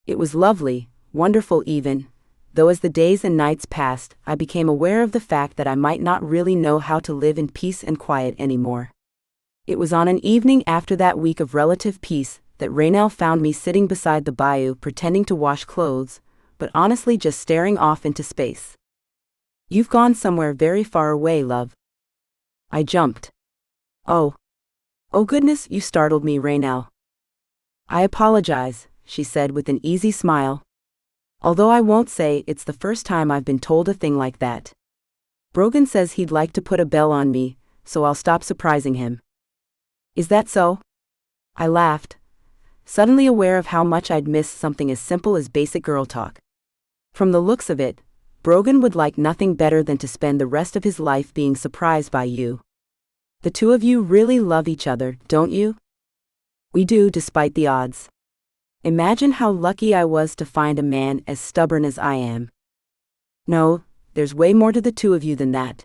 It was lovely, wonderful even, though as the days and nights passed, I became aware of the fact that I might not really know how to live in peace and quiet anymore. It was on an evening after that week of relative peace that Raynell found me sitting beside the bayou pretending to wash clothes, but honestly just staring off into space. You've gone somewhere very far away, love. I jumped. Oh. Oh goodness, you startled me, Raynell. I apologize, she said with an easy smile. Although I won't say it's the first time I've been told a thing like that. Brogan says he'd like to put a bell on me, so I'll stop surprising him. Is that so? I laughed, suddenly aware of how much I'd missed something as simple as basic girl talk. From the looks of it, Brogan would like nothing better than to spend the rest of his life being surprised by you. The two of you really love each other, don't you? We do, despite the odds. Imagine how lucky I was to find a man as stubborn as I am. No, there's way more to the two of you than that.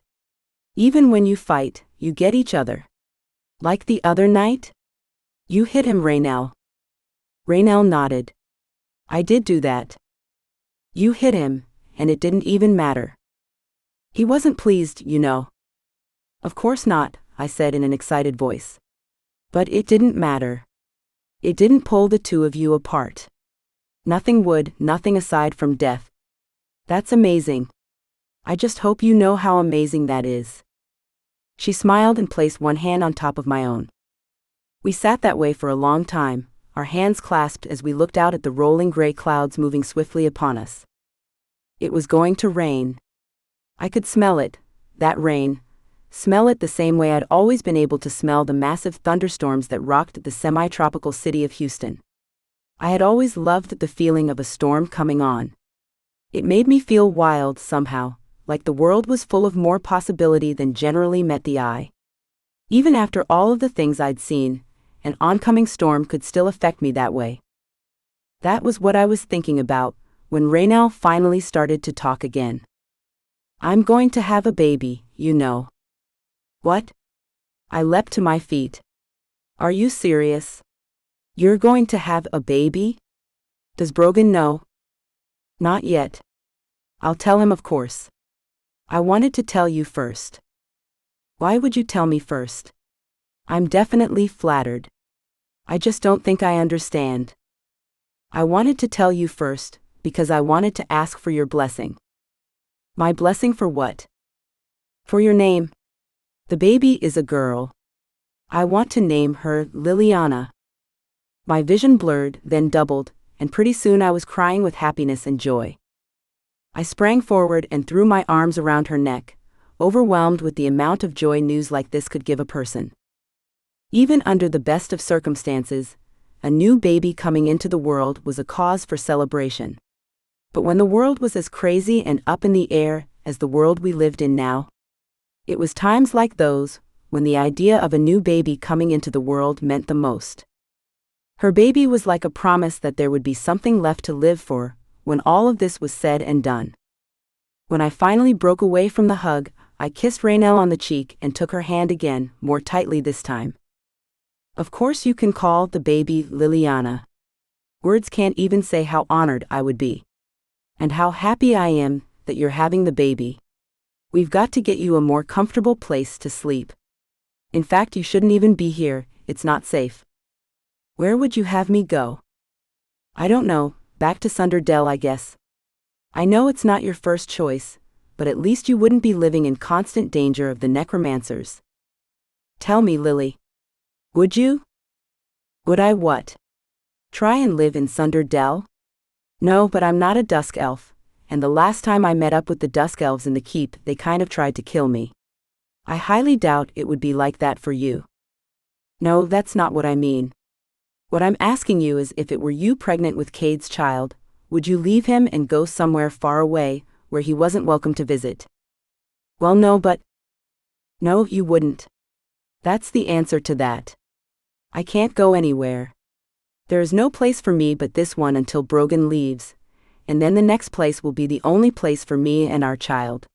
Even when you fight, you get each other. Like the other night? You hit him, Raynell. Raynell nodded. I did do that. You hit him, and it didn't even matter. He wasn't pleased, you know. Of course not, I said in an excited voice. But it didn't matter. It didn't pull the two of you apart. Nothing would, nothing aside from death. That's amazing. I just hope you know how amazing that is. She smiled and placed one hand on top of my own. We sat that way for a long time, our hands clasped as we looked out at the rolling gray clouds moving swiftly upon us. It was going to rain. I could smell it, that rain, smell it the same way I'd always been able to smell the massive thunderstorms that rocked the semi-tropical city of Houston. I had always loved the feeling of a storm coming on. It made me feel wild somehow, like the world was full of more possibility than generally met the eye. Even after all of the things I'd seen, an oncoming storm could still affect me that way. That was what I was thinking about when Raynell finally started to talk again. I'm going to have a baby, you know. What? I leapt to my feet. Are you serious? You're going to have a baby? Does Brogan know? Not yet. I'll tell him, of course. I wanted to tell you first. Why would you tell me first? I'm definitely flattered. I just don't think I understand. I wanted to tell you first, because I wanted to ask for your blessing. My blessing for what? For your name. The baby is a girl. I want to name her Liliana. My vision blurred, then doubled, and pretty soon I was crying with happiness and joy. I sprang forward and threw my arms around her neck, overwhelmed with the amount of joy news like this could give a person. Even under the best of circumstances, a new baby coming into the world was a cause for celebration. But when the world was as crazy and up in the air as the world we lived in now, it was times like those when the idea of a new baby coming into the world meant the most. Her baby was like a promise that there would be something left to live for when all of this was said and done. When I finally broke away from the hug, I kissed Raynell on the cheek and took her hand again, more tightly this time. Of course you can call the baby Liliana. Words can't even say how honored I would be. And how happy I am that you're having the baby. We've got to get you a more comfortable place to sleep. In fact, you shouldn't even be here, it's not safe. Where would you have me go? I don't know, back to Sunderdell, I guess. I know it's not your first choice, but at least you wouldn't be living in constant danger of the necromancers. Tell me, Lily. Would you? Would I what? Try and live in Sunderdell? No, but I'm not a dusk elf, and the last time I met up with the dusk elves in the keep, they kind of tried to kill me. I highly doubt it would be like that for you. No, that's not what I mean. What I'm asking you is if it were you pregnant with Cade's child, would you leave him and go somewhere far away, where he wasn't welcome to visit? Well, no, but... No, you wouldn't. That's the answer to that. I can't go anywhere. There is no place for me but this one until Brogan leaves, and then the next place will be the only place for me and our child.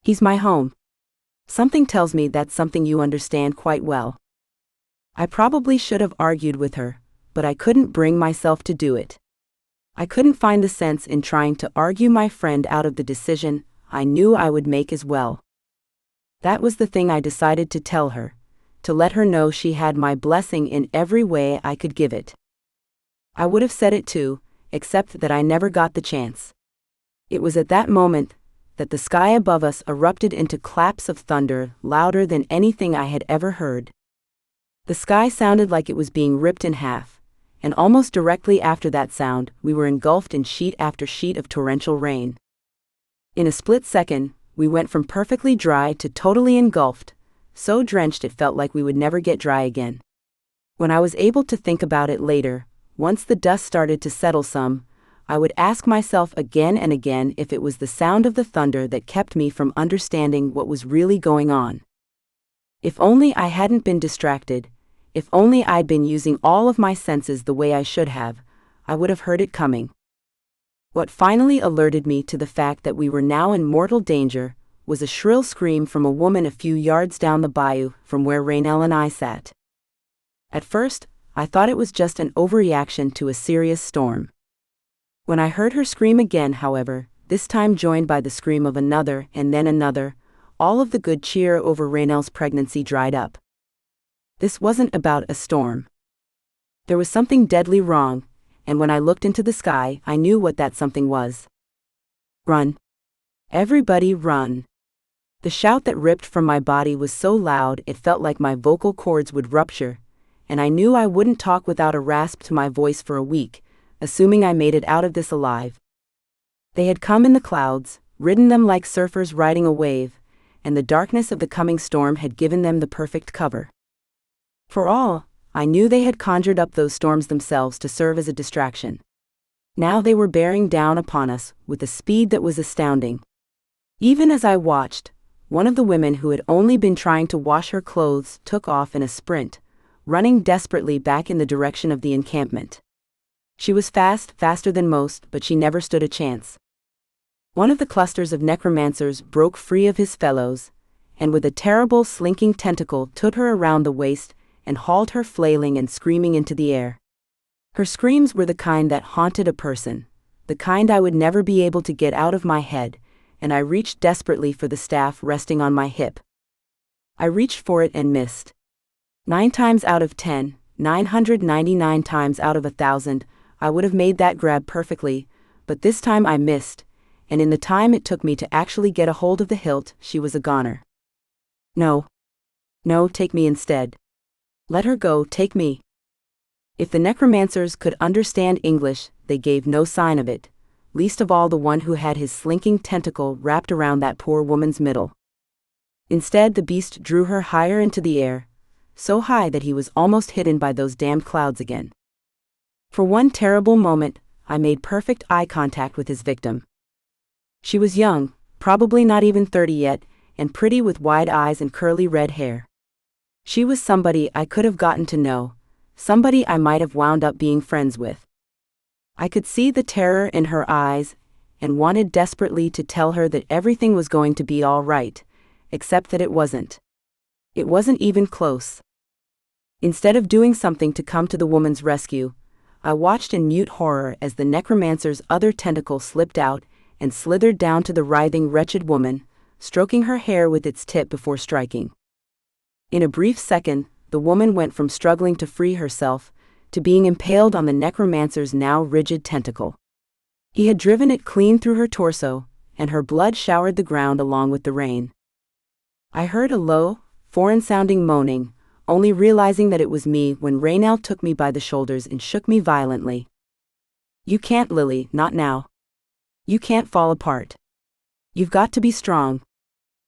He's my home. Something tells me that's something you understand quite well. I probably should have argued with her, but I couldn't bring myself to do it. I couldn't find the sense in trying to argue my friend out of the decision I knew I would make as well. That was the thing I decided to tell her, to let her know she had my blessing in every way I could give it. I would have said it too, except that I never got the chance. It was at that moment that the sky above us erupted into claps of thunder louder than anything I had ever heard. The sky sounded like it was being ripped in half, and almost directly after that sound, we were engulfed in sheet after sheet of torrential rain. In a split second, we went from perfectly dry to totally engulfed, so drenched it felt like we would never get dry again. When I was able to think about it later, once the dust started to settle some, I would ask myself again and again if it was the sound of the thunder that kept me from understanding what was really going on. If only I hadn't been distracted, if only I'd been using all of my senses the way I should have, I would have heard it coming. What finally alerted me to the fact that we were now in mortal danger was a shrill scream from a woman a few yards down the bayou from where Raynell and I sat. At first, I thought it was just an overreaction to a serious storm. When I heard her scream again, however, this time joined by the scream of another and then another, all of the good cheer over Raynell's pregnancy dried up. This wasn't about a storm. There was something deadly wrong, and when I looked into the sky, I knew what that something was. Run. Everybody run. The shout that ripped from my body was so loud it felt like my vocal cords would rupture, and I knew I wouldn't talk without a rasp to my voice for a week, assuming I made it out of this alive. They had come in the clouds, ridden them like surfers riding a wave, and the darkness of the coming storm had given them the perfect cover. For all I knew, they had conjured up those storms themselves to serve as a distraction. Now they were bearing down upon us with a speed that was astounding. Even as I watched, one of the women who had only been trying to wash her clothes took off in a sprint, running desperately back in the direction of the encampment. She was faster than most, but she never stood a chance. One of the clusters of necromancers broke free of his fellows, and with a terrible slinking tentacle took her around the waist and hauled her flailing and screaming into the air. Her screams were the kind that haunted a person, the kind I would never be able to get out of my head, and I reached desperately for the staff resting on my hip. I reached for it and missed. 9 times out of 10, 999 times out of 1,000, I would have made that grab perfectly, but this time I missed, and in the time it took me to actually get a hold of the hilt, she was a goner. No, take me instead. Let her go, take me. If the necromancers could understand English, they gave no sign of it, least of all the one who had his slinking tentacle wrapped around that poor woman's middle. Instead, the beast drew her higher into the air, so high that he was almost hidden by those damned clouds again. For one terrible moment, I made perfect eye contact with his victim. She was young, probably not even 30 yet, and pretty with wide eyes and curly red hair. She was somebody I could have gotten to know, somebody I might have wound up being friends with. I could see the terror in her eyes, and wanted desperately to tell her that everything was going to be all right, except that it wasn't. It wasn't even close. Instead of doing something to come to the woman's rescue, I watched in mute horror as the necromancer's other tentacle slipped out and slithered down to the writhing, wretched woman, stroking her hair with its tip before striking. In a brief second, the woman went from struggling to free herself to being impaled on the necromancer's now rigid tentacle. He had driven it clean through her torso, and her blood showered the ground along with the rain. I heard a low, foreign-sounding moaning, only realizing that it was me when Raynell took me by the shoulders and shook me violently. "You can't, Lily, not now. You can't fall apart. You've got to be strong.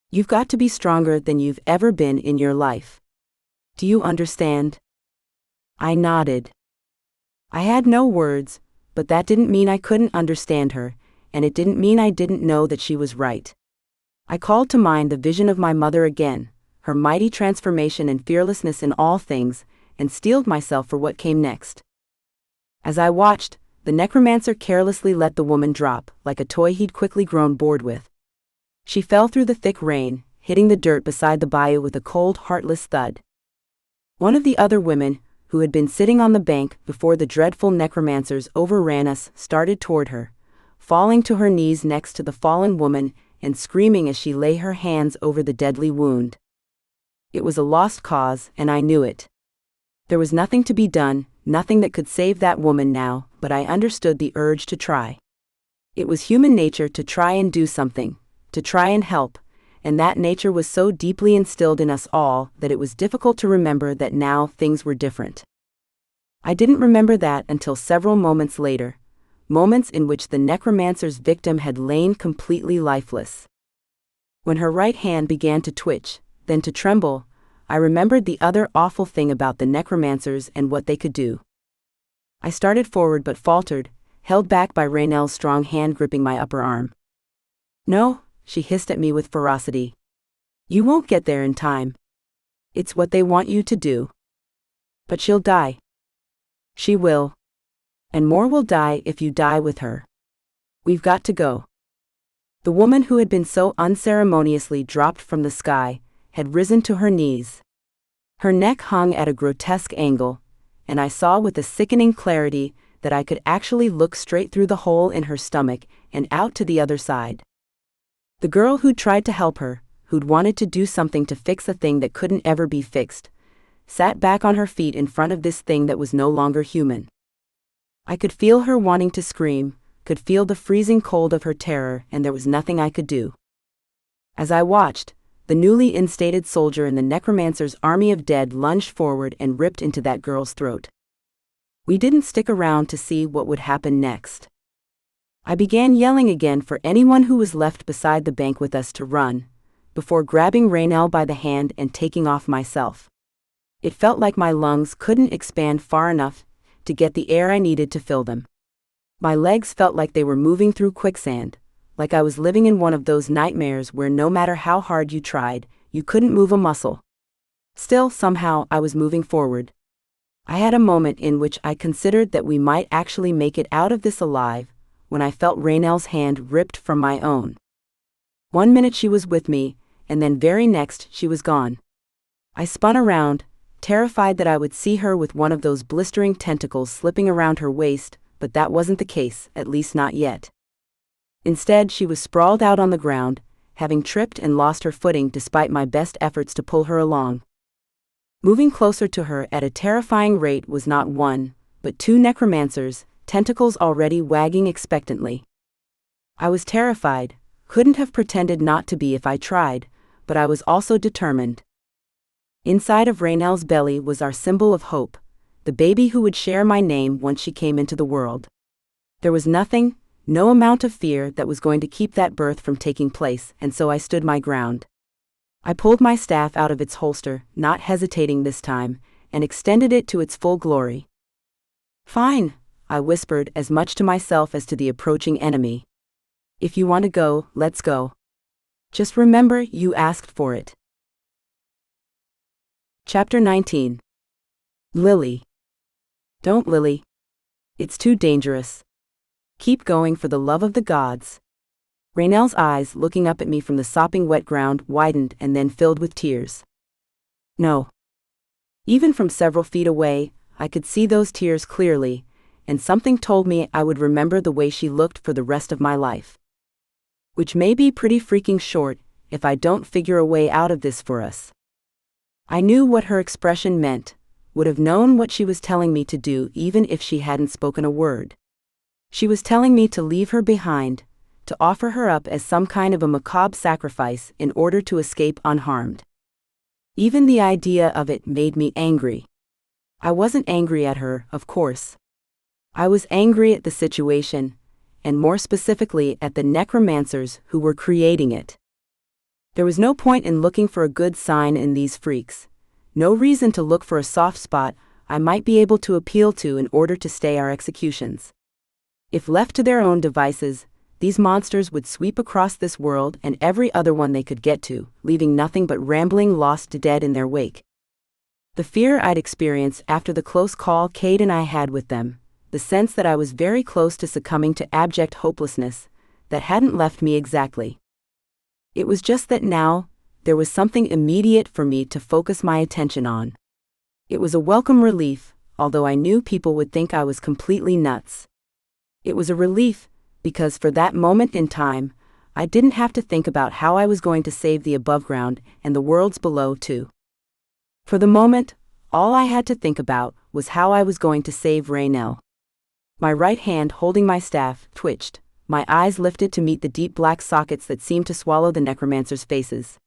You've got to be stronger than you've ever been in your life. Do you understand?" I nodded. I had no words, but that didn't mean I couldn't understand her, and it didn't mean I didn't know that she was right. I called to mind the vision of my mother again, her mighty transformation and fearlessness in all things, and steeled myself for what came next. As I watched, the necromancer carelessly let the woman drop, like a toy he'd quickly grown bored with. She fell through the thick rain, hitting the dirt beside the bayou with a cold, heartless thud. One of the other women, who had been sitting on the bank before the dreadful necromancers overran us, started toward her, falling to her knees next to the fallen woman and screaming as she lay her hands over the deadly wound. It was a lost cause, and I knew it. There was nothing to be done, nothing that could save that woman now, but I understood the urge to try. It was human nature to try and do something, to try and help, and that nature was so deeply instilled in us all that it was difficult to remember that now things were different. I didn't remember that until several moments later, moments in which the necromancer's victim had lain completely lifeless. When her right hand began to twitch, then to tremble, I remembered the other awful thing about the necromancers and what they could do. I started forward but faltered, held back by Raynell's strong hand gripping my upper arm. "No," she hissed at me with ferocity. "You won't get there in time. It's what they want you to do. But she'll die. She will. And more will die if you die with her. We've got to go. The woman who had been so unceremoniously dropped from the sky had risen to her knees. Her neck hung at a grotesque angle, and I saw with a sickening clarity that I could actually look straight through the hole in her stomach and out to the other side. The girl who'd tried to help her, who'd wanted to do something to fix a thing that couldn't ever be fixed, sat back on her feet in front of this thing that was no longer human. I could feel her wanting to scream, could feel the freezing cold of her terror, and there was nothing I could do. As I watched, the newly instated soldier in the necromancer's army of dead lunged forward and ripped into that girl's throat. We didn't stick around to see what would happen next. I began yelling again for anyone who was left beside the bank with us to run, before grabbing Raynell by the hand and taking off myself. It felt like my lungs couldn't expand far enough to get the air I needed to fill them. My legs felt like they were moving through quicksand, like I was living in one of those nightmares where no matter how hard you tried, you couldn't move a muscle. Still, somehow, I was moving forward. I had a moment in which I considered that we might actually make it out of this alive, when I felt Raynell's hand ripped from my own. 1 minute she was with me, and then very next she was gone. I spun around, terrified that I would see her with one of those blistering tentacles slipping around her waist, but that wasn't the case, at least not yet. Instead, she was sprawled out on the ground, having tripped and lost her footing despite my best efforts to pull her along. Moving closer to her at a terrifying rate was not one, but two necromancers, tentacles already wagging expectantly. I was terrified, couldn't have pretended not to be if I tried, but I was also determined. Inside of Raynell's belly was our symbol of hope, the baby who would share my name once she came into the world. There was nothing, no amount of fear that was going to keep that birth from taking place, and so I stood my ground. I pulled my staff out of its holster, not hesitating this time, and extended it to its full glory. "Fine," I whispered as much to myself as to the approaching enemy. "If you want to go, let's go. Just remember you asked for it." Chapter 19. Lily. "Don't, Lily. It's too dangerous. Keep going for the love of the gods." Raynell's eyes, looking up at me from the sopping wet ground, widened and then filled with tears. No. Even from several feet away, I could see those tears clearly, and something told me I would remember the way she looked for the rest of my life. Which may be pretty freaking short, if I don't figure a way out of this for us. I knew what her expression meant, would have known what she was telling me to do even if she hadn't spoken a word. She was telling me to leave her behind, to offer her up as some kind of a macabre sacrifice in order to escape unharmed. Even the idea of it made me angry. I wasn't angry at her, of course. I was angry at the situation, and more specifically at the necromancers who were creating it. There was no point in looking for a good sign in these freaks, no reason to look for a soft spot I might be able to appeal to in order to stay our executions. If left to their own devices, these monsters would sweep across this world and every other one they could get to, leaving nothing but rambling lost dead in their wake. The fear I'd experienced after the close call Cade and I had with them, the sense that I was very close to succumbing to abject hopelessness, that hadn't left me exactly. It was just that now, there was something immediate for me to focus my attention on. It was a welcome relief, although I knew people would think I was completely nuts. It was a relief, because for that moment in time, I didn't have to think about how I was going to save the Aboveground and the worlds below too. For the moment, all I had to think about was how I was going to save Raynell. My right hand holding my staff twitched, my eyes lifted to meet the deep black sockets that seemed to swallow the necromancers' faces.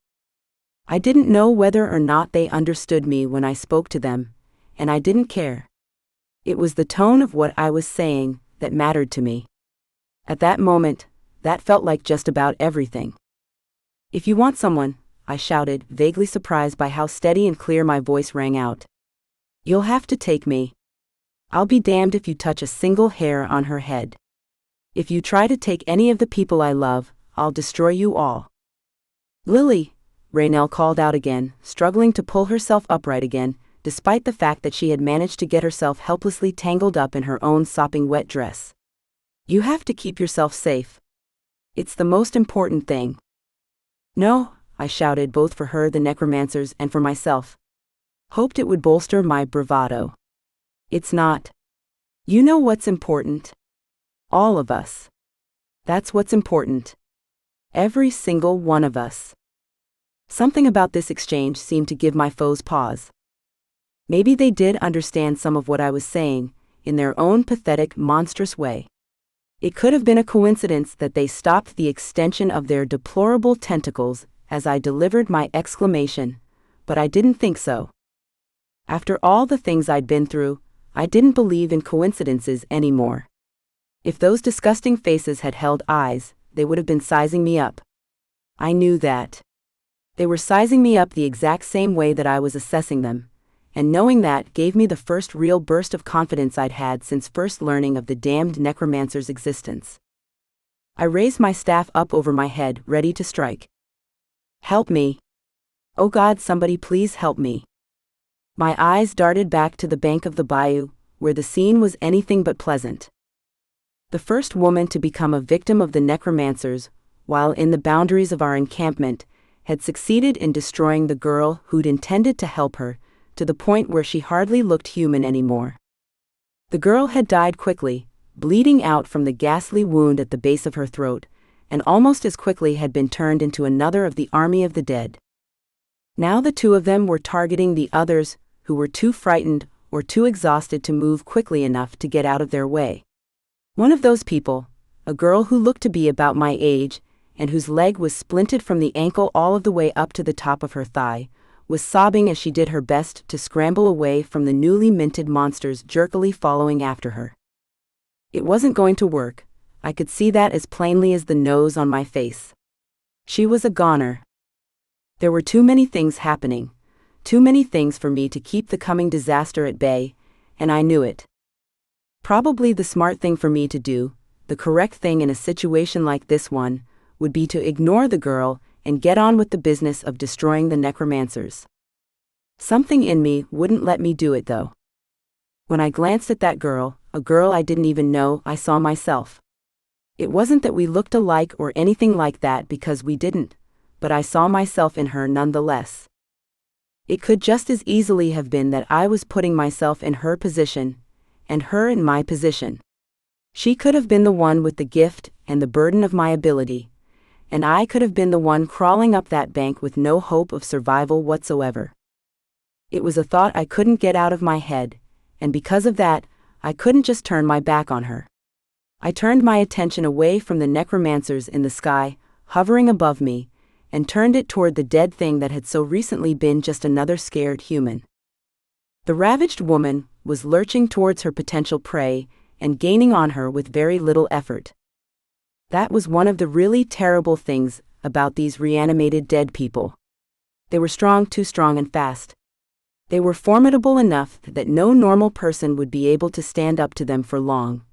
I didn't know whether or not they understood me when I spoke to them, and I didn't care. It was the tone of what I was saying that mattered to me. At that moment, that felt like just about everything. "If you want someone," I shouted, vaguely surprised by how steady and clear my voice rang out, "you'll have to take me. I'll be damned if you touch a single hair on her head. If you try to take any of the people I love, I'll destroy you all." "Lily," Raynell called out again, struggling to pull herself upright again, despite the fact that she had managed to get herself helplessly tangled up in her own sopping wet dress. You have to keep yourself safe. It's the most important thing. No, I shouted, both for her, the necromancers, and for myself. Hoped it would bolster my bravado. It's not. You know what's important? All of us. That's what's important. Every single one of us. Something about this exchange seemed to give my foes pause. Maybe they did understand some of what I was saying, in their own pathetic, monstrous way. It could have been a coincidence that they stopped the extension of their deplorable tentacles as I delivered my exclamation, but I didn't think so. After all the things I'd been through, I didn't believe in coincidences anymore. If those disgusting faces had held eyes, they would have been sizing me up. I knew that. They were sizing me up the exact same way that I was assessing them, and knowing that gave me the first real burst of confidence I'd had since first learning of the damned necromancer's existence. I raised my staff up over my head, ready to strike. Help me. Oh God, somebody please help me. My eyes darted back to the bank of the bayou, where the scene was anything but pleasant. The first woman to become a victim of the necromancers, while in the boundaries of our encampment, had succeeded in destroying the girl who'd intended to help her, to the point where she hardly looked human anymore. The girl had died quickly, bleeding out from the ghastly wound at the base of her throat, and almost as quickly had been turned into another of the army of the dead. Now the two of them were targeting the others, who were too frightened or too exhausted to move quickly enough to get out of their way. One of those people, a girl who looked to be about my age, and whose leg was splinted from the ankle all of the way up to the top of her thigh, was sobbing as she did her best to scramble away from the newly minted monsters jerkily following after her. It wasn't going to work. I could see that as plainly as the nose on my face. She was a goner. There were too many things happening, too many things for me to keep the coming disaster at bay, and I knew it. Probably the smart thing for me to do, the correct thing in a situation like this one, would be to ignore the girl and get on with the business of destroying the necromancers. Something in me wouldn't let me do it, though. When I glanced at that girl, a girl I didn't even know, I saw myself. It wasn't that we looked alike or anything like that, because we didn't, but I saw myself in her nonetheless. It could just as easily have been that I was putting myself in her position, and her in my position. She could have been the one with the gift and the burden of my ability, and I could have been the one crawling up that bank with no hope of survival whatsoever. It was a thought I couldn't get out of my head, and because of that, I couldn't just turn my back on her. I turned my attention away from the necromancers in the sky, hovering above me, and turned it toward the dead thing that had so recently been just another scared human. The ravaged woman was lurching towards her potential prey and gaining on her with very little effort. That was one of the really terrible things about these reanimated dead people. They were strong, too strong and fast. They were formidable enough that no normal person would be able to stand up to them for long,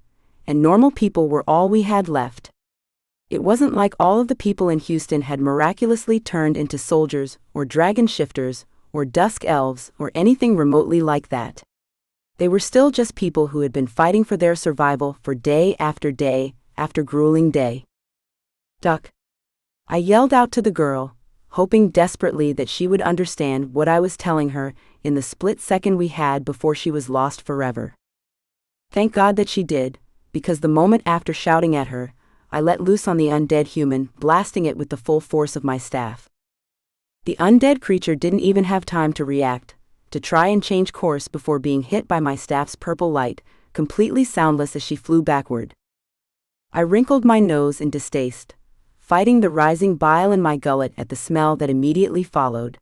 and normal people were all we had left. It wasn't like all of the people in Houston had miraculously turned into soldiers or dragon shifters or dusk elves or anything remotely like that. They were still just people who had been fighting for their survival for day after grueling day. Duck. I yelled out to the girl, hoping desperately that she would understand what I was telling her in the split second we had before she was lost forever. Thank God that she did, because the moment after shouting at her, I let loose on the undead human, blasting it with the full force of my staff. The undead creature didn't even have time to react, to try and change course before being hit by my staff's purple light, completely soundless as she flew backward. I wrinkled my nose in distaste, fighting the rising bile in my gullet at the smell that immediately followed.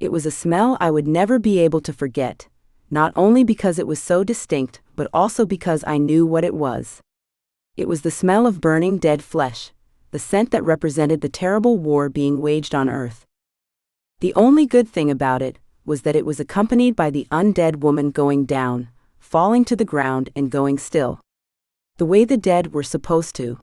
It was a smell I would never be able to forget, not only because it was so distinct, but also because I knew what it was. It was the smell of burning dead flesh, the scent that represented the terrible war being waged on Earth. The only good thing about it was that it was accompanied by the undead woman going down, falling to the ground and going still. The way the dead were supposed to.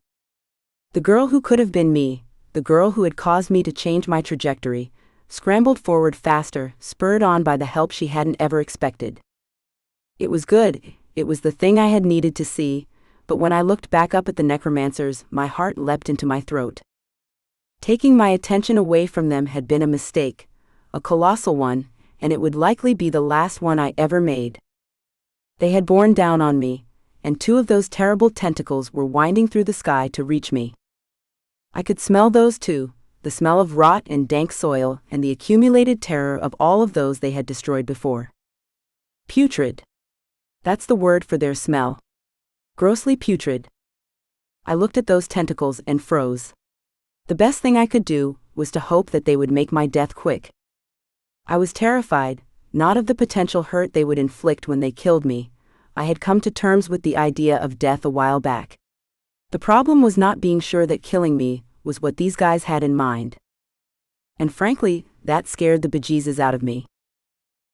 The girl who could have been me, the girl who had caused me to change my trajectory, scrambled forward faster, spurred on by the help she hadn't ever expected. It was good, it was the thing I had needed to see, but when I looked back up at the necromancers, my heart leapt into my throat. Taking my attention away from them had been a mistake, a colossal one, and it would likely be the last one I ever made. They had borne down on me, and two of those terrible tentacles were winding through the sky to reach me. I could smell those too, the smell of rot and dank soil and the accumulated terror of all of those they had destroyed before. Putrid. That's the word for their smell. Grossly putrid. I looked at those tentacles and froze. The best thing I could do was to hope that they would make my death quick. I was terrified, not of the potential hurt they would inflict when they killed me. I had come to terms with the idea of death a while back. The problem was not being sure that killing me was what these guys had in mind. And frankly, that scared the bejesus out of me.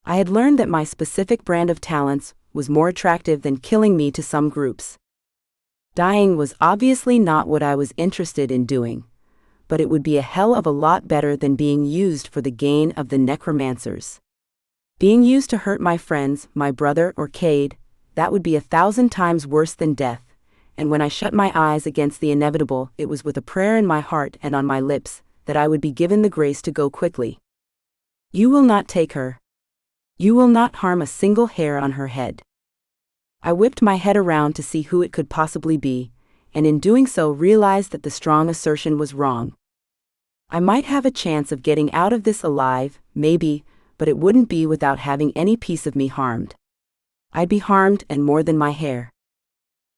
I had learned that my specific brand of talents was more attractive than killing me to some groups. Dying was obviously not what I was interested in doing, but it would be a hell of a lot better than being used for the gain of the necromancers. Being used to hurt my friends, my brother or Cade, that would be 1,000 times worse than death, and when I shut my eyes against the inevitable, it was with a prayer in my heart and on my lips that I would be given the grace to go quickly. You will not take her. You will not harm a single hair on her head. I whipped my head around to see who it could possibly be, and in doing so realized that the strong assertion was wrong. I might have a chance of getting out of this alive, maybe, but it wouldn't be without having any piece of me harmed. I'd be harmed and more than my hair.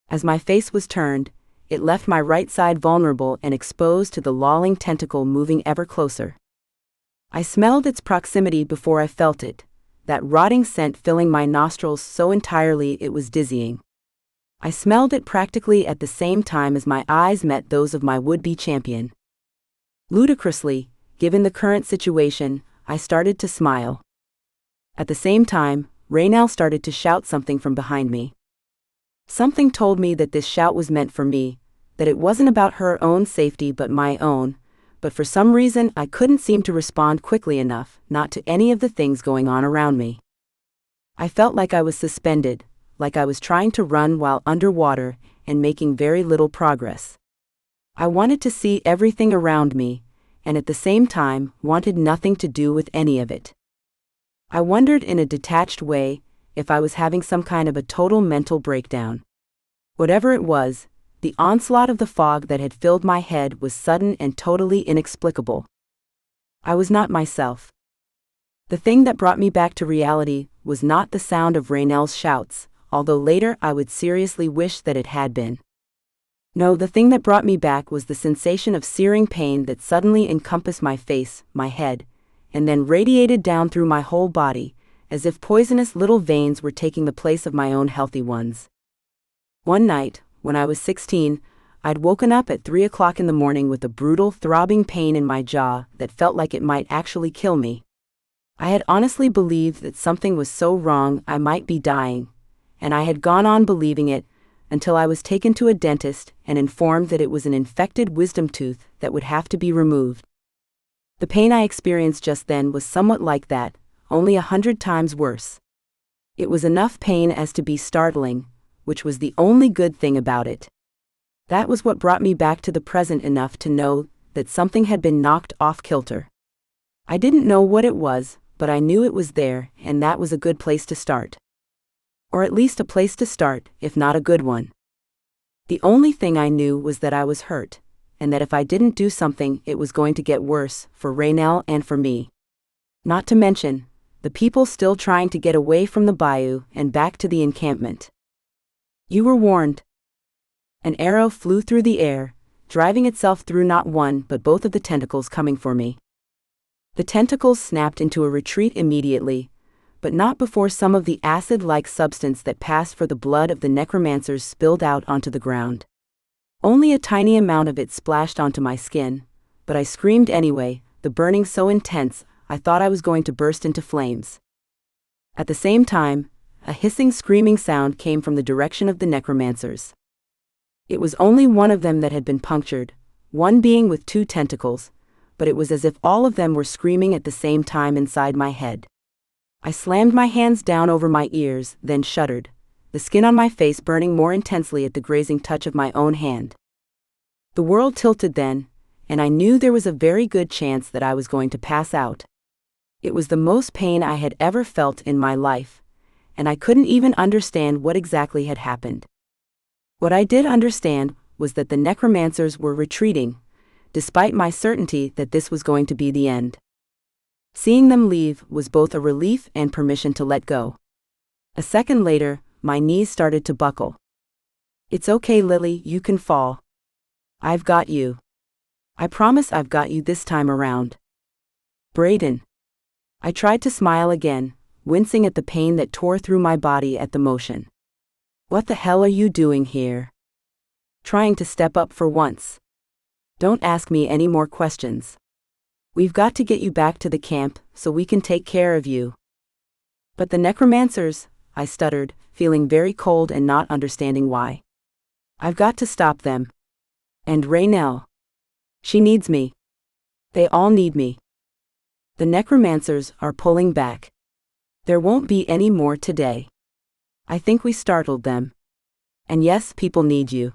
As my face was turned, it left my right side vulnerable and exposed to the lolling tentacle moving ever closer. I smelled its proximity before I felt it, that rotting scent filling my nostrils so entirely it was dizzying. I smelled it practically at the same time as my eyes met those of my would-be champion. Ludicrously, given the current situation, I started to smile. At the same time, Raynell started to shout something from behind me. Something told me that this shout was meant for me, that it wasn't about her own safety but my own, but for some reason I couldn't seem to respond quickly enough, not to any of the things going on around me. I felt like I was suspended, like I was trying to run while underwater and making very little progress. I wanted to see everything around me, and at the same time wanted nothing to do with any of it. I wondered in a detached way if I was having some kind of a total mental breakdown. Whatever it was, the onslaught of the fog that had filled my head was sudden and totally inexplicable. I was not myself. The thing that brought me back to reality was not the sound of Raynell's shouts, although later I would seriously wish that it had been. No, the thing that brought me back was the sensation of searing pain that suddenly encompassed my face, my head, and then radiated down through my whole body, as if poisonous little veins were taking the place of my own healthy ones. One night, when I was 16, I'd woken up at 3 o'clock in the morning with a brutal, throbbing pain in my jaw that felt like it might actually kill me. I had honestly believed that something was so wrong I might be dying, and I had gone on believing it until I was taken to a dentist and informed that it was an infected wisdom tooth that would have to be removed. The pain I experienced just then was somewhat like that, only 100 times worse. It was enough pain as to be startling, which was the only good thing about it. That was what brought me back to the present enough to know that something had been knocked off kilter. I didn't know what it was, but I knew it was there, and that was a good place to start. Or at least a place to start, if not a good one. The only thing I knew was that I was hurt, and that if I didn't do something it was going to get worse, for Raynell and for me. Not to mention, the people still trying to get away from the bayou and back to the encampment. You were warned. An arrow flew through the air, driving itself through not one but both of the tentacles coming for me. The tentacles snapped into a retreat immediately, but not before some of the acid-like substance that passed for the blood of the necromancers spilled out onto the ground. Only a tiny amount of it splashed onto my skin, but I screamed anyway, the burning so intense I thought I was going to burst into flames. At the same time, a hissing screaming sound came from the direction of the necromancers. It was only one of them that had been punctured, one being with 2 tentacles, but it was as if all of them were screaming at the same time inside my head. I slammed my hands down over my ears, then shuddered, the skin on my face burning more intensely at the grazing touch of my own hand. The world tilted then, and I knew there was a very good chance that I was going to pass out. It was the most pain I had ever felt in my life, and I couldn't even understand what exactly had happened. What I did understand was that the necromancers were retreating, despite my certainty that this was going to be the end. Seeing them leave was both a relief and permission to let go. A second later, my knees started to buckle. "It's okay, Lily, you can fall. I've got you. I promise I've got you this time around." "Braden." I tried to smile again, wincing at the pain that tore through my body at the motion. "What the hell are you doing here?" "Trying to step up for once. Don't ask me any more questions. We've got to get you back to the camp so we can take care of you." "But the necromancers," I stuttered, feeling very cold and not understanding why. "I've got to stop them. And Raynell. She needs me. They all need me. The necromancers are pulling back. There won't be any more today. I think we startled them. And yes, people need you.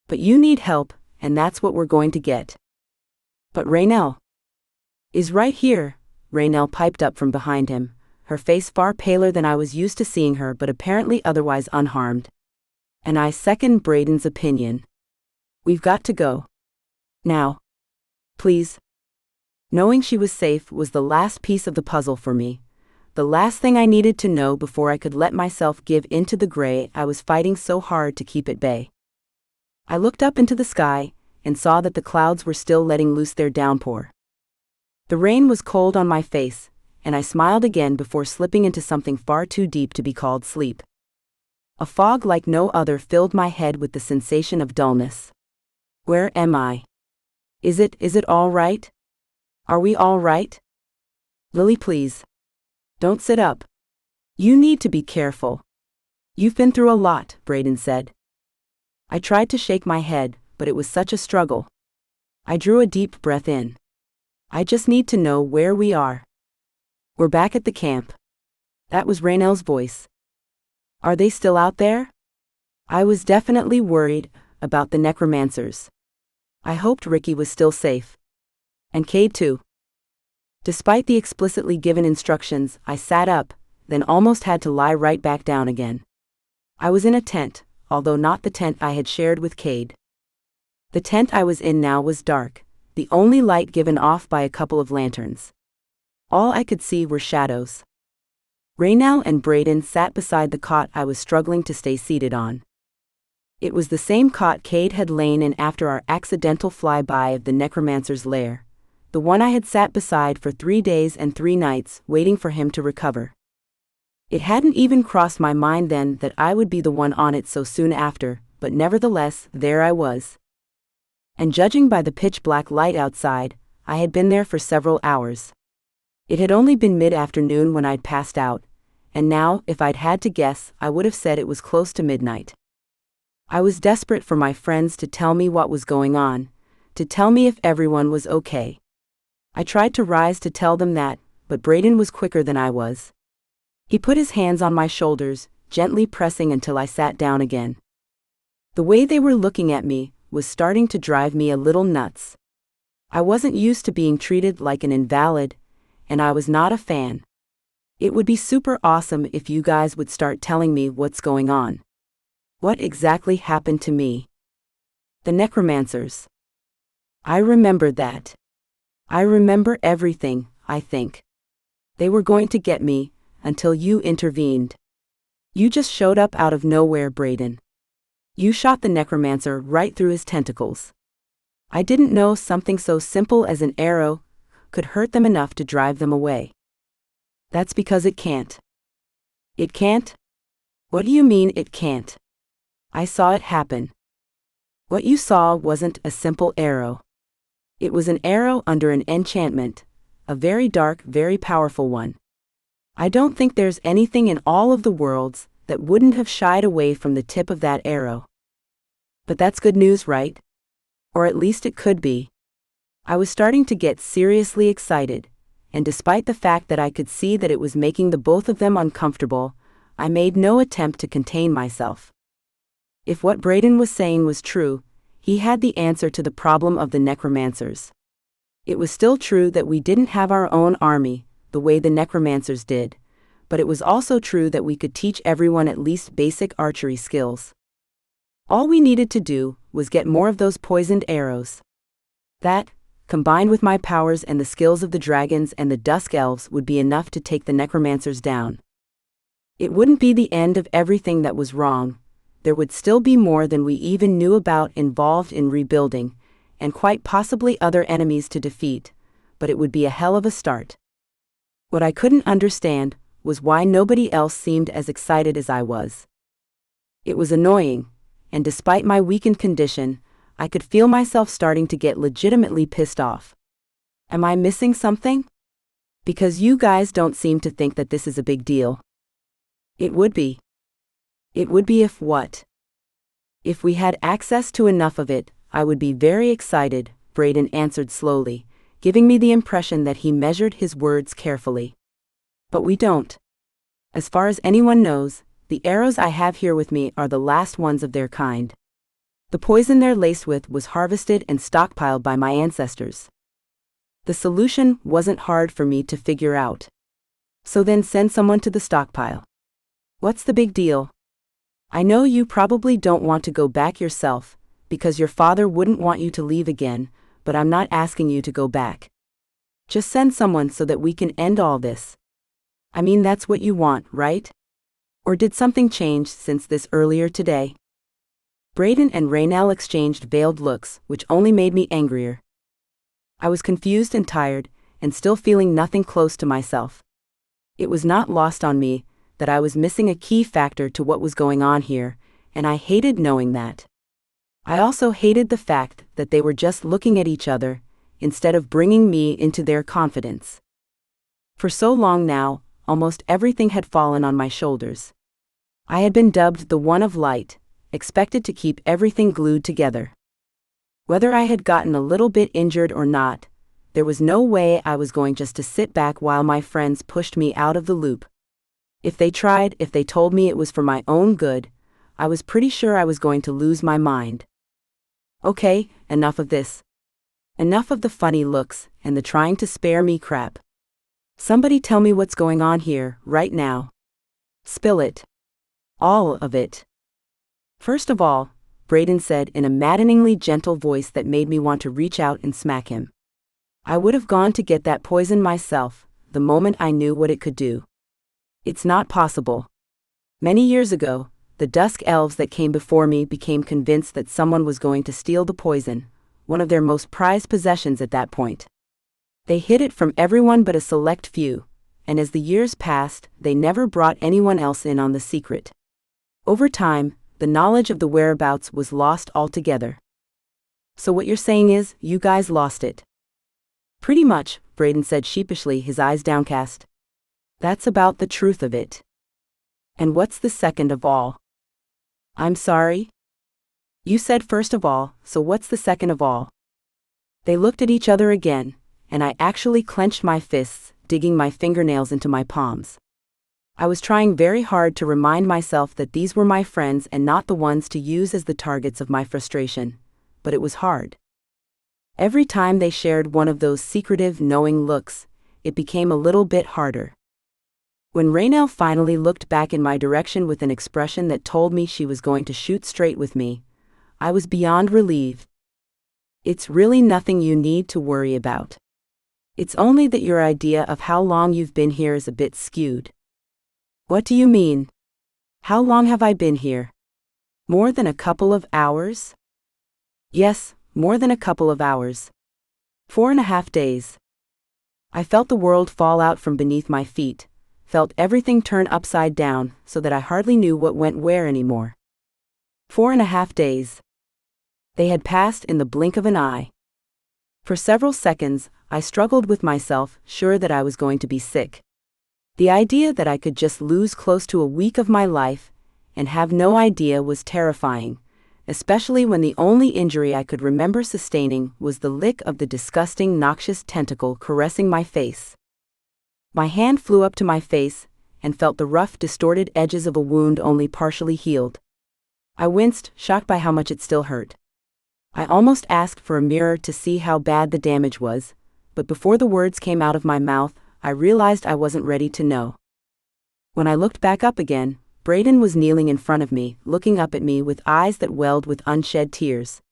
But you need help, and that's what we're going to get." "But Raynell is right here," Raynell piped up from behind him, her face far paler than I was used to seeing her but apparently otherwise unharmed. "And I second Braden's opinion. We've got to go. Now. Please." Knowing she was safe was the last piece of the puzzle for me, the last thing I needed to know before I could let myself give into the gray I was fighting so hard to keep at bay. I looked up into the sky and saw that the clouds were still letting loose their downpour. The rain was cold on my face, and I smiled again before slipping into something far too deep to be called sleep. A fog like no other filled my head with the sensation of dullness. Where am I? Is it all right? Are we all right? Lily, please. Don't sit up. You need to be careful. You've been through a lot, Braden said. I tried to shake my head, but it was such a struggle. I drew a deep breath in. I just need to know where we are. We're back at the camp. That was Raynell's voice. Are they still out there? I was definitely worried about the necromancers. I hoped Ricky was still safe. And Cade too. Despite the explicitly given instructions, I sat up, then almost had to lie right back down again. I was in a tent, although not the tent I had shared with Cade. The tent I was in now was dark, the only light given off by a couple of lanterns. All I could see were shadows. Raynell and Braden sat beside the cot I was struggling to stay seated on. It was the same cot Cade had lain in after our accidental flyby of the necromancer's lair, the one I had sat beside for 3 days and 3 nights waiting for him to recover. It hadn't even crossed my mind then that I would be the one on it so soon after, but nevertheless, there I was. And judging by the pitch-black light outside, I had been there for several hours. It had only been mid-afternoon when I'd passed out, and now, if I'd had to guess, I would have said it was close to midnight. I was desperate for my friends to tell me what was going on, to tell me if everyone was okay. I tried to rise to tell them that, but Braden was quicker than I was. He put his hands on my shoulders, gently pressing until I sat down again. The way they were looking at me was starting to drive me a little nuts. I wasn't used to being treated like an invalid, and I was not a fan. It would be super awesome if you guys would start telling me what's going on. What exactly happened to me? The necromancers. I remembered that. I remember everything, I think. They were going to get me, until you intervened. You just showed up out of nowhere, Braden. You shot the necromancer right through his tentacles. I didn't know something so simple as an arrow could hurt them enough to drive them away. That's because it can't. It can't? What do you mean it can't? I saw it happen. What you saw wasn't a simple arrow. It was an arrow under an enchantment, a very dark, very powerful one. I don't think there's anything in all of the worlds that wouldn't have shied away from the tip of that arrow. But that's good news, right? Or at least it could be. I was starting to get seriously excited, and despite the fact that I could see that it was making the both of them uncomfortable, I made no attempt to contain myself. If what Braden was saying was true, he had the answer to the problem of the necromancers. It was still true that we didn't have our own army, the way the necromancers did, but it was also true that we could teach everyone at least basic archery skills. All we needed to do was get more of those poisoned arrows. That, combined with my powers and the skills of the dragons and the dusk elves, would be enough to take the necromancers down. It wouldn't be the end of everything that was wrong. There would still be more than we even knew about involved in rebuilding, and quite possibly other enemies to defeat, but it would be a hell of a start. What I couldn't understand was why nobody else seemed as excited as I was. It was annoying, and despite my weakened condition, I could feel myself starting to get legitimately pissed off. Am I missing something? Because you guys don't seem to think that this is a big deal. It would be. It would be if what? If we had access to enough of it, I would be very excited, Braden answered slowly, giving me the impression that he measured his words carefully. But we don't. As far as anyone knows, the arrows I have here with me are the last ones of their kind. The poison they're laced with was harvested and stockpiled by my ancestors. The solution wasn't hard for me to figure out. So then send someone to the stockpile. What's the big deal? I know you probably don't want to go back yourself, because your father wouldn't want you to leave again, but I'm not asking you to go back. Just send someone so that we can end all this. I mean, that's what you want, right? Or did something change since this earlier today? Braden and Raynell exchanged veiled looks, which only made me angrier. I was confused and tired, and still feeling nothing close to myself. It was not lost on me that I was missing a key factor to what was going on here, and I hated knowing that. I also hated the fact that they were just looking at each other, instead of bringing me into their confidence. For so long now, almost everything had fallen on my shoulders. I had been dubbed the One of Light, expected to keep everything glued together. Whether I had gotten a little bit injured or not, there was no way I was going just to sit back while my friends pushed me out of the loop. If they told me it was for my own good, I was pretty sure I was going to lose my mind. Okay, enough of this. Enough of the funny looks and the trying to spare me crap. Somebody tell me what's going on here, right now. Spill it. All of it. First of all, Braden said in a maddeningly gentle voice that made me want to reach out and smack him. I would have gone to get that poison myself, the moment I knew what it could do. It's not possible. Many years ago, the dusk elves that came before me became convinced that someone was going to steal the poison, one of their most prized possessions at that point. They hid it from everyone but a select few, and as the years passed, they never brought anyone else in on the secret. Over time, the knowledge of the whereabouts was lost altogether. So what you're saying is, you guys lost it? Pretty much, Braden said sheepishly, his eyes downcast. That's about the truth of it. And what's the second of all? I'm sorry? You said first of all, so what's the second of all? They looked at each other again, and I actually clenched my fists, digging my fingernails into my palms. I was trying very hard to remind myself that these were my friends and not the ones to use as the targets of my frustration, but it was hard. Every time they shared one of those secretive, knowing looks, it became a little bit harder. When Raynell finally looked back in my direction with an expression that told me she was going to shoot straight with me, I was beyond relieved. It's really nothing you need to worry about. It's only that your idea of how long you've been here is a bit skewed. What do you mean? How long have I been here? More than a couple of hours? Yes, more than a couple of hours. 4.5 days. I felt the world fall out from beneath my feet, felt everything turn upside down so that I hardly knew what went where anymore. 4.5 days. They had passed in the blink of an eye. For several seconds, I struggled with myself, sure that I was going to be sick. The idea that I could just lose close to a week of my life and have no idea was terrifying, especially when the only injury I could remember sustaining was the lick of the disgusting, noxious tentacle caressing my face. My hand flew up to my face and felt the rough, distorted edges of a wound only partially healed. I winced, shocked by how much it still hurt. I almost asked for a mirror to see how bad the damage was, but before the words came out of my mouth, I realized I wasn't ready to know. When I looked back up again, Braden was kneeling in front of me, looking up at me with eyes that welled with unshed tears.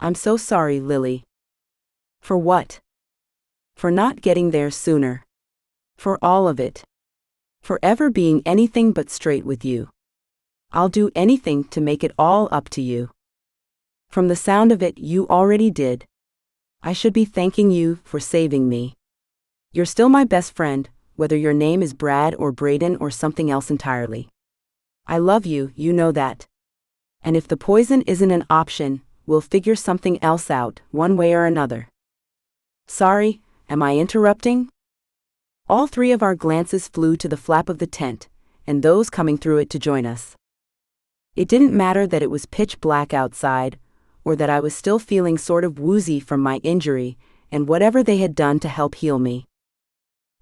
"I'm so sorry, Lily." "For what?" "For not getting there sooner. For all of it. For ever being anything but straight with you. I'll do anything to make it all up to you. From the sound of it, you already did. I should be thanking you for saving me. You're still my best friend, whether your name is Brad or Braden or something else entirely. I love you, you know that. And if the poison isn't an option, we'll figure something else out, one way or another." "Sorry, am I interrupting?" All three of our glances flew to the flap of the tent, and those coming through it to join us. It didn't matter that it was pitch black outside, or that I was still feeling sort of woozy from my injury, and whatever they had done to help heal me.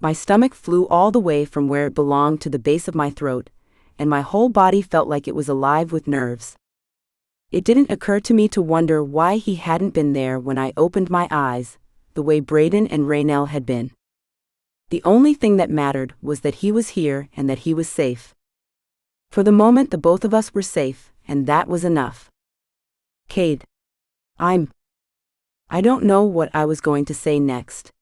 My stomach flew all the way from where it belonged to the base of my throat, and my whole body felt like it was alive with nerves. It didn't occur to me to wonder why he hadn't been there when I opened my eyes, the way Braden and Raynell had been. The only thing that mattered was that he was here and that he was safe. For the moment, the both of us were safe, and that was enough. "Cade. I don't know what I was going to say next."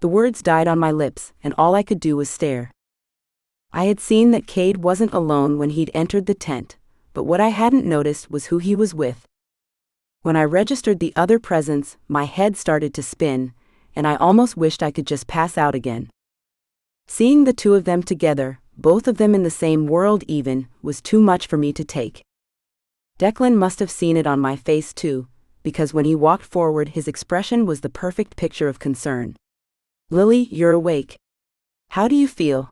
The words died on my lips, and all I could do was stare. I had seen that Cade wasn't alone when he'd entered the tent, but what I hadn't noticed was who he was with. When I registered the other presence, my head started to spin, and I almost wished I could just pass out again. Seeing the two of them together, both of them in the same world even, was too much for me to take. Declan must have seen it on my face too, because when he walked forward his expression was the perfect picture of concern. "Lily, you're awake. How do you feel?"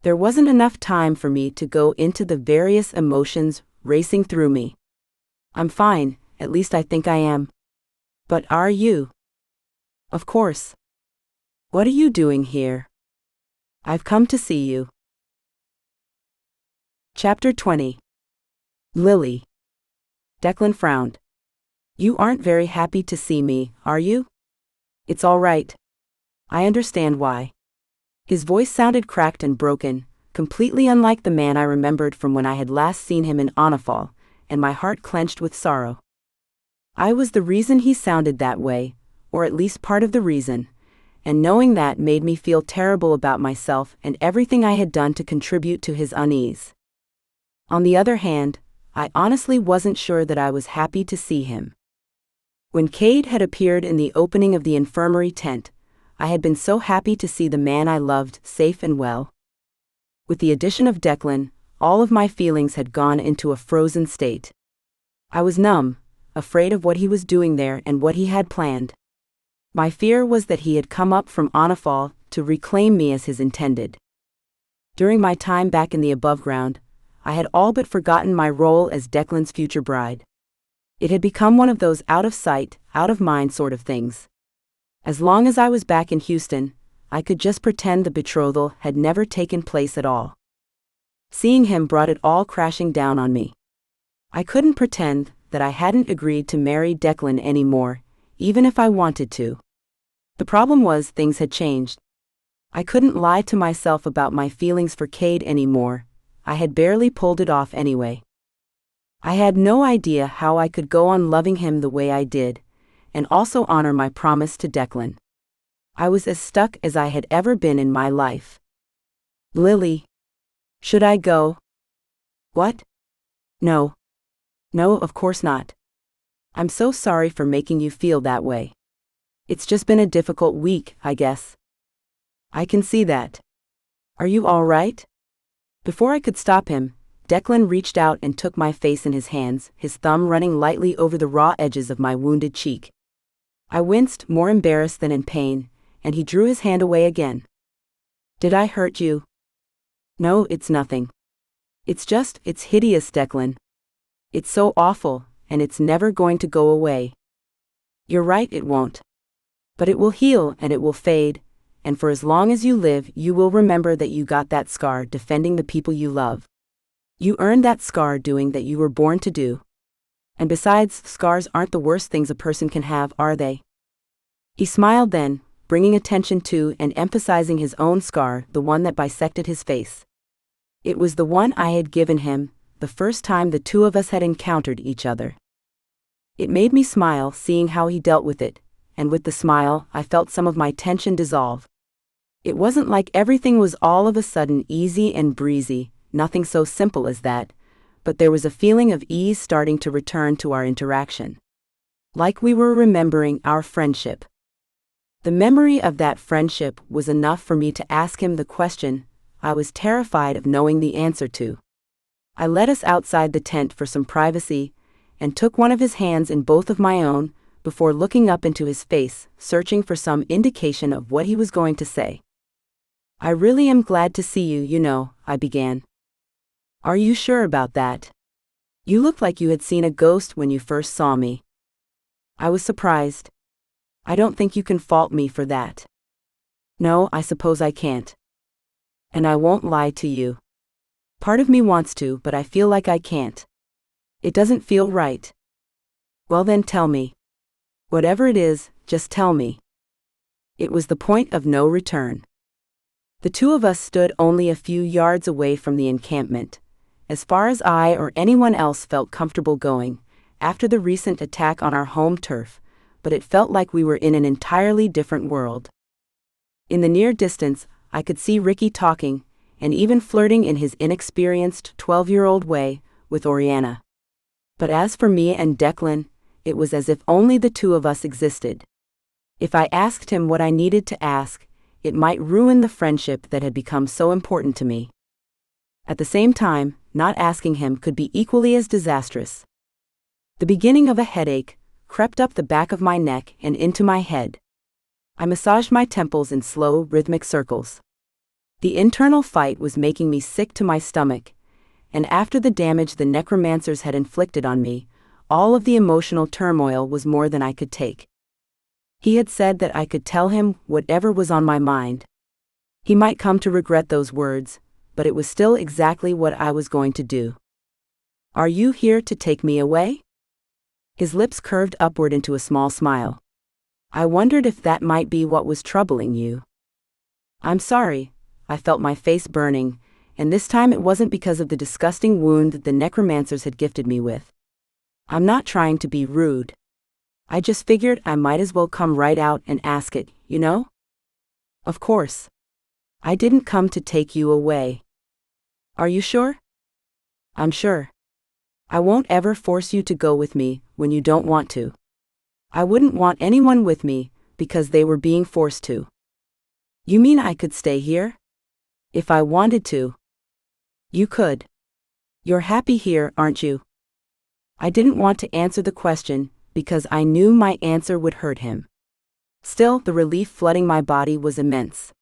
There wasn't enough time for me to go into the various emotions racing through me. "I'm fine, at least I think I am." "But are you?" "Of course." "What are you doing here?" "I've come to see you." Chapter 20. Lily. Declan frowned. "You aren't very happy to see me, are you?" "It's all right. I understand why." His voice sounded cracked and broken, completely unlike the man I remembered from when I had last seen him in Onifal, and my heart clenched with sorrow. I was the reason he sounded that way, or at least part of the reason, and knowing that made me feel terrible about myself and everything I had done to contribute to his unease. On the other hand, I honestly wasn't sure that I was happy to see him. When Cade had appeared in the opening of the infirmary tent, I had been so happy to see the man I loved safe and well. With the addition of Declan, all of my feelings had gone into a frozen state. I was numb, afraid of what he was doing there and what he had planned. My fear was that he had come up from Onifal to reclaim me as his intended. During my time back in the Aboveground, I had all but forgotten my role as Declan's future bride. It had become one of those out of sight, out of mind sort of things. As long as I was back in Houston, I could just pretend the betrothal had never taken place at all. Seeing him brought it all crashing down on me. I couldn't pretend that I hadn't agreed to marry Declan anymore, even if I wanted to. The problem was things had changed. I couldn't lie to myself about my feelings for Cade anymore. I had barely pulled it off anyway. I had no idea how I could go on loving him the way I did, and also honor my promise to Declan. I was as stuck as I had ever been in my life. "Lily. Should I go?" "What? No. No, of course not. I'm so sorry for making you feel that way. It's just been a difficult week, I guess." "I can see that. Are you all right?" Before I could stop him, Declan reached out and took my face in his hands, his thumb running lightly over the raw edges of my wounded cheek. I winced, more embarrassed than in pain, and he drew his hand away again. "Did I hurt you?" "No, it's nothing. It's hideous, Declan." It's so awful, and it's never going to go away. You're right, it won't. But it will heal and it will fade, and for as long as you live, you will remember that you got that scar defending the people you love. You earned that scar doing that you were born to do. And besides, scars aren't the worst things a person can have, are they? He smiled then, bringing attention to and emphasizing his own scar, the one that bisected his face. It was the one I had given him, the first time the two of us had encountered each other. It made me smile seeing how he dealt with it, and with the smile, I felt some of my tension dissolve. It wasn't like everything was all of a sudden easy and breezy, nothing so simple as that, but there was a feeling of ease starting to return to our interaction. Like we were remembering our friendship. The memory of that friendship was enough for me to ask him the question I was terrified of knowing the answer to. I led us outside the tent for some privacy, and took one of his hands in both of my own, before looking up into his face, searching for some indication of what he was going to say. I really am glad to see you, I began. Are you sure about that? You looked like you had seen a ghost when you first saw me. I was surprised. I don't think you can fault me for that. No, I suppose I can't. And I won't lie to you. Part of me wants to, but I feel like I can't. It doesn't feel right. Well then tell me. Whatever it is, just tell me. It was the point of no return. The two of us stood only a few yards away from the encampment, as far as I or anyone else felt comfortable going, after the recent attack on our home turf, but it felt like we were in an entirely different world. In the near distance, I could see Ricky talking, and even flirting in his inexperienced 12-year-old way, with Oriana. But as for me and Declan, it was as if only the two of us existed. If I asked him what I needed to ask, it might ruin the friendship that had become so important to me. At the same time, not asking him could be equally as disastrous. The beginning of a headache crept up the back of my neck and into my head. I massaged my temples in slow, rhythmic circles. The internal fight was making me sick to my stomach, and after the damage the necromancers had inflicted on me, all of the emotional turmoil was more than I could take. He had said that I could tell him whatever was on my mind. He might come to regret those words, but it was still exactly what I was going to do. Are you here to take me away? His lips curved upward into a small smile. I wondered if that might be what was troubling you. I'm sorry, I felt my face burning, and this time it wasn't because of the disgusting wound the necromancers had gifted me with. I'm not trying to be rude. I just figured I might as well come right out and ask it, Of course. I didn't come to take you away. Are you sure? I'm sure. I won't ever force you to go with me when you don't want to. I wouldn't want anyone with me because they were being forced to. You mean I could stay here? If I wanted to. You could. You're happy here, aren't you? I didn't want to answer the question because I knew my answer would hurt him. Still, the relief flooding my body was immense.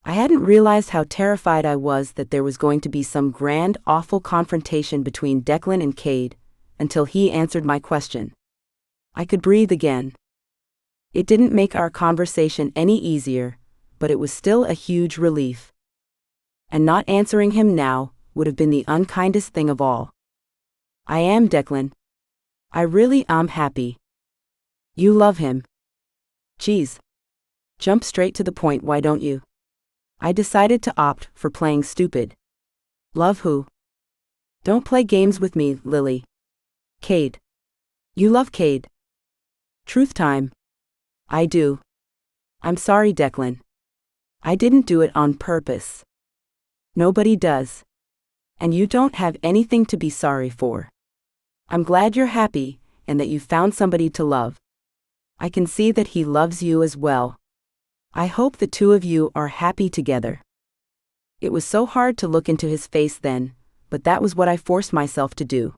I hadn't realized how terrified I was that there was going to be some grand, awful confrontation between Declan and Cade, until he answered my question. I could breathe again. It didn't make our conversation any easier, but it was still a huge relief. And not answering him now would have been the unkindest thing of all. I am, Declan. I really am happy. You love him. Geez. Jump straight to the point, why don't you? I decided to opt for playing stupid. Love who? Don't play games with me, Lily. Cade. You love Cade. Truth time. I do. I'm sorry, Declan. I didn't do it on purpose. Nobody does. And you don't have anything to be sorry for. I'm glad you're happy, and that you found somebody to love. I can see that he loves you as well. I hope the two of you are happy together. It was so hard to look into his face then, but that was what I forced myself to do.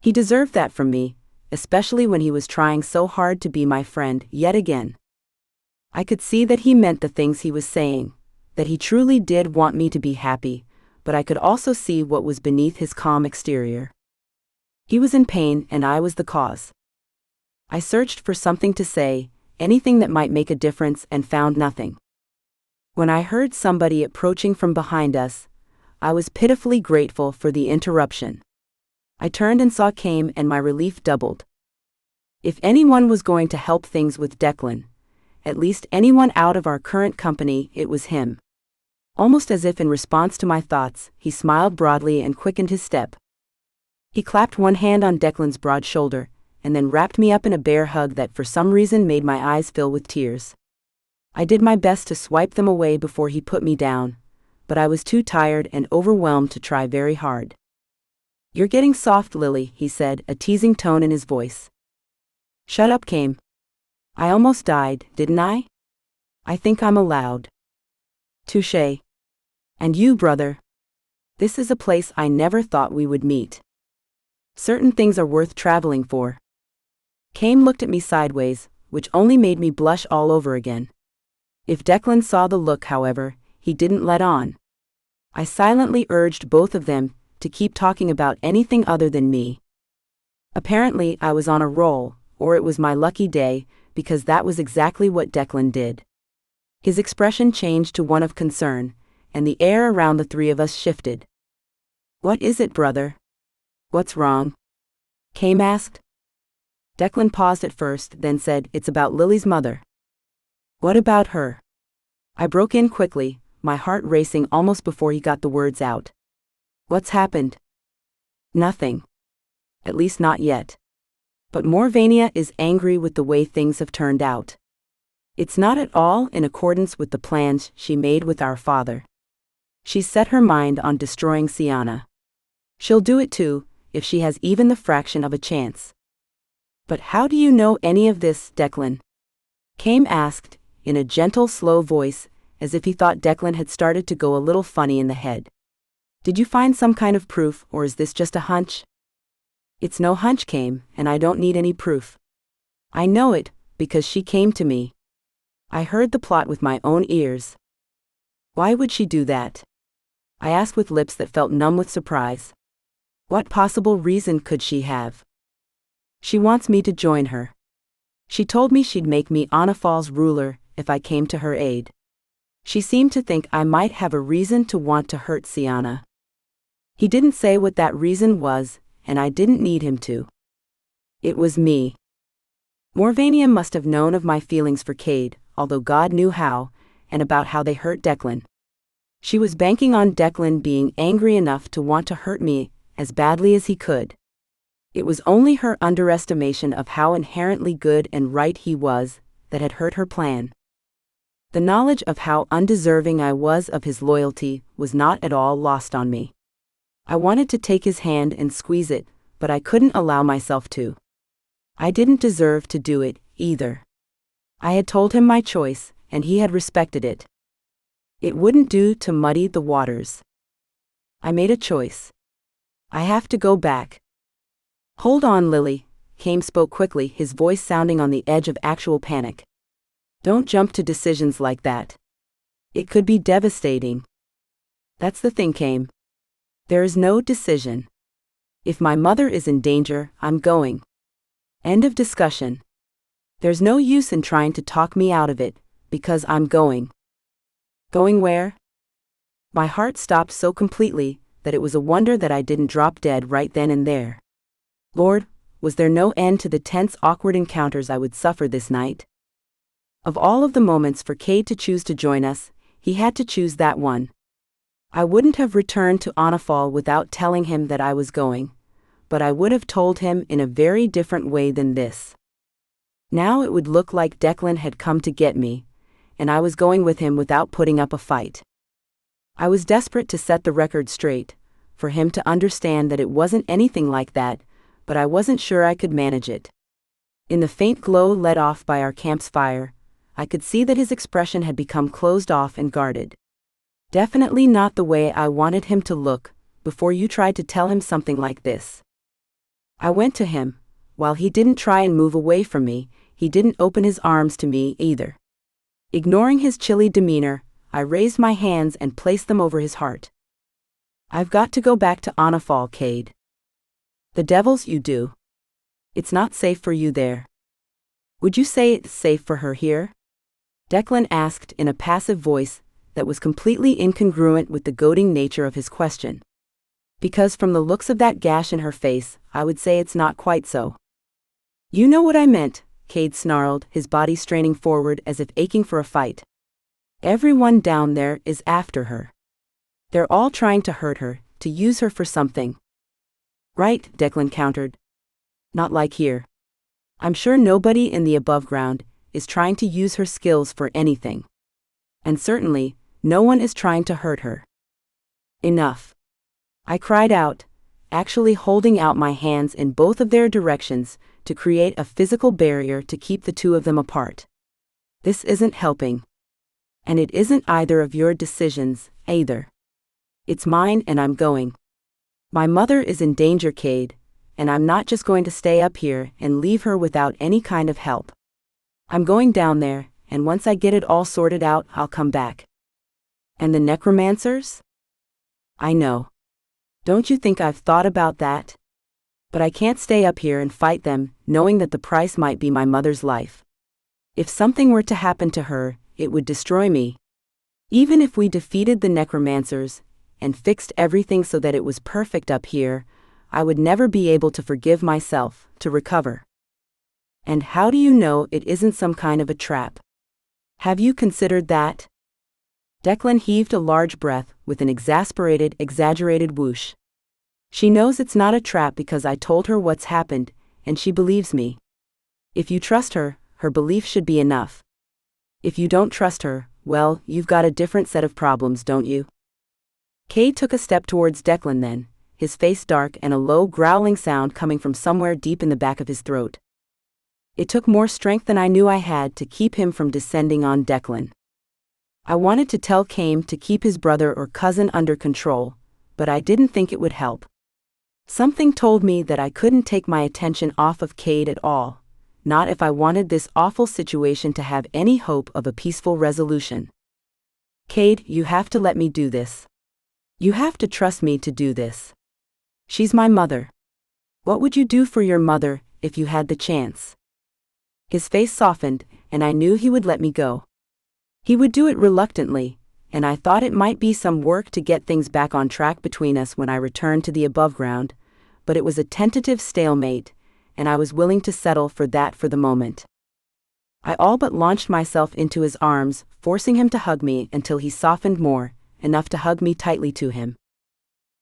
He deserved that from me, especially when he was trying so hard to be my friend yet again. I could see that he meant the things he was saying, that he truly did want me to be happy, but I could also see what was beneath his calm exterior. He was in pain and I was the cause. I searched for something to say, anything that might make a difference, and found nothing. When I heard somebody approaching from behind us, I was pitifully grateful for the interruption. I turned and saw Cade, and my relief doubled. If anyone was going to help things with Declan, at least anyone out of our current company, it was him. Almost as if in response to my thoughts, he smiled broadly and quickened his step. He clapped one hand on Declan's broad shoulder, and then wrapped me up in a bear hug that for some reason made my eyes fill with tears. I did my best to swipe them away before he put me down, but I was too tired and overwhelmed to try very hard. "You're getting soft, Lily," he said, a teasing tone in his voice. "Shut up, Cade. I almost died, didn't I? I think I'm allowed." "Touché. And you, brother? This is a place I never thought we would meet. Certain things are worth traveling for." Cade looked at me sideways, which only made me blush all over again. If Declan saw the look, however, he didn't let on. I silently urged both of them to keep talking about anything other than me. Apparently, I was on a roll, or it was my lucky day, because that was exactly what Declan did. His expression changed to one of concern, and the air around the three of us shifted. "What is it, brother? What's wrong?" Cade asked. Declan paused at first, then said, "It's about Lily's mother." "What about her?" I broke in quickly, my heart racing almost before he got the words out. "What's happened?" "Nothing. At least not yet. But Morvania is angry with the way things have turned out. It's not at all in accordance with the plans she made with our father. She's set her mind on destroying Sienna. She'll do it too, if she has even the fraction of a chance." "But how do you know any of this, Declan?" Cade asked, in a gentle, slow voice, as if he thought Declan had started to go a little funny in the head. "Did you find some kind of proof, or is this just a hunch?" "It's no hunch, Cade, and I don't need any proof. I know it, because she came to me. I heard the plot with my own ears." "Why would she do that?" I asked with lips that felt numb with surprise. "What possible reason could she have?" "She wants me to join her. She told me she'd make me Anafal's ruler if I came to her aid. She seemed to think I might have a reason to want to hurt Sienna. He didn't say what that reason was, and I didn't need him to. It was me. Morvania must have known of my feelings for Cade, although God knew how, and about how they hurt Declan. She was banking on Declan being angry enough to want to hurt me as badly as he could. It was only her underestimation of how inherently good and right he was that had hurt her plan. The knowledge of how undeserving I was of his loyalty was not at all lost on me. I wanted to take his hand and squeeze it, but I couldn't allow myself to. I didn't deserve to do it, either. I had told him my choice, and he had respected it. It wouldn't do to muddy the waters. I made a choice. I have to go back. "Hold on, Lily," Cade spoke quickly, his voice sounding on the edge of actual panic. "Don't jump to decisions like that. It could be devastating." "That's the thing, Cade. There is no decision. If my mother is in danger, I'm going. End of discussion. There's no use in trying to talk me out of it, because I'm going." "Going where?" My heart stopped so completely that it was a wonder that I didn't drop dead right then and there. Lord, was there no end to the tense, awkward encounters I would suffer this night? Of all of the moments for Cade to choose to join us, he had to choose that one. I wouldn't have returned to Anafal without telling him that I was going, but I would have told him in a very different way than this. Now it would look like Declan had come to get me, and I was going with him without putting up a fight. I was desperate to set the record straight, for him to understand that it wasn't anything like that, but I wasn't sure I could manage it. In the faint glow let off by our camp's fire, I could see that his expression had become closed off and guarded. Definitely not the way I wanted him to look before you tried to tell him something like this. I went to him. While he didn't try and move away from me, he didn't open his arms to me either. Ignoring his chilly demeanor, I raised my hands and placed them over his heart. "I've got to go back to Anafal, Cade." The devils you do. It's not safe for you there. Would you say it's safe for her here? Declan asked in a passive voice that was completely incongruent with the goading nature of his question. Because from the looks of that gash in her face, I would say it's not quite so. You know what I meant, Cade snarled, his body straining forward as if aching for a fight. Everyone down there is after her. They're all trying to hurt her, to use her for something. Right, Declan countered. Not like here. I'm sure nobody in the Aboveground is trying to use her skills for anything. And certainly, no one is trying to hurt her. Enough. I cried out, actually holding out my hands in both of their directions to create a physical barrier to keep the two of them apart. This isn't helping. And it isn't either of your decisions, either. It's mine and I'm going. My mother is in danger, Cade, and I'm not just going to stay up here and leave her without any kind of help. I'm going down there, and once I get it all sorted out, I'll come back. And the necromancers? I know. Don't you think I've thought about that? But I can't stay up here and fight them, knowing that the price might be my mother's life. If something were to happen to her, it would destroy me. Even if we defeated the necromancers and fixed everything so that it was perfect up here, I would never be able to forgive myself, to recover. And how do you know it isn't some kind of a trap? Have you considered that? Declan heaved a large breath with an exaggerated whoosh. She knows it's not a trap because I told her what's happened, and she believes me. If you trust her, her belief should be enough. If you don't trust her, well, you've got a different set of problems, don't you? Cade took a step towards Declan then, his face dark and a low growling sound coming from somewhere deep in the back of his throat. It took more strength than I knew I had to keep him from descending on Declan. I wanted to tell Cade to keep his brother or cousin under control, but I didn't think it would help. Something told me that I couldn't take my attention off of Cade at all, not if I wanted this awful situation to have any hope of a peaceful resolution. Cade, you have to let me do this. You have to trust me to do this. She's my mother. What would you do for your mother if you had the chance? His face softened, and I knew he would let me go. He would do it reluctantly, and I thought it might be some work to get things back on track between us when I returned to the Aboveground, but it was a tentative stalemate, and I was willing to settle for that for the moment. I all but launched myself into his arms, forcing him to hug me until he softened more, enough to hug me tightly to him.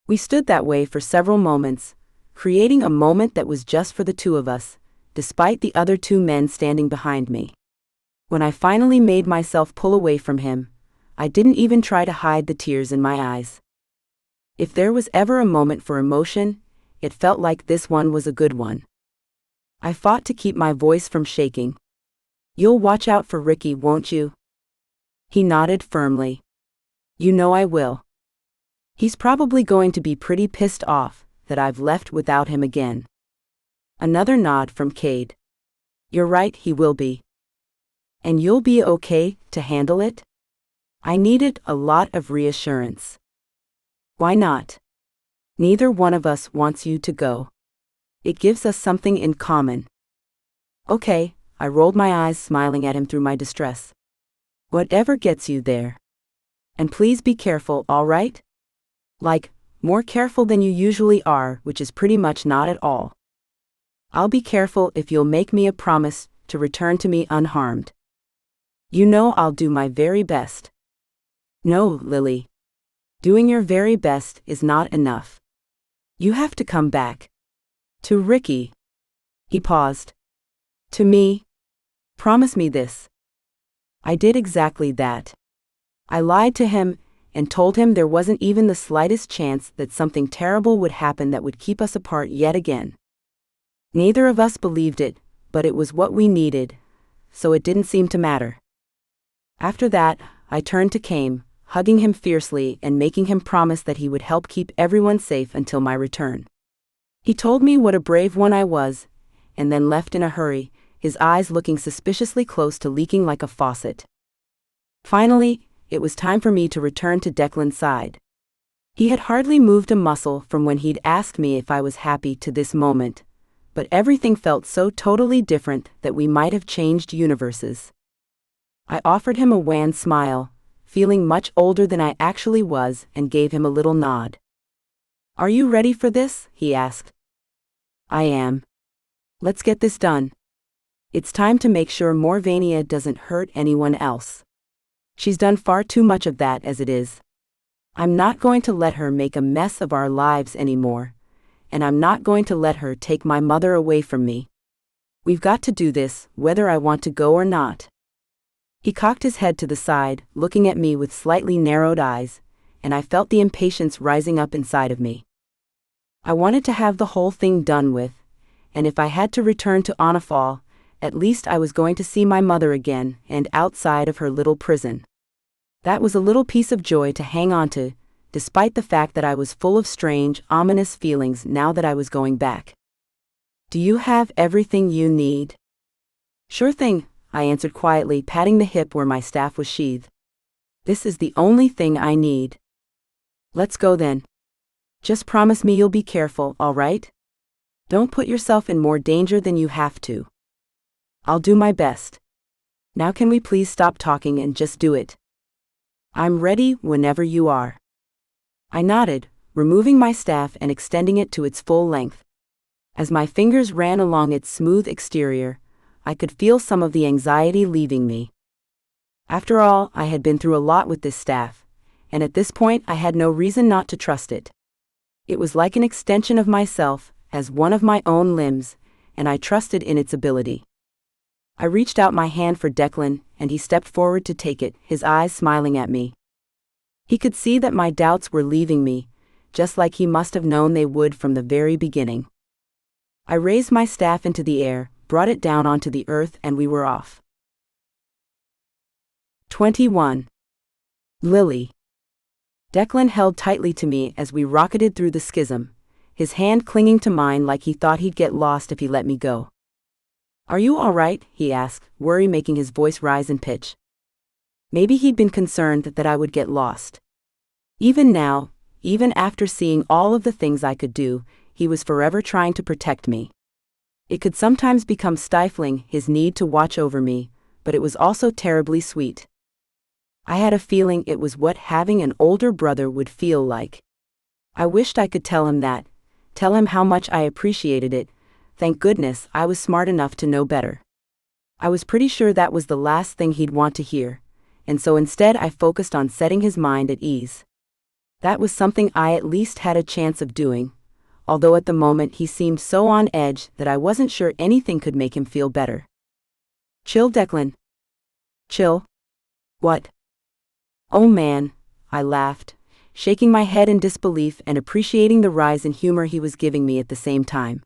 We stood that way for several moments, creating a moment that was just for the two of us, despite the other two men standing behind me. When I finally made myself pull away from him, I didn't even try to hide the tears in my eyes. If there was ever a moment for emotion, it felt like this one was a good one. I fought to keep my voice from shaking. You'll watch out for Ricky, won't you? He nodded firmly. You know I will. He's probably going to be pretty pissed off that I've left without him again. Another nod from Cade. You're right, he will be. And you'll be okay to handle it? I needed a lot of reassurance. Why not? Neither one of us wants you to go. It gives us something in common. Okay, I rolled my eyes, smiling at him through my distress. Whatever gets you there. And please be careful, all right? Like, more careful than you usually are, which is pretty much not at all. I'll be careful if you'll make me a promise to return to me unharmed. You know I'll do my very best. No, Lily. Doing your very best is not enough. You have to come back. To Ricky. He paused. To me. Promise me this. I did exactly that. I lied to him and told him there wasn't even the slightest chance that something terrible would happen that would keep us apart yet again. Neither of us believed it, but it was what we needed, so it didn't seem to matter. After that, I turned to Cade, hugging him fiercely and making him promise that he would help keep everyone safe until my return. He told me what a brave one I was, and then left in a hurry, his eyes looking suspiciously close to leaking like a faucet. Finally, it was time for me to return to Declan's side. He had hardly moved a muscle from when he'd asked me if I was happy to this moment, but everything felt so totally different that we might have changed universes. I offered him a wan smile, feeling much older than I actually was, and gave him a little nod. "Are you ready for this?" he asked. "I am. Let's get this done. It's time to make sure Morvania doesn't hurt anyone else. She's done far too much of that as it is. I'm not going to let her make a mess of our lives anymore, and I'm not going to let her take my mother away from me. We've got to do this, whether I want to go or not." He cocked his head to the side, looking at me with slightly narrowed eyes, and I felt the impatience rising up inside of me. I wanted to have the whole thing done with, and if I had to return to Onafall, at least I was going to see my mother again and outside of her little prison. That was a little piece of joy to hang on to, despite the fact that I was full of strange, ominous feelings now that I was going back. "Do you have everything you need?" "Sure thing," I answered quietly, patting the hip where my staff was sheathed. "This is the only thing I need." "Let's go then. Just promise me you'll be careful, all right? Don't put yourself in more danger than you have to." "I'll do my best. Now can we please stop talking and just do it?" "I'm ready whenever you are." I nodded, removing my staff and extending it to its full length. As my fingers ran along its smooth exterior, I could feel some of the anxiety leaving me. After all, I had been through a lot with this staff, and at this point I had no reason not to trust it. It was like an extension of myself, as one of my own limbs, and I trusted in its ability. I reached out my hand for Declan, and he stepped forward to take it, his eyes smiling at me. He could see that my doubts were leaving me, just like he must have known they would from the very beginning. I raised my staff into the air, brought it down onto the earth, and we were off. 21. Lily. Declan held tightly to me as we rocketed through the schism, his hand clinging to mine like he thought he'd get lost if he let me go. "Are you all right?" he asked, worry making his voice rise in pitch. Maybe he'd been concerned that I would get lost. Even now, even after seeing all of the things I could do, he was forever trying to protect me. It could sometimes become stifling, his need to watch over me, but it was also terribly sweet. I had a feeling it was what having an older brother would feel like. I wished I could tell him that, tell him how much I appreciated it. Thank goodness I was smart enough to know better. I was pretty sure that was the last thing he'd want to hear, and so instead I focused on setting his mind at ease. That was something I at least had a chance of doing, although at the moment he seemed so on edge that I wasn't sure anything could make him feel better. "Chill, Declan." "Chill? What?" "Oh man," I laughed, shaking my head in disbelief and appreciating the rise in humor he was giving me at the same time.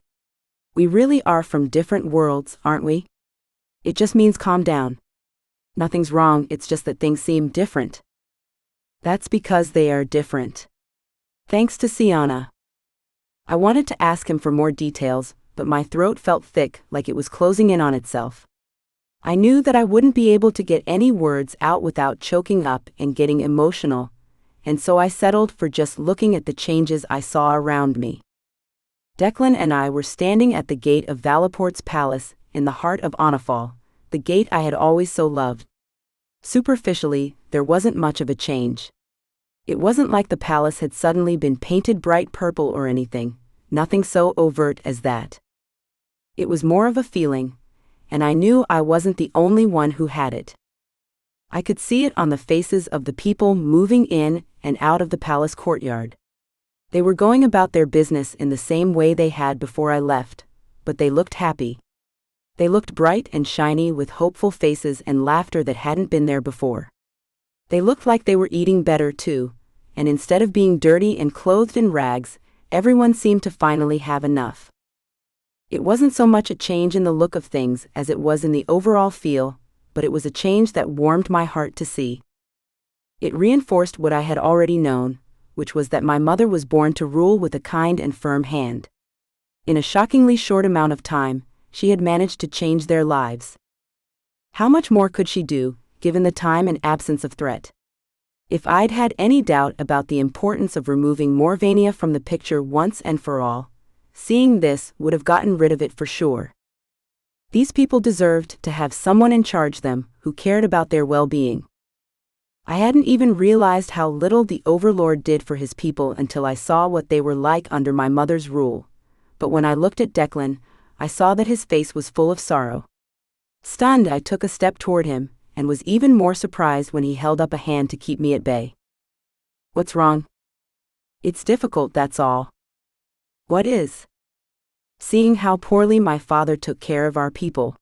"We really are from different worlds, aren't we? It just means calm down. Nothing's wrong, it's just that things seem different." "That's because they are different. Thanks to Sienna." I wanted to ask him for more details, but my throat felt thick, like it was closing in on itself. I knew that I wouldn't be able to get any words out without choking up and getting emotional, and so I settled for just looking at the changes I saw around me. Declan and I were standing at the gate of Valaport's palace, in the heart of Onafall, the gate I had always so loved. Superficially, there wasn't much of a change. It wasn't like the palace had suddenly been painted bright purple or anything, nothing so overt as that. It was more of a feeling, and I knew I wasn't the only one who had it. I could see it on the faces of the people moving in and out of the palace courtyard. They were going about their business in the same way they had before I left, but they looked happy. They looked bright and shiny with hopeful faces and laughter that hadn't been there before. They looked like they were eating better too, and instead of being dirty and clothed in rags, everyone seemed to finally have enough. It wasn't so much a change in the look of things as it was in the overall feel, but it was a change that warmed my heart to see. It reinforced what I had already known, which was that my mother was born to rule with a kind and firm hand. In a shockingly short amount of time, she had managed to change their lives. How much more could she do, given the time and absence of threat? If I'd had any doubt about the importance of removing Morvania from the picture once and for all, seeing this would have gotten rid of it for sure. These people deserved to have someone in charge them who cared about their well-being. I hadn't even realized how little the Overlord did for his people until I saw what they were like under my mother's rule, but when I looked at Declan, I saw that his face was full of sorrow. Stunned, I took a step toward him, and was even more surprised when he held up a hand to keep me at bay. "What's wrong?" "It's difficult, that's all." "What is?" "Seeing how poorly my father took care of our people.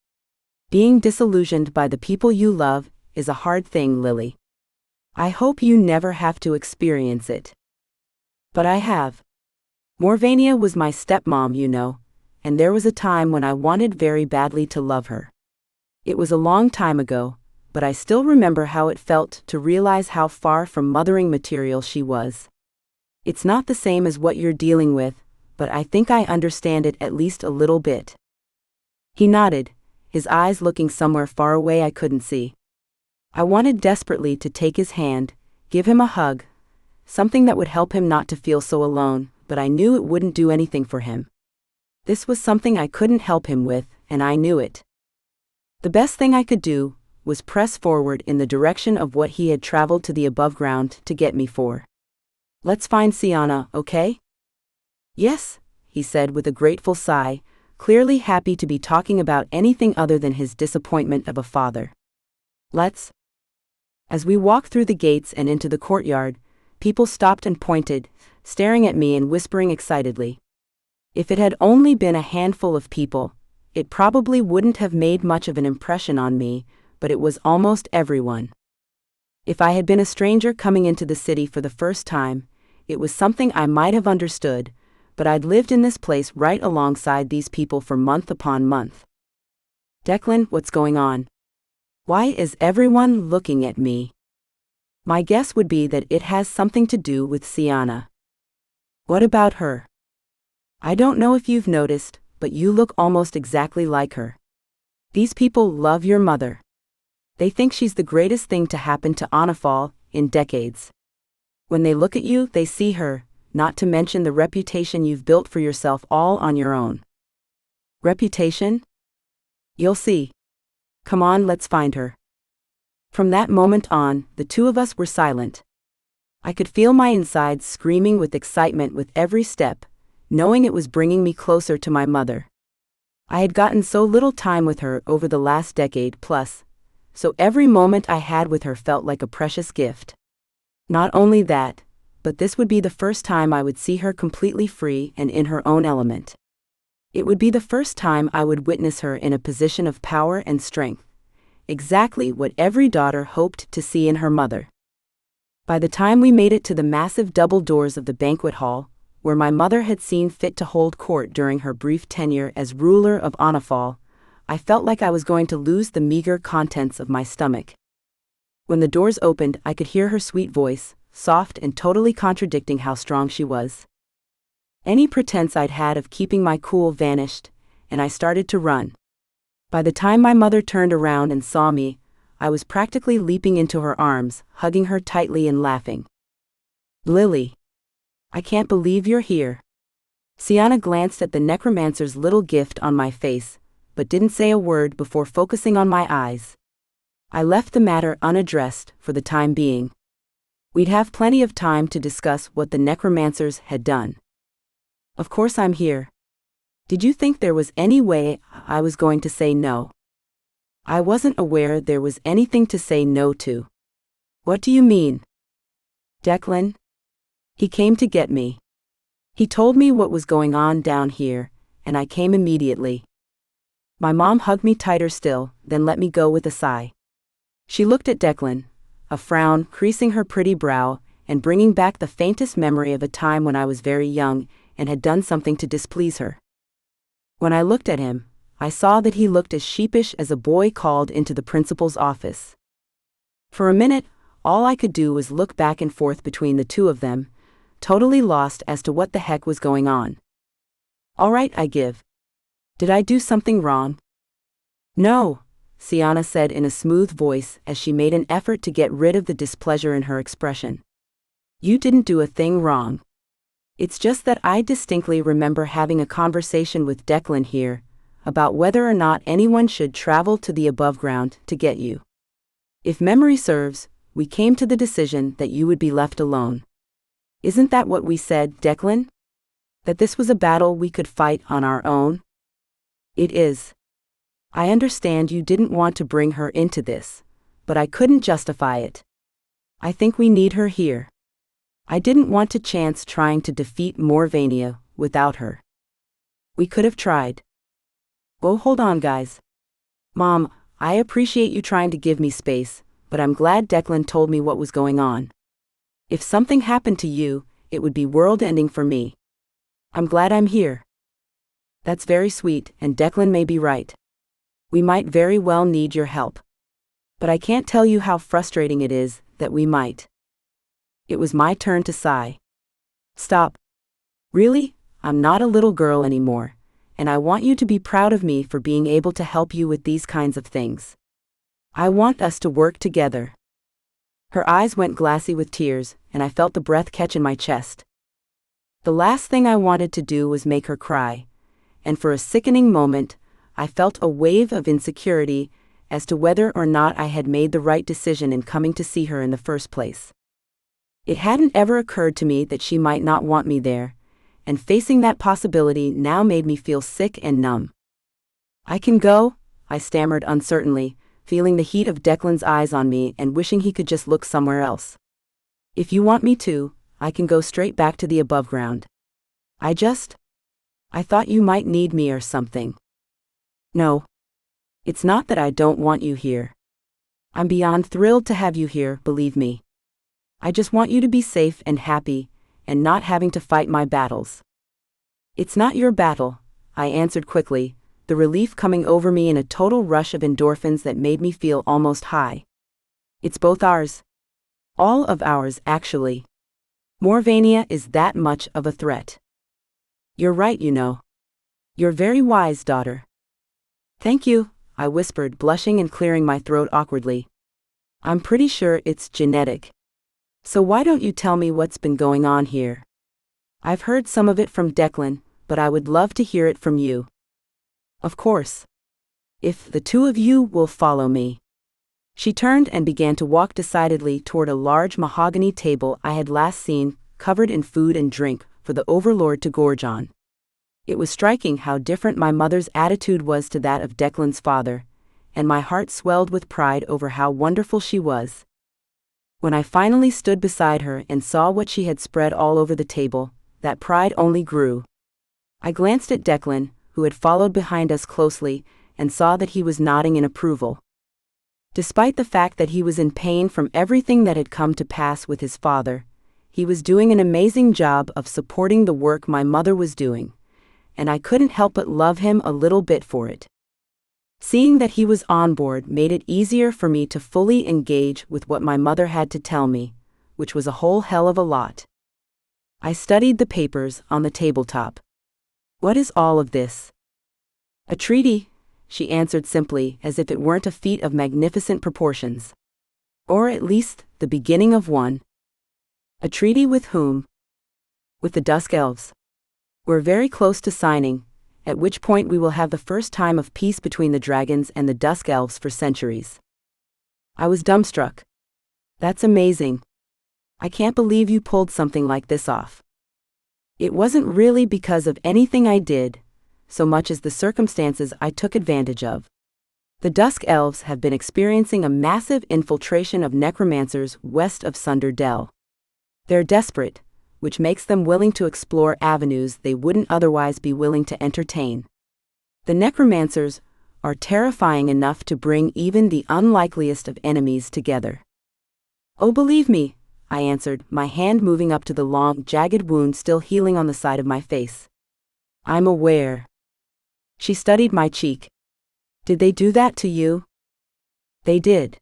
Being disillusioned by the people you love is a hard thing, Lily. I hope you never have to experience it." "But I have. Morvania was my stepmom, you know, and there was a time when I wanted very badly to love her. It was a long time ago, but I still remember how it felt to realize how far from mothering material she was. It's not the same as what you're dealing with, but I think I understand it at least a little bit." He nodded, his eyes looking somewhere far away I couldn't see. I wanted desperately to take his hand, give him a hug, something that would help him not to feel so alone, but I knew it wouldn't do anything for him. This was something I couldn't help him with, and I knew it. The best thing I could do was press forward in the direction of what he had traveled to the Aboveground to get me for. "Let's find Sienna, okay?" "Yes," he said with a grateful sigh, clearly happy to be talking about anything other than his disappointment of a father. "Let's." As we walked through the gates and into the courtyard, people stopped and pointed, staring at me and whispering excitedly. If it had only been a handful of people, it probably wouldn't have made much of an impression on me, but it was almost everyone. If I had been a stranger coming into the city for the first time, it was something I might have understood, but I'd lived in this place right alongside these people for month upon month. "Declan, what's going on? Why is everyone looking at me?" My guess would be that it has something to do with Sienna. "What about her?" "I don't know if you've noticed, but you look almost exactly like her. These people love your mother. They think she's the greatest thing to happen to Anafal in decades. When they look at you, they see her, not to mention the reputation you've built for yourself all on your own." "Reputation? You'll see. Come on, let's find her." From that moment on, the two of us were silent. I could feel my insides screaming with excitement with every step, knowing it was bringing me closer to my mother. I had gotten so little time with her over the last decade plus, so every moment I had with her felt like a precious gift. Not only that, but this would be the first time I would see her completely free and in her own element. It would be the first time I would witness her in a position of power and strength, exactly what every daughter hoped to see in her mother. By the time we made it to the massive double doors of the banquet hall, where my mother had seen fit to hold court during her brief tenure as ruler of Anafal, I felt like I was going to lose the meager contents of my stomach. When the doors opened, I could hear her sweet voice, soft and totally contradicting how strong she was. Any pretense I'd had of keeping my cool vanished, and I started to run. By the time my mother turned around and saw me, I was practically leaping into her arms, hugging her tightly and laughing. "Lily, I can't believe you're here." Sienna glanced at the necromancer's little gift on my face, but didn't say a word before focusing on my eyes. I left the matter unaddressed for the time being. We'd have plenty of time to discuss what the necromancers had done. "Of course I'm here. Did you think there was any way I was going to say no?" "I wasn't aware there was anything to say no to." "What do you mean?" "Declan. He came to get me. He told me what was going on down here, and I came immediately." My mom hugged me tighter still, then let me go with a sigh. She looked at Declan, a frown creasing her pretty brow and bringing back the faintest memory of a time when I was very young and had done something to displease her. When I looked at him, I saw that he looked as sheepish as a boy called into the principal's office. For a minute, all I could do was look back and forth between the two of them, totally lost as to what the heck was going on. "All right, I give. Did I do something wrong?" "No," Sienna said in a smooth voice as she made an effort to get rid of the displeasure in her expression. You didn't do a thing wrong. It's just that I distinctly remember having a conversation with Declan here about whether or not anyone should travel to the Aboveground to get you. If memory serves, we came to the decision that you would be left alone. Isn't that what we said, Declan? That this was a battle we could fight on our own? It is. I understand you didn't want to bring her into this, but I couldn't justify it. I think we need her here. I didn't want to chance trying to defeat Morvania without her. We could have tried. Whoa, hold on, guys. Mom, I appreciate you trying to give me space, but I'm glad Declan told me what was going on. If something happened to you, it would be world-ending for me. I'm glad I'm here. That's very sweet, and Declan may be right. We might very well need your help. But I can't tell you how frustrating it is that we might. It was my turn to sigh. Stop. Really? I'm not a little girl anymore, and I want you to be proud of me for being able to help you with these kinds of things. I want us to work together. Her eyes went glassy with tears, and I felt the breath catch in my chest. The last thing I wanted to do was make her cry, and for a sickening moment, I felt a wave of insecurity as to whether or not I had made the right decision in coming to see her in the first place. It hadn't ever occurred to me that she might not want me there, and facing that possibility now made me feel sick and numb. I can go, I stammered uncertainly, feeling the heat of Declan's eyes on me and wishing he could just look somewhere else. If you want me to, I can go straight back to the Aboveground. I thought you might need me or something. No. It's not that I don't want you here. I'm beyond thrilled to have you here, believe me. I just want you to be safe and happy, and not having to fight my battles. It's not your battle, I answered quickly, the relief coming over me in a total rush of endorphins that made me feel almost high. It's both ours. All of ours, actually. Morvania is that much of a threat. You're right, you know. You're very wise, daughter. Thank you, I whispered, blushing and clearing my throat awkwardly. I'm pretty sure it's genetic. So why don't you tell me what's been going on here? I've heard some of it from Declan, but I would love to hear it from you. Of course. If the two of you will follow me. She turned and began to walk decidedly toward a large mahogany table I had last seen, covered in food and drink, for the overlord to gorge on. It was striking how different my mother's attitude was to that of Declan's father, and my heart swelled with pride over how wonderful she was. When I finally stood beside her and saw what she had spread all over the table, that pride only grew. I glanced at Declan, who had followed behind us closely, and saw that he was nodding in approval. Despite the fact that he was in pain from everything that had come to pass with his father, he was doing an amazing job of supporting the work my mother was doing, and I couldn't help but love him a little bit for it. Seeing that he was on board made it easier for me to fully engage with what my mother had to tell me, which was a whole hell of a lot. I studied the papers on the tabletop. What is all of this? A treaty, she answered simply, as if it weren't a feat of magnificent proportions. Or at least, the beginning of one. A treaty with whom? With the Dusk Elves. We're very close to signing, at which point we will have the first time of peace between the dragons and the Dusk Elves for centuries. I was dumbstruck. That's amazing. I can't believe you pulled something like this off. It wasn't really because of anything I did, so much as the circumstances I took advantage of. The Dusk Elves have been experiencing a massive infiltration of necromancers west of Sunder Dell. They're desperate, which makes them willing to explore avenues they wouldn't otherwise be willing to entertain. The necromancers are terrifying enough to bring even the unlikeliest of enemies together. Oh, believe me, I answered, my hand moving up to the long, jagged wound still healing on the side of my face. I'm aware. She studied my cheek. Did they do that to you? They did.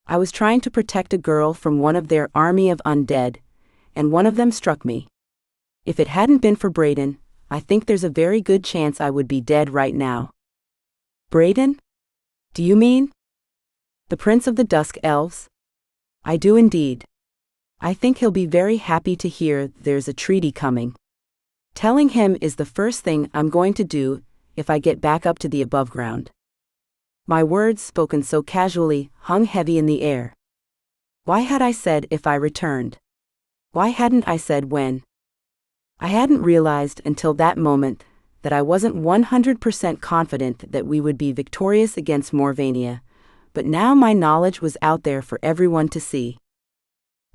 I was trying to protect a girl from one of their army of undead, and one of them struck me. If it hadn't been for Brayden, I think there's a very good chance I would be dead right now. Brayden? Do you mean the Prince of the Dusk Elves? I do indeed. I think he'll be very happy to hear there's a treaty coming. Telling him is the first thing I'm going to do if I get back up to the Aboveground. My words, spoken so casually, hung heavy in the air. Why had I said if I returned? Why hadn't I said when? I hadn't realized until that moment that I wasn't 100% confident that we would be victorious against Morvania, but now my knowledge was out there for everyone to see.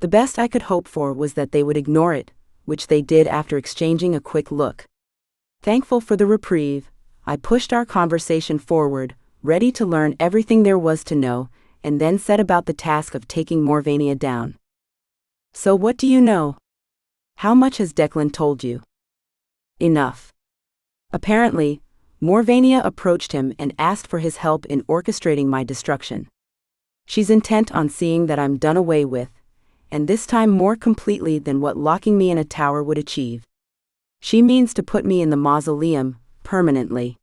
The best I could hope for was that they would ignore it, which they did after exchanging a quick look. Thankful for the reprieve, I pushed our conversation forward, ready to learn everything there was to know, and then set about the task of taking Morvania down. So what do you know? How much has Declan told you? Enough. Apparently, Morvania approached him and asked for his help in orchestrating my destruction. She's intent on seeing that I'm done away with, and this time more completely than what locking me in a tower would achieve. She means to put me in the mausoleum, permanently.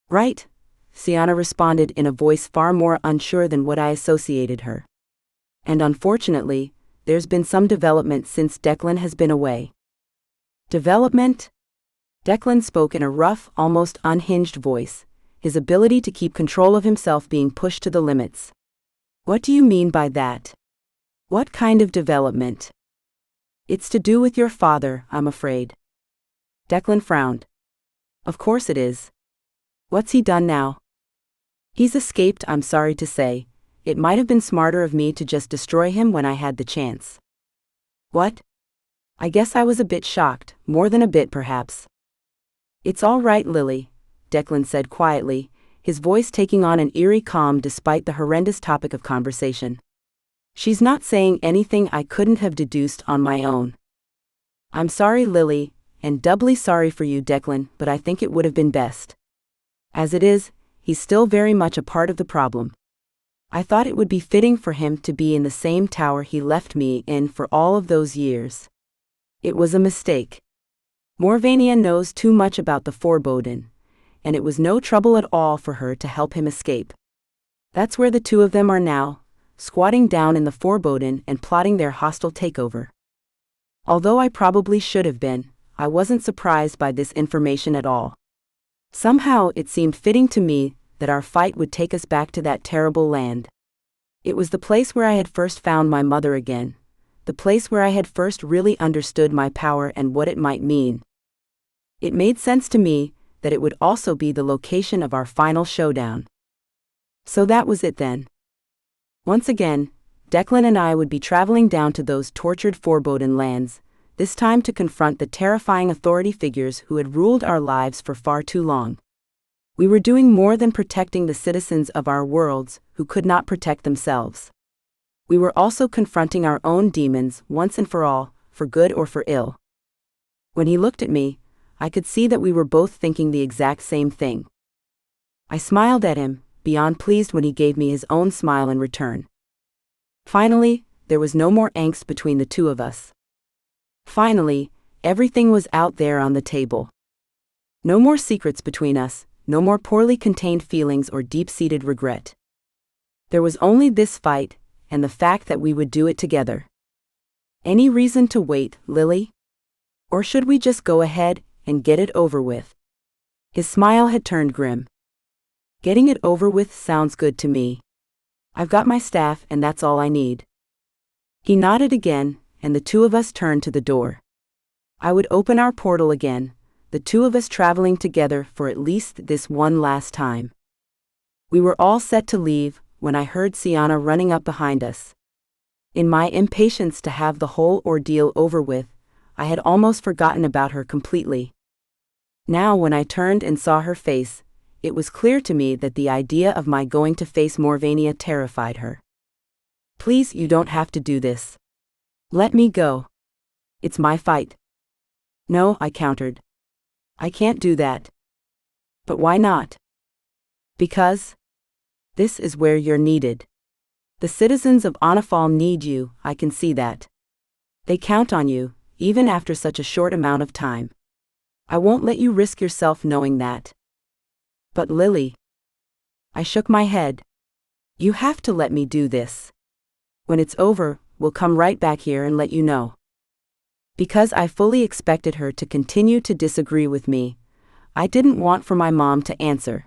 Right, Sienna responded in a voice far more unsure than what I associated her. And unfortunately, there's been some development since Declan has been away. Development? Declan spoke in a rough, almost unhinged voice, his ability to keep control of himself being pushed to the limits. What do you mean by that? What kind of development? It's to do with your father, I'm afraid. Declan frowned. Of course it is. What's he done now? He's escaped, I'm sorry to say. It might have been smarter of me to just destroy him when I had the chance. What? I guess I was a bit shocked, more than a bit perhaps. It's all right, Lily, Declan said quietly, his voice taking on an eerie calm despite the horrendous topic of conversation. She's not saying anything I couldn't have deduced on my own. I'm sorry, Lily, and doubly sorry for you, Declan, but I think it would have been best. As it is, he's still very much a part of the problem. I thought it would be fitting for him to be in the same tower he left me in for all of those years. It was a mistake. Morvania knows too much about the Foreboding, and it was no trouble at all for her to help him escape. That's where the two of them are now, squatting down in the Foreboding and plotting their hostile takeover. Although I probably should have been, I wasn't surprised by this information at all. Somehow it seemed fitting to me that our fight would take us back to that terrible land. It was the place where I had first found my mother again, the place where I had first really understood my power and what it might mean. It made sense to me that it would also be the location of our final showdown. So that was it then. Once again, Declan and I would be traveling down to those tortured Foreboding lands, this time to confront the terrifying authority figures who had ruled our lives for far too long. We were doing more than protecting the citizens of our worlds who could not protect themselves. We were also confronting our own demons once and for all, for good or for ill. When he looked at me, I could see that we were both thinking the exact same thing. I smiled at him, beyond pleased when he gave me his own smile in return. Finally, there was no more angst between the two of us. Finally, everything was out there on the table. No more secrets between us, no more poorly contained feelings or deep-seated regret. There was only this fight, and the fact that we would do it together. Any reason to wait, Lily? Or should we just go ahead and get it over with? His smile had turned grim. Getting it over with sounds good to me. I've got my staff and that's all I need. He nodded again, and the two of us turned to the door. I would open our portal again, the two of us traveling together for at least this one last time. We were all set to leave when I heard Sienna running up behind us. In my impatience to have the whole ordeal over with, I had almost forgotten about her completely. Now when I turned and saw her face, it was clear to me that the idea of my going to face Morvania terrified her. Please, you don't have to do this. Let me go. It's my fight. No, I countered. I can't do that. But why not? Because this is where you're needed. The citizens of Anafal need you, I can see that. They count on you, even after such a short amount of time. I won't let you risk yourself knowing that. But Lily. I shook my head. You have to let me do this. When it's over, we'll come right back here and let you know. Because I fully expected her to continue to disagree with me, I didn't want for my mom to answer.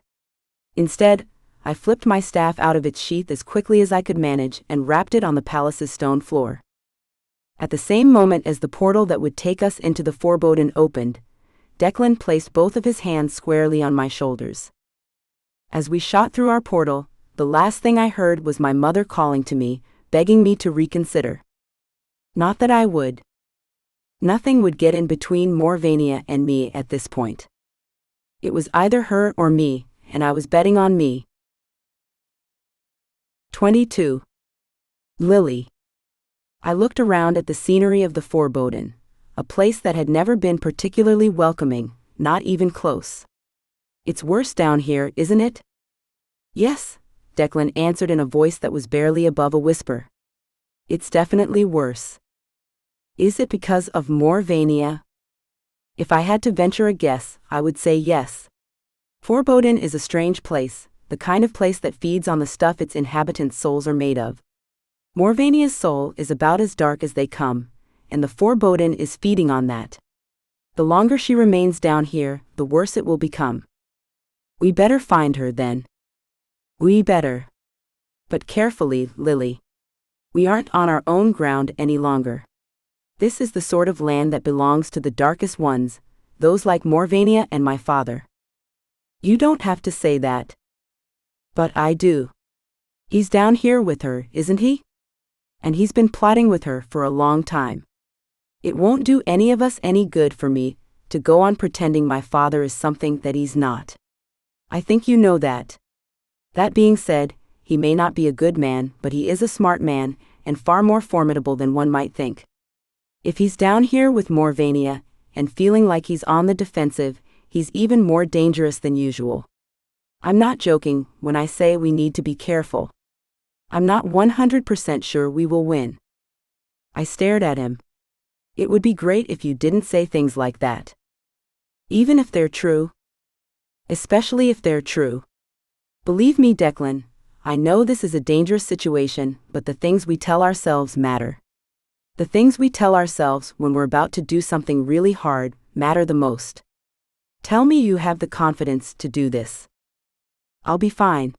Instead, I flipped my staff out of its sheath as quickly as I could manage and rapped it on the palace's stone floor. At the same moment as the portal that would take us into the foreboding opened, Declan placed both of his hands squarely on my shoulders. As we shot through our portal, the last thing I heard was my mother calling to me, begging me to reconsider. Not that I would. Nothing would get in between Morvania and me at this point. It was either her or me, and I was betting on me. 22. Lily. I looked around at the scenery of the foreboding, a place that had never been particularly welcoming, not even close. It's worse down here, isn't it? Yes, Declan answered in a voice that was barely above a whisper. It's definitely worse. Is it because of Morvania? If I had to venture a guess, I would say yes. Foreboding is a strange place, the kind of place that feeds on the stuff its inhabitants' souls are made of. Morvania's soul is about as dark as they come, and the foreboding is feeding on that. The longer she remains down here, the worse it will become. We better find her then. We better. But carefully, Lily. We aren't on our own ground any longer. This is the sort of land that belongs to the darkest ones, those like Morvania and my father. You don't have to say that. But I do. He's down here with her, isn't he? And he's been plotting with her for a long time. It won't do any of us any good for me to go on pretending my father is something that he's not. I think you know that. That being said, he may not be a good man, but he is a smart man, and far more formidable than one might think. If he's down here with Morvania, and feeling like he's on the defensive, he's even more dangerous than usual. I'm not joking when I say we need to be careful. I'm not 100% sure we will win. I stared at him. It would be great if you didn't say things like that. Even if they're true. Especially if they're true. Believe me, Declan, I know this is a dangerous situation, but the things we tell ourselves matter. The things we tell ourselves when we're about to do something really hard matter the most. Tell me you have the confidence to do this. I'll be fine.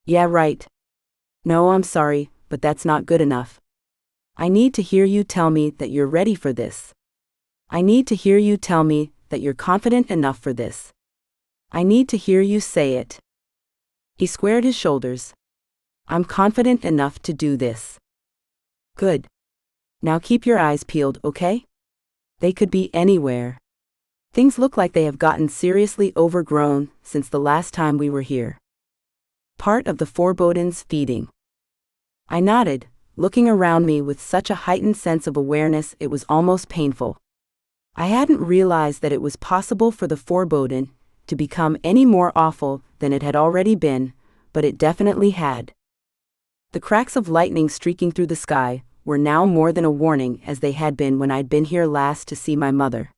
Yeah, right. No, I'm sorry, but that's not good enough. I need to hear you tell me that you're ready for this. I need to hear you tell me that you're confident enough for this. I need to hear you say it. He squared his shoulders. I'm confident enough to do this. Good. Now keep your eyes peeled, okay? They could be anywhere. Things look like they have gotten seriously overgrown since the last time we were here. Part of the foreboding's feeding. I nodded, looking around me with such a heightened sense of awareness it was almost painful. I hadn't realized that it was possible for the foreboding to become any more awful than it had already been, but it definitely had. The cracks of lightning streaking through the sky were now more than a warning as they had been when I'd been here last to see my mother.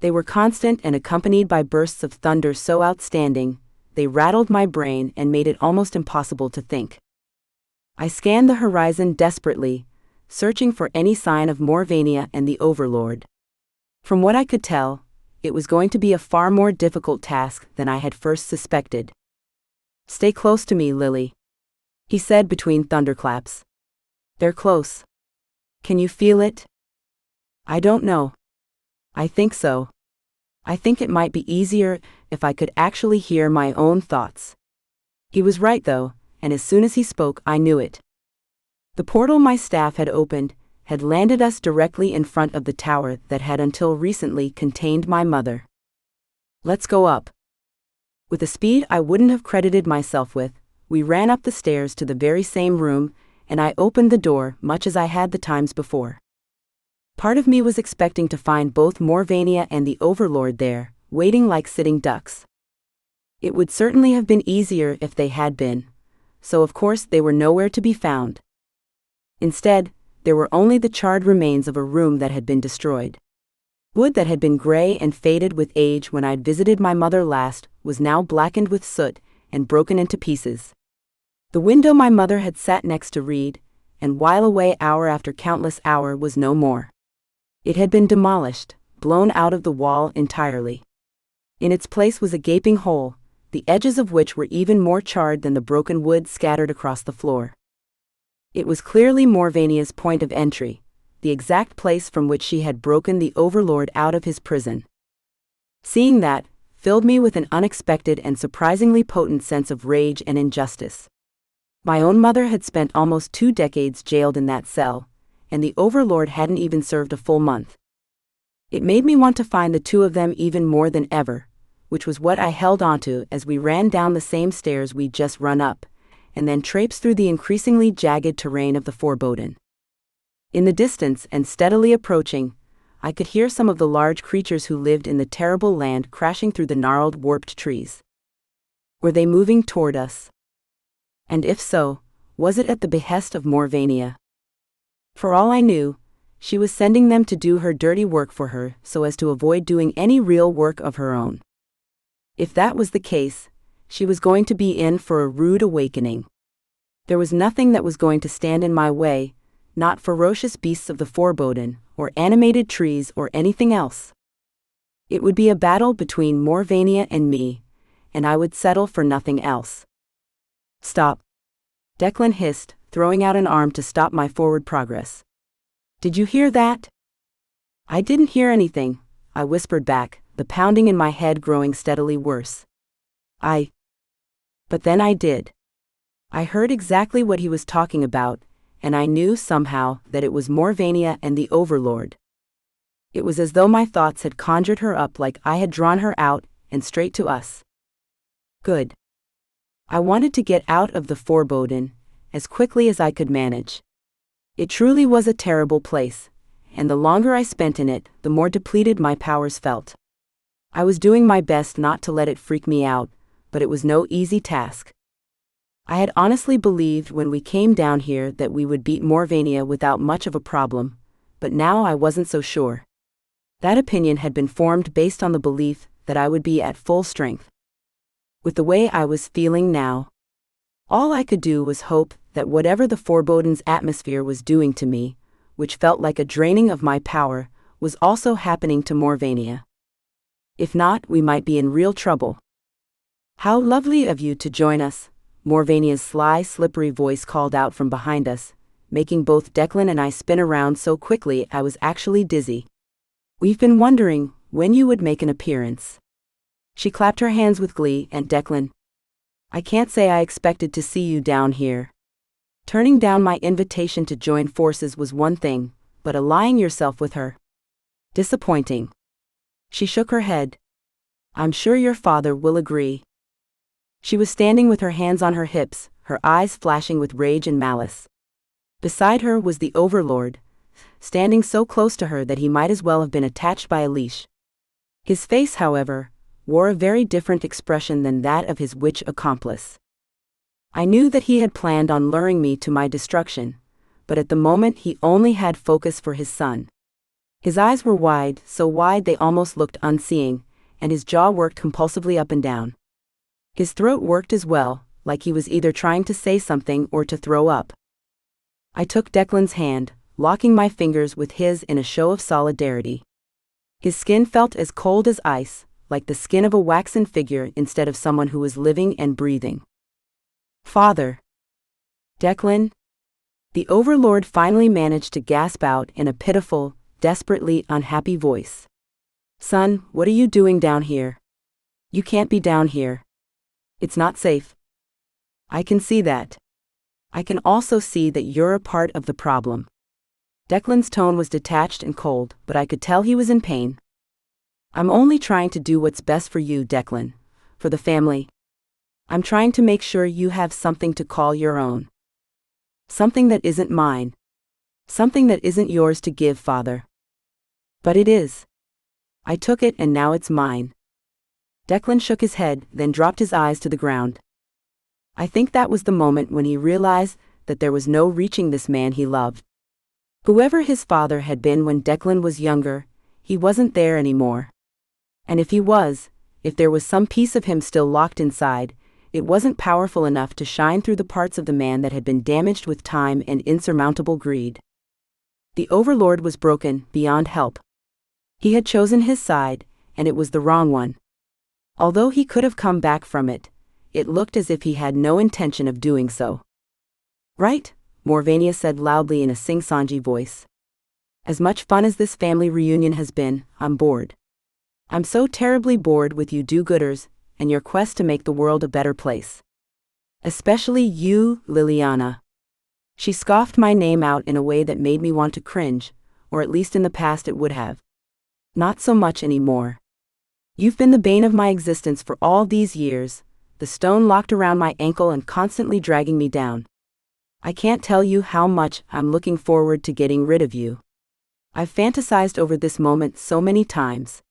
They were constant and accompanied by bursts of thunder so outstanding, they rattled my brain and made it almost impossible to think. I scanned the horizon desperately, searching for any sign of Morvania and the Overlord. From what I could tell, it was going to be a far more difficult task than I had first suspected. Stay close to me, Lily, he said between thunderclaps. They're close. Can you feel it? I don't know. I think so. I think it might be easier if I could actually hear my own thoughts. He was right though, and as soon as he spoke I knew it. The portal my staff had opened had landed us directly in front of the tower that had until recently contained my mother. Let's go up. With a speed I wouldn't have credited myself with, we ran up the stairs to the very same room, and I opened the door much as I had the times before. Part of me was expecting to find both Morvania and the Overlord there, waiting like sitting ducks. It would certainly have been easier if they had been, so of course they were nowhere to be found. Instead, there were only the charred remains of a room that had been destroyed. Wood that had been gray and faded with age when I'd visited my mother last was now blackened with soot, and broken into pieces. The window my mother had sat next to read, and while away hour after countless hour, was no more. It had been demolished, blown out of the wall entirely. In its place was a gaping hole, the edges of which were even more charred than the broken wood scattered across the floor. It was clearly Morvania's point of entry, the exact place from which she had broken the overlord out of his prison. Seeing that, filled me with an unexpected and surprisingly potent sense of rage and injustice. My own mother had spent almost 2 decades jailed in that cell, and the overlord hadn't even served a full month. It made me want to find the two of them even more than ever, which was what I held onto as we ran down the same stairs we'd just run up, and then traipsed through the increasingly jagged terrain of the Forbodden. In the distance and steadily approaching, I could hear some of the large creatures who lived in the terrible land crashing through the gnarled, warped trees. Were they moving toward us? And if so, was it at the behest of Morvania? For all I knew, she was sending them to do her dirty work for her so as to avoid doing any real work of her own. If that was the case, she was going to be in for a rude awakening. There was nothing that was going to stand in my way, not ferocious beasts of the Forbodden, or animated trees, or anything else. It would be a battle between Morvania and me, and I would settle for nothing else. Stop! Declan hissed, throwing out an arm to stop my forward progress. Did you hear that? I didn't hear anything, I whispered back, the pounding in my head growing steadily worse. But then I did. I heard exactly what he was talking about, and I knew somehow that it was Morvania and the Overlord. It was as though my thoughts had conjured her up like I had drawn her out, and straight to us. Good. I wanted to get out of the Forbodden, as quickly as I could manage. It truly was a terrible place, and the longer I spent in it, the more depleted my powers felt. I was doing my best not to let it freak me out, but it was no easy task. I had honestly believed when we came down here that we would beat Morvania without much of a problem, but now I wasn't so sure. That opinion had been formed based on the belief that I would be at full strength. With the way I was feeling now, all I could do was hope that whatever the Forbodden's atmosphere was doing to me, which felt like a draining of my power, was also happening to Morvania. If not, we might be in real trouble. How lovely of you to join us, Morvania's sly, slippery voice called out from behind us, making both Declan and I spin around so quickly I was actually dizzy. We've been wondering when you would make an appearance. She clapped her hands with glee, and Declan, I can't say I expected to see you down here. Turning down my invitation to join forces was one thing, but allying yourself with her? Disappointing. She shook her head. I'm sure your father will agree. She was standing with her hands on her hips, her eyes flashing with rage and malice. Beside her was the Overlord, standing so close to her that he might as well have been attached by a leash. His face, however, wore a very different expression than that of his witch accomplice. I knew that he had planned on luring me to my destruction, but at the moment he only had focus for his son. His eyes were wide, so wide they almost looked unseeing, and his jaw worked compulsively up and down. His throat worked as well, like he was either trying to say something or to throw up. I took Declan's hand, locking my fingers with his in a show of solidarity. His skin felt as cold as ice, like the skin of a waxen figure instead of someone who was living and breathing. Father. Declan? The Overlord finally managed to gasp out in a pitiful, desperately unhappy voice. Son, what are you doing down here? You can't be down here. It's not safe. I can see that. I can also see that you're a part of the problem. Declan's tone was detached and cold, but I could tell he was in pain. I'm only trying to do what's best for you, Declan, for the family. I'm trying to make sure you have something to call your own. Something that isn't mine. Something that isn't yours to give, Father. But it is. I took it and now it's mine. Declan shook his head, then dropped his eyes to the ground. I think that was the moment when he realized that there was no reaching this man he loved. Whoever his father had been when Declan was younger, he wasn't there anymore. And if he was, if there was some piece of him still locked inside, It wasn't powerful enough to shine through the parts of the man that had been damaged with time and insurmountable greed. The overlord was broken, beyond help. He had chosen his side, and it was the wrong one. Although he could have come back from it, it looked as if he had no intention of doing so. "Right," Morvania said loudly in a sing-songy voice. "As much fun as this family reunion has been, I'm bored. I'm so terribly bored with you do-gooders and your quest to make the world a better place. Especially you, Liliana." She scoffed my name out in a way that made me want to cringe, or at least in the past it would have. Not so much anymore. "You've been the bane of my existence for all these years, the stone locked around my ankle and constantly dragging me down. I can't tell you how much I'm looking forward to getting rid of you. I've fantasized over this moment so many times."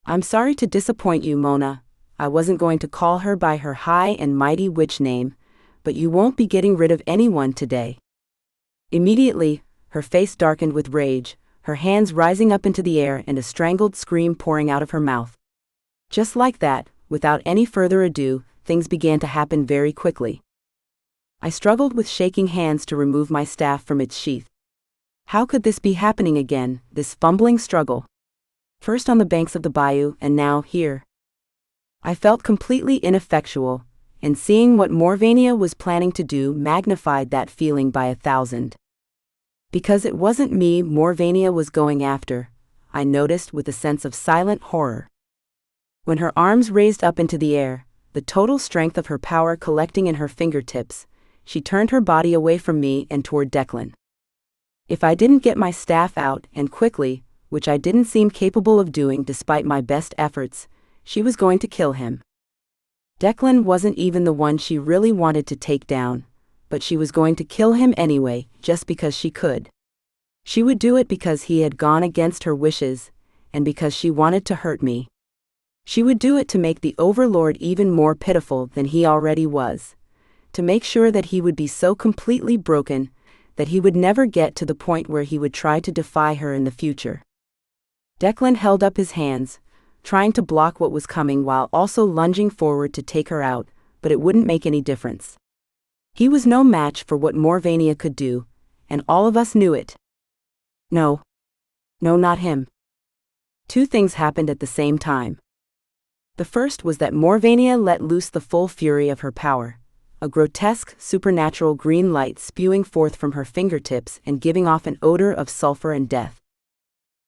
"I'm sorry to disappoint you, Mona. I wasn't going to call her by her high and mighty witch name, but you won't be getting rid of anyone today." Immediately, her face darkened with rage, her hands rising up into the air and a strangled scream pouring out of her mouth. Just like that, without any further ado, things began to happen very quickly. I struggled with shaking hands to remove my staff from its sheath. How could this be happening again, this fumbling struggle? First on the banks of the bayou, and now here. I felt completely ineffectual, and seeing what Morvania was planning to do magnified that feeling by 1,000. Because it wasn't me Morvania was going after, I noticed with a sense of silent horror. When her arms raised up into the air, the total strength of her power collecting in her fingertips, she turned her body away from me and toward Declan. If I didn't get my staff out, and quickly, which I didn't seem capable of doing despite my best efforts, she was going to kill him. Declan wasn't even the one she really wanted to take down, but she was going to kill him anyway, just because she could. She would do it because he had gone against her wishes, and because she wanted to hurt me. She would do it to make the Overlord even more pitiful than he already was, to make sure that he would be so completely broken that he would never get to the point where he would try to defy her in the future. Declan held up his hands, trying to block what was coming while also lunging forward to take her out, but it wouldn't make any difference. He was no match for what Morvania could do, and all of us knew it. No, not him. Two things happened at the same time. The first was that Morvania let loose the full fury of her power, a grotesque, supernatural green light spewing forth from her fingertips and giving off an odor of sulfur and death.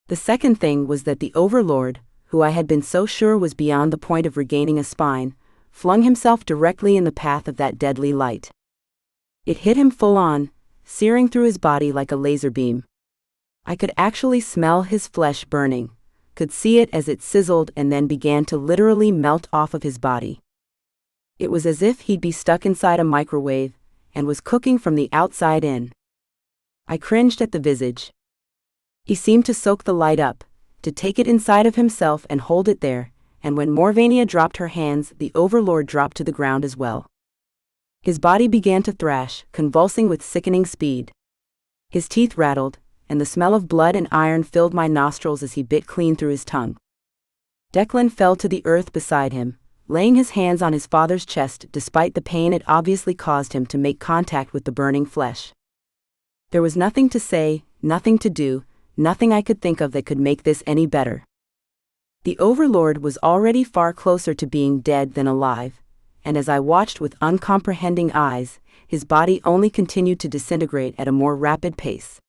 The second thing was that the Overlord, who I had been so sure was beyond the point of regaining a spine, flung himself directly in the path of that deadly light. It hit him full on, searing through his body like a laser beam. I could actually smell his flesh burning, could see it as it sizzled and then began to literally melt off of his body. It was as if he'd be stuck inside a microwave, and was cooking from the outside in. I cringed at the visage. He seemed to soak the light up, to take it inside of himself and hold it there, and when Morvania dropped her hands, the Overlord dropped to the ground as well. His body began to thrash, convulsing with sickening speed. His teeth rattled, and the smell of blood and iron filled my nostrils as he bit clean through his tongue. Declan fell to the earth beside him, laying his hands on his father's chest despite the pain it obviously caused him to make contact with the burning flesh. There was nothing to say, nothing to do, nothing I could think of that could make this any better. The Overlord was already far closer to being dead than alive, and as I watched with uncomprehending eyes, his body only continued to disintegrate at a more rapid pace.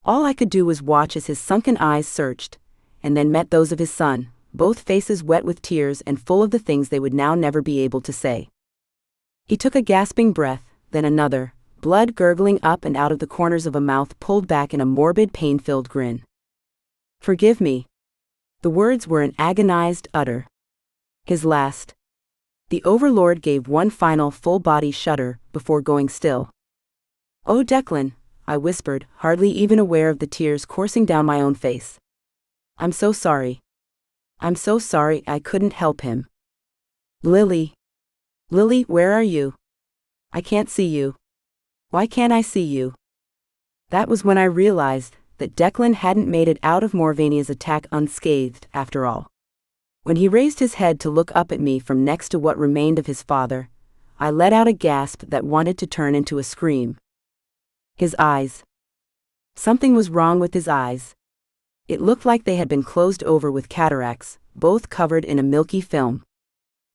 All I could do was watch as his sunken eyes searched, and then met those of his son, both faces wet with tears and full of the things they would now never be able to say. He took a gasping breath, then another, blood gurgling up and out of the corners of a mouth pulled back in a morbid pain-filled grin. "Forgive me." The words were an agonized utter. His last. The Overlord gave one final full-body shudder before going still. "Oh, Declan," I whispered, hardly even aware of the tears coursing down my own face. "I'm so sorry. I'm so sorry I couldn't help him." Lily, where are you? I can't see you. Why can't I see you?" That was when I realized that Declan hadn't made it out of Morvania's attack unscathed after all. When he raised his head to look up at me from next to what remained of his father, I let out a gasp that wanted to turn into a scream. His eyes. Something was wrong with his eyes. It looked like they had been closed over with cataracts, both covered in a milky film.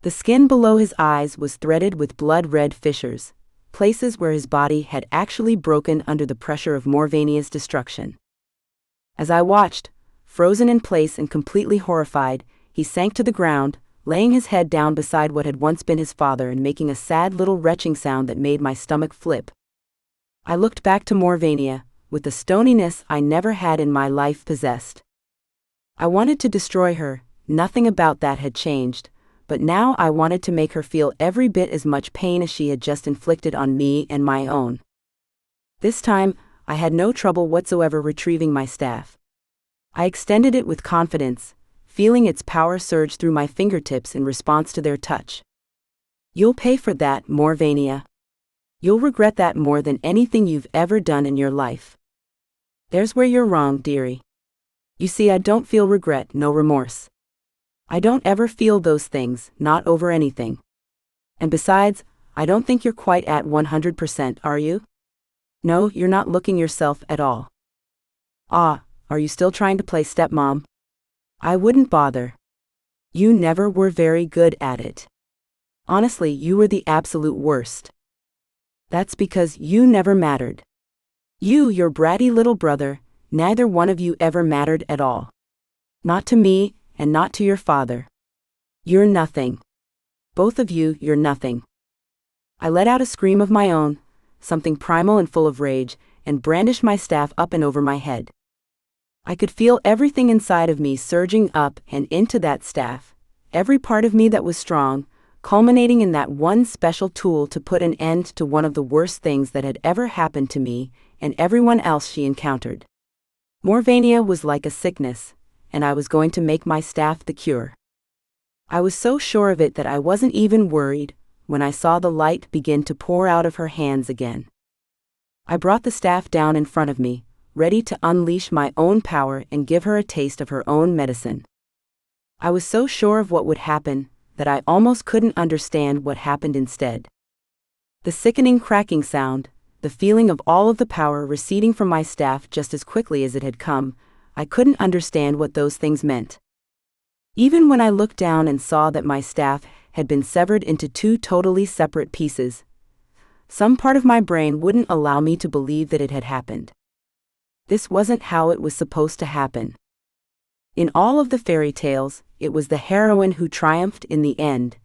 The skin below his eyes was threaded with blood-red fissures, places where his body had actually broken under the pressure of Morvania's destruction. As I watched, frozen in place and completely horrified, he sank to the ground, laying his head down beside what had once been his father and making a sad little retching sound that made my stomach flip. I looked back to Morvania, with the stoniness I never had in my life possessed. I wanted to destroy her, nothing about that had changed, but now I wanted to make her feel every bit as much pain as she had just inflicted on me and my own. This time, I had no trouble whatsoever retrieving my staff. I extended it with confidence, feeling its power surge through my fingertips in response to their touch. You'll pay for that, Morvania. You'll regret that more than anything you've ever done in your life. There's where you're wrong, dearie. You see, I don't feel regret, no remorse. I don't ever feel those things, not over anything. And besides, I don't think you're quite at 100%, are you? No, you're not looking yourself at all. Ah, are you still trying to play stepmom? I wouldn't bother. You never were very good at it. Honestly, you were the absolute worst. That's because you never mattered. You, your bratty little brother, neither one of you ever mattered at all. Not to me, and not to your father. You're nothing. Both of you, you're nothing. I let out a scream of my own, something primal and full of rage, and brandished my staff up and over my head. I could feel everything inside of me surging up and into that staff, every part of me that was strong, culminating in that one special tool to put an end to one of the worst things that had ever happened to me and everyone else she encountered. Morvania was like a sickness, and I was going to make my staff the cure. I was so sure of it that I wasn't even worried when I saw the light begin to pour out of her hands again. I brought the staff down in front of me, ready to unleash my own power and give her a taste of her own medicine. I was so sure of what would happen that I almost couldn't understand what happened instead. The sickening cracking sound, the feeling of all of the power receding from my staff just as quickly as it had come, I couldn't understand what those things meant. Even when I looked down and saw that my staff had been severed into two totally separate pieces, some part of my brain wouldn't allow me to believe that it had happened. This wasn't how it was supposed to happen. In all of the fairy tales, it was the heroine who triumphed in the end,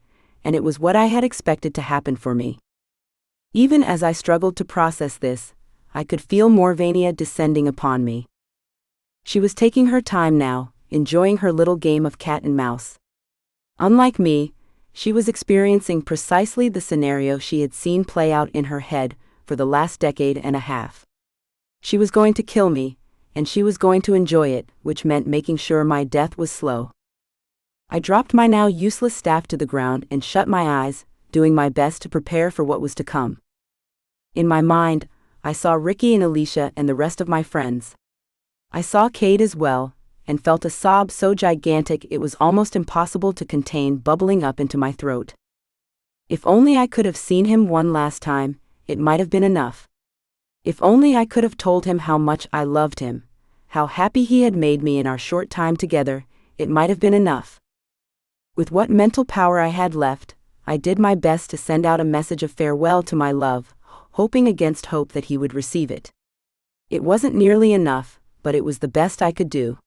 and it was what I had expected to happen for me. Even as I struggled to process this, I could feel Morvania descending upon me. She was taking her time now, enjoying her little game of cat and mouse. Unlike me, she was experiencing precisely the scenario she had seen play out in her head for the last decade and a half. She was going to kill me, and she was going to enjoy it, which meant making sure my death was slow. I dropped my now useless staff to the ground and shut my eyes, doing my best to prepare for what was to come. In my mind, I saw Ricky and Alicia and the rest of my friends. I saw Cade as well, and felt a sob so gigantic it was almost impossible to contain bubbling up into my throat. If only I could have seen him one last time, it might have been enough. If only I could have told him how much I loved him, how happy he had made me in our short time together, it might have been enough. With what mental power I had left, I did my best to send out a message of farewell to my love, hoping against hope that he would receive it. It wasn't nearly enough, but it was the best I could do.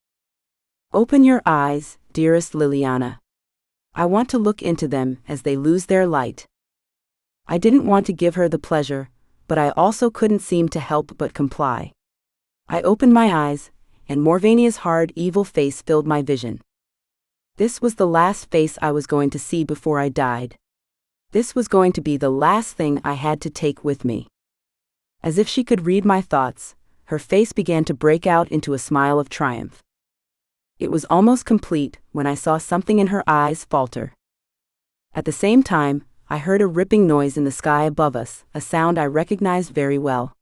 Open your eyes, dearest Liliana. I want to look into them as they lose their light. I didn't want to give her the pleasure, but I also couldn't seem to help but comply. I opened my eyes, and Morvania's hard, evil face filled my vision. This was the last face I was going to see before I died. This was going to be the last thing I had to take with me. As if she could read my thoughts, her face began to break out into a smile of triumph. It was almost complete when I saw something in her eyes falter. At the same time, I heard a ripping noise in the sky above us, a sound I recognized very well.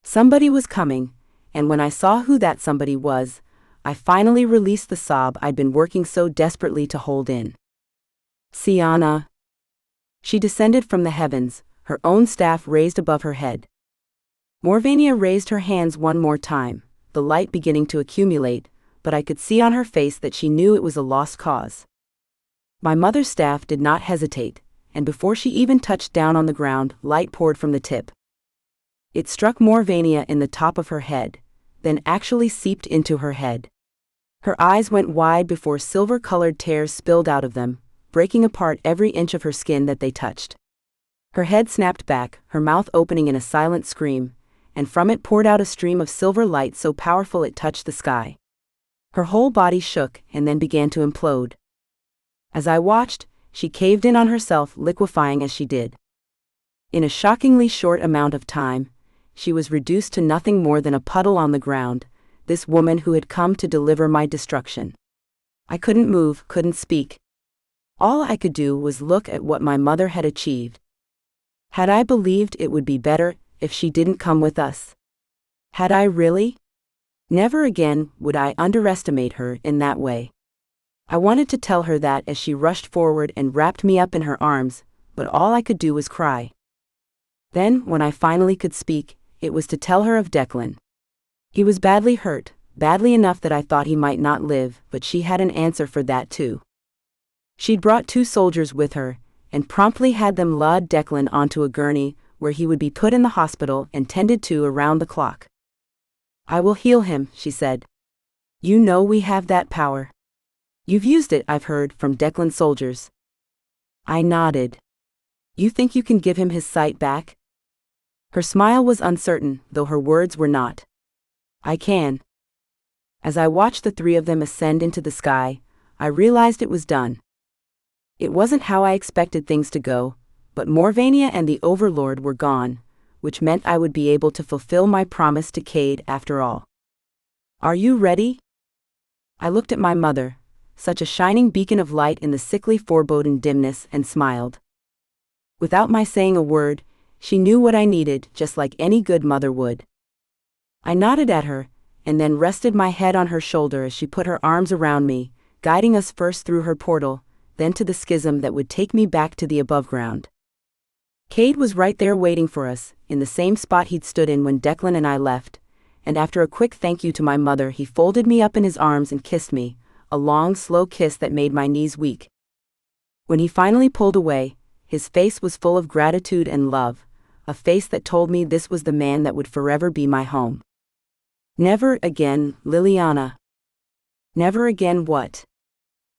Somebody was coming, and when I saw who that somebody was, I finally released the sob I'd been working so desperately to hold in. Siana. She descended from the heavens, her own staff raised above her head. Morvania raised her hands one more time, the light beginning to accumulate, but I could see on her face that she knew it was a lost cause. My mother's staff did not hesitate, and before she even touched down on the ground, light poured from the tip. It struck Morvania in the top of her head, then actually seeped into her head. Her eyes went wide before silver-colored tears spilled out of them, breaking apart every inch of her skin that they touched. Her head snapped back, her mouth opening in a silent scream, and from it poured out a stream of silver light so powerful it touched the sky. Her whole body shook and then began to implode. As I watched, she caved in on herself, liquefying as she did. In a shockingly short amount of time, she was reduced to nothing more than a puddle on the ground, this woman who had come to deliver my destruction. I couldn't move, couldn't speak. All I could do was look at what my mother had achieved. Had I believed it would be better if she didn't come with us? Had I really? Never again would I underestimate her in that way. I wanted to tell her that as she rushed forward and wrapped me up in her arms, but all I could do was cry. Then, when I finally could speak, it was to tell her of Declan. He was badly hurt, badly enough that I thought he might not live, but she had an answer for that too. She'd brought 2 soldiers with her, and promptly had them load Declan onto a gurney, where he would be put in the hospital and tended to around the clock. "I will heal him," she said. "You know we have that power. You've used it, I've heard, from Declan's soldiers." I nodded. "You think you can give him his sight back?" Her smile was uncertain, though her words were not. "I can." As I watched the 3 of them ascend into the sky, I realized it was done. It wasn't how I expected things to go, but Morvania and the Overlord were gone, which meant I would be able to fulfill my promise to Cade after all. "Are you ready?" I looked at my mother, such a shining beacon of light in the sickly foreboding dimness, and smiled. Without my saying a word, she knew what I needed, just like any good mother would. I nodded at her, and then rested my head on her shoulder as she put her arms around me, guiding us first through her portal, then to the schism that would take me back to the Aboveground. Cade was right there waiting for us, in the same spot he'd stood in when Declan and I left, and after a quick thank you to my mother, he folded me up in his arms and kissed me, a long, slow kiss that made my knees weak. When he finally pulled away, his face was full of gratitude and love, a face that told me this was the man that would forever be my home. "Never again, Liliana." "Never again what?"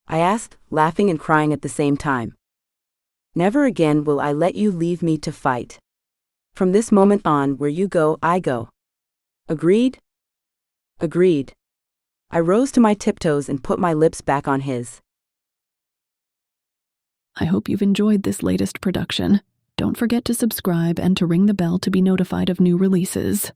I asked, laughing and crying at the same time. "Never again will I let you leave me to fight. From this moment on, where you go, I go." "Agreed?" "Agreed." I rose to my tiptoes and put my lips back on his. I hope you've enjoyed this latest production. Don't forget to subscribe and to ring the bell to be notified of new releases.